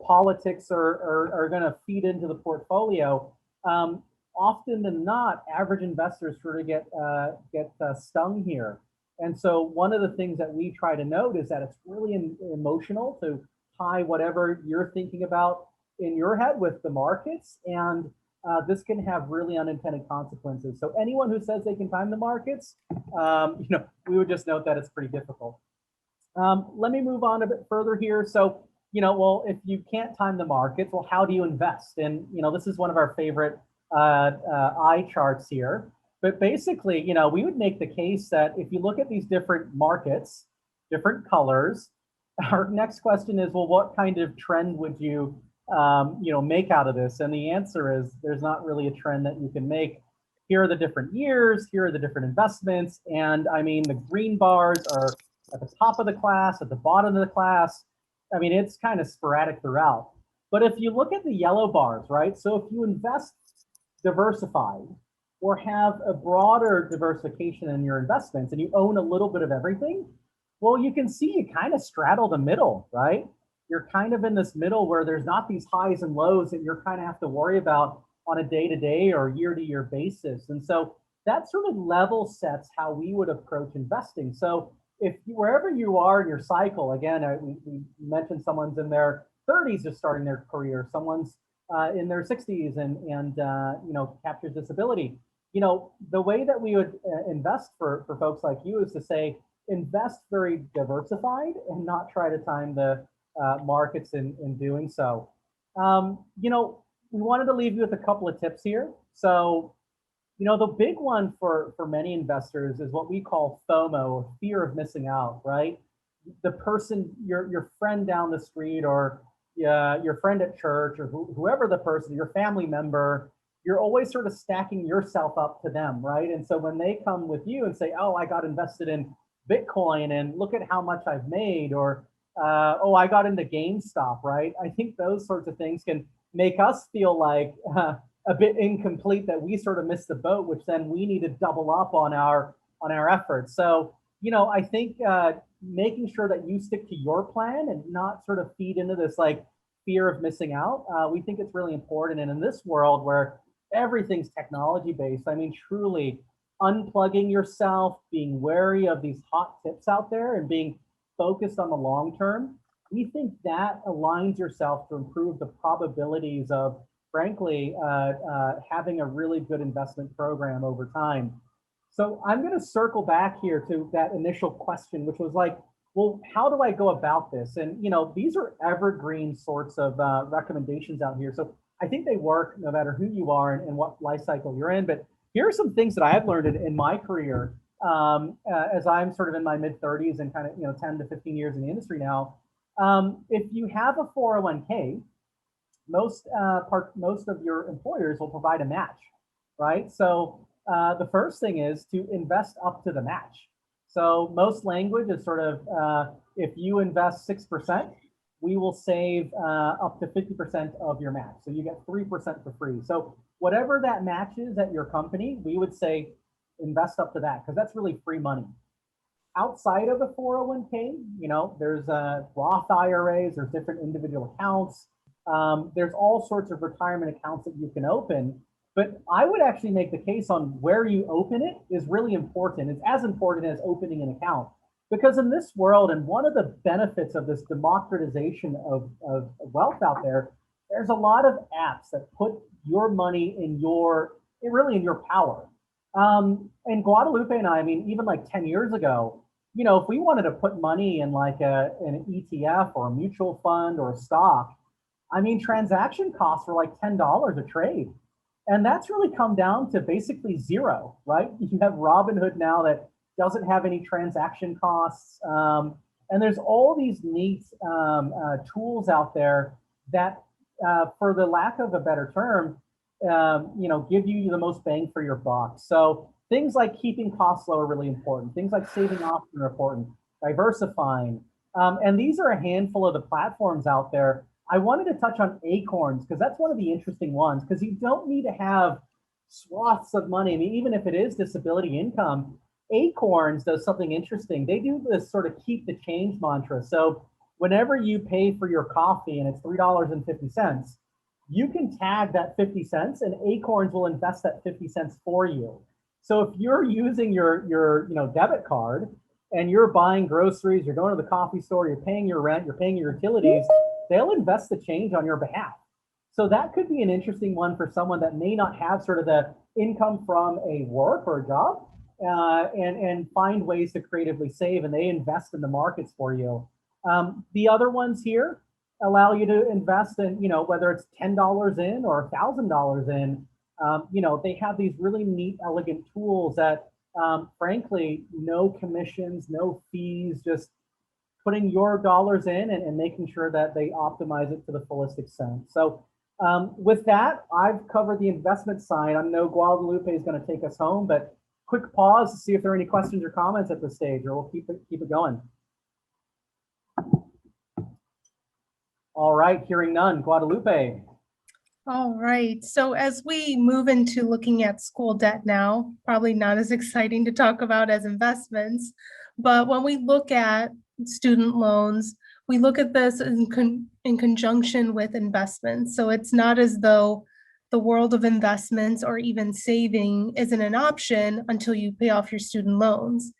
S12: politics are going to feed into the portfolio. Often than not, average investors sort of get stung here. And so one of the things that we try to note is that it's really emotional to tie whatever you're thinking about in your head with the markets, and this can have really unintended consequences. So anyone who says they can time the markets, we would just note that it's pretty difficult. Let me move on a bit further here. So, well, if you can't time the markets, well, how do you invest? And, this is one of our favorite eye charts here. But basically, we would make the case that if you look at these different markets, different colors, our next question is, well, what kind of trend would you, make out of this? And the answer is there's not really a trend that you can make. Here are the different years, here are the different investments. And I mean, the green bars are at the top of the class, at the bottom of the class. I mean, it's kind of sporadic throughout. But if you look at the yellow bars, right? So if you invest diversified, or have a broader diversification in your investments, and you own a little bit of everything, well, you can see you kind of straddle the middle, right? You're kind of in this middle where there's not these highs and lows that you're kind of have to worry about on a day-to-day or year-to-year basis. And so that sort of level sets how we would approach investing. So if wherever you are in your cycle, again, we mentioned someone's in their 30s just starting their career, someone's in their 60s and captures disability. The way that we would invest for folks like you is to say, invest very diversified and not try to time the markets in doing so. We wanted to leave you with a couple of tips here. So, the big one for many investors is what we call FOMO, or fear of missing out, right? The person, your friend down the street, or your friend at church, or whoever the person, your family member, you're always sort of stacking yourself up to them, right? And so when they come with you and say, oh, I got invested in Bitcoin and look at how much I've made, or oh, I got into GameStop, right? I think those sorts of things can make us feel like a bit incomplete, that we sort of missed the boat, which then we need to double up on our efforts. So, I think making sure that you stick to your plan and not sort of feed into this like fear of missing out, we think it's really important. And in this world where everything's technology based, I mean, truly unplugging yourself, being wary of these hot tips out there, and being focused on the long term, we think that aligns yourself to improve the probabilities of, frankly, having a really good investment program over time. So I'm going to circle back here to that initial question, which was like, well, how do I go about this? And, these are evergreen sorts of recommendations out here. So I think they work no matter who you are and what life cycle you're in. But here are some things that I've learned in my career as I'm sort of in my mid 30s and kind of, 10 to 15 years in the industry now. If you have a 401k, most of your employers will provide a match, right? So the first thing is to invest up to the match. So most language is sort of, if you invest 6%, we will save up to 50% of your match. So you get 3% for free. So whatever that match is at your company, we would say invest up to that, because that's really free money. Outside of the 401k, there's Roth IRAs, there's different individual accounts. There's all sorts of retirement accounts that you can open. But I would actually make the case on where you open it is really important. It's as important as opening an account. Because in this world, and one of the benefits of this democratization of wealth out there, there's a lot of apps that put your money in your power. And Guadalupe and I mean, even like 10 years ago, if we wanted to put money in like an ETF or a mutual fund or a stock, I mean, transaction costs were like $10 a trade. And that's really come down to basically zero, right? You have Robinhood now that doesn't have any transaction costs. And there's all these neat tools out there that, for the lack of a better term, give you the most bang for your buck. So things like keeping costs low are really important. Things like saving often are important, diversifying. And these are a handful of the platforms out there. I wanted to touch on Acorns because that's one of the interesting ones, because you don't need to have swaths of money. I mean, even if it is disability income, Acorns does something interesting. They do this sort of keep the change mantra. So whenever you pay for your coffee and it's $3.50, you can tag that 50 cents and Acorns will invest that 50 cents for you. So if you're using your debit card and you're buying groceries, you're going to the coffee store, you're paying your rent, you're paying your utilities, they'll invest the change on your behalf. So that could be an interesting one for someone that may not have sort of the income from a work or a job, and find ways to creatively save, and they invest in the markets for you. The other ones here allow you to invest in, whether it's $10 in or $1,000 in, they have these really neat, elegant tools that, frankly, no commissions, no fees, just putting your dollars in and making sure that they optimize it to the fullest extent. So with that, I've covered the investment side. I know Guadalupe is going to take us home, but quick pause to see if there are any questions or comments at this stage, or we'll keep it going. All right, hearing none. Guadalupe.
S13: All right, so as we move into looking at school debt now, probably not as exciting to talk about as investments, but when we look at student loans, we look at this in conjunction with investments. So it's not as though the world of investments or even saving isn't an option until you pay off your student loans.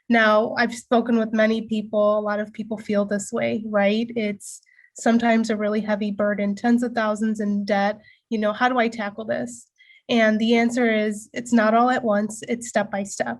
S13: Now, I've spoken with many people, a lot of people feel this way, right? It's sometimes a really heavy burden, tens of thousands in debt. How do I tackle this? And the answer is, it's not all at once, it's step by step.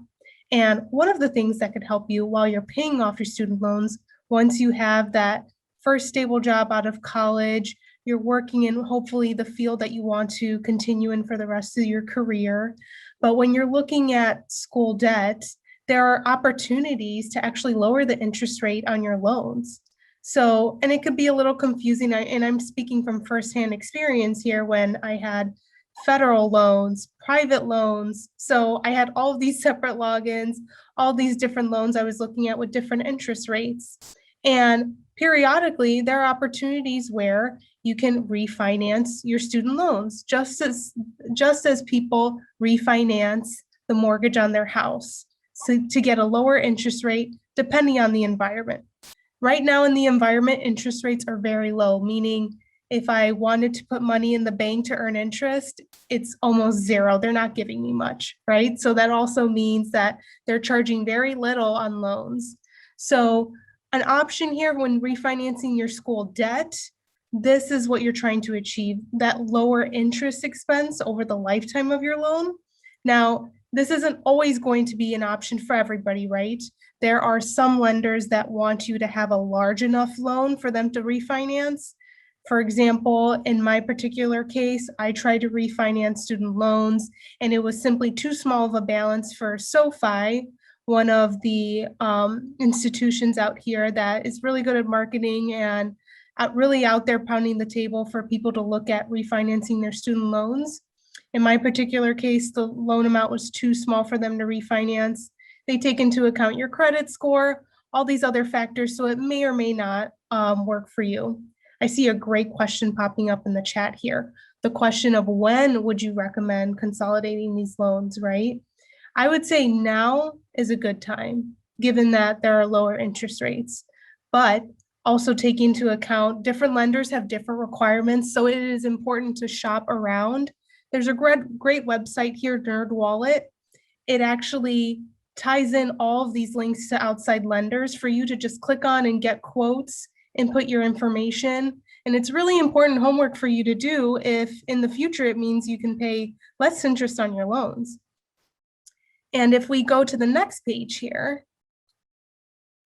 S13: And one of the things that could help you while you're paying off your student loans, once you have that first stable job out of college, you're working in hopefully the field that you want to continue in for the rest of your career. But when you're looking at school debt, there are opportunities to actually lower the interest rate on your loans. So, and it could be a little confusing, and I'm speaking from firsthand experience here when I had federal loans, private loans. So I had all of these separate logins, all these different loans I was looking at with different interest rates. And periodically, there are opportunities where you can refinance your student loans, just as people refinance the mortgage on their house, so to get a lower interest rate depending on the environment. Right now in the environment, interest rates are very low, meaning if I wanted to put money in the bank to earn interest, it's almost zero. They're not giving me much, right? So that also means that they're charging very little on loans. So an option here when refinancing your school debt, this is what you're trying to achieve, that lower interest expense over the lifetime of your loan. Now, this isn't always going to be an option for everybody, right? There are some lenders that want you to have a large enough loan for them to refinance. For example, in my particular case, I tried to refinance student loans and it was simply too small of a balance for SoFi, one of the institutions out here that is really good at marketing and really out there pounding the table for people to look at refinancing their student loans. In my particular case, the loan amount was too small for them to refinance. They take into account your credit score, all these other factors, so it may or may not work for you. I see a great question popping up in the chat here. The question of when would you recommend consolidating these loans, right? I would say now is a good time, given that there are lower interest rates, but also take into account different lenders have different requirements, so it is important to shop around. There's a great website here, NerdWallet. It actually ties in all of these links to outside lenders for you to just click on and get quotes, input your information. And it's really important homework for you to do if in the future it means you can pay less interest on your loans. And if we go to the next page here,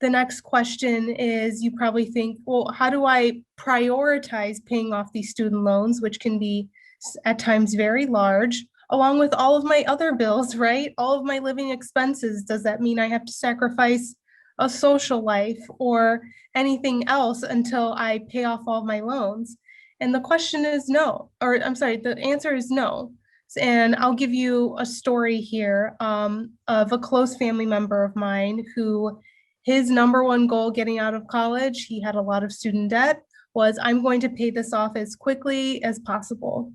S13: the next question is, you probably think, well, how do I prioritize paying off these student loans, which can be at times very large, along with all of my other bills, right? All of my living expenses. Does that mean I have to sacrifice a social life or anything else until I pay off all my loans? And the question is no, or I'm sorry, the answer is no. And I'll give you a story here of a close family member of mine who his number one goal getting out of college, he had a lot of student debt, was I'm going to pay this off as quickly as possible.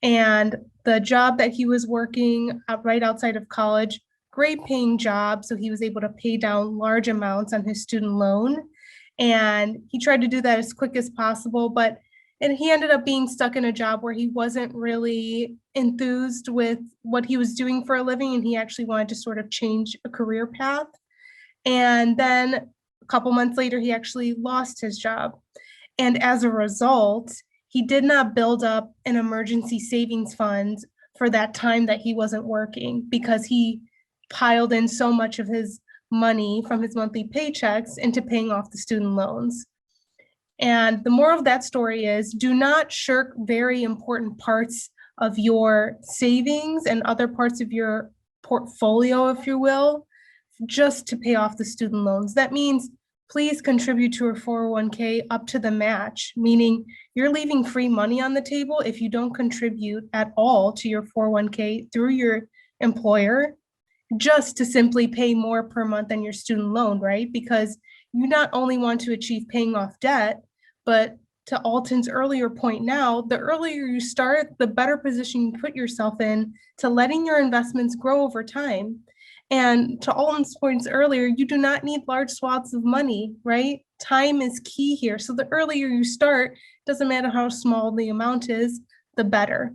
S13: And the job that he was working right outside of college, great paying job. So he was able to pay down large amounts on his student loan. And he tried to do that as quick as possible, and he ended up being stuck in a job where he wasn't really enthused with what he was doing for a living. And he actually wanted to sort of change a career path. And then a couple months later, he actually lost his job. And as a result, he did not build up an emergency savings fund for that time that he wasn't working, because he piled in so much of his money from his monthly paychecks into paying off the student loans. And the moral of that story is, do not shirk very important parts of your savings and other parts of your portfolio, if you will, just to pay off the student loans. That means please contribute to a 401k up to the match, meaning you're leaving free money on the table if you don't contribute at all to your 401k through your employer, just to simply pay more per month than your student loan, right? Because you not only want to achieve paying off debt, but to Alton's earlier point now, the earlier you start, the better position you put yourself in to letting your investments grow over time. And to Alton's points earlier, you do not need large swaths of money, right? Time is key here. So the earlier you start, doesn't matter how small the amount is, the better.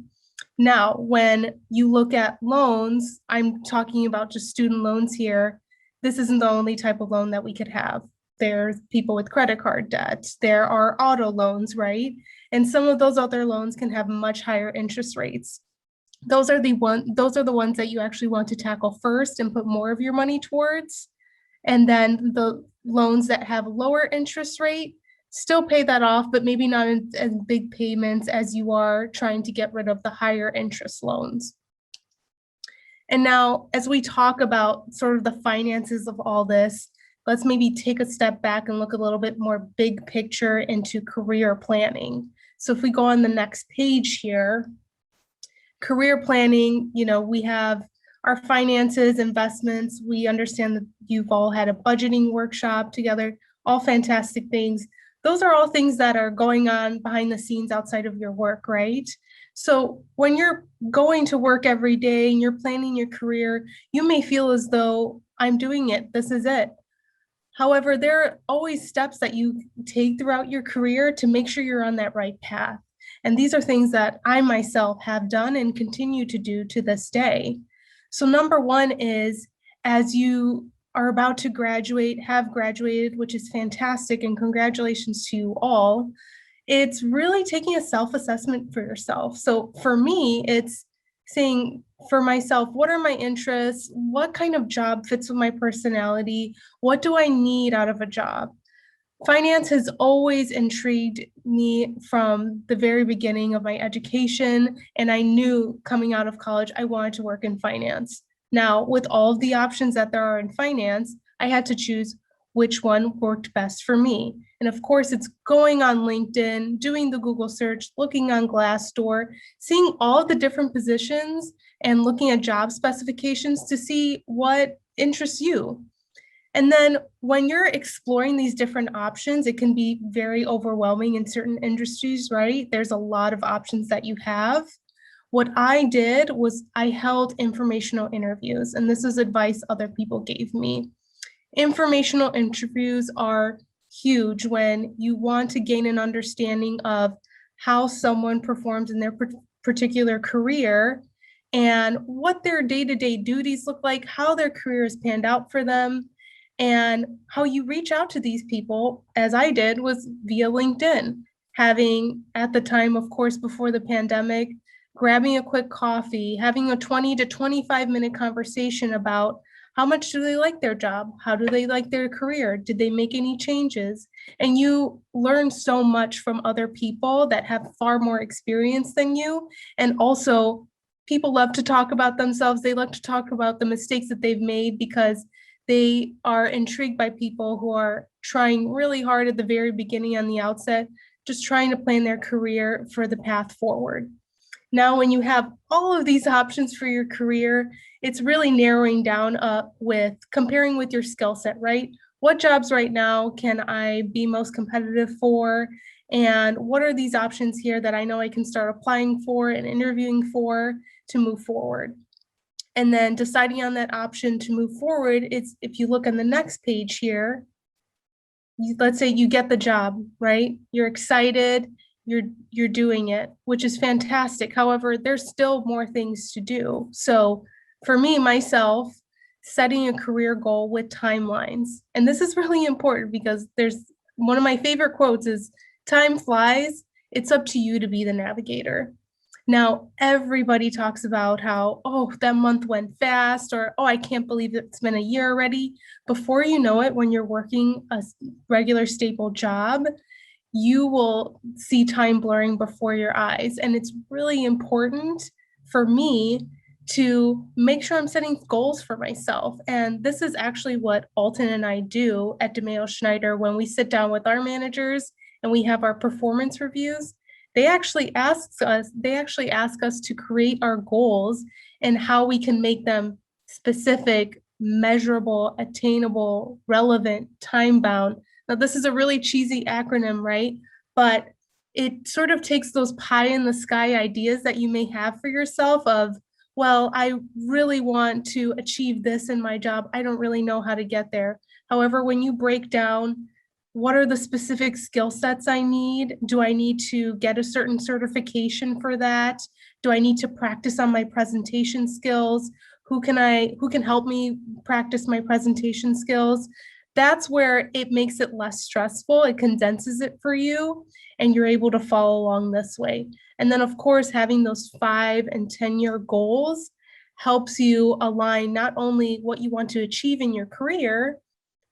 S13: Now, when you look at loans, I'm talking about just student loans here. This isn't the only type of loan that we could have. There's people with credit card debt. There are auto loans, right? And some of those other loans can have much higher interest rates. Those are the ones that you actually want to tackle first and put more of your money towards. And then the loans that have lower interest rate, still pay that off, but maybe not as big payments as you are trying to get rid of the higher interest loans. And now, as we talk about sort of the finances of all this, let's maybe take a step back and look a little bit more big picture into career planning. So if we go on the next page here, career planning, we have our finances, investments. We understand that you've all had a budgeting workshop together, all fantastic things. Those are all things that are going on behind the scenes outside of your work, right? So when you're going to work every day and you're planning your career, you may feel as though I'm doing it, this is it. However, there are always steps that you take throughout your career to make sure you're on that right path. And these are things that I myself have done and continue to do to this day. So number one is, as you are about to graduate, have graduated, which is fantastic, and congratulations to you all, it's really taking a self-assessment for yourself. So for me, it's saying for myself, what are my interests? What kind of job fits with my personality? What do I need out of a job? Finance has always intrigued me from the very beginning of my education, and I knew coming out of college, I wanted to work in finance. Now, with all of the options that there are in finance, I had to choose which one worked best for me. And of course, it's going on LinkedIn, doing the Google search, looking on Glassdoor, seeing all the different positions and looking at job specifications to see what interests you. And then when you're exploring these different options, it can be very overwhelming in certain industries, right? There's a lot of options that you have. What I did was I held informational interviews, and this is advice other people gave me. Informational interviews are huge when you want to gain an understanding of how someone performs in their particular career and what their day-to-day duties look like, how their career is panned out for them, and how you reach out to these people, as I did, was via LinkedIn. Having, at the time, of course, before the pandemic, grabbing a quick coffee, having a 20 to 25 minute conversation about How much do they like their job? How do they like their career? Did they make any changes? And you learn so much from other people that have far more experience than you. And also, people love to talk about themselves. They love to talk about the mistakes that they've made because they are intrigued by people who are trying really hard at the very beginning on the outset, just trying to plan their career for the path forward. Now, when you have all of these options for your career, it's really narrowing down with comparing with your skill set, right? What jobs right now can I be most competitive for? And what are these options here that I know I can start applying for and interviewing for to move forward? And then deciding on that option to move forward, it's if you look on the next page here, let's say you get the job, right? You're excited, you're doing it, which is fantastic. However, there's still more things to do. So for me, myself, setting a career goal with timelines. And this is really important because there's one of my favorite quotes is time flies, it's up to you to be the navigator. Now, everybody talks about how, oh, that month went fast, or, oh, I can't believe it's been a year already. Before you know it, when you're working a regular staple job, you will see time blurring before your eyes. And it's really important for me to make sure I'm setting goals for myself. And this is actually what Alton and I do at DeMayo Schneider when we sit down with our managers and we have our performance reviews. They actually ask us to create our goals and how we can make them specific, measurable, attainable, relevant, time-bound. Now, this is a really cheesy acronym, right? But it sort of takes those pie in the sky ideas that you may have for yourself of, well, I really want to achieve this in my job. I don't really know how to get there. However, when you break down what are the specific skill sets I need? Do I need to get a certain certification for that? Do I need to practice on my presentation skills? Who can help me practice my presentation skills? That's where it makes it less stressful. It condenses it for you and you're able to follow along this way. And then of course, having those 5 and 10-year goals helps you align not only what you want to achieve in your career,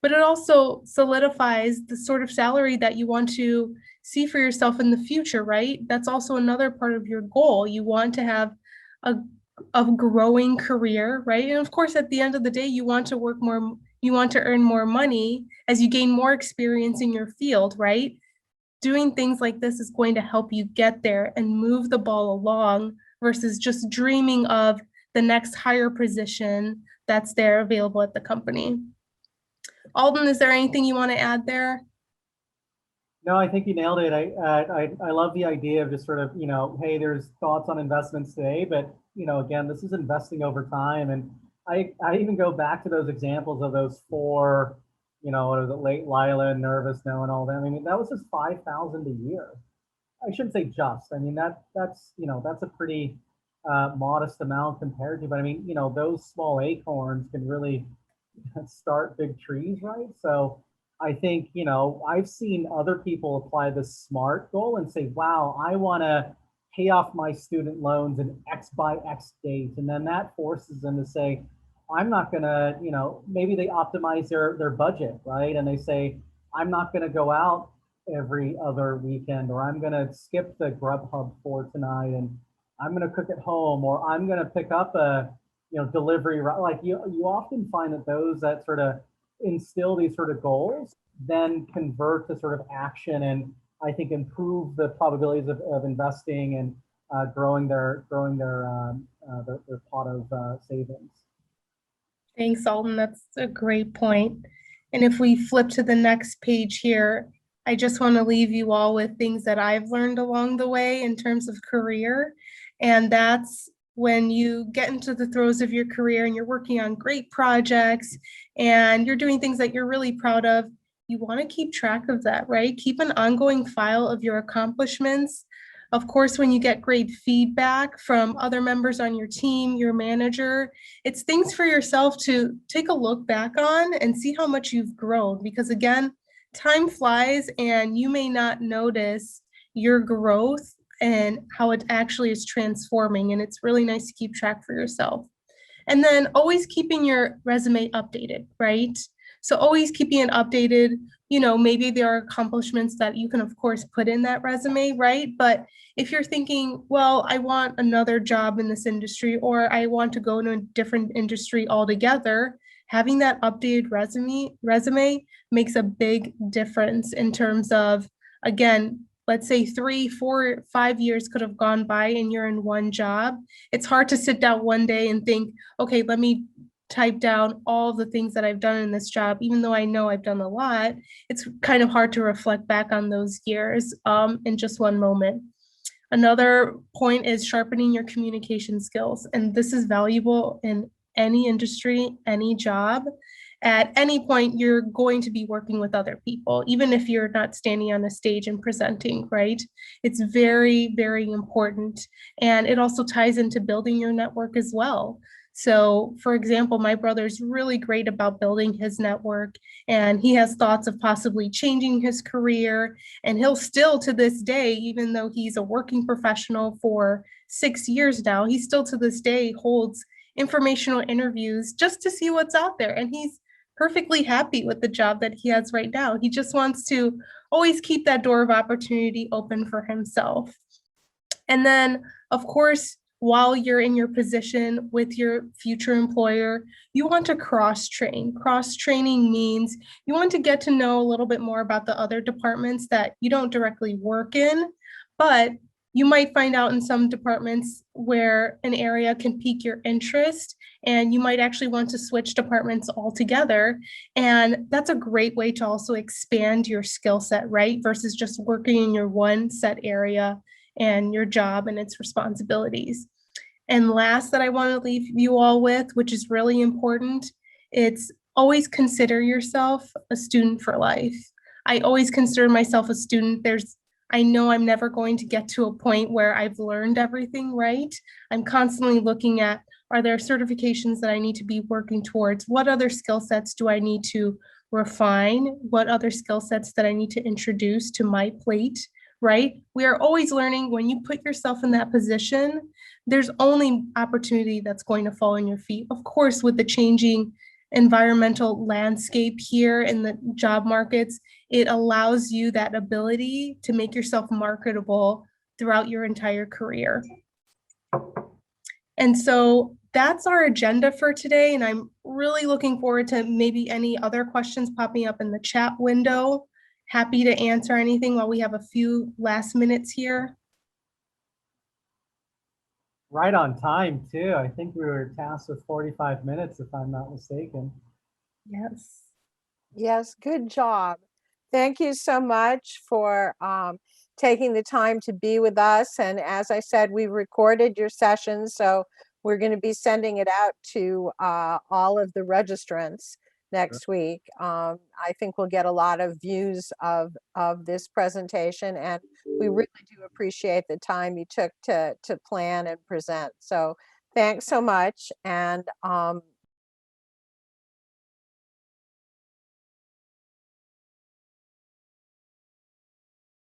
S13: but it also solidifies the sort of salary that you want to see for yourself in the future, right? That's also another part of your goal. You want to have a growing career, right? And of course, at the end of the day, you want to work more, you want to earn more money as you gain more experience in your field, right? Doing things like this is going to help you get there and move the ball along versus just dreaming of the next higher position that's there available at the company. Alden, is there anything you want to add there?
S12: No, I think you nailed it. I love the idea of just sort of, hey, there's thoughts on investments today, but, again, this is investing over time. And I even go back to those examples of those 4, what was it, late Lila, Nervous, No, and all that. I mean, that was just $5,000 a year. I shouldn't say just. I mean, that's a pretty modest amount compared to, but I mean, those small acorns can really start big trees, right? So I think, I've seen other people apply the SMART goal and say, wow, I want to pay off my student loans in X by X date. And then that forces them to say, I'm not going to, maybe they optimize their budget, right? And they say, I'm not going to go out every other weekend, or I'm going to skip the Grubhub for tonight and I'm going to cook at home, or I'm going to pick up a delivery. Like you often find that those that sort of instill these sort of goals then convert to sort of action, and I think improve the probabilities of investing and growing their pot of savings.
S13: Thanks, Alden. That's a great point. And if we flip to the next page here, I just want to leave you all with things that I've learned along the way in terms of career. And that's when you get into the throes of your career and you're working on great projects and you're doing things that you're really proud of, you want to keep track of that, right? Keep an ongoing file of your accomplishments. Of course, when you get great feedback from other members on your team, your manager, it's things for yourself to take a look back on and see how much you've grown. Because again, time flies and you may not notice your growth and how it actually is transforming. And it's really nice to keep track for yourself. And then always keeping your resume updated, right? So always keeping it updated. Maybe there are accomplishments that you can, of course, put in that resume, right? But if you're thinking, well, I want another job in this industry, or I want to go to a different industry altogether, having that updated resume makes a big difference in terms of, again, let's say 3, 4, 5 years could have gone by and you're in one job. It's hard to sit down one day and think, okay, let me type down all the things that I've done in this job. Even though I know I've done a lot, it's kind of hard to reflect back on those years in just one moment. Another point is sharpening your communication skills. And this is valuable in any industry, any job. At any point, you're going to be working with other people, even if you're not standing on a stage and presenting, right? It's very, very important. And it also ties into building your network as well. So, for example, my brother's really great about building his network, and he has thoughts of possibly changing his career. And he'll still, to this day, even though he's a working professional for 6 years now, he still to this day holds informational interviews just to see what's out there. And he's perfectly happy with the job that he has right now. He just wants to always keep that door of opportunity open for himself. And then, of course, while you're in your position with your future employer, you want to cross-train. Cross-training means you want to get to know a little bit more about the other departments that you don't directly work in, but you might find out in some departments where an area can pique your interest, and you might actually want to switch departments altogether. And that's a great way to also expand your skill set, right? Versus just working in your one set area and your job and its responsibilities. And last that I want to leave you all with, which is really important, it's always consider yourself a student for life. I always consider myself a student. I know I'm never going to get to a point where I've learned everything, right? I'm constantly looking at, are there certifications that I need to be working towards? What other skill sets do I need to refine? What other skill sets that I need to introduce to my plate? Right? We are always learning. When you put yourself in that position, there's only opportunity that's going to fall in your feet. Of course, with the changing environmental landscape here in the job markets, it allows you that ability to make yourself marketable throughout your entire career. And so that's our agenda for today. And I'm really looking forward to maybe any other questions popping up in the chat window. Happy to answer anything while we have a few last minutes here.
S12: Right on time, too. I think we were tasked with 45 minutes, if I'm not mistaken.
S13: Yes.
S4: Yes, good job. Thank you so much for taking the time to be with us. And as I said, we recorded your session, so we're going to be sending it out to all of the registrants next week. I think we'll get a lot of views of this presentation, and we really do appreciate the time you took to plan and present. So thanks so much. And